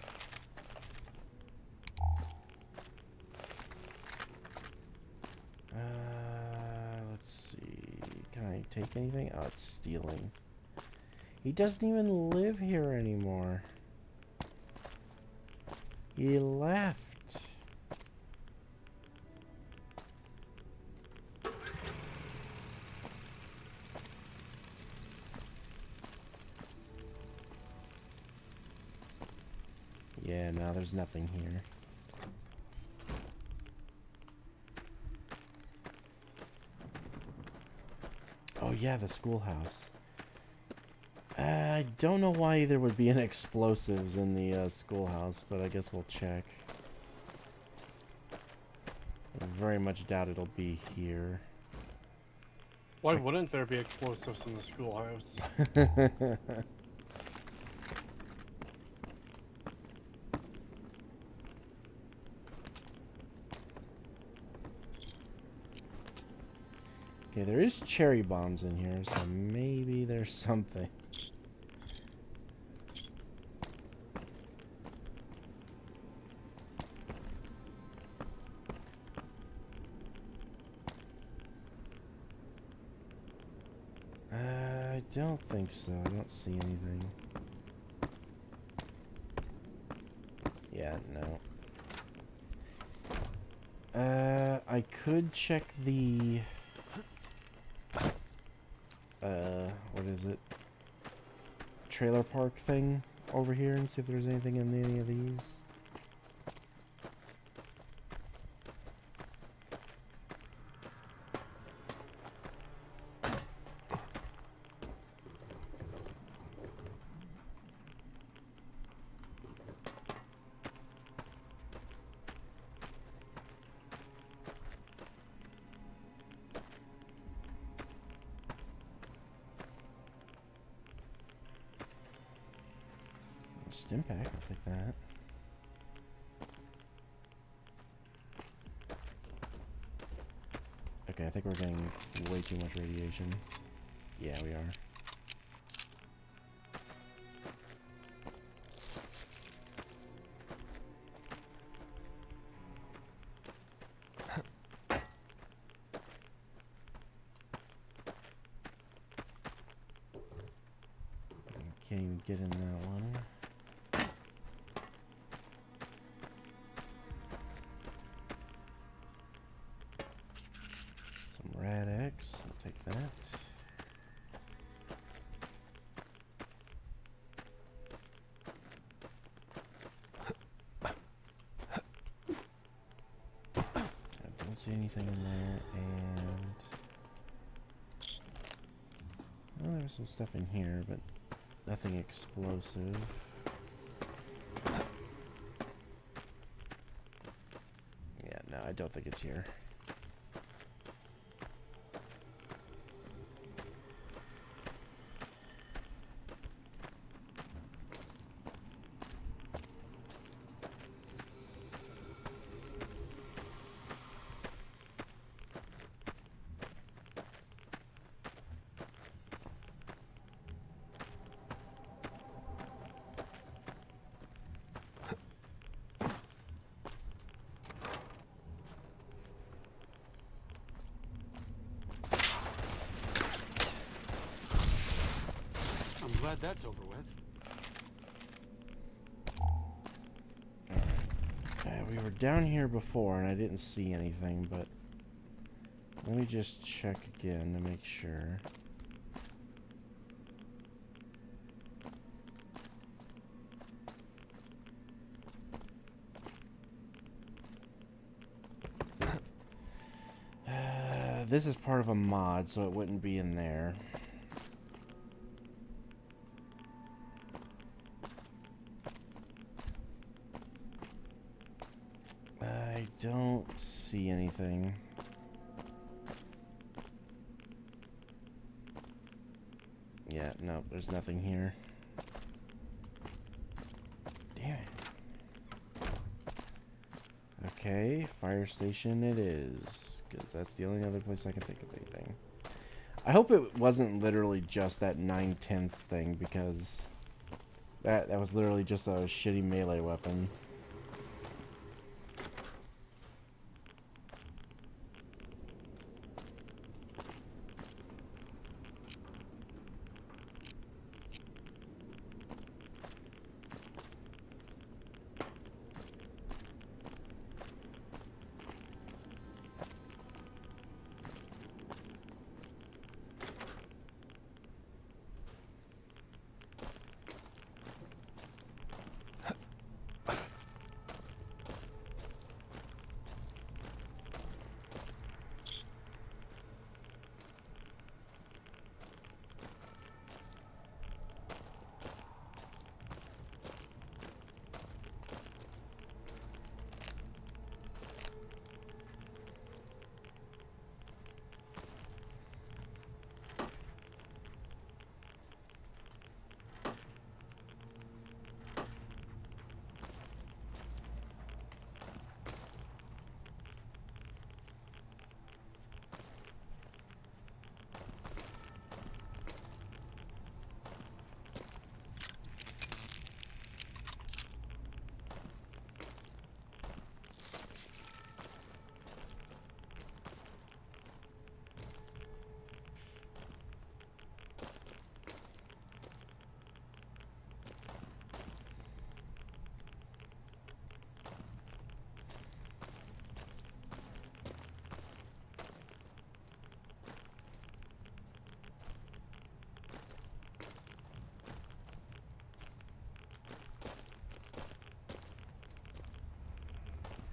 Let's see. Can I take anything? Oh, it's stealing. He doesn't even live here anymore. He left. Yeah, no, there's nothing here. Oh yeah, the schoolhouse. I don't know why there would be any explosives in the schoolhouse, but I guess we'll check. I very much doubt it'll be here. Why wouldn't there be explosives in the schoolhouse? Okay, there is cherry bombs in here, so maybe there's something. I don't think so. I don't see anything. Yeah, no. I could check the... what is it? Trailer park thing over here and see if there's anything in any of these. Stim pack, I'll take that. Okay, I think we're getting way too much radiation. Yeah, we are. Can't even get in that one. Some Rad X, I'll take that. see anything in there, and well, there's some stuff in here, but nothing explosive. Yeah, no, I don't think it's here. I'm glad that's over with. We were down here before and I didn't see anything, but let me just check again to make sure. This is part of a mod, so it wouldn't be in there. I don't see anything. Yeah, no, there's nothing here. Damn it. Okay, fire station it is, because that's the only other place I can think of anything. I hope it wasn't literally just that 9/10 thing, because that was literally just a shitty melee weapon.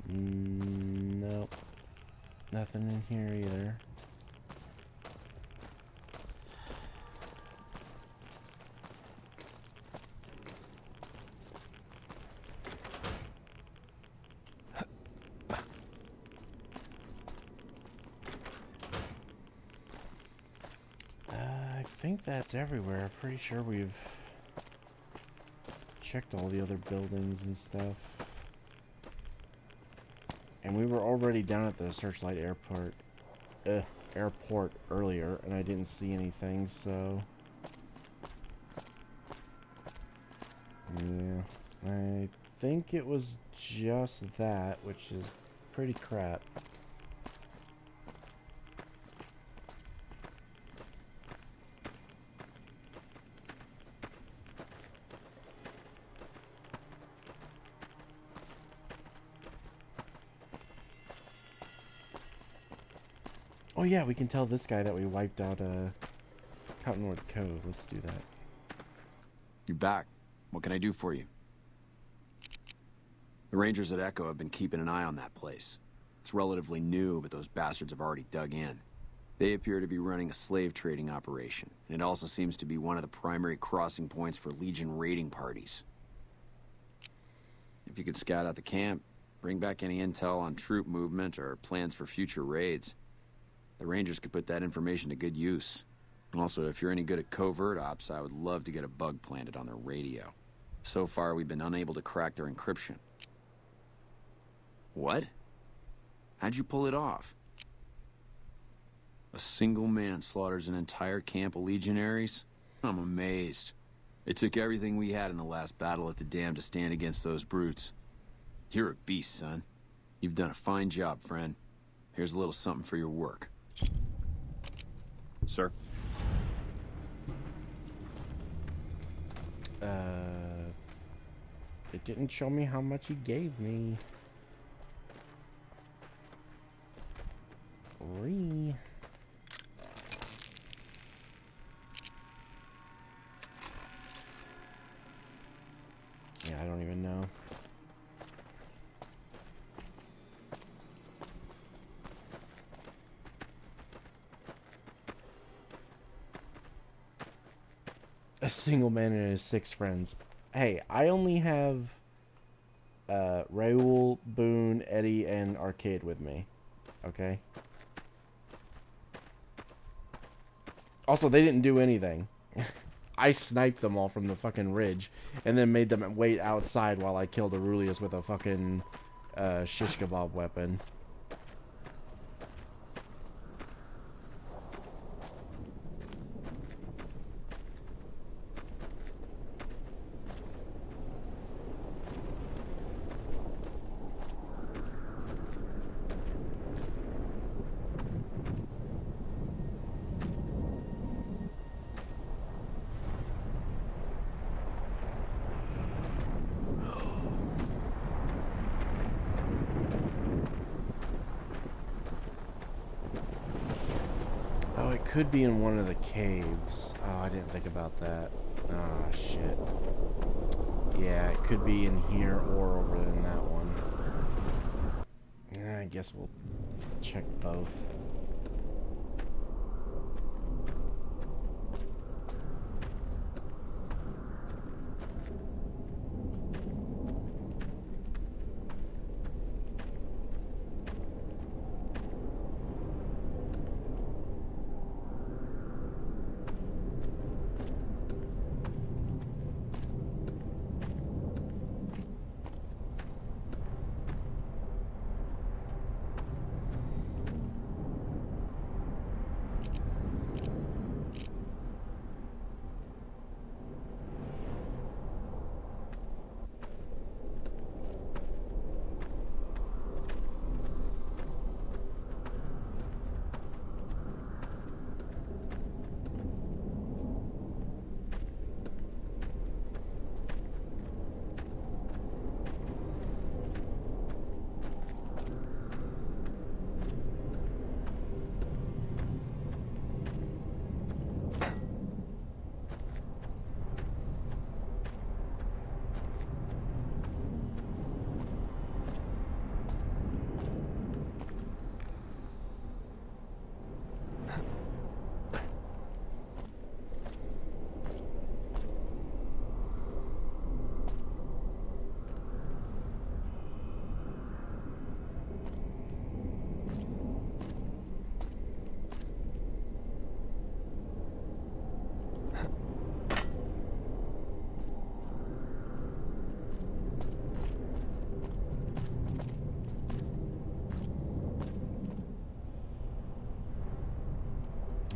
Nope. Nothing in here either. I think that's everywhere. I'm pretty sure we've checked all the other buildings and stuff. And we were already down at the Searchlight airport earlier, and I didn't see anything, so yeah, I think it was just that, which is pretty crap. Oh yeah, we can tell this guy that we wiped out Cottonwood Cove. Let's do that. You're back. What can I do for you? The Rangers at Echo have been keeping an eye on that place. It's relatively new, but those bastards have already dug in. They appear to be running a slave trading operation, and it also seems to be one of the primary crossing points for Legion raiding parties. If you could scout out the camp, bring back any intel on troop movement or plans for future raids, the Rangers could put that information to good use. Also, if you're any good at covert ops, I would love to get a bug planted on their radio. So far, we've been unable to crack their encryption. What? How'd you pull it off? A single man slaughters an entire camp of legionaries? I'm amazed. It took everything we had in the last battle at the dam to stand against those brutes. You're a beast, son. You've done a fine job, friend. Here's a little something for your work. Sir? It didn't show me how much he gave me. Free. Yeah, I don't even know. A single man and his 6 friends. Hey, I only have Raoul, Boone, Eddie, and Arcade with me. Okay? Also, they didn't do anything. I sniped them all from the fucking ridge and then made them wait outside while I killed Aurelius with a fucking shish kebab weapon. Could be in one of the caves. Oh, I didn't think about that. Ah, shit. Yeah, it could be in here or over in that one. Yeah, I guess we'll check both.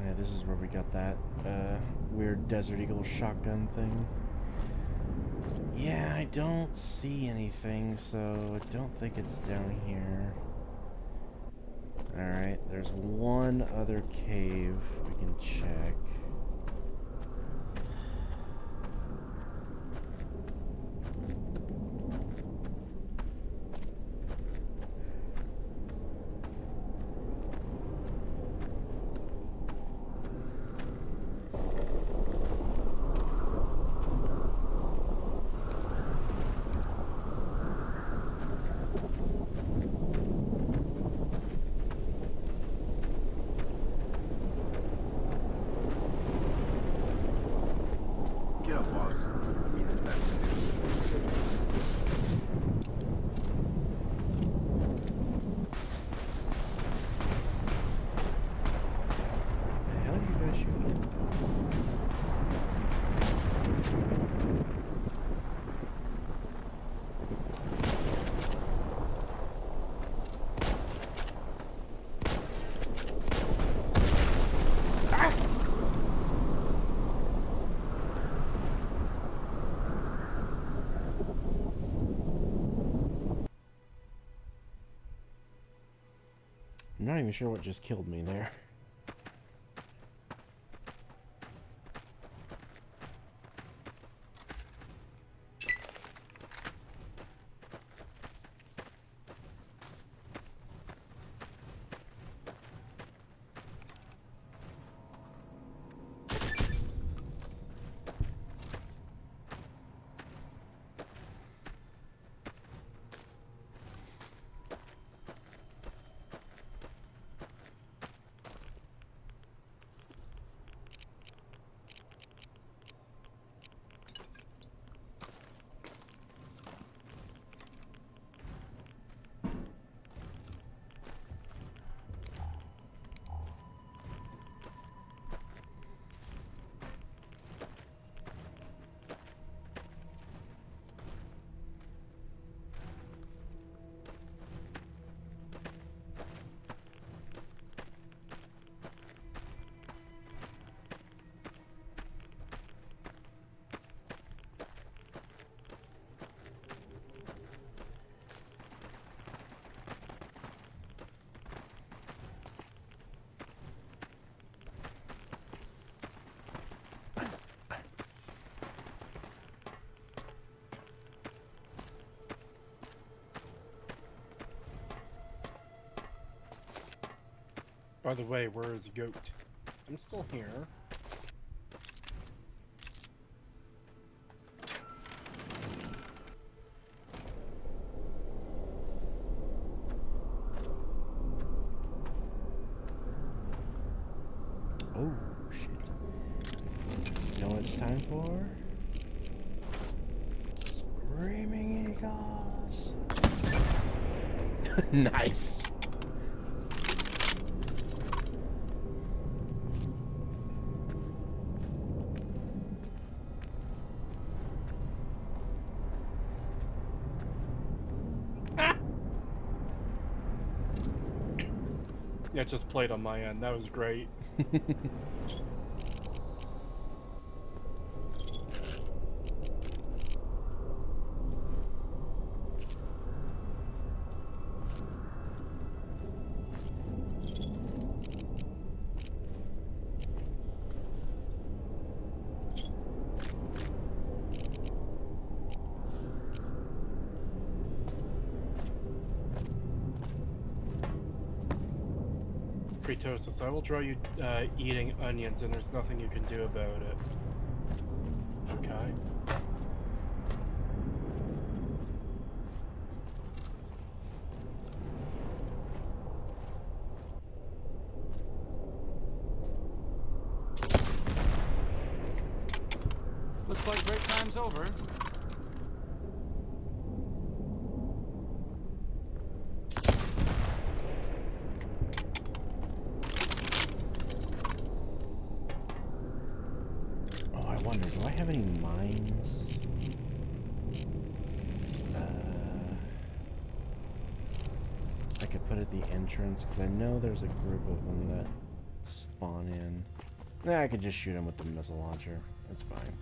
Yeah, this is where we got that weird Desert Eagle shotgun thing. Yeah, I don't see anything, so I don't think it's down here. Alright, there's one other cave we can check. not even sure what just killed me there. By the way, where is Goat? I'm still here. Oh, shit. You know what it's time for? Screaming eagles. Nice. Yeah, it just played on my end. That was great. Fritosis, I will draw you eating onions, and there's nothing you can do about it. Okay. Looks like break time's over. Do I have any mines? I could put at the entrance, because I know there's a group of them that spawn in. Nah, I could just shoot them with the missile launcher. That's fine.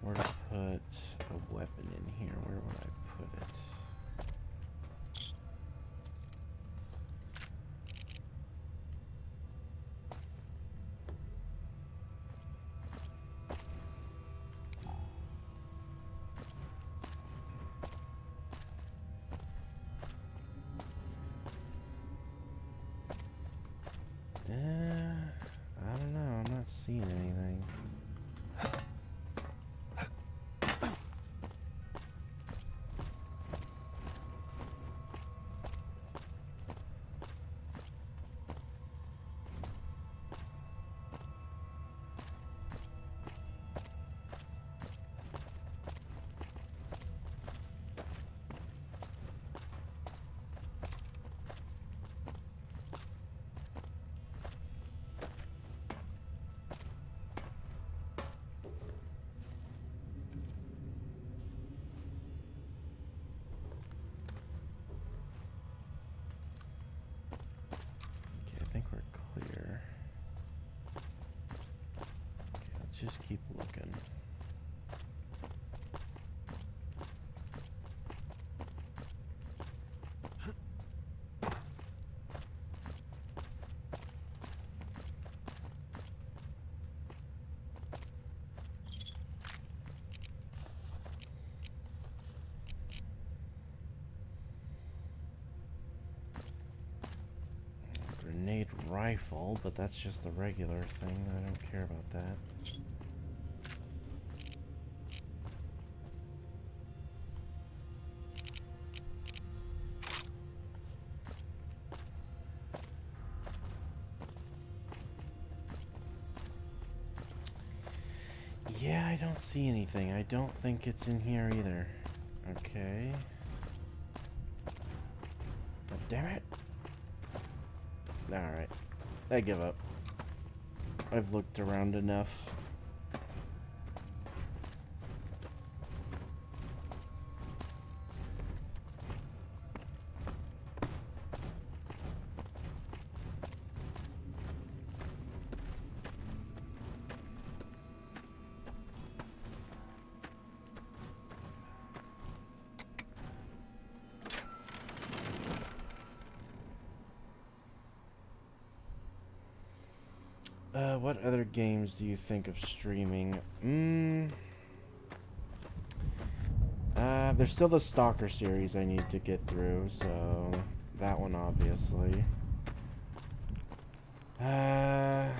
Where to put a weapon in here? Where would I put it? just keep looking. Grenade rifle, but that's just the regular thing. I don't care about that. Yeah, I don't see anything. I don't think it's in here either. Okay. Oh, damn it. Alright. I give up. I've looked around enough. What other games do you think of streaming? There's still the Stalker series I need to get through, so that one obviously. I'm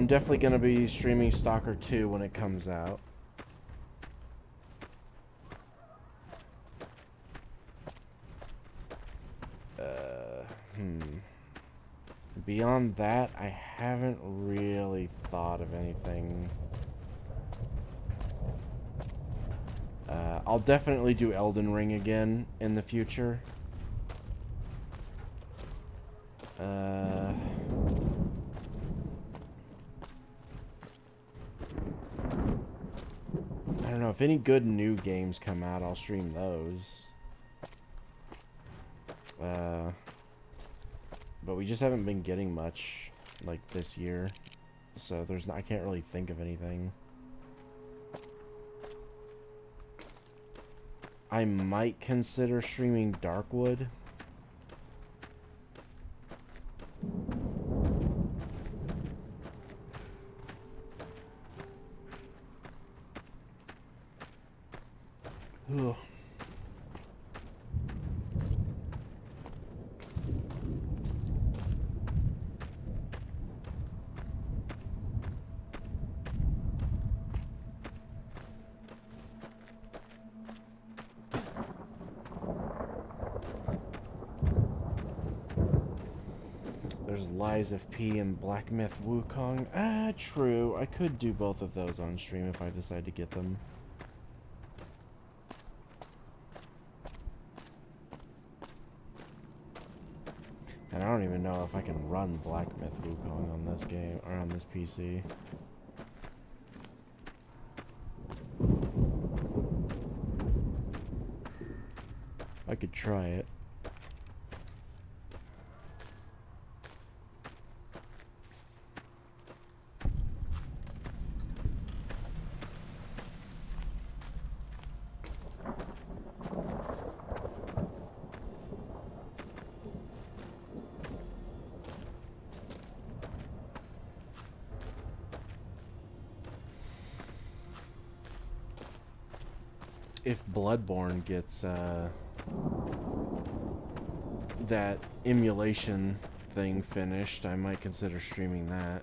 definitely gonna be streaming Stalker 2 when it comes out. Beyond that, I haven't really thought of anything. I'll definitely do Elden Ring again in the future. I don't know, if any good new games come out, I'll stream those. But we just haven't been getting much, like, this year. So I can't really think of anything. I might consider streaming Darkwood. Ugh. Lies of P and Black Myth Wukong. True. I could do both of those on stream if I decide to get them. And I don't even know if I can run Black Myth Wukong on this game, or on this PC. I could try it. If Bloodborne gets that emulation thing finished, I might consider streaming that.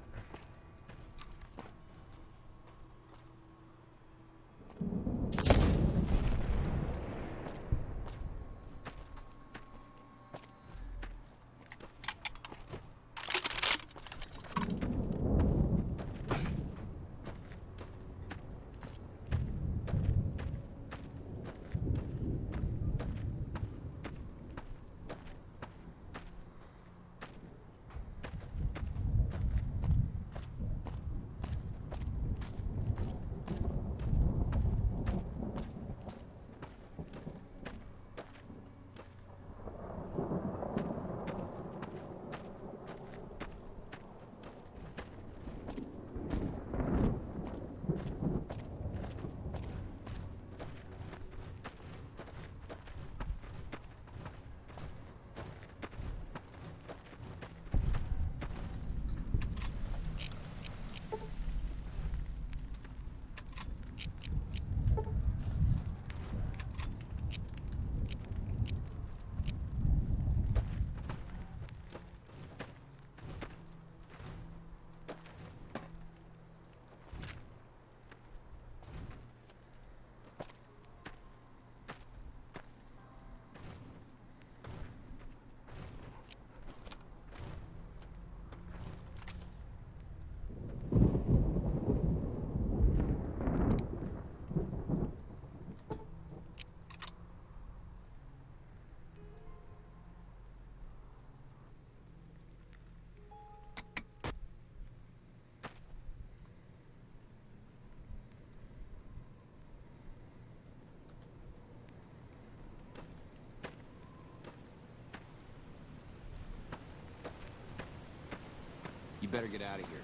better get out of here.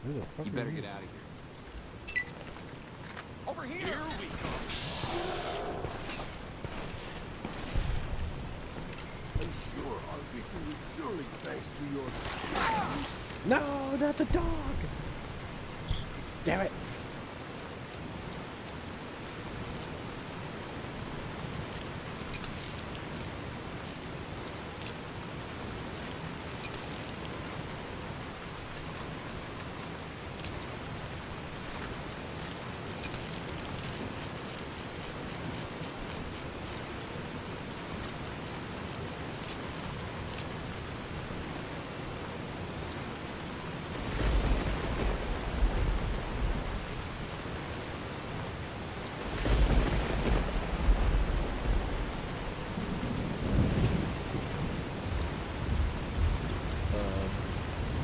Who the fuck You are better you? get out of here. Over here! Here we come. I'm sure our victory is purely thanks to your... No, not the dog! Damn it!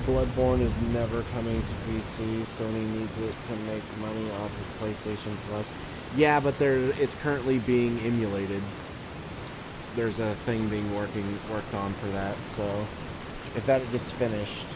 Bloodborne is never coming to PC. Sony needs it to make money off of PlayStation Plus. Yeah, but it's currently being emulated. There's a thing being worked on for that. So if that gets finished,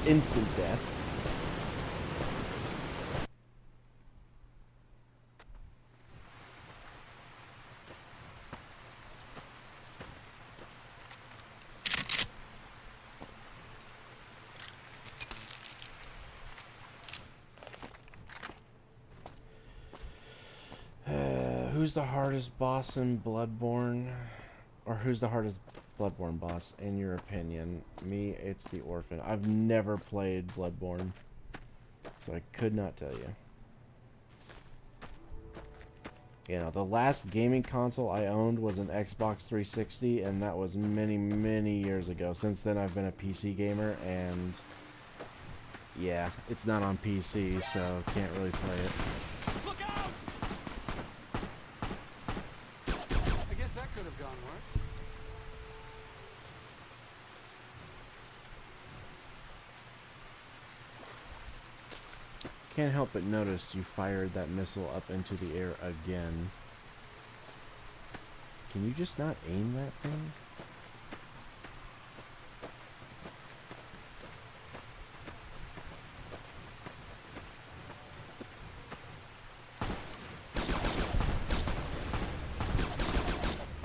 instant death. Who's the hardest boss in Bloodborne? Or who's the hardest Bloodborne boss, in your opinion? Me, it's the Orphan. I've never played Bloodborne, so I could not tell you. You know, the last gaming console I owned was an Xbox 360, and that was many, many years ago. Since then, I've been a PC gamer, and yeah, it's not on PC, so can't really play it. Look out! I guess that could have gone worse. Can't help but notice you fired that missile up into the air again. Can you just not aim that thing?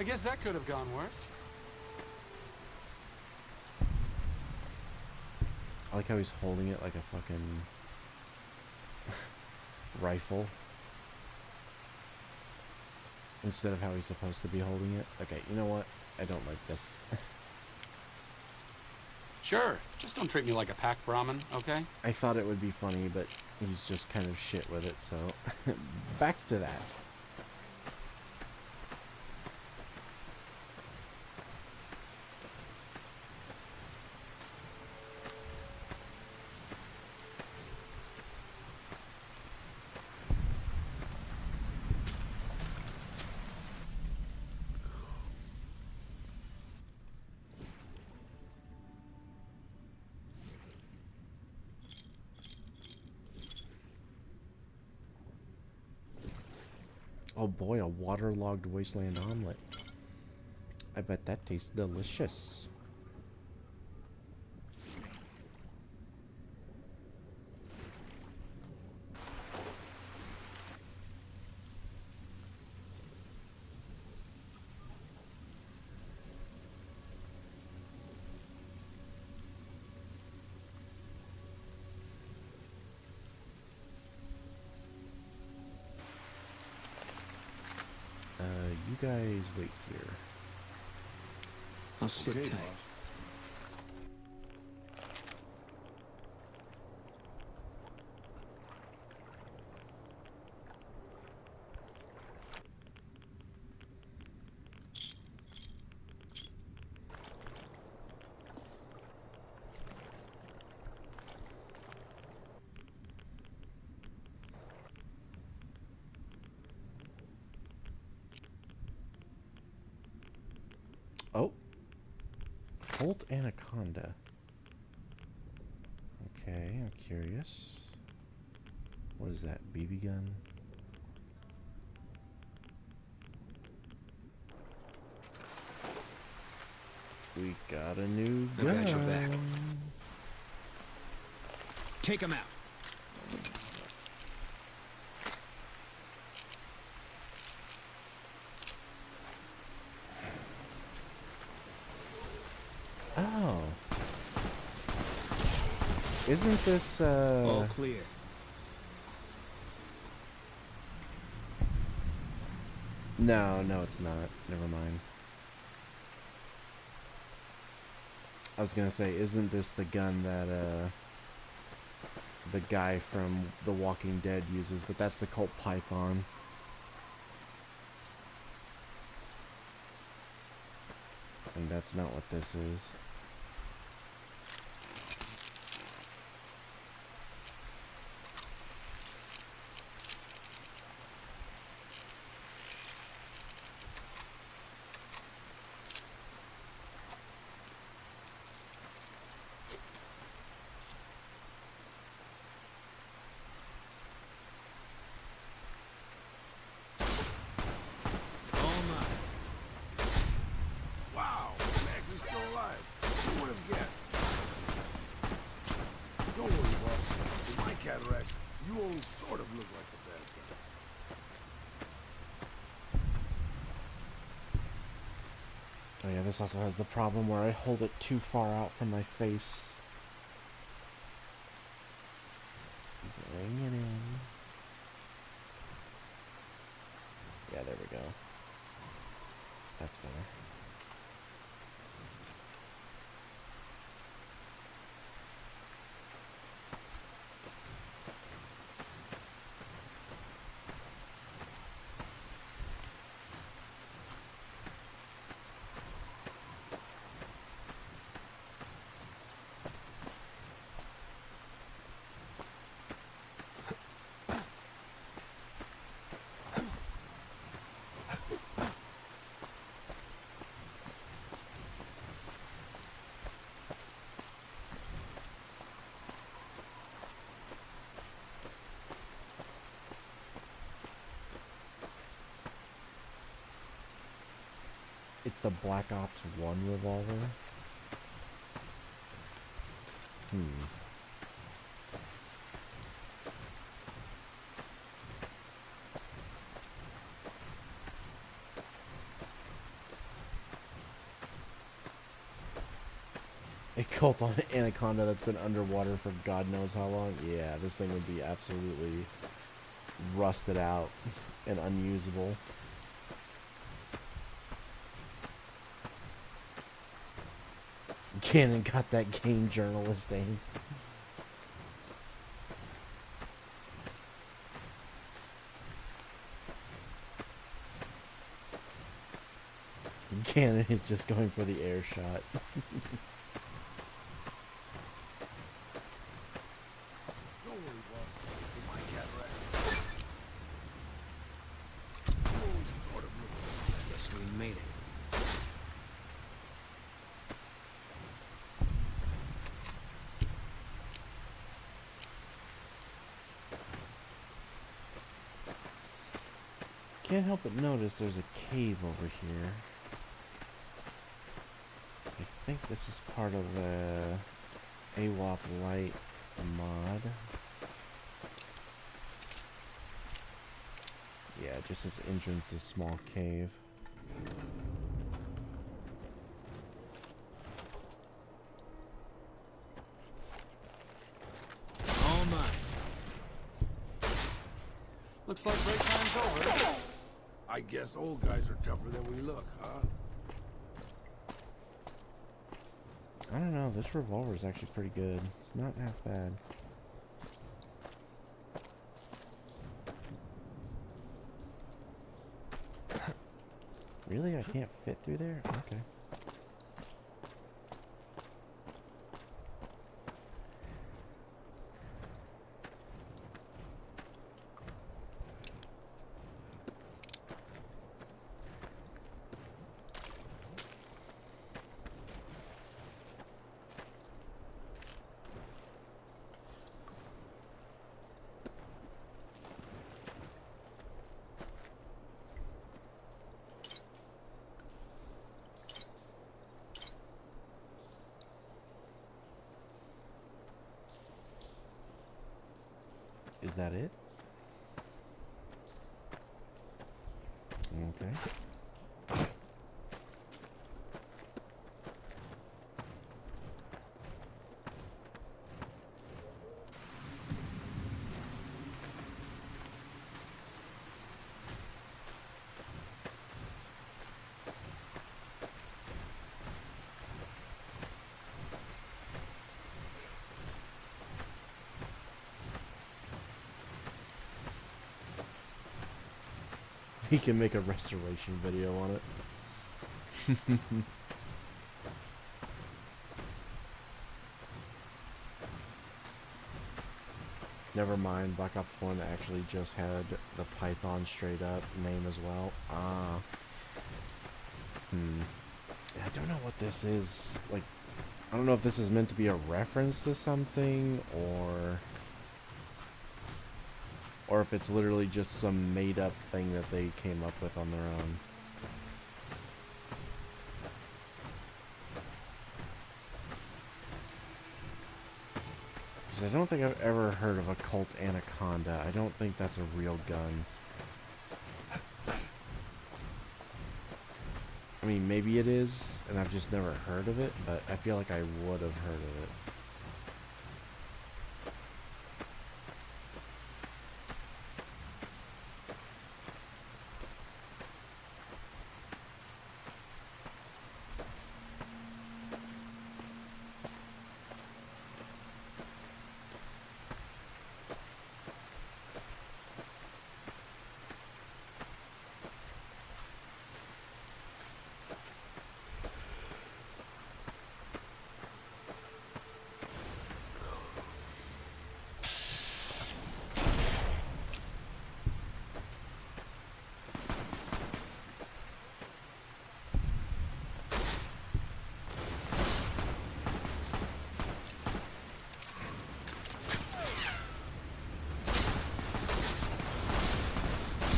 I guess that could have gone worse. I like how he's holding it like a fucking rifle instead of how he's supposed to be holding it. Okay, you know what? I don't like this. Sure, just don't treat me like a pack Brahmin, okay? I thought it would be funny, but he's just kind of shit with it, so back to that. Oh boy, a waterlogged wasteland omelet. I bet that tastes delicious. You guys wait here. I'll sit tight. Oh. Bolt Anaconda. Okay, I'm curious. What is that? BB gun? We got a new gun. I got your back. Take him out. Oh. Isn't this, all clear. No, no, it's not. Never mind. I was gonna say, isn't this the gun that, the guy from The Walking Dead uses? But that's the Colt Python. And that's not what this is. Wow, Max is still alive. Who would have guessed? Don't worry, boss. With my cataracts, you only sort of look like the bad guy. Oh yeah, this also has the problem where I hold it too far out from my face. Bring it in. Yeah, there we go. That's better. it's the Black Ops 1 revolver. A cult on anaconda that's been underwater for God knows how long. Yeah, this thing would be absolutely rusted out and unusable. Cannon got that game journalist aim. Cannon is just going for the air shot. Can't help but notice there's a cave over here. I think this is part of the AWOP Light mod. Yeah, it just says entrance to small cave. All mine. Looks like break time's over. I guess old guys are tougher than we look, huh? I don't know, this revolver is actually pretty good. It's not half bad. Really? I can't fit through there? Okay. Is that it? Okay. He can make a restoration video on it. Never mind, Black Ops 1 actually just had the Python straight up name as well. Ah. I don't know what this is. Like, I don't know if this is meant to be a reference to something, or if it's literally just some made-up thing that they came up with on their own. Because I don't think I've ever heard of a Colt Anaconda. I don't think that's a real gun. I mean, maybe it is, and I've just never heard of it, but I feel like I would have heard of it.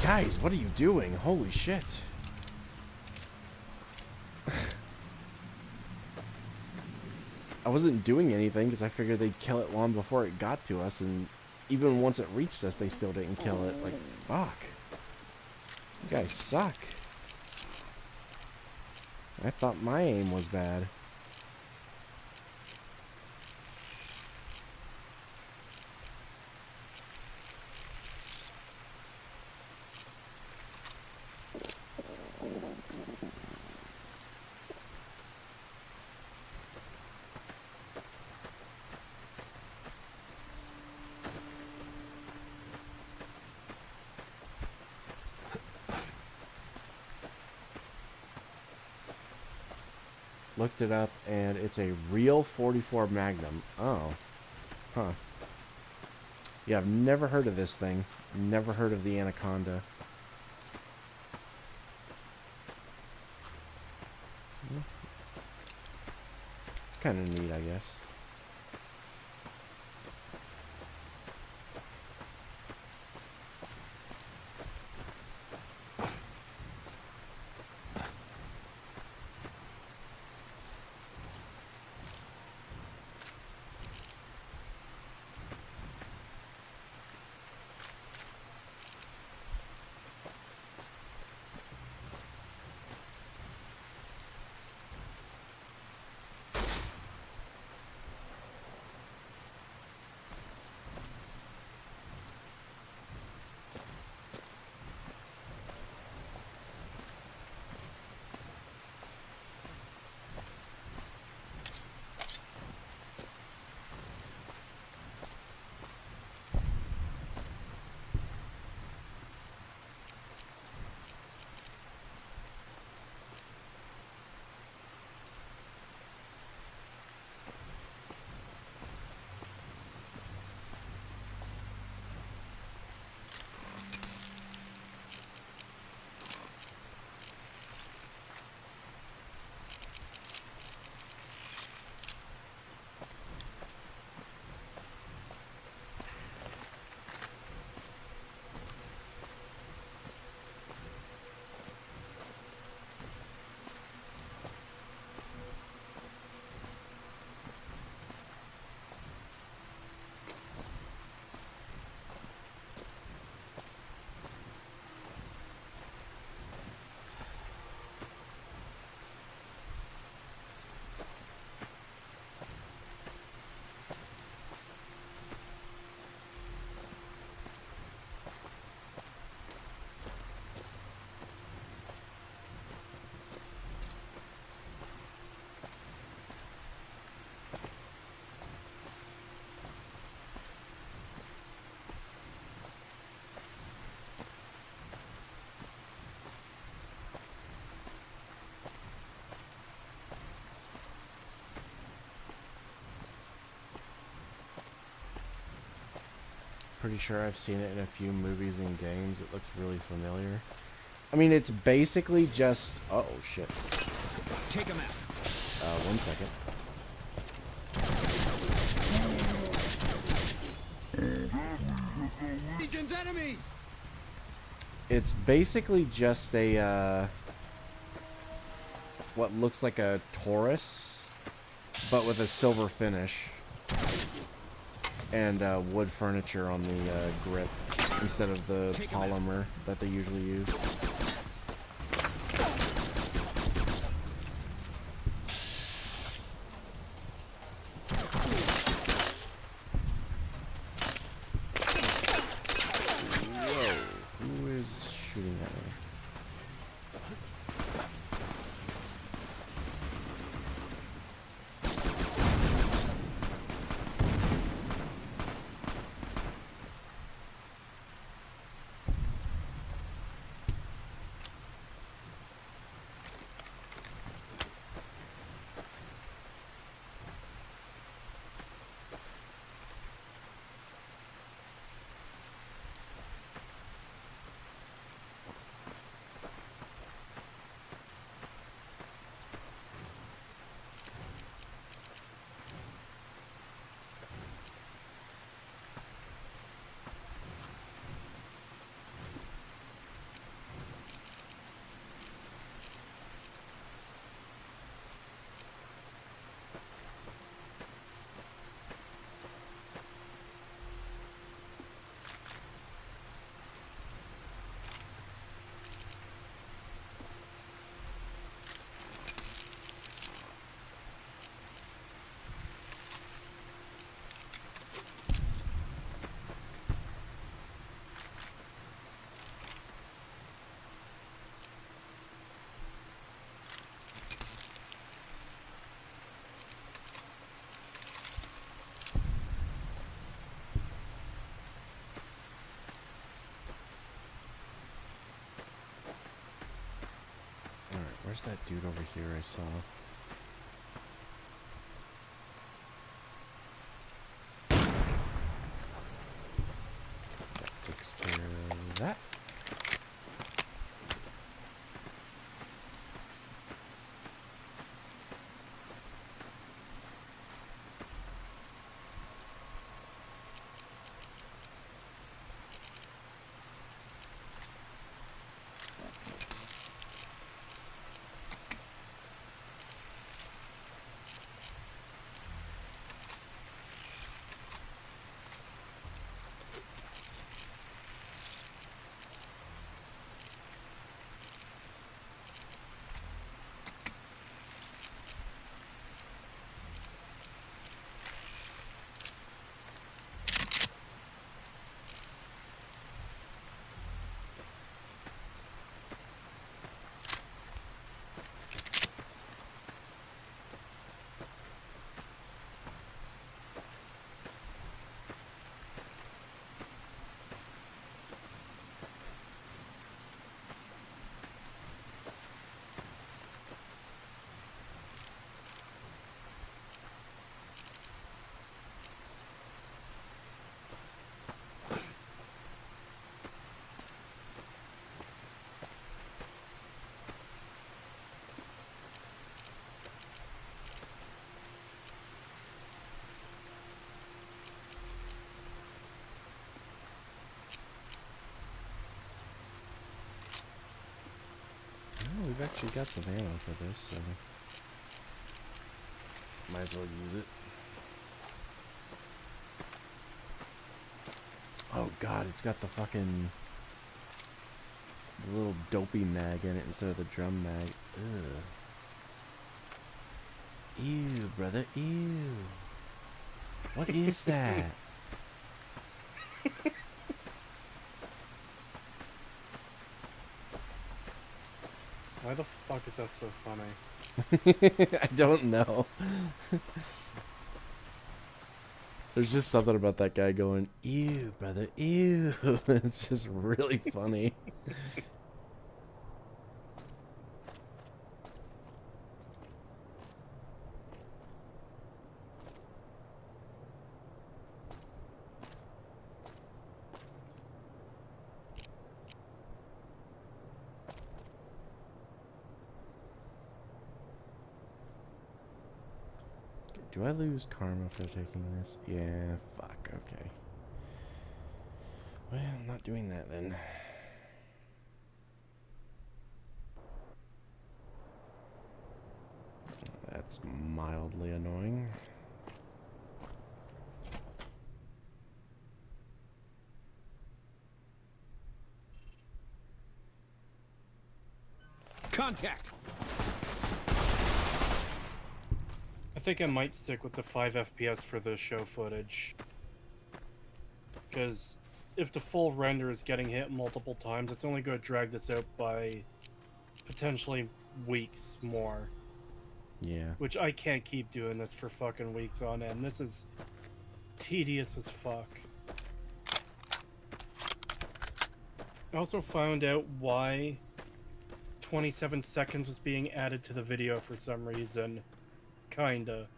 Guys, what are you doing? Holy shit. I wasn't doing anything because I figured they'd kill it long before it got to us, and even once it reached us, they still didn't kill it. Like, fuck. You guys suck. I thought my aim was bad. Looked it up, and it's a real 44 Magnum. Oh. Huh. Yeah, I've never heard of this thing. Never heard of the Anaconda. It's kind of neat, I guess. Pretty sure I've seen it in a few movies and games. It looks really familiar. I mean, it's basically just... Oh, shit. Take him out. 1 second. Legion's enemies! It's basically just a, what looks like a Taurus, but with a silver finish. And wood furniture on the grip instead of the polymer that they usually use. Whoa, who is shooting at me? Where's that dude over here I saw? That takes care of that. Oh, we've actually got some ammo for this, so might as well use it. Oh god, it's got the fucking little dopey mag in it instead of the drum mag. Ugh. Ew, brother, ew. What is that? Why the fuck is that so funny? I don't know. There's just something about that guy going, ew, brother, ew. It's just really funny. Do I lose karma for taking this? Yeah, fuck, okay. Well, I'm not doing that then. That's mildly annoying. Contact! I think I might stick with the 5 FPS for the show footage. Because if the full render is getting hit multiple times, it's only going to drag this out by potentially weeks more. Yeah. Which I can't keep doing this for fucking weeks on end. This is tedious as fuck. I also found out why 27 seconds was being added to the video for some reason. Kinda.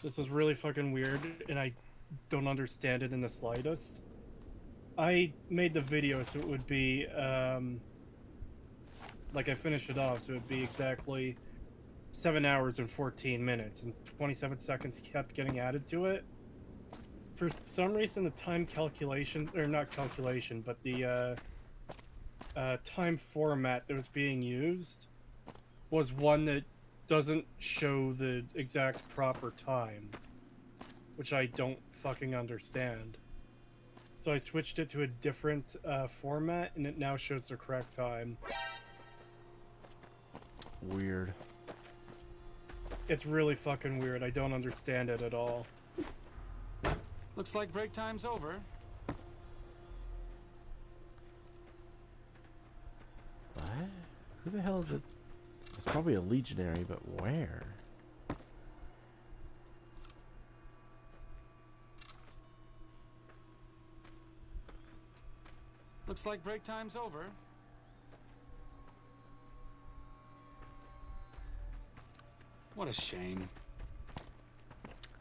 This is really fucking weird, and I don't understand it in the slightest. I made the video so it would be, like I finished it off, so it would be exactly 7 hours and 14 minutes, and 27 seconds kept getting added to it. For some reason, the time calculation, or not calculation, but the time format that was being used was one that doesn't show the exact proper time, which I don't fucking understand. So I switched it to a different format, and it now shows the correct time. Weird. It's really fucking weird. I don't understand it at all. Looks like break time's over. What? Who the hell is it? It's probably a legionary, but where? Looks like break time's over. What a shame.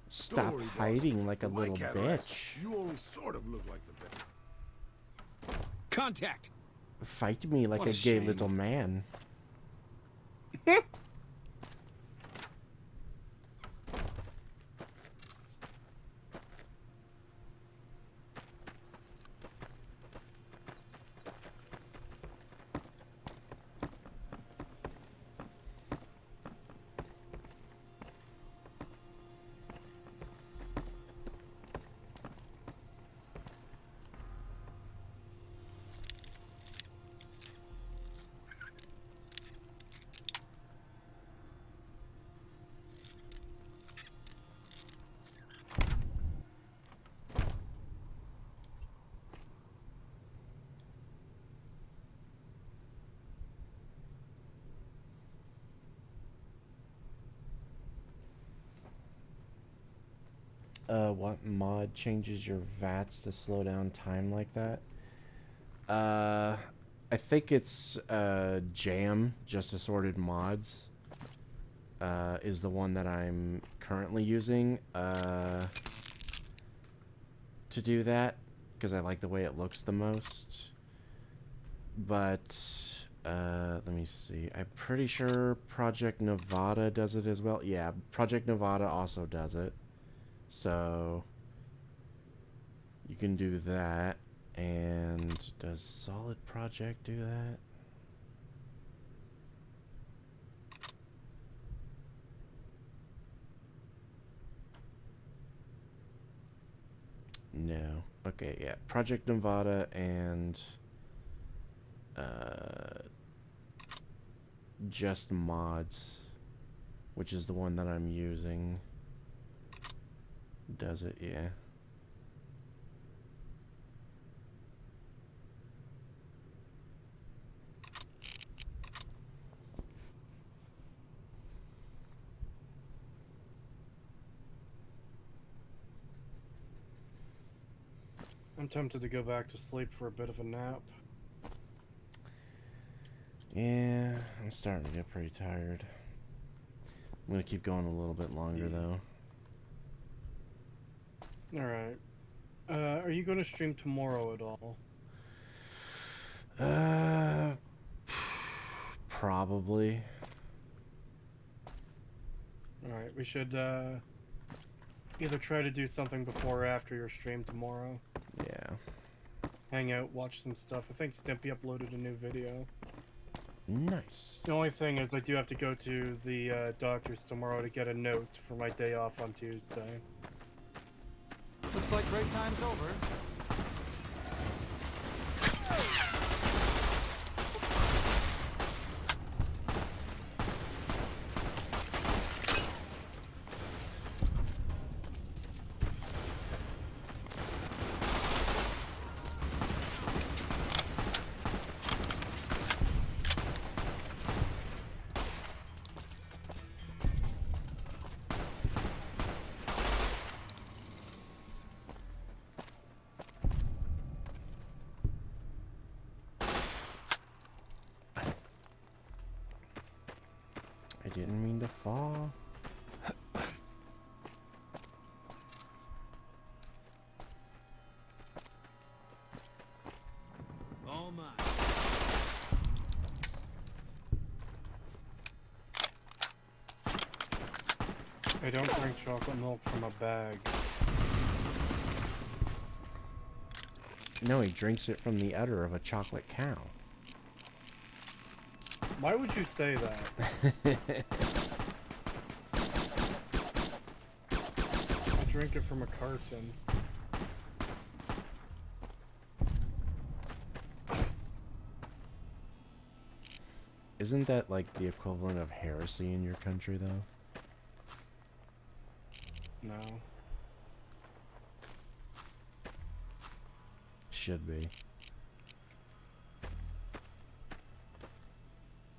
Stop Don't worry, boss. hiding like a With my little cataracts, bitch. You only sort of look like the bad. Contact! Fight me like What a a gay shame. little man. What mod changes your VATs to slow down time like that? I think it's Jam, Just Assorted Mods, is the one that I'm currently using to do that, because I like the way it looks the most. But let me see. I'm pretty sure Project Nevada does it as well. Yeah, Project Nevada also does it. So you can do that. And does Solid Project do that? No. Okay, yeah. Project Nevada and Just Mods, which is the one that I'm using, does it, yeah. I'm tempted to go back to sleep for a bit of a nap. Yeah, I'm starting to get pretty tired. I'm gonna keep going a little bit longer though. Alright. Are you going to stream tomorrow at all? Probably. Alright, we should either try to do something before or after your stream tomorrow. Yeah. Hang out, watch some stuff. I think Stimpy uploaded a new video. Nice. The only thing is I do have to go to the doctor's tomorrow to get a note for my day off on Tuesday. Looks like break time's over. I didn't mean to fall. Oh my. I don't drink chocolate milk from a bag. No, he drinks it from the udder of a chocolate cow. Why would you say that? I drink it from a carton. Isn't that like the equivalent of heresy in your country though? No. Should be.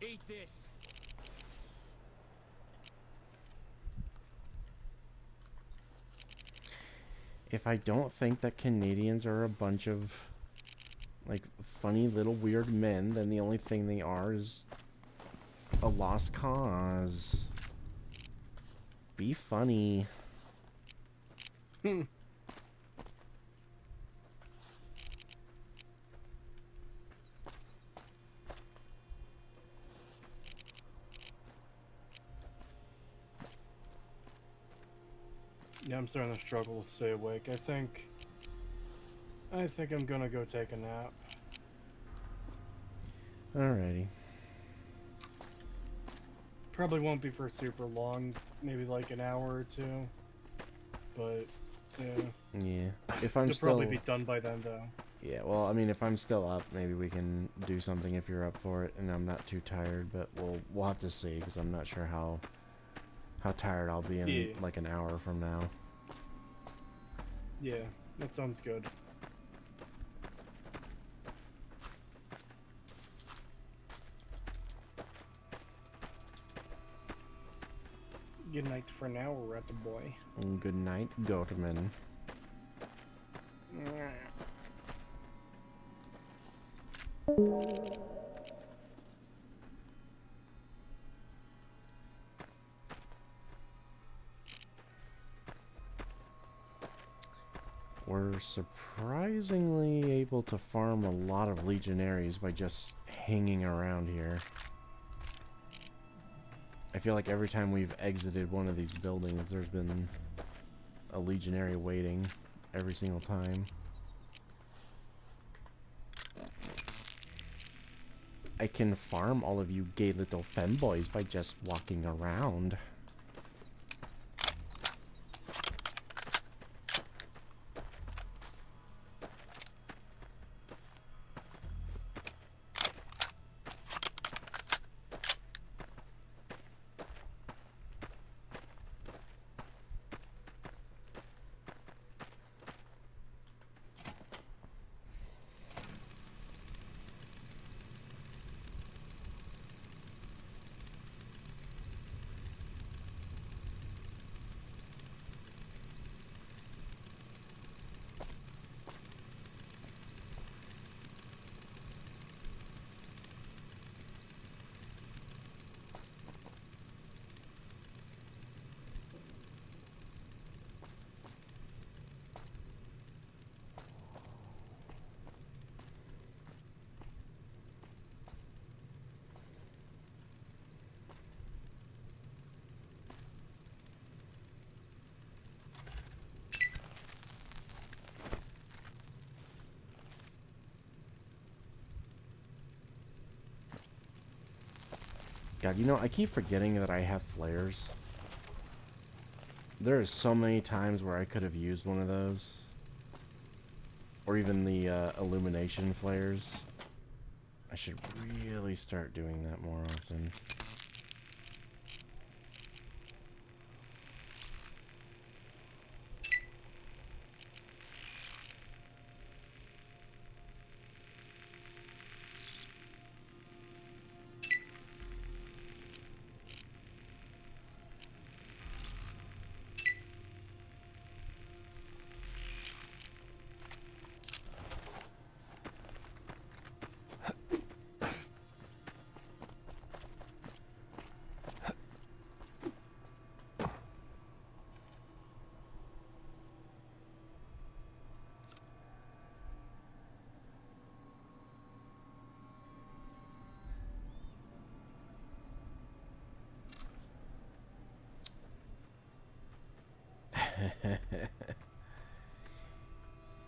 Eat this. If I don't think that Canadians are a bunch of like funny little weird men, then the only thing they are is a lost cause. Be funny. Yeah, I'm starting to struggle to stay awake. I think I'm gonna go take a nap. Alrighty. Probably won't be for super long, maybe like an hour or two. But yeah. Yeah. If I'm You'll still probably be done by then, though. Yeah, well, I mean, if I'm still up, maybe we can do something if you're up for it, and I'm not too tired. But we'll have to see, because I'm not sure how tired I'll be in like an hour from now. Yeah, that sounds good. Good night for now, rat boy. And good night, Goatman. We're surprisingly able to farm a lot of legionaries by just hanging around here. I feel like every time we've exited one of these buildings, there's been a legionary waiting every single time. I can farm all of you gay little femboys by just walking around. God, you know, I keep forgetting that I have flares. There are so many times where I could have used one of those. Or even the illumination flares. I should really start doing that more often.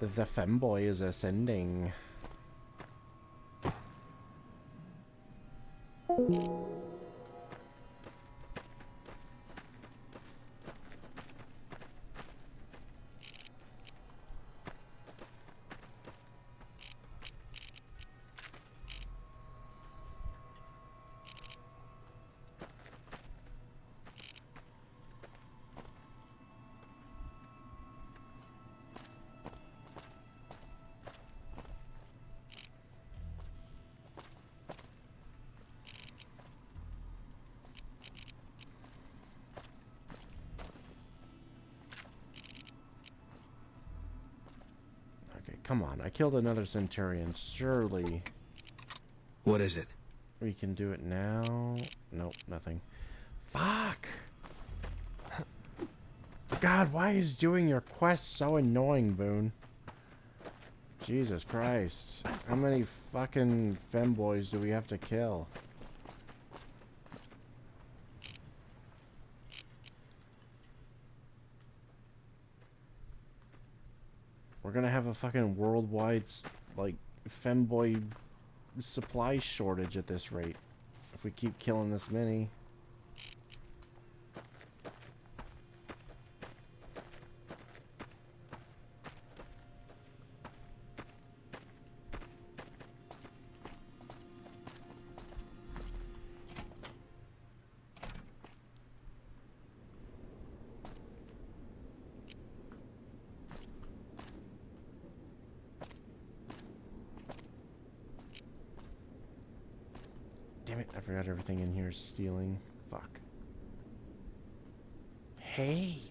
The femboy is ascending. Come on, I killed another Centurion, surely. What is it? We can do it now. Nope, nothing. Fuck! God, why is doing your quest so annoying, Boone? Jesus Christ. How many fucking femboys do we have to kill? We're gonna have a fucking worldwide, like, femboy supply shortage at this rate. If we keep killing this many. Damn it, I forgot everything in here is stealing. Fuck. Hate.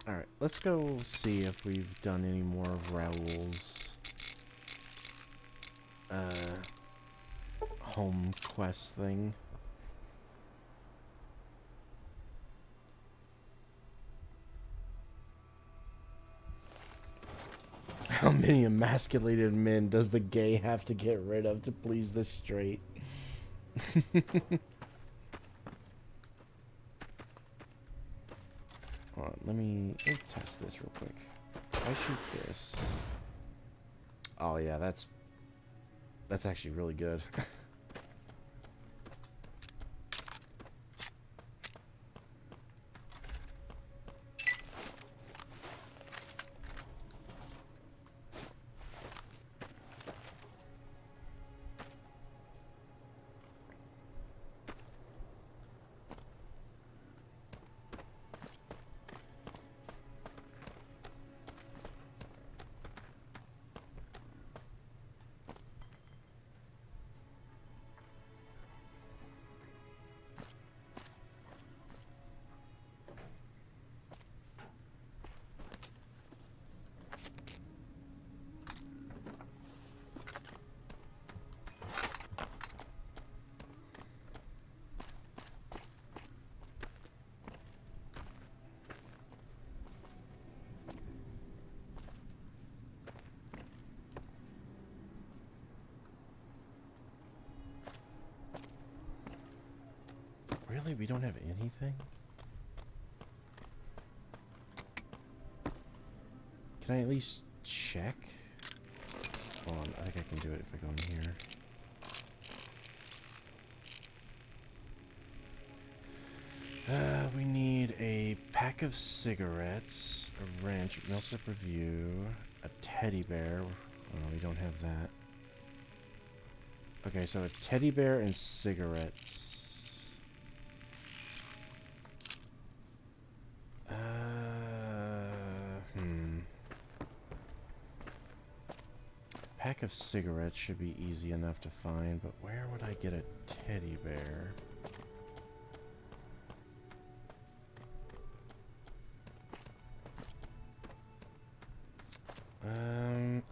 Alright, let's go see if we've done any more of Raoul's home quest thing. How many emasculated men does the gay have to get rid of to please the straight? Hold on, let me test this real quick. If I shoot this. Oh yeah, that's actually really good. Really? We don't have anything? Can I at least check? Hold on, I think I can do it if I go in here. We need a pack of cigarettes, a wrench, Millsap Review, a teddy bear. Oh, we don't have that. Okay, so a teddy bear and cigarettes. Pack of cigarettes should be easy enough to find, but where would I get a teddy bear?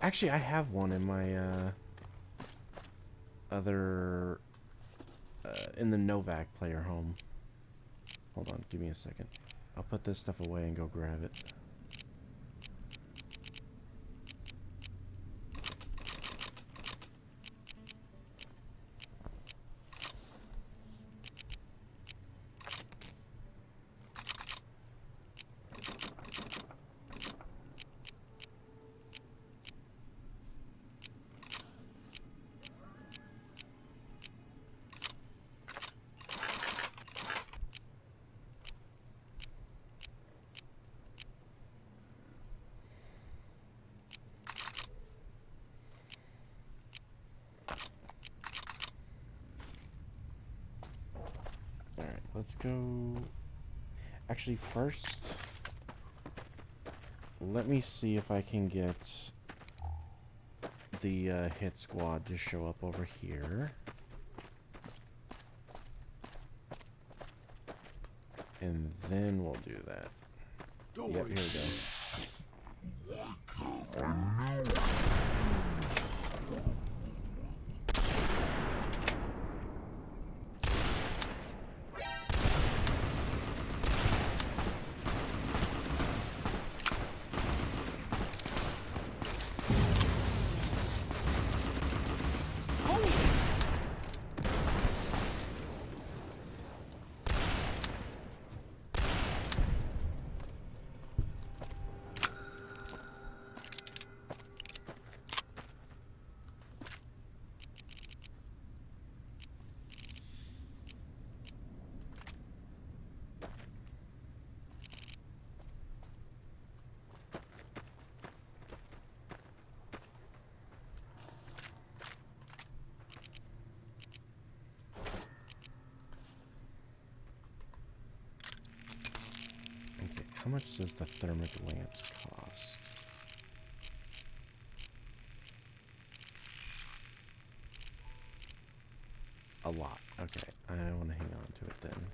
Actually, I have one in my other in the Novak player home. Hold on, give me a second. I'll put this stuff away and go grab it. let's go... Actually, first, let me see if I can get the hit squad to show up over here. And then we'll do that. Yep, here we go. How much does the thermic lance cost? A lot. Okay, I want to hang on to it then.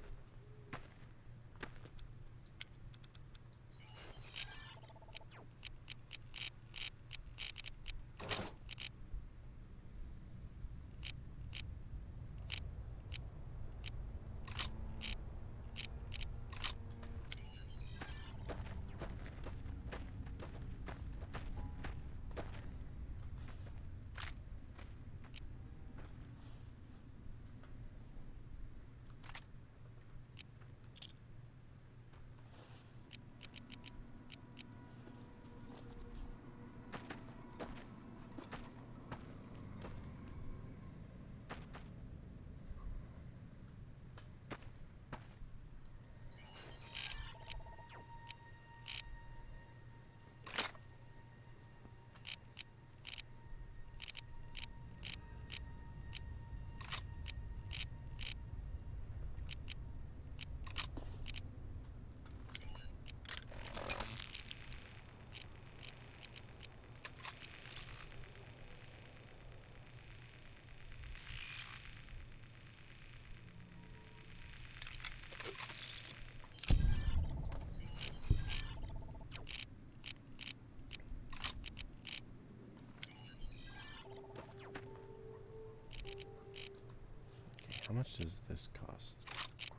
How much does this cost?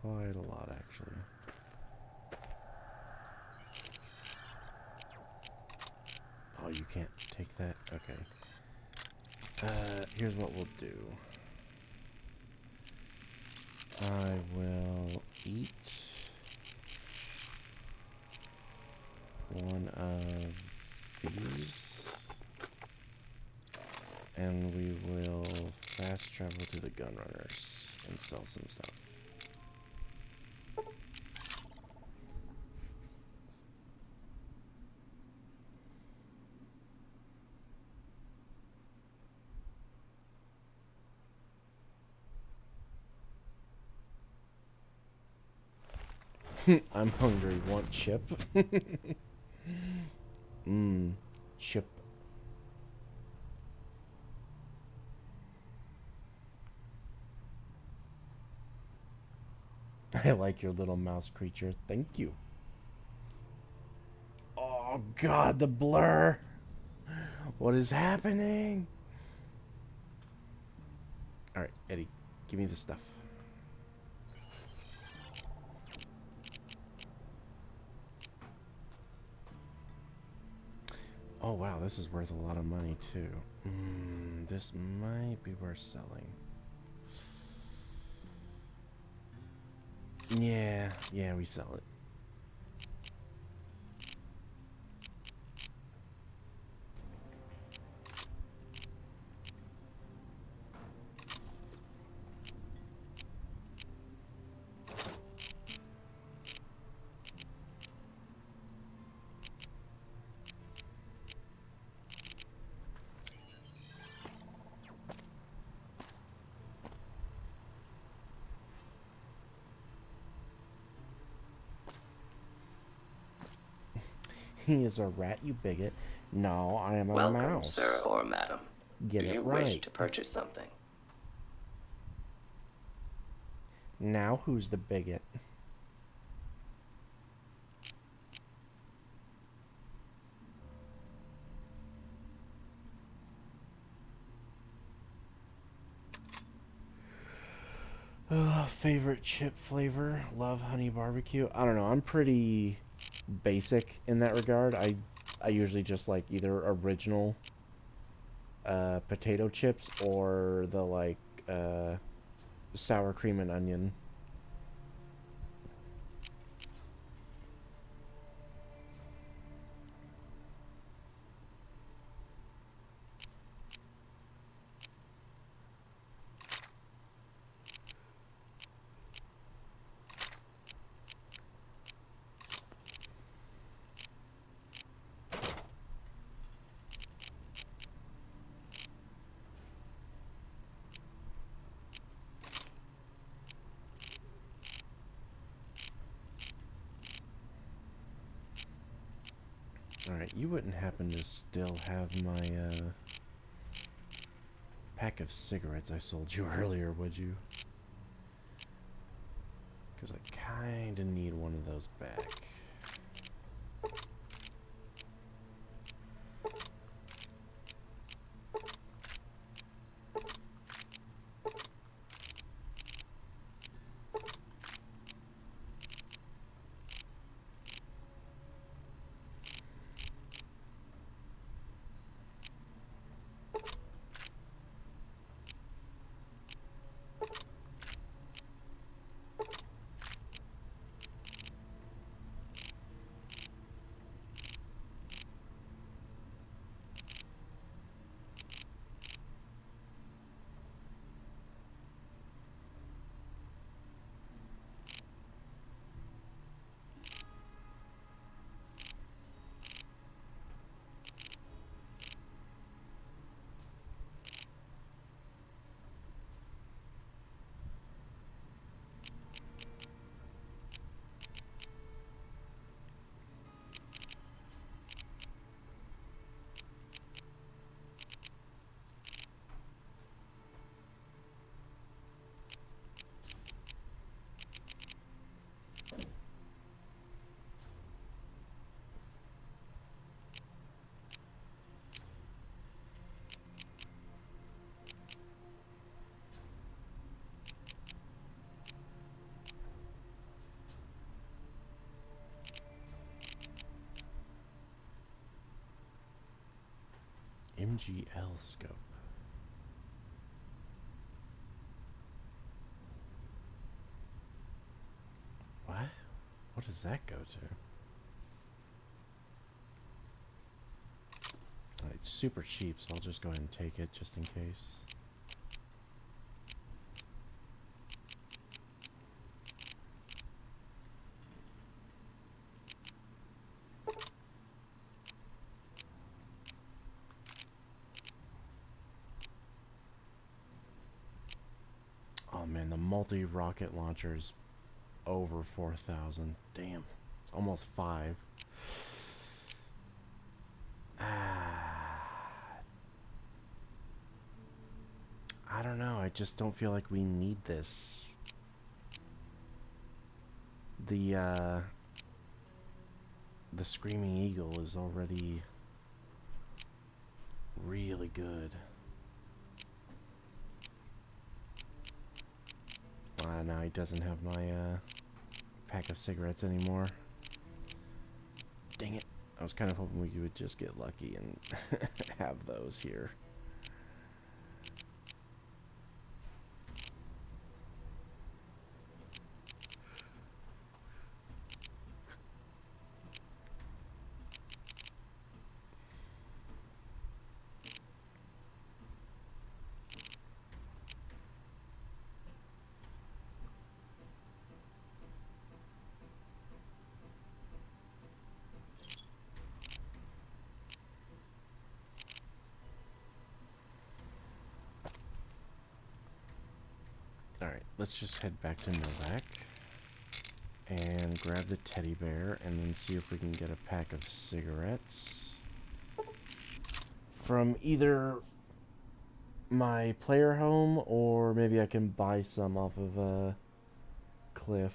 Quite a lot, actually. Oh, you can't take that? Okay. Here's what we'll do. I will eat one of these. And we will fast travel to the gun runners and sell some stuff. I'm hungry. Want chip? Chip. I like your little mouse creature. Thank you. Oh god, the blur. What is happening? Alright, Eddie, give me the stuff. Oh wow, this is worth a lot of money too. This might be worth selling. Yeah, we sell it. He is a rat, you bigot. No, I am a Welcome, mouse. sir or madam. Get Do it you right. wish to purchase something? Now who's the bigot? Favorite chip flavor? Love honey barbecue. I don't know. I'm pretty basic in that regard. I usually just like either original potato chips or the like sour cream and onion. Alright, you wouldn't happen to still have my pack of cigarettes I sold you earlier, would you? Because I kinda need one of those back. MGL scope. What? What does that go to? It's super cheap, so I'll just go ahead and take it just in case. Oh man, the multi-rocket launcher is over 4,000. Damn, it's almost 5. I don't know, I just don't feel like we need this. The Screaming Eagle is already really good. Now he doesn't have my pack of cigarettes anymore. Dang it. I was kind of hoping we would just get lucky and have those here. Alright, let's just head back to Novak. And again, grab the teddy bear, and then see if we can get a pack of cigarettes from either my player home, or maybe I can buy some off of Cliff.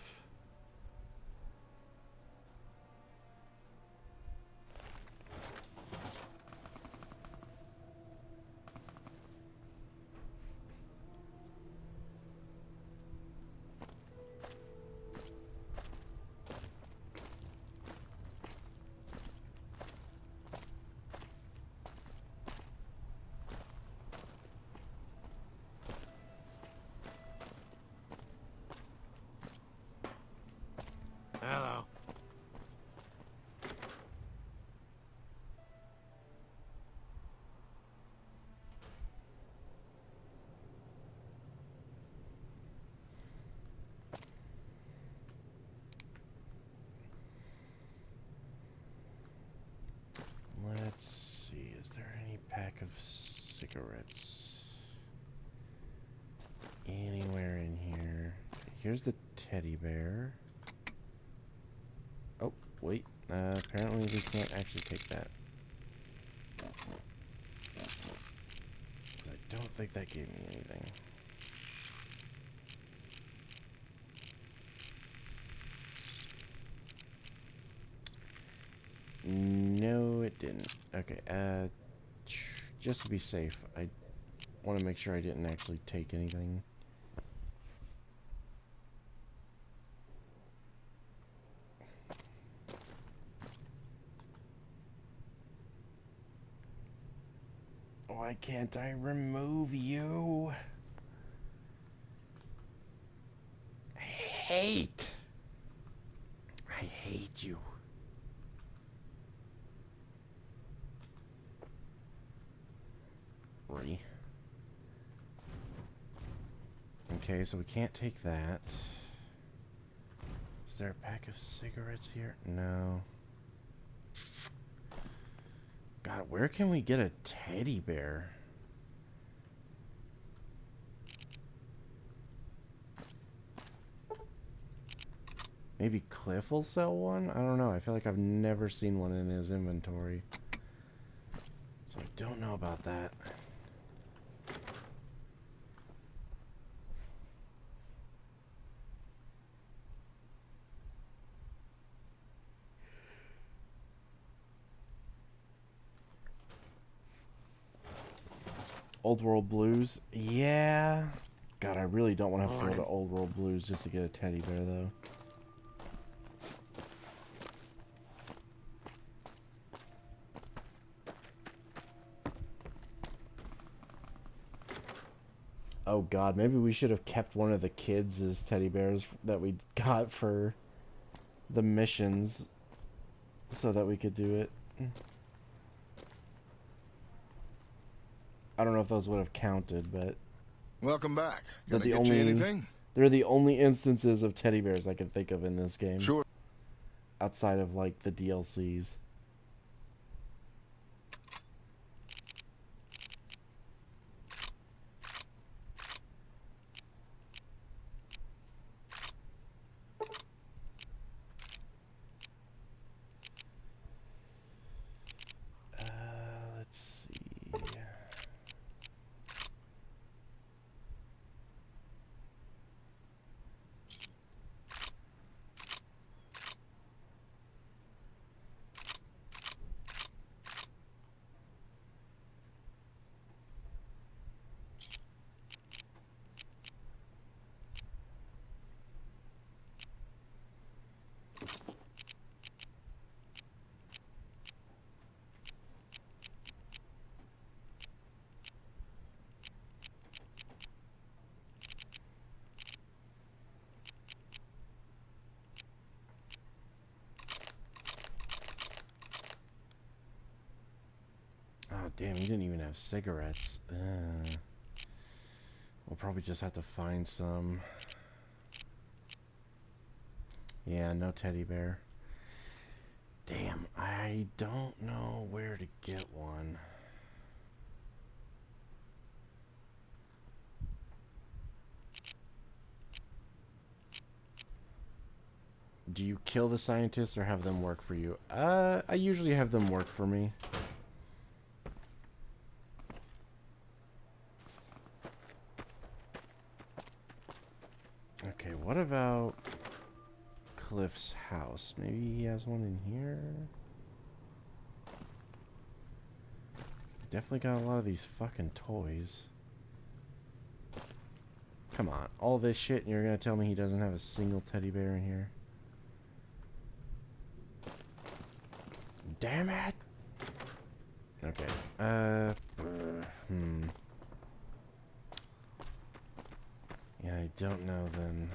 Hello. Let's see, is there any pack of cigarettes anywhere in here? Okay, here's the teddy bear. Oh, wait. Apparently we can't actually take that. I don't think that gave me anything. No, it didn't. Okay, just to be safe, I want to make sure I didn't actually take anything. Why can't I remove you? I hate you. Okay, so we can't take that. Is there a pack of cigarettes here? No. God, where can we get a teddy bear? Maybe Cliff will sell one? I don't know. I feel like I've never seen one in his inventory. So I don't know about that. Old World Blues? Yeah. God, I really don't want to have to go to Old World Blues just to get a teddy bear, though. Oh God, maybe we should have kept one of the kids as teddy bears that we got for the missions so that we could do it. I don't know if those would have counted, but welcome back. They're Can I the get only, you anything? They're the only instances of teddy bears I can think of in this game. Sure. Outside of like the DLCs. Let's see. Oh, damn, he didn't even have cigarettes. We'll probably just have to find some. Yeah, no teddy bear. Damn, I don't know where to get one. Do you kill the scientists or have them work for you? I usually have them work for me. Okay, what about Cliff's house? Maybe he has one in here? Definitely got a lot of these fucking toys. Come on, all this shit and you're gonna tell me he doesn't have a single teddy bear in here? Damn it! Okay, yeah, I don't know then.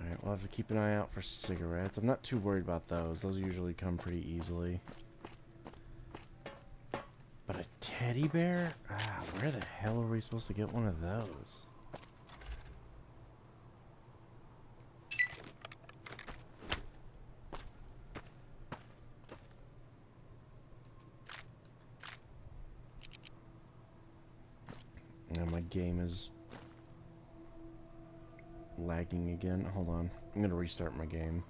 Alright, we'll have to keep an eye out for cigarettes. I'm not too worried about those. Those usually come pretty easily. But a teddy bear? Ah, where the hell are we supposed to get one of those? Now my game is lagging again. Hold on. I'm gonna restart my game.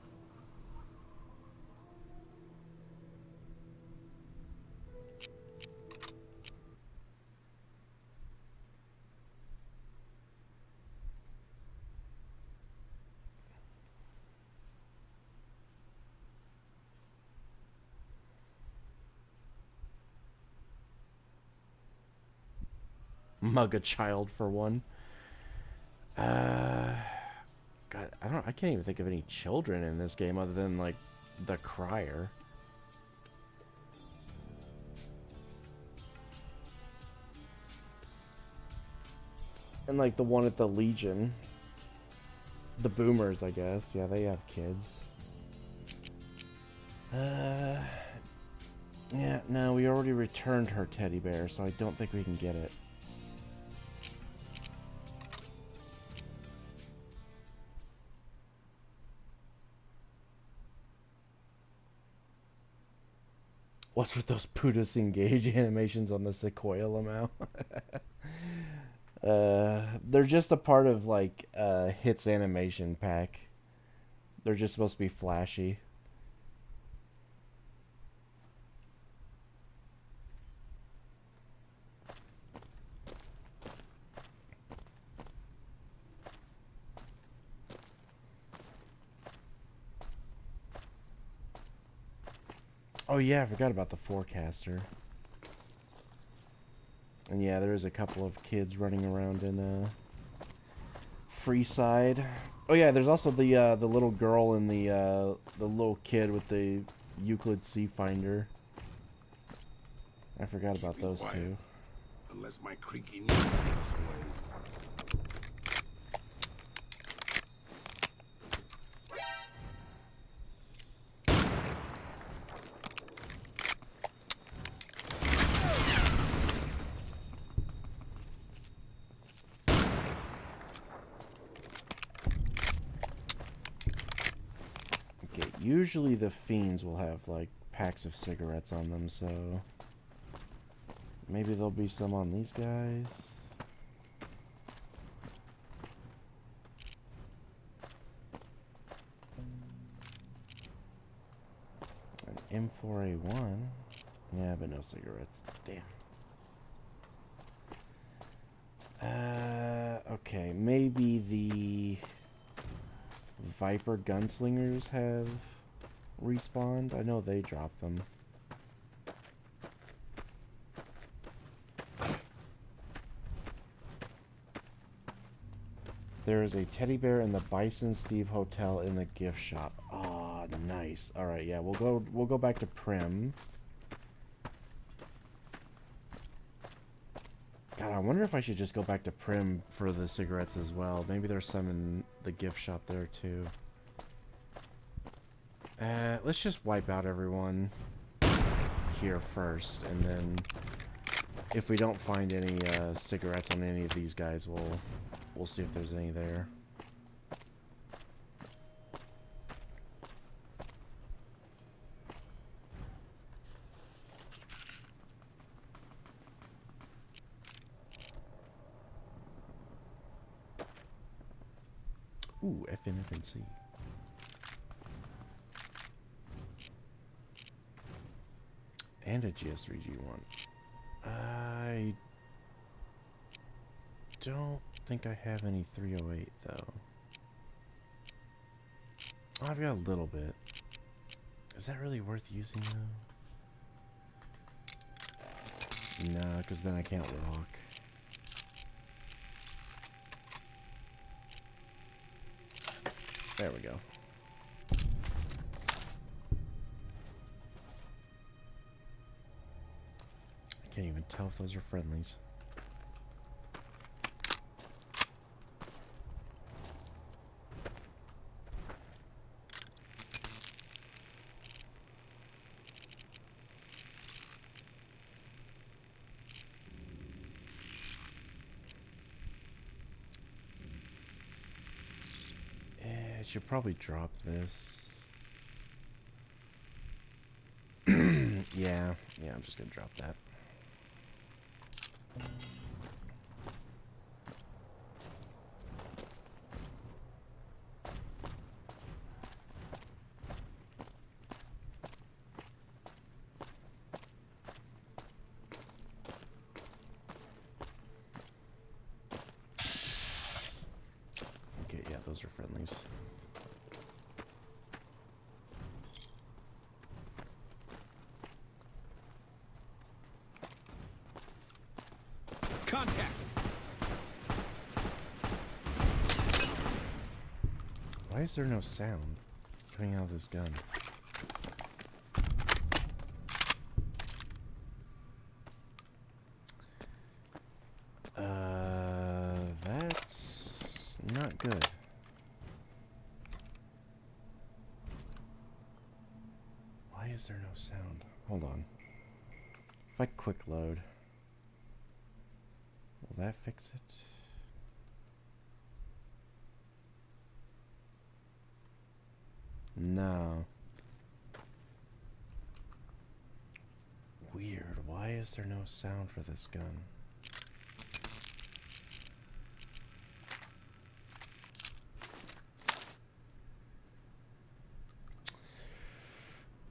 Mug a child for one. God, I can't even think of any children in this game other than like the crier. And like the one at the Legion. The boomers, I guess. Yeah, they have kids. Yeah, no, we already returned her teddy bear, so I don't think we can get it. What's with those Putus Engage animations on the Sequoia Lamau? They're just a part of, like, Hit's animation pack. They're just supposed to be flashy. Oh yeah, I forgot about the forecaster. And yeah, there is a couple of kids running around in Freeside. Oh yeah, there's also the little girl and the little kid with the Euclid C Finder. I forgot about those two. Unless my creaky knees get swayed. Usually the fiends will have like packs of cigarettes on them, so maybe there'll be some on these guys. An M4A1. Yeah, but no cigarettes. Damn. Okay, maybe the Viper gunslingers have respawned. I know they dropped them. There is a teddy bear in the Bison Steve Hotel in the gift shop. Ah, nice. All right, yeah, we'll go back to Prim. God, I wonder if I should just go back to Prim for the cigarettes as well. Maybe there's some in the gift shop there too. Let's just wipe out everyone here first, and then if we don't find any cigarettes on any of these guys, we'll see if there's any there. Ooh, FNFNC. And a GS3G1. I don't think I have any 308 though. Oh, I've got a little bit. Is that really worth using though? No, because then I can't walk. There we go. I can't even tell if those are friendlies. I should probably drop this. Yeah, I'm just gonna drop that. Okay, yeah, those are friendlies. Contact! Why is there no sound coming out of this gun? That's not good. Why is there no sound? Hold on. If I quick load, will that fix it? No. Weird. Why is there no sound for this gun?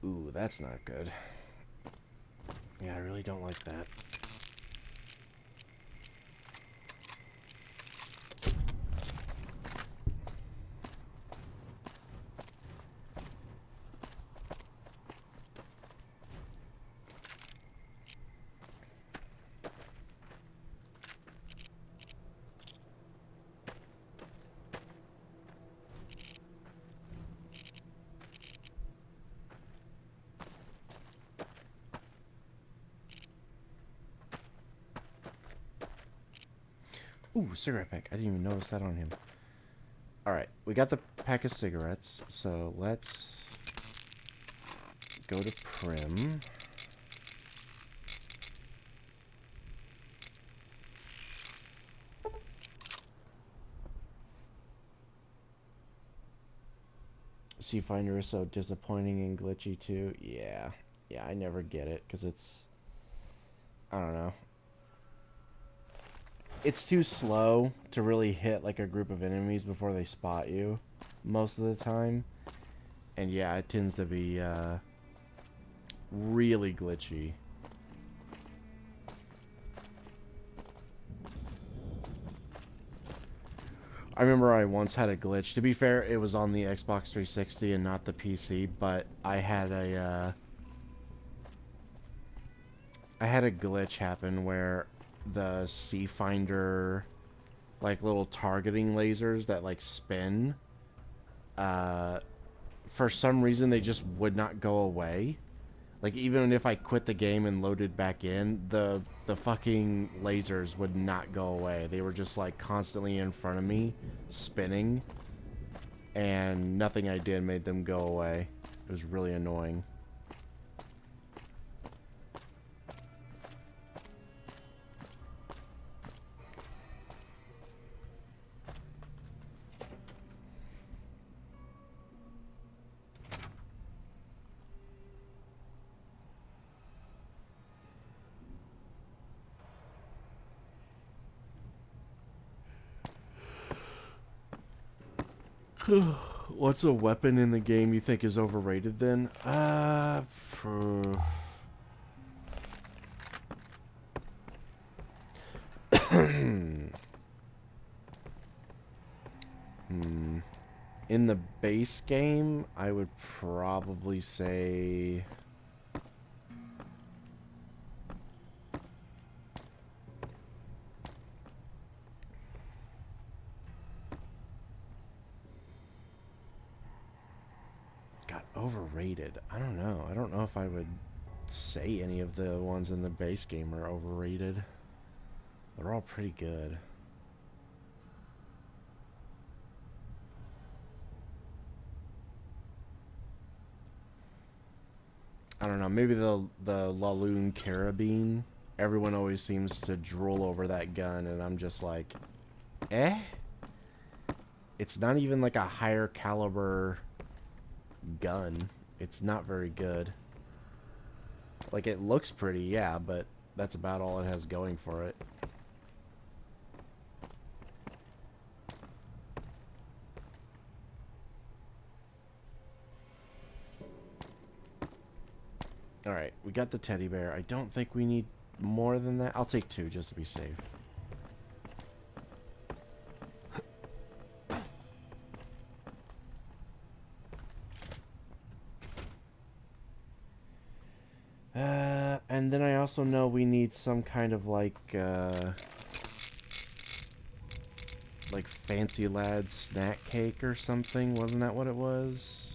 Ooh, that's not good. Yeah, I really don't like that. Ooh, cigarette pack. I didn't even notice that on him. Alright, we got the pack of cigarettes, so let's go to Prim. Seafinder is so disappointing and glitchy too. Yeah, I never get it because it's, I don't know. It's too slow to really hit like a group of enemies before they spot you most of the time. And yeah, it tends to be really glitchy. I remember I once had a glitch. To be fair, it was on the Xbox 360 and not the PC, but I had a glitch happen where the Seafinder, like little targeting lasers that like spin, for some reason they just would not go away. Like even if I quit the game and loaded back in, the fucking lasers would not go away. They were just like constantly in front of me, spinning, and nothing I did made them go away. It was really annoying. What's a weapon in the game you think is overrated then? In the base game, I would probably say... God, overrated. I don't know. I don't know if I would say any of the ones in the base game are overrated. They're all pretty good. I don't know, maybe the Laloon Carabine. Everyone always seems to drool over that gun, and I'm just like, eh? It's not even like a higher caliber gun. It's not very good. Like, it looks pretty, yeah, but that's about all it has going for it. Alright, we got the teddy bear. I don't think we need more than that. I'll take 2 just to be safe. And then I also know we need some kind of like Fancy Lad snack cake or something. Wasn't that what it was?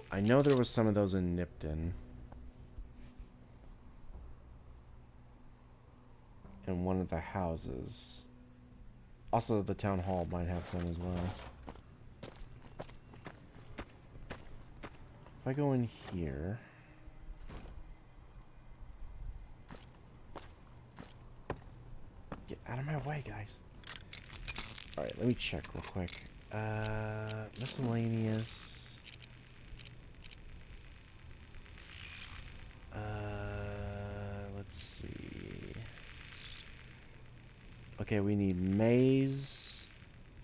I know there was some of those in Nipton. In one of the houses. Also, the town hall might have some as well. If I go in here... Get out of my way, guys. Alright, let me check real quick. Miscellaneous... let's see. Okay, we need maize,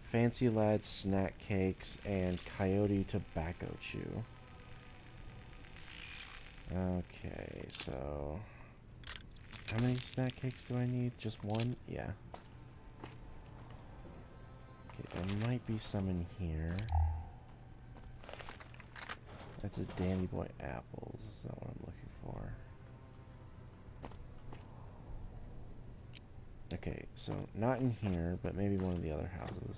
Fancy Lad snack cakes, and Coyote tobacco chew. Okay, so how many snack cakes do I need? Just one? Yeah. Okay, there might be some in here. That's a Dandy Boy apples. That's not what I'm looking for. Okay, so not in here, but maybe one of the other houses.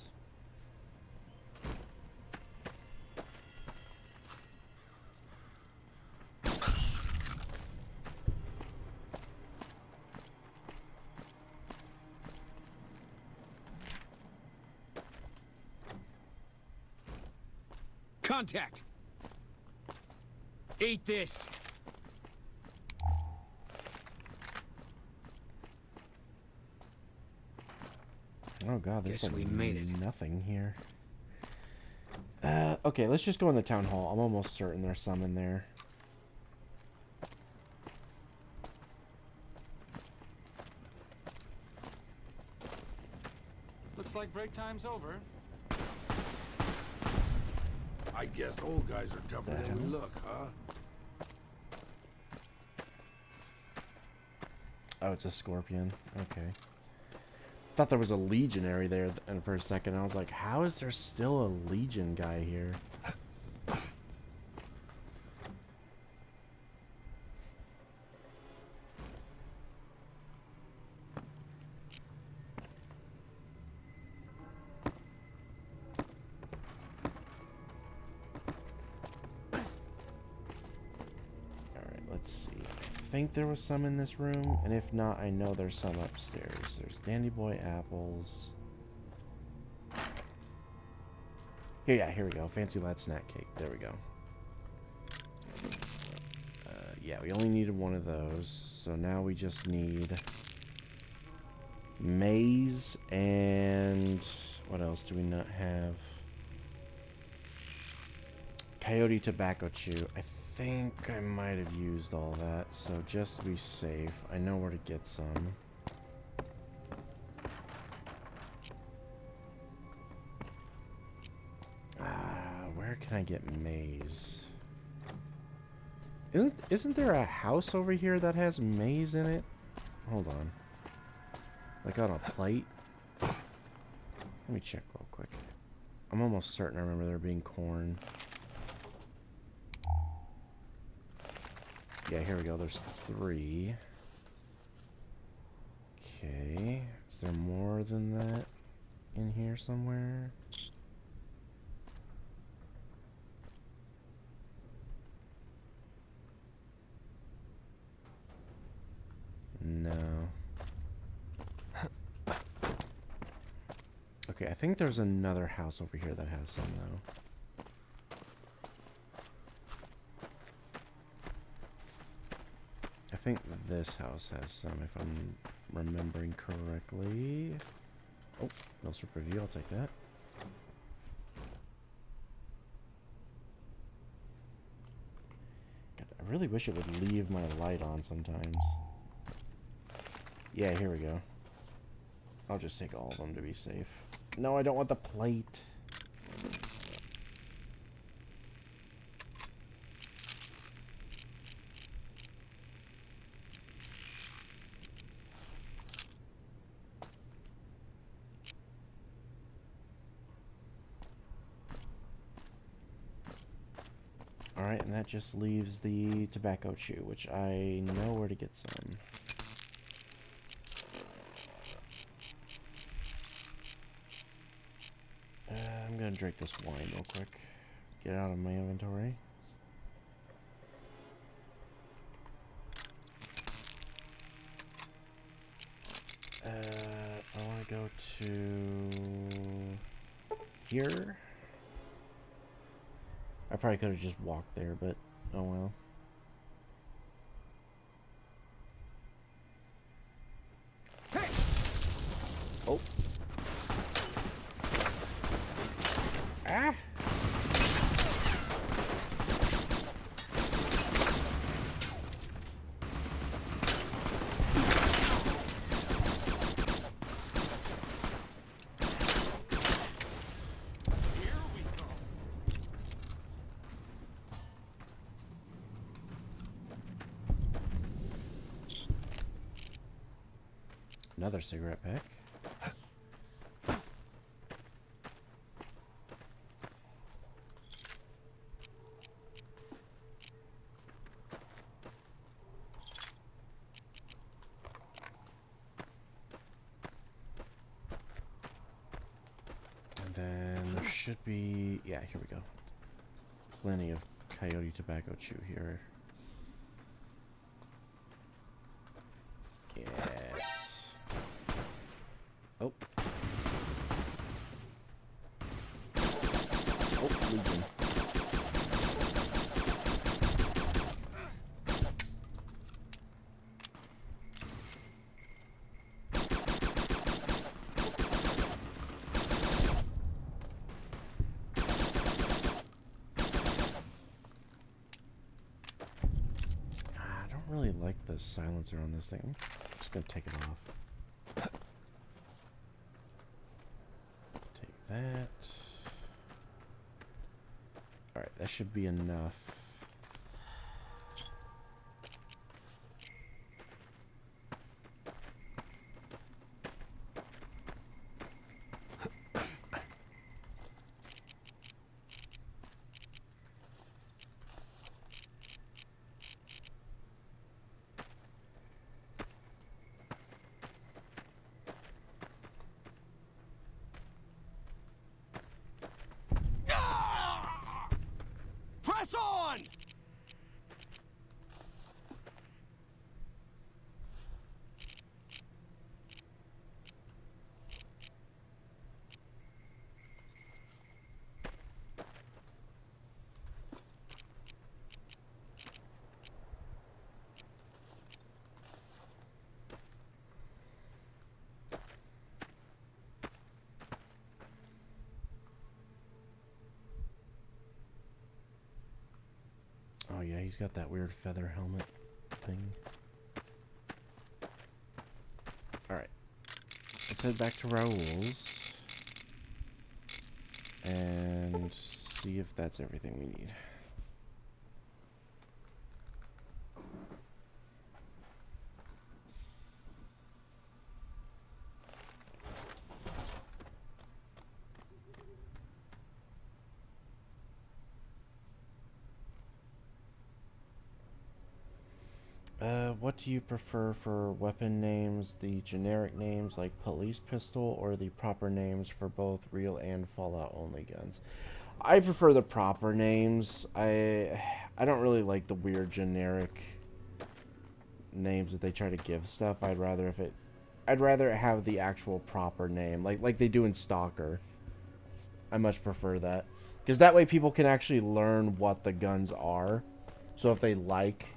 Contact! Eat this! Oh god, there's Guess we made it. Nothing here. Okay, let's just go in the town hall. I'm almost certain there's some in there. Looks like break time's over. I guess old guys are tougher than we look, huh? Oh, it's a scorpion. Okay. Thought there was a legionary there and for a second. I was like, how is there still a legion guy here? Alright, let's see. I think there was some in this room, and if not, I know there's some upstairs. There's Dandy Boy apples. Here, yeah, here we go. Fancy Lad snack cake. There we go. Yeah, we only needed one of those, so now we just need maize and what else do we not have? Coyote tobacco chew. I think I might have used all that, so just to be safe, I know where to get some. Where can I get maize? Isn't there a house over here that has maize in it? Hold on. Like on a plate? Let me check real quick. I'm almost certain I remember there being corn. Yeah, here we go. There's 3. Okay. Is there more than that in here somewhere? No. Okay, I think there's another house over here that has some, though. I think this house has some, if I'm remembering correctly. Oh, no super review, I'll take that. God, I really wish it would leave my light on sometimes. Yeah, here we go. I'll just take all of them to be safe. No, I don't want the plate. Alright, and that just leaves the tobacco chew, which I know where to get some. I'm gonna drink this wine real quick. Get it out of my inventory. I want to go to here. I probably could have just walked there, but oh well. Hey! Oh. Ah! Another cigarette pack. And then there should be, yeah, here we go. Plenty of coyote tobacco chew here. Yes. Oh. Oh, Legion. I don't really like the silencer on this thing. I'm just gonna take it off. That. Alright, that should be enough. Press on! Oh yeah, he's got that weird feather helmet thing. Alright. Let's head back to Raoul's. And see if that's everything we need. What do you prefer for weapon names? The generic names like police pistol or the proper names for both real and Fallout only guns? I prefer the proper names. I don't really like the weird generic names that they try to give stuff. I'd rather it have the actual proper name, like they do in Stalker. I much prefer that, because that way people can actually learn what the guns are. So if they like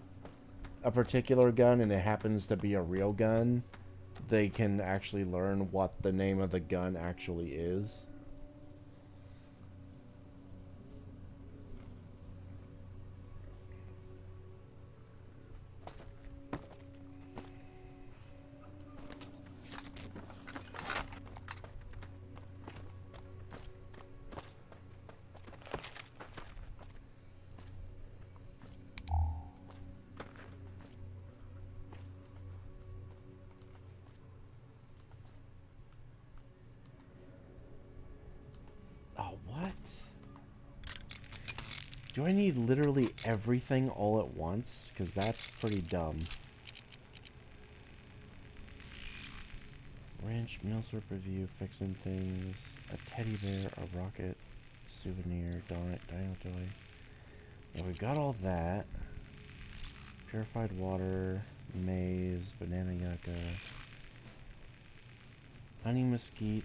a particular gun and it happens to be a real gun, they can actually learn what the name of the gun actually is. Do I need literally everything all at once? Because that's pretty dumb. Wrench, meal slip review, fixing things, a teddy bear, a rocket, souvenir, donut, dino toy. Yeah, we've got all that. Purified water, maize, banana yucca, honey mesquite,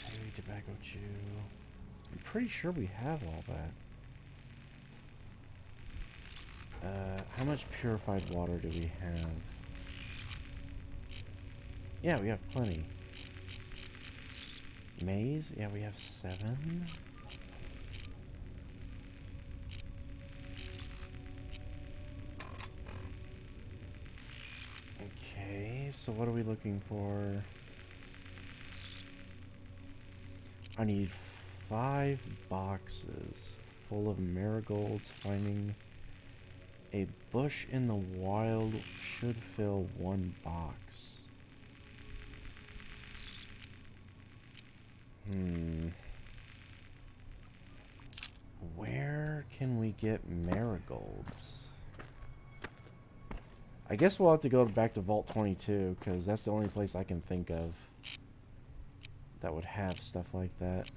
cherry tobacco chew. I'm pretty sure we have all that. How much purified water do we have? Yeah, we have plenty. Maize? Yeah, we have 7. Okay, so what are we looking for? I need 5 boxes full of marigolds. Finding a bush in the wild should fill 1 box. Where can we get marigolds? I guess we'll have to go back to Vault 22, because that's the only place I can think of that would have stuff like that.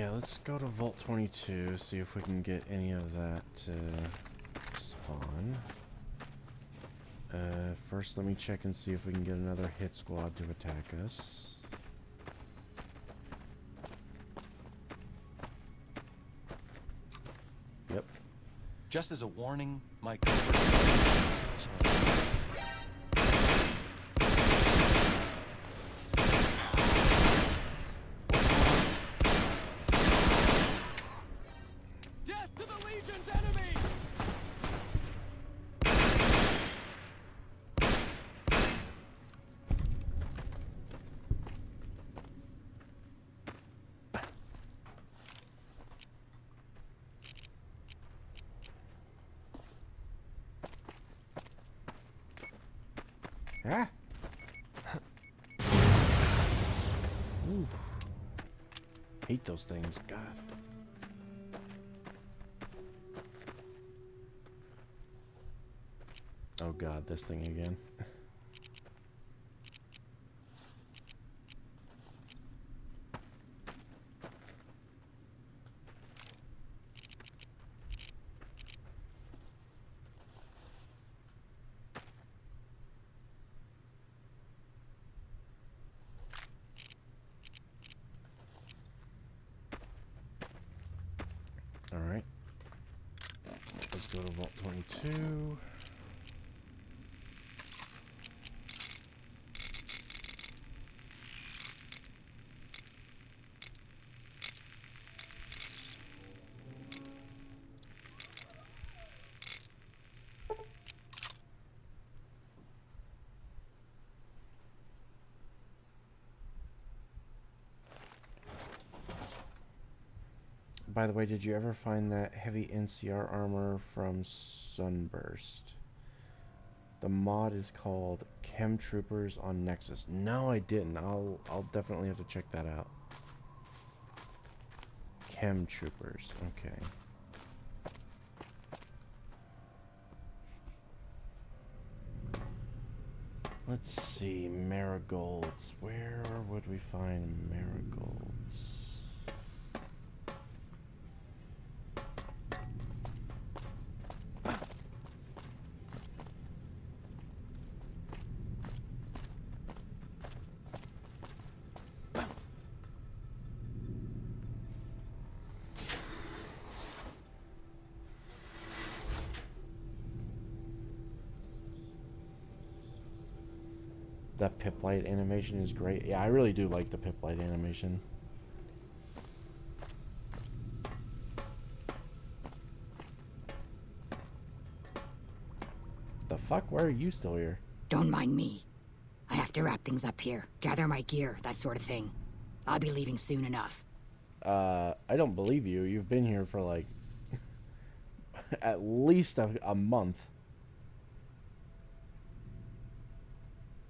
Yeah, let's go to Vault 22, see if we can get any of that spawn. First, let me check and see if we can get another hit squad to attack us. Yep. Just as a warning, my Death to the Legion's enemy! Ah! Ooh. Hate those things, God. Oh God, this thing again. Alright. Let's go to Vault 22. By the way, did you ever find that heavy NCR armor from Sunburst? The mod is called Chem Troopers on Nexus. No, I didn't. I'll definitely have to check that out. Chem Troopers. Okay. Let's see, marigolds. Where would we find marigolds? That pip light animation is great. Yeah, I really do like the pip light animation. The fuck? Why are you still here? Don't mind me. I have to wrap things up here, gather my gear, that sort of thing. I'll be leaving soon enough. I don't believe you. You've been here for like at least a month.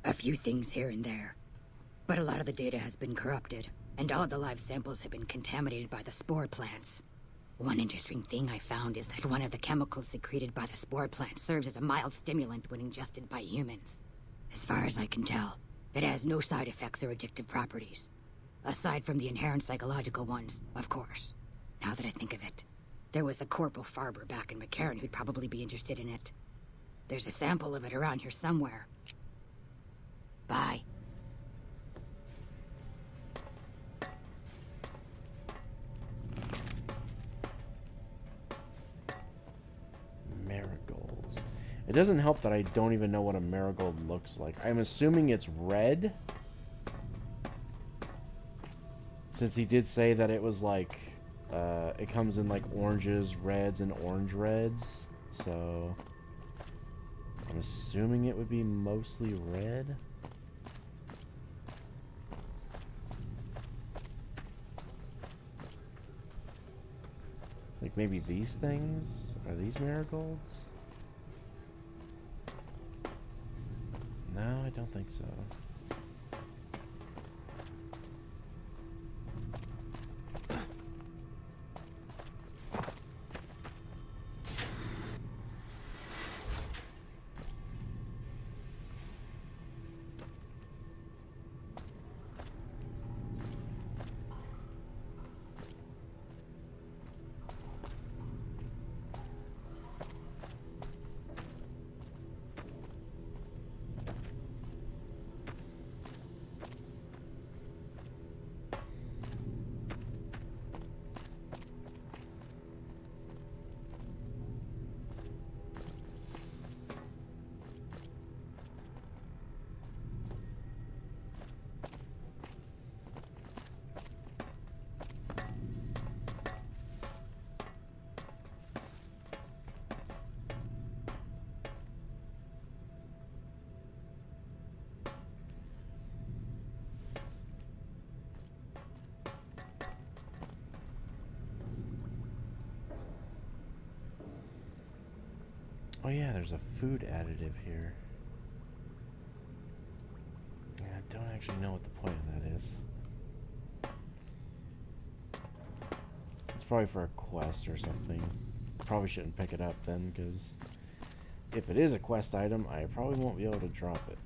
A few things here and there. But a lot of the data has been corrupted, and all the live samples have been contaminated by the spore plants. One interesting thing I found is that one of the chemicals secreted by the spore plant serves as a mild stimulant when ingested by humans. As far as I can tell, it has no side effects or addictive properties. Aside from the inherent psychological ones, of course. Now that I think of it, there was a Corporal Farber back in McCarran who'd probably be interested in it. There's a sample of it around here somewhere. Bye. Marigolds. It doesn't help that I don't even know what a marigold looks like. I'm assuming it's red. Since he did say that it was like, it comes in like oranges, reds, and orange reds. So, I'm assuming it would be mostly red. Like maybe these things? Are these marigolds? No, I don't think so. Oh yeah, there's a food additive here. I don't actually know what the point of that is. It's probably for a quest or something. Probably shouldn't pick it up then, because if it is a quest item, I probably won't be able to drop it.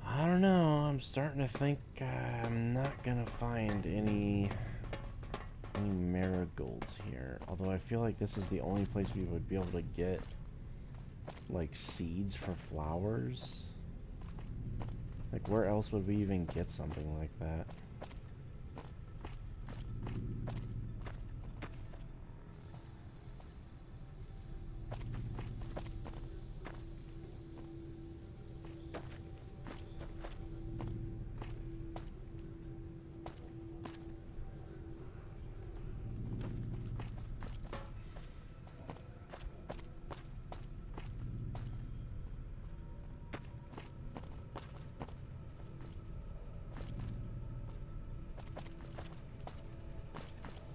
I don't know, I'm starting to think I'm not gonna find any marigolds here. Although I feel like this is the only place we would be able to get like seeds for flowers. Like where else would we even get something like that?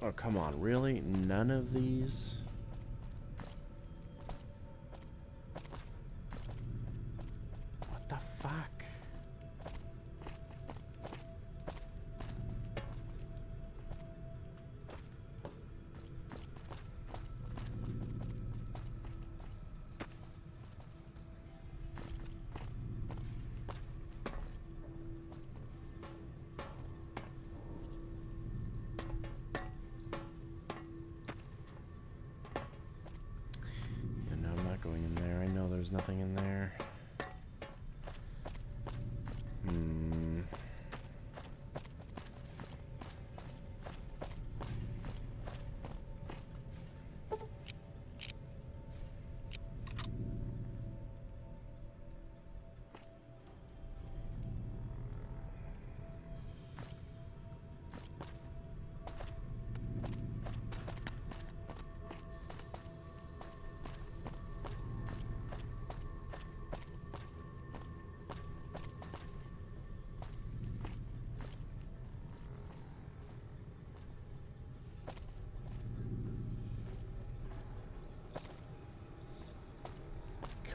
Oh, come on, really? None of these? What the fuck? Going in there. I know there's nothing in there.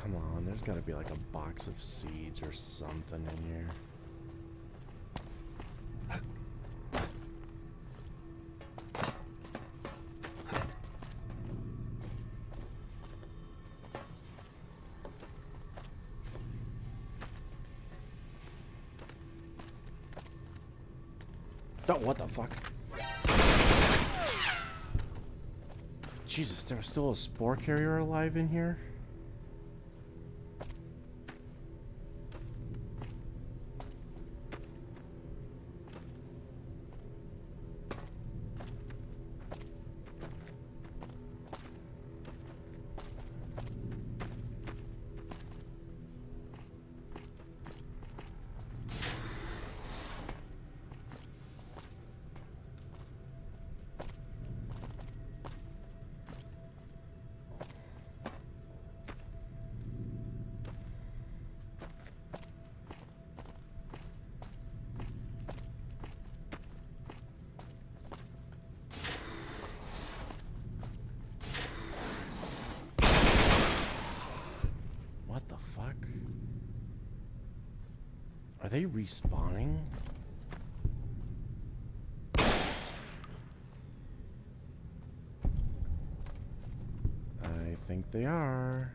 Come on, there's gotta be like a box of seeds or something in here. Oh, what the fuck? Jesus, there was still a spore carrier alive in here? Are they respawning? I think they are.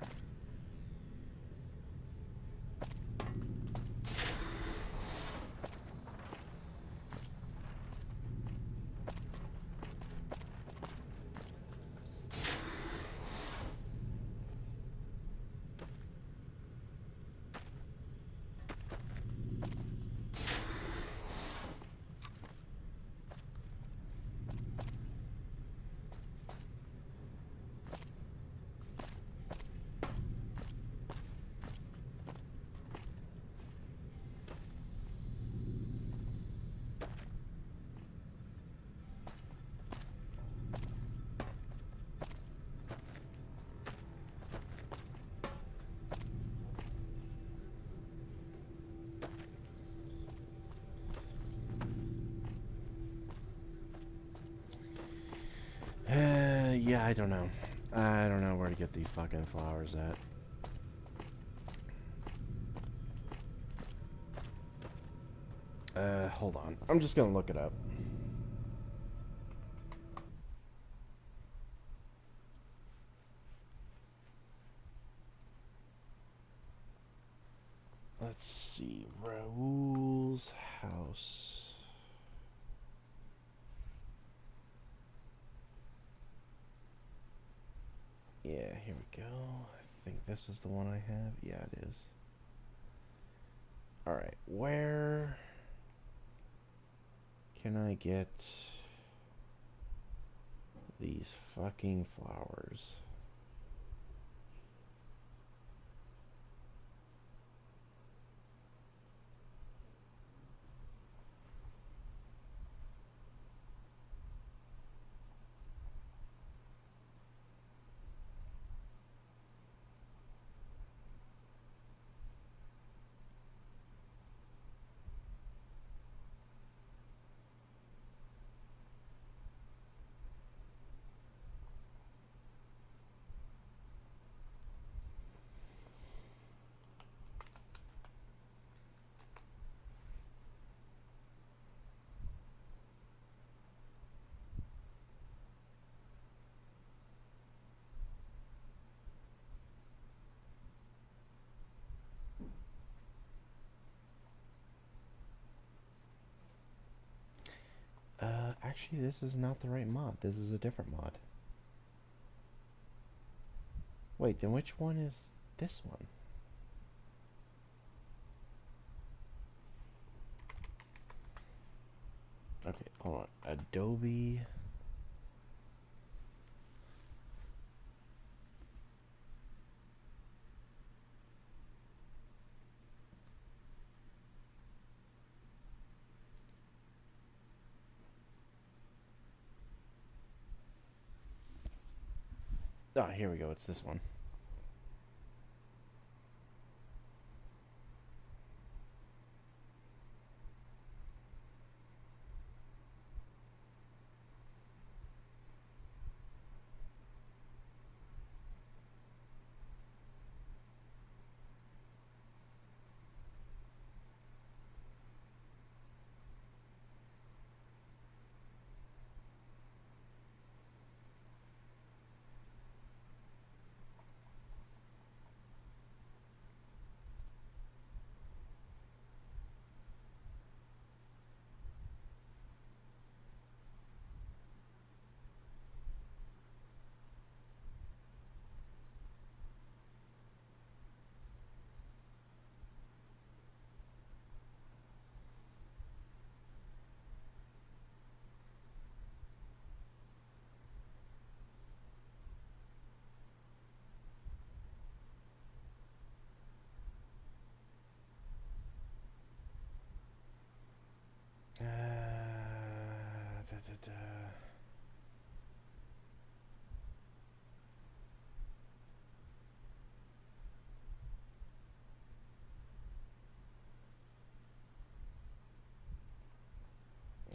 Yeah, I don't know. I don't know where to get these fucking flowers at. Hold on. I'm just gonna look it up. Let's see. Raoul's house. Yeah, here we go. I think this is the one I have. Yeah, it is. Alright, where can I get these fucking flowers? Actually, this is not the right mod. This is a different mod. Wait, then which one is this one? Okay, hold on. Adobe. Oh, here we go. It's this one.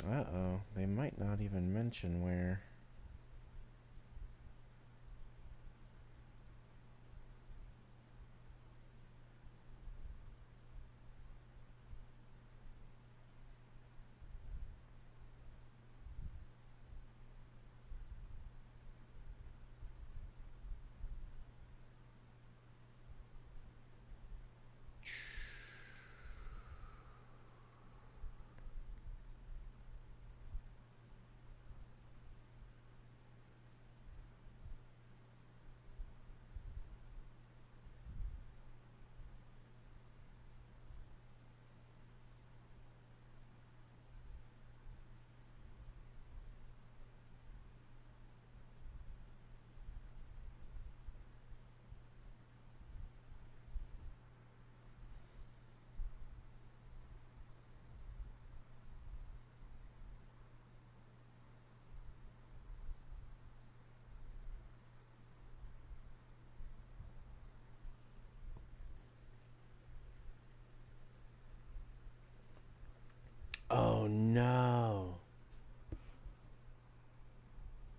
Uh-oh, they might not even mention where.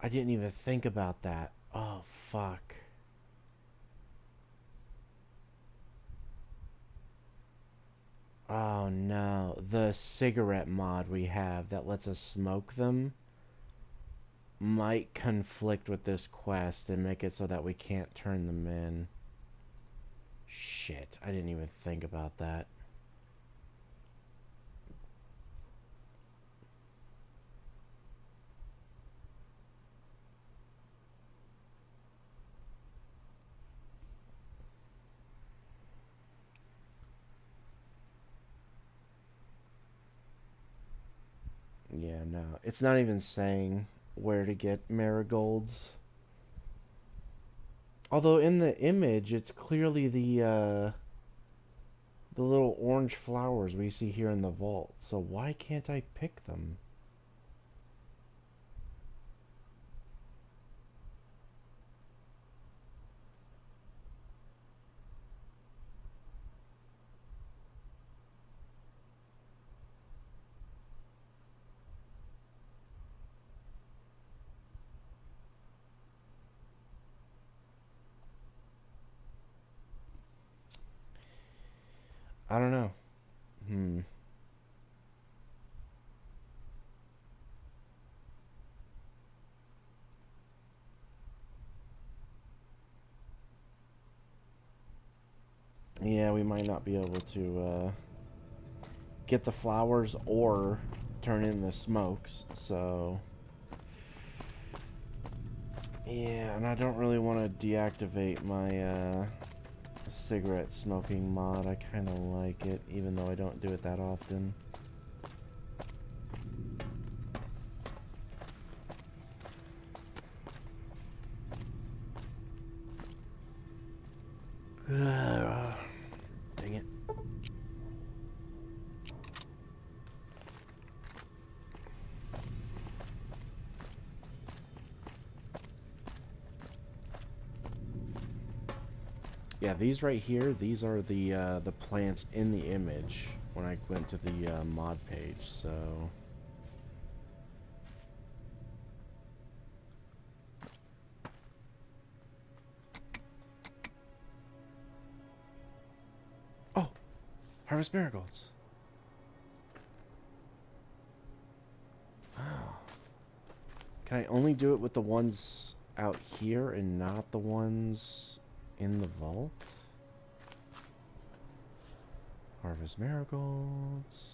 I didn't even think about that. Oh, fuck. Oh, no. The cigarette mod we have that lets us smoke them might conflict with this quest and make it so that we can't turn them in. Shit, I didn't even think about that. Yeah, no. It's not even saying where to get marigolds. Although in the image, it's clearly the little orange flowers we see here in the vault. So why can't I pick them? I don't know. Yeah, we might not be able to get the flowers or turn in the smokes, so... Yeah, and I don't really want to deactivate my cigarette smoking mod. I kind of like it, even though I don't do it that often. Dang it. Yeah, these right here, these are the plants in the image when I went to the mod page, so... Oh! Harvest marigolds! Oh. Can I only do it with the ones out here and not the ones in the vault? Harvest marigolds.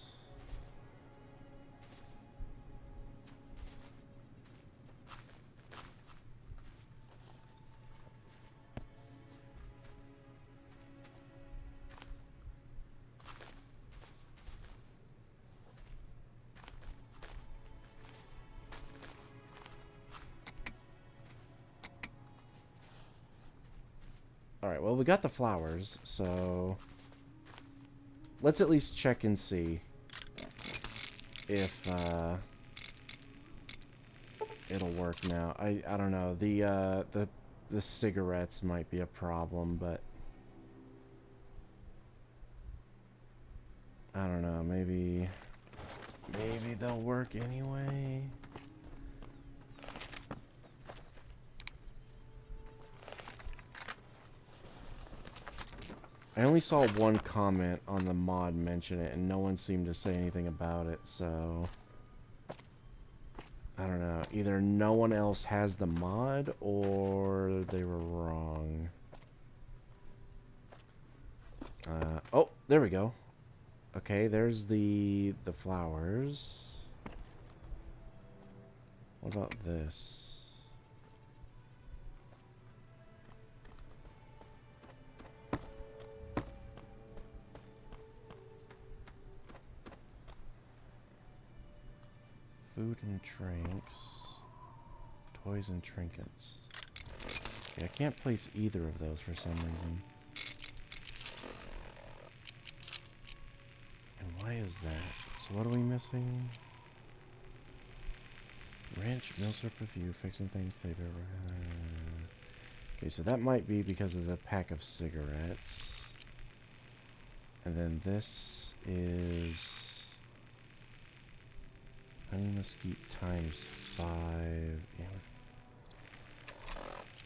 Alright, well, we got the flowers, so... Let's at least check and see if it'll work now. I don't know. The cigarettes might be a problem, but... I don't know, maybe they'll work anyway. I only saw one comment on the mod mention it, and no one seemed to say anything about it, so... I don't know. Either no one else has the mod, or they were wrong. Oh, there we go. Okay, there's the flowers. What about this? Food and drinks. Toys and trinkets. Okay, I can't place either of those for some reason. And why is that? So what are we missing? Ranch, meal strip review, fixing things, flavor. Okay, so that might be because of the pack of cigarettes. And then this is honey mesquite times 5. Yeah.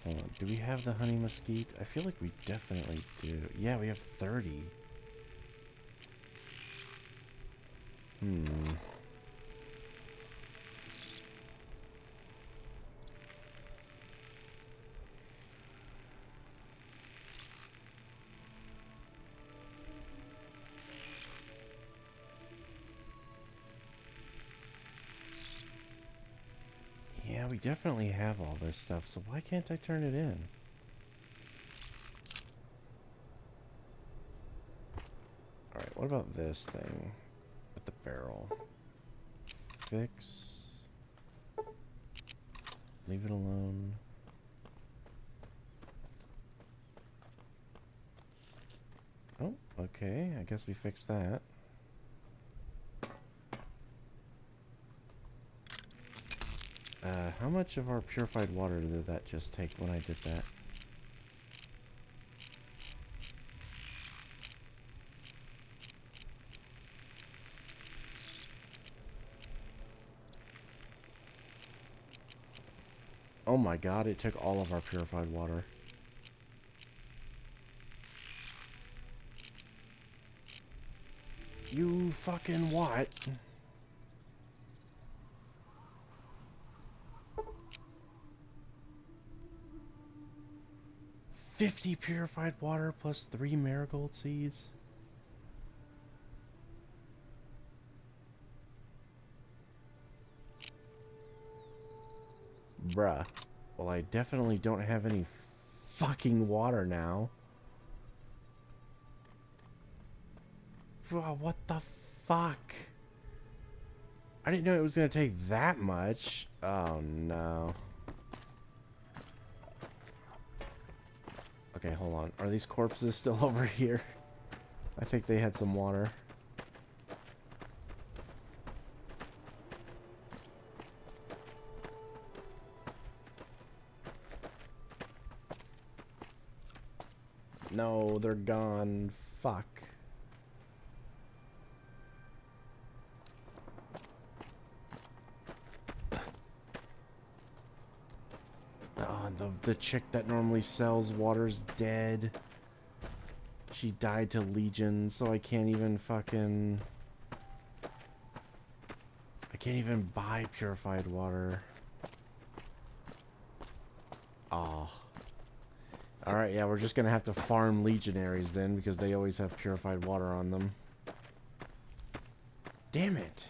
Hold on. Do we have the honey mesquite? I feel like we definitely do. Yeah, we have 30. Yeah, we definitely have all this stuff, so why can't I turn it in? Alright, what about this thing with the barrel? Fix. Leave it alone. Oh, okay, I guess we fixed that. How much of our purified water did that just take when I did that? Oh my god, it took all of our purified water. You fucking what? $50 purified water plus 3 marigold seeds. Bruh. Well, I definitely don't have any fucking water now. Bro, what the fuck? I didn't know it was gonna take that much. Oh no. Okay, hold on. Are these corpses still over here? I think they had some water. No, they're gone. Fuck. Oh, the chick that normally sells water's dead. She died to Legion, so I can't even fucking... I can't even buy purified water. Oh. Alright, yeah, we're just gonna have to farm legionaries then, because they always have purified water on them. Damn it.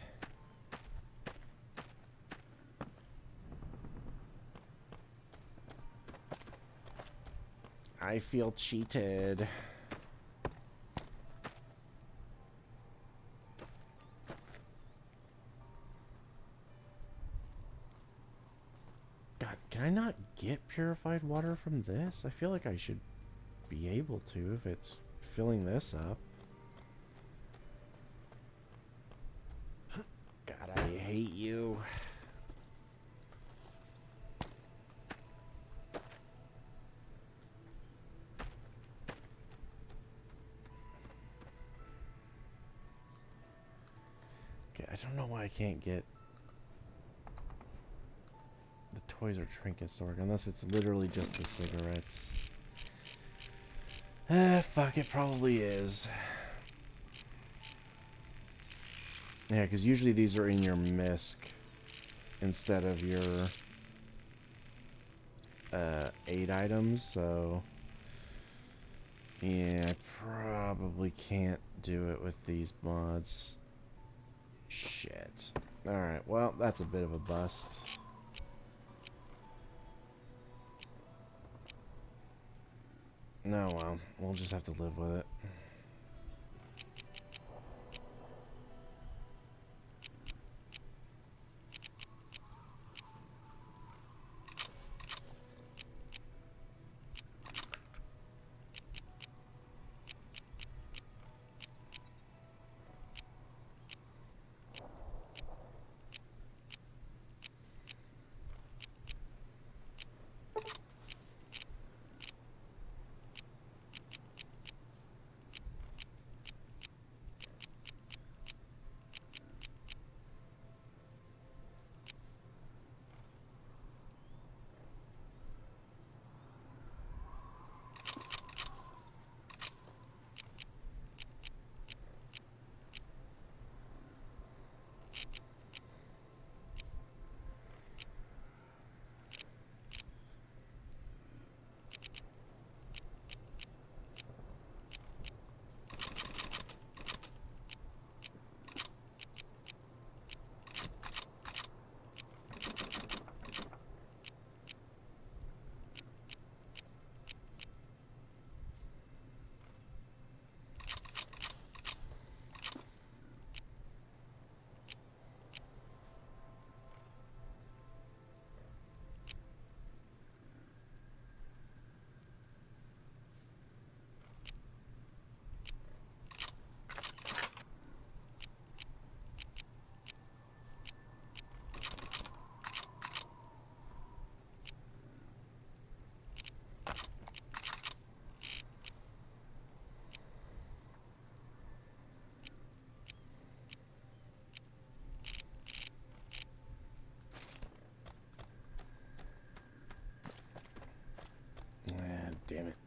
I feel cheated. God, can I not get purified water from this? I feel like I should be able to if it's filling this up. God, I hate you. Okay, I don't know why I can't get the toys or trinkets to work, unless it's literally just the cigarettes. Fuck, it probably is. Yeah, because usually these are in your misc instead of your 8 items, so yeah, I probably can't do it with these mods. Shit. Alright, well, that's a bit of a bust. No, well, we'll just have to live with it.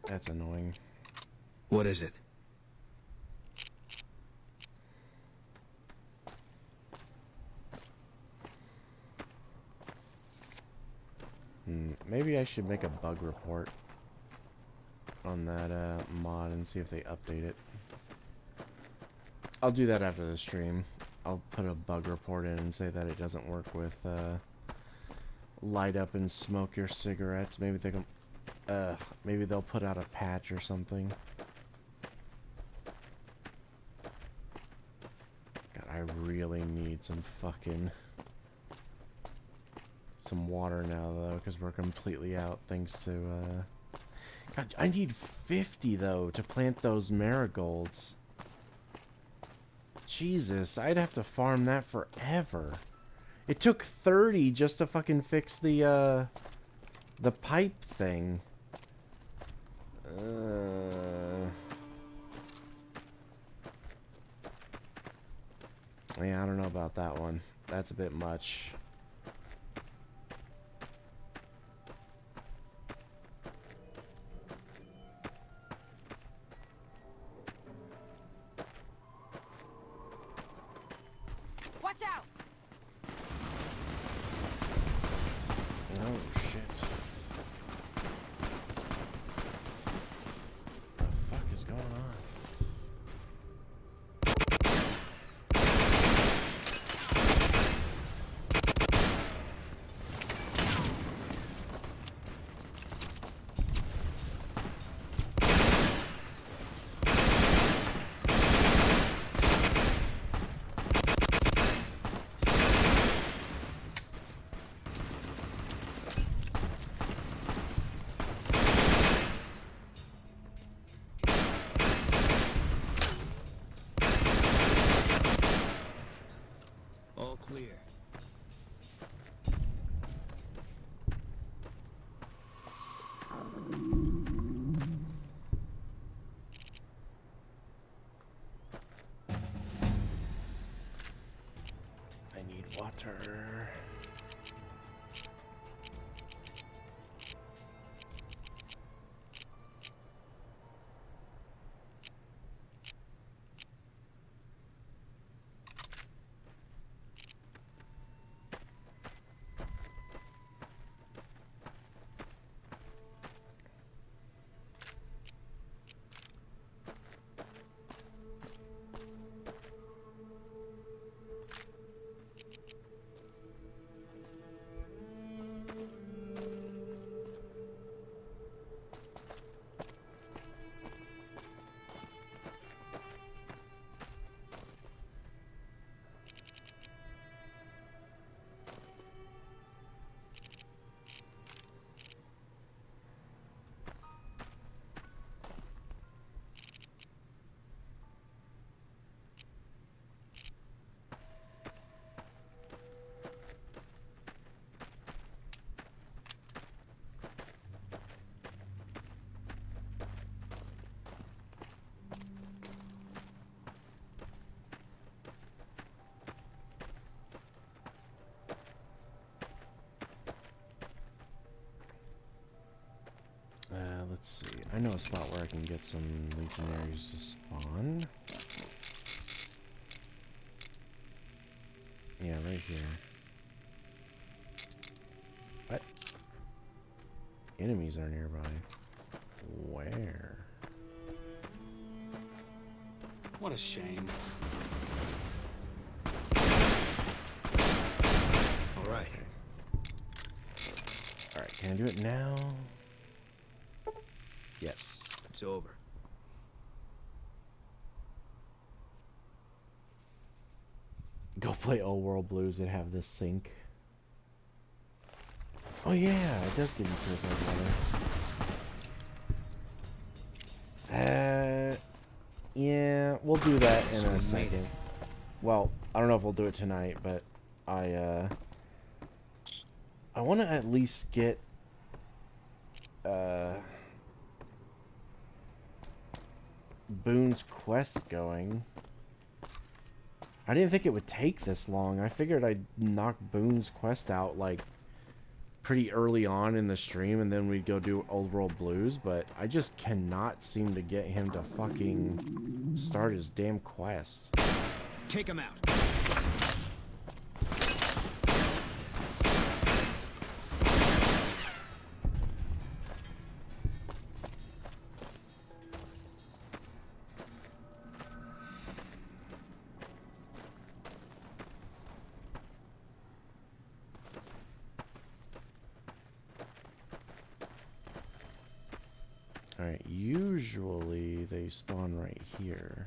That's annoying. What is it? Maybe I should make a bug report on that mod and see if they update it. I'll do that after the stream. I'll put a bug report in and say that it doesn't work with light up and smoke your cigarettes. Maybe they can, maybe they'll put out a patch or something. God, I really need some water now though, because we're completely out thanks to God, I need 50 though to plant those marigolds. Jesus, I'd have to farm that forever. It took 30 just to fucking fix the pipe thing. Yeah, I don't know about that one. That's a bit much. Watch out! Oh shit. What the fuck is going on? All clear. I need water. Let's see. I know a spot where I can get some legionaries to spawn. Yeah, right here. What? Enemies are nearby. Where? What a shame. All right. All right, can I do it now? Yes. It's over. Go play Old World Blues and have this sync. Oh yeah, it does give you purified water. Yeah, we'll do that in a second. Well, I don't know if we'll do it tonight, but I want to at least get Boone's quest going. I didn't think it would take this long. I figured I'd knock Boone's quest out like pretty early on in the stream, and then we'd go do Old World Blues, but I just cannot seem to get him to fucking start his damn quest. Take him out. Alright, usually they spawn right here.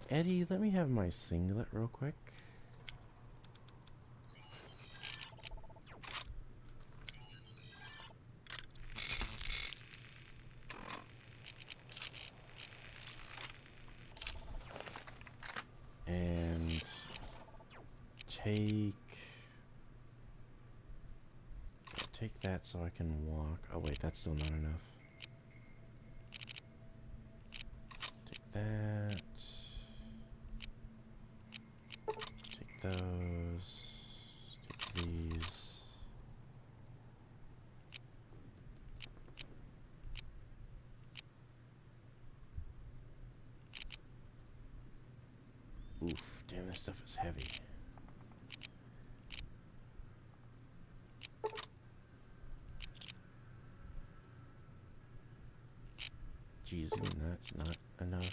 Eddie, let me have my singlet real quick. And take that so I can walk. Oh wait, that's still not enough. Take that. Take those. Take these. Oof, damn, this stuff is heavy. Jeez, even that's not enough.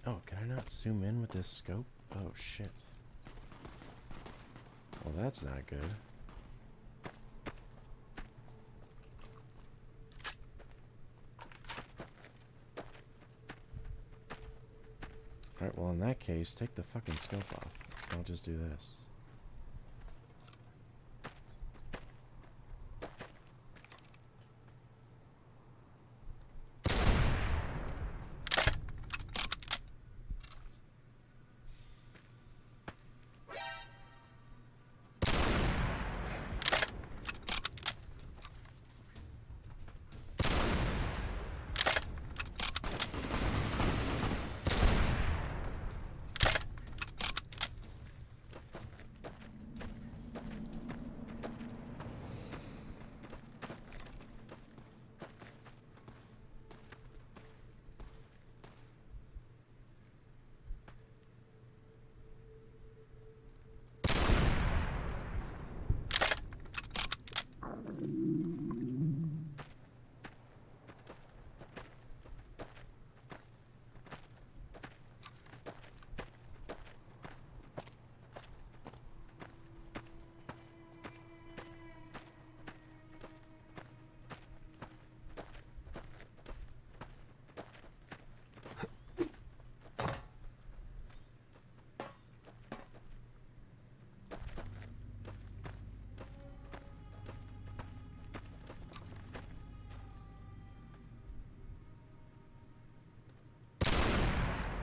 Oh, can I not zoom in with this scope? Oh, shit. Well, that's not good. Alright, well, in that case, take the fucking scope off. I'll just do this.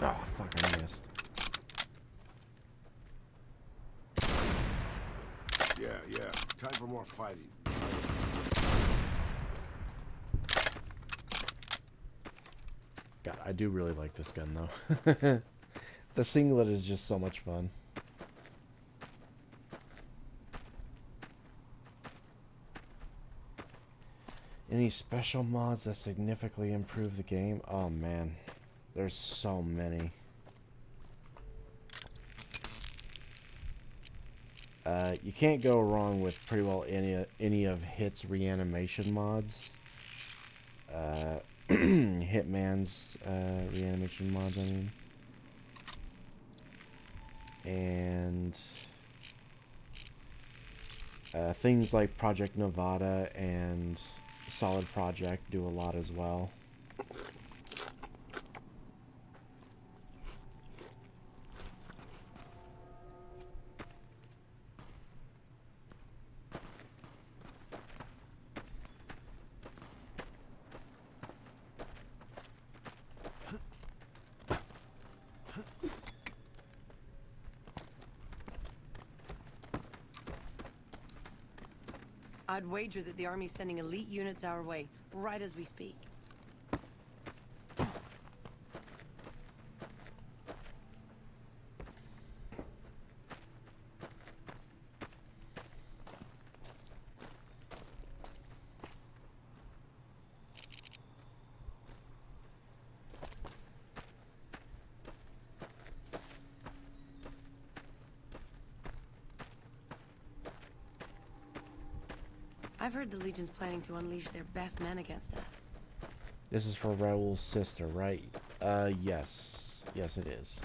Oh, fuck, I missed. Yeah. Time for more fighting. God, I do really like this gun, though. The singlet is just so much fun. Any special mods that significantly improve the game? Oh, man. There's so many. You can't go wrong with pretty well any of Hit's reanimation mods. Hitman's reanimation mods, I mean. And things like Project Nevada and Solid Project do a lot as well. I'd wager that the Army's sending elite units our way, right as we speak. I've heard the Legion's planning to unleash their best men against us. This is for Raoul's sister, right? Yes. Yes, it is.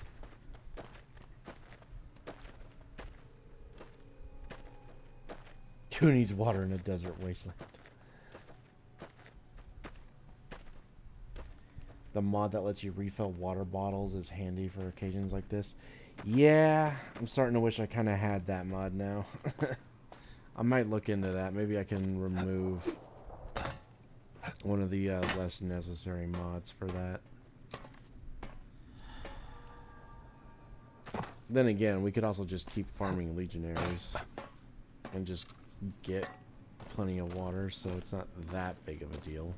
Who needs water in a desert wasteland? The mod that lets you refill water bottles is handy for occasions like this. Yeah, I'm starting to wish I kind of had that mod now. I might look into that. Maybe I can remove one of the less necessary mods for that. Then again, we could also just keep farming legionaries and just get plenty of water, so it's not that big of a deal.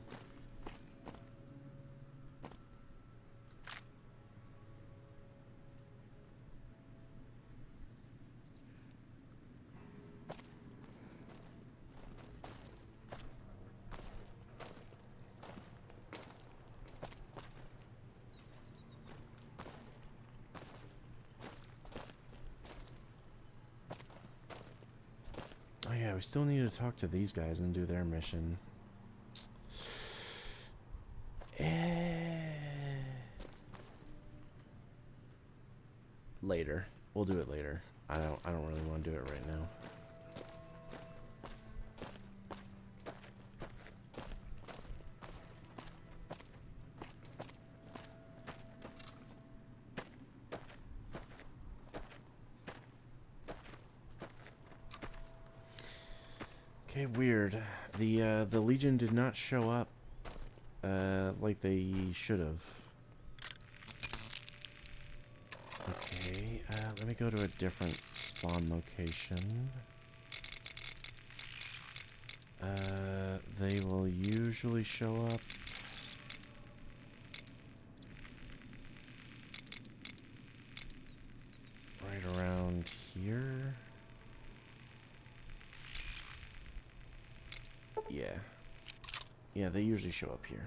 Oh yeah, we still need to talk to these guys and do their mission. Later. We'll do it later. I don't really want to do it right now. Okay, weird. The Legion did not show up like they should have. Okay, let me go to a different spawn location. They will usually show up right around here. Yeah. Yeah, they usually show up here.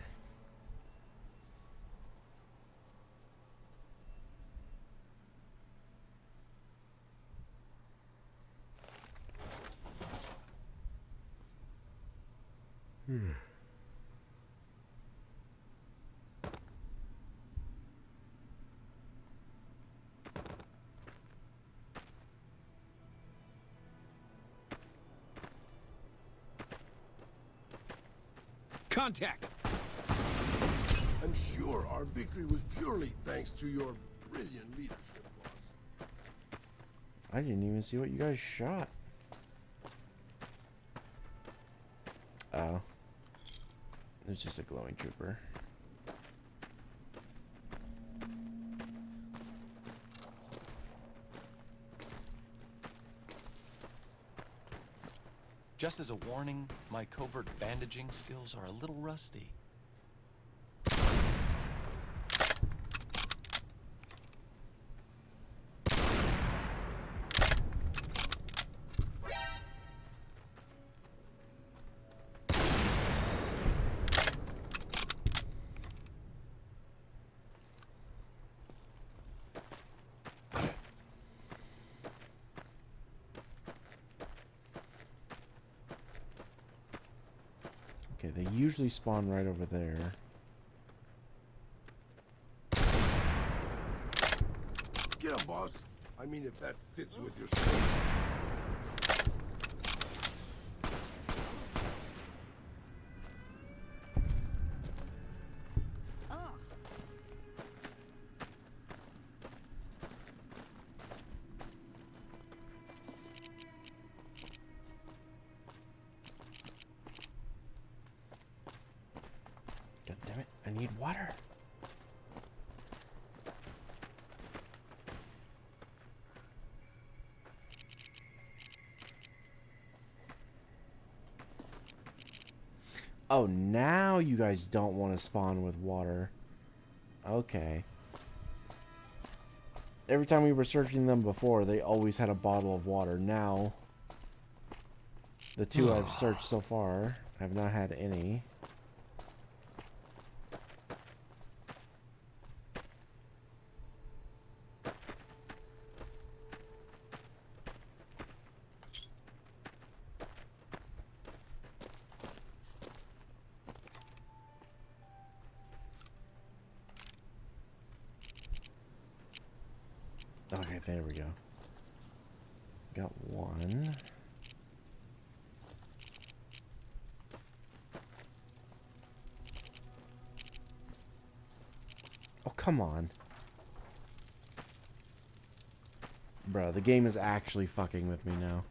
Contact! I'm sure our victory was purely thanks to your brilliant leadership, boss. I didn't even see what you guys shot. Oh. It's just a glowing trooper. Just as a warning, my covert bandaging skills are a little rusty. Okay, they usually spawn right over there. Get him, boss. I mean, if that fits with your story. God damn it, I need water. Oh, now you guys don't want to spawn with water. Okay. Every time we were searching them before, they always had a bottle of water. Now, the two I've searched so far have not had any. Okay, there we go. Got one. Oh, come on. Bro, the game is actually fucking with me now.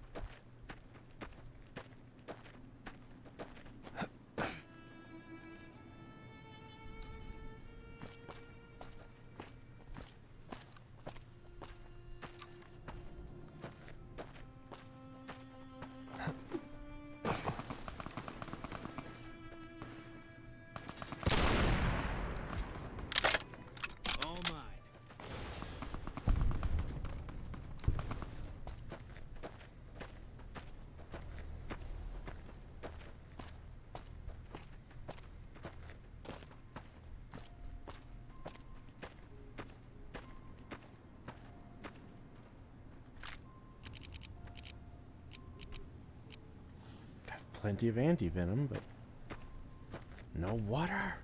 Plenty of anti-venom, but no water.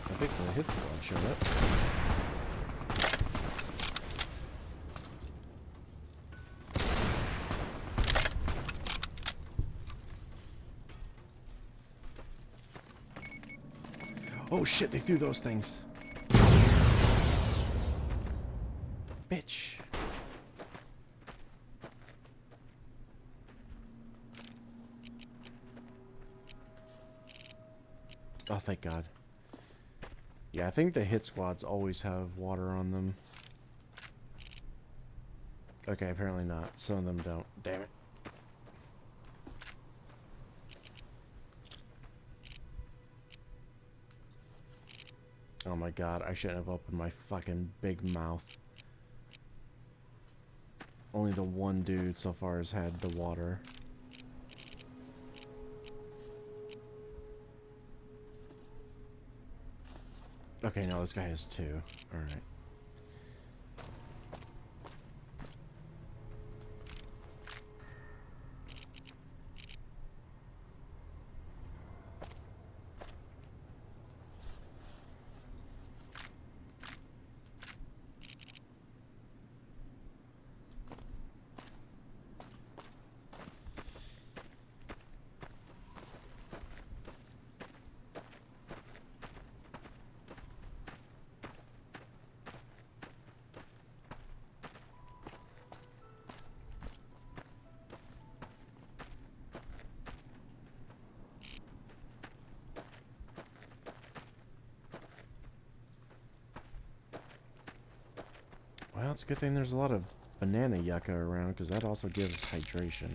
I think the hit squad showed up. Oh shit, they threw those things. Bitch. Oh, thank God. Yeah, I think the hit squads always have water on them. Okay, apparently not. Some of them don't. Damn it. Oh my God, I shouldn't have opened my fucking big mouth. Only the one dude so far has had the water. Okay, no, this guy has two. Alright. it's a good thing there's a lot of banana yucca around, because that also gives hydration.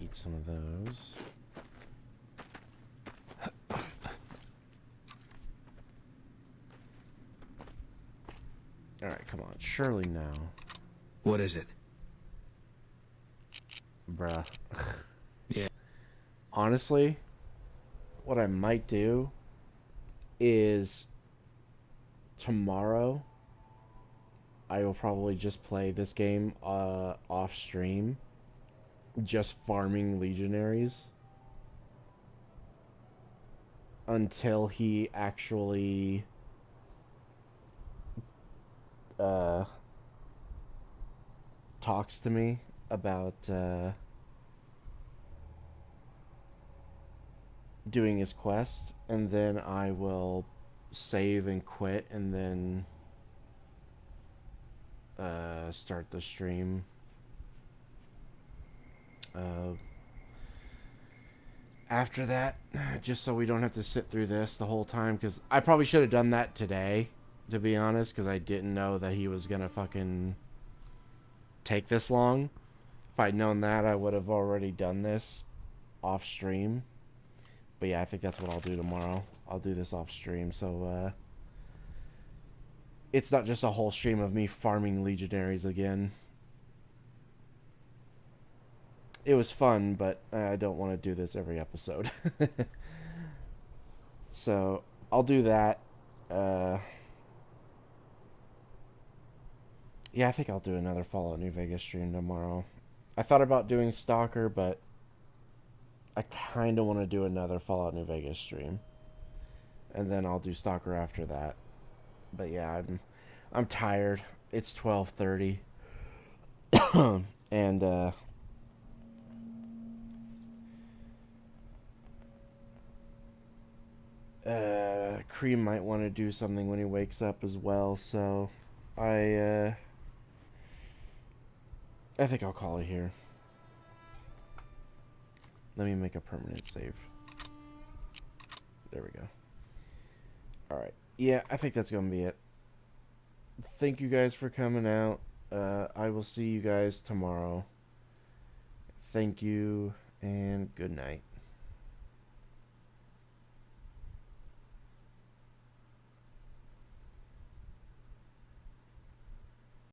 Eat some of those. Alright, come on. Surely now. What is it? Bruh. Yeah. Honestly, what I might do is tomorrow I will probably just play this game off stream, just farming legionaries until he actually talks to me about doing his quest, and then I will save and quit, and then start the stream after that, just so we don't have to sit through this the whole time, because I probably should have done that today, to be honest, because I didn't know that he was gonna fucking take this long. If I'd known that, I would have already done this off stream. But yeah, I think that's what I'll do tomorrow. I'll do this off stream, so it's not just a whole stream of me farming legionaries again. It was fun, but I don't want to do this every episode. So I'll do that. Yeah, I think I'll do another Fallout New Vegas stream tomorrow. I thought about doing Stalker, but I kind of want to do another Fallout New Vegas stream, and then I'll do Stalker after that. But yeah, I'm tired. It's 12:30, and Cream might want to do something when he wakes up as well. So I think I'll call it here. Let me make a permanent save. There we go. Alright. Yeah, I think that's going to be it. Thank you guys for coming out. I will see you guys tomorrow. Thank you, and good night.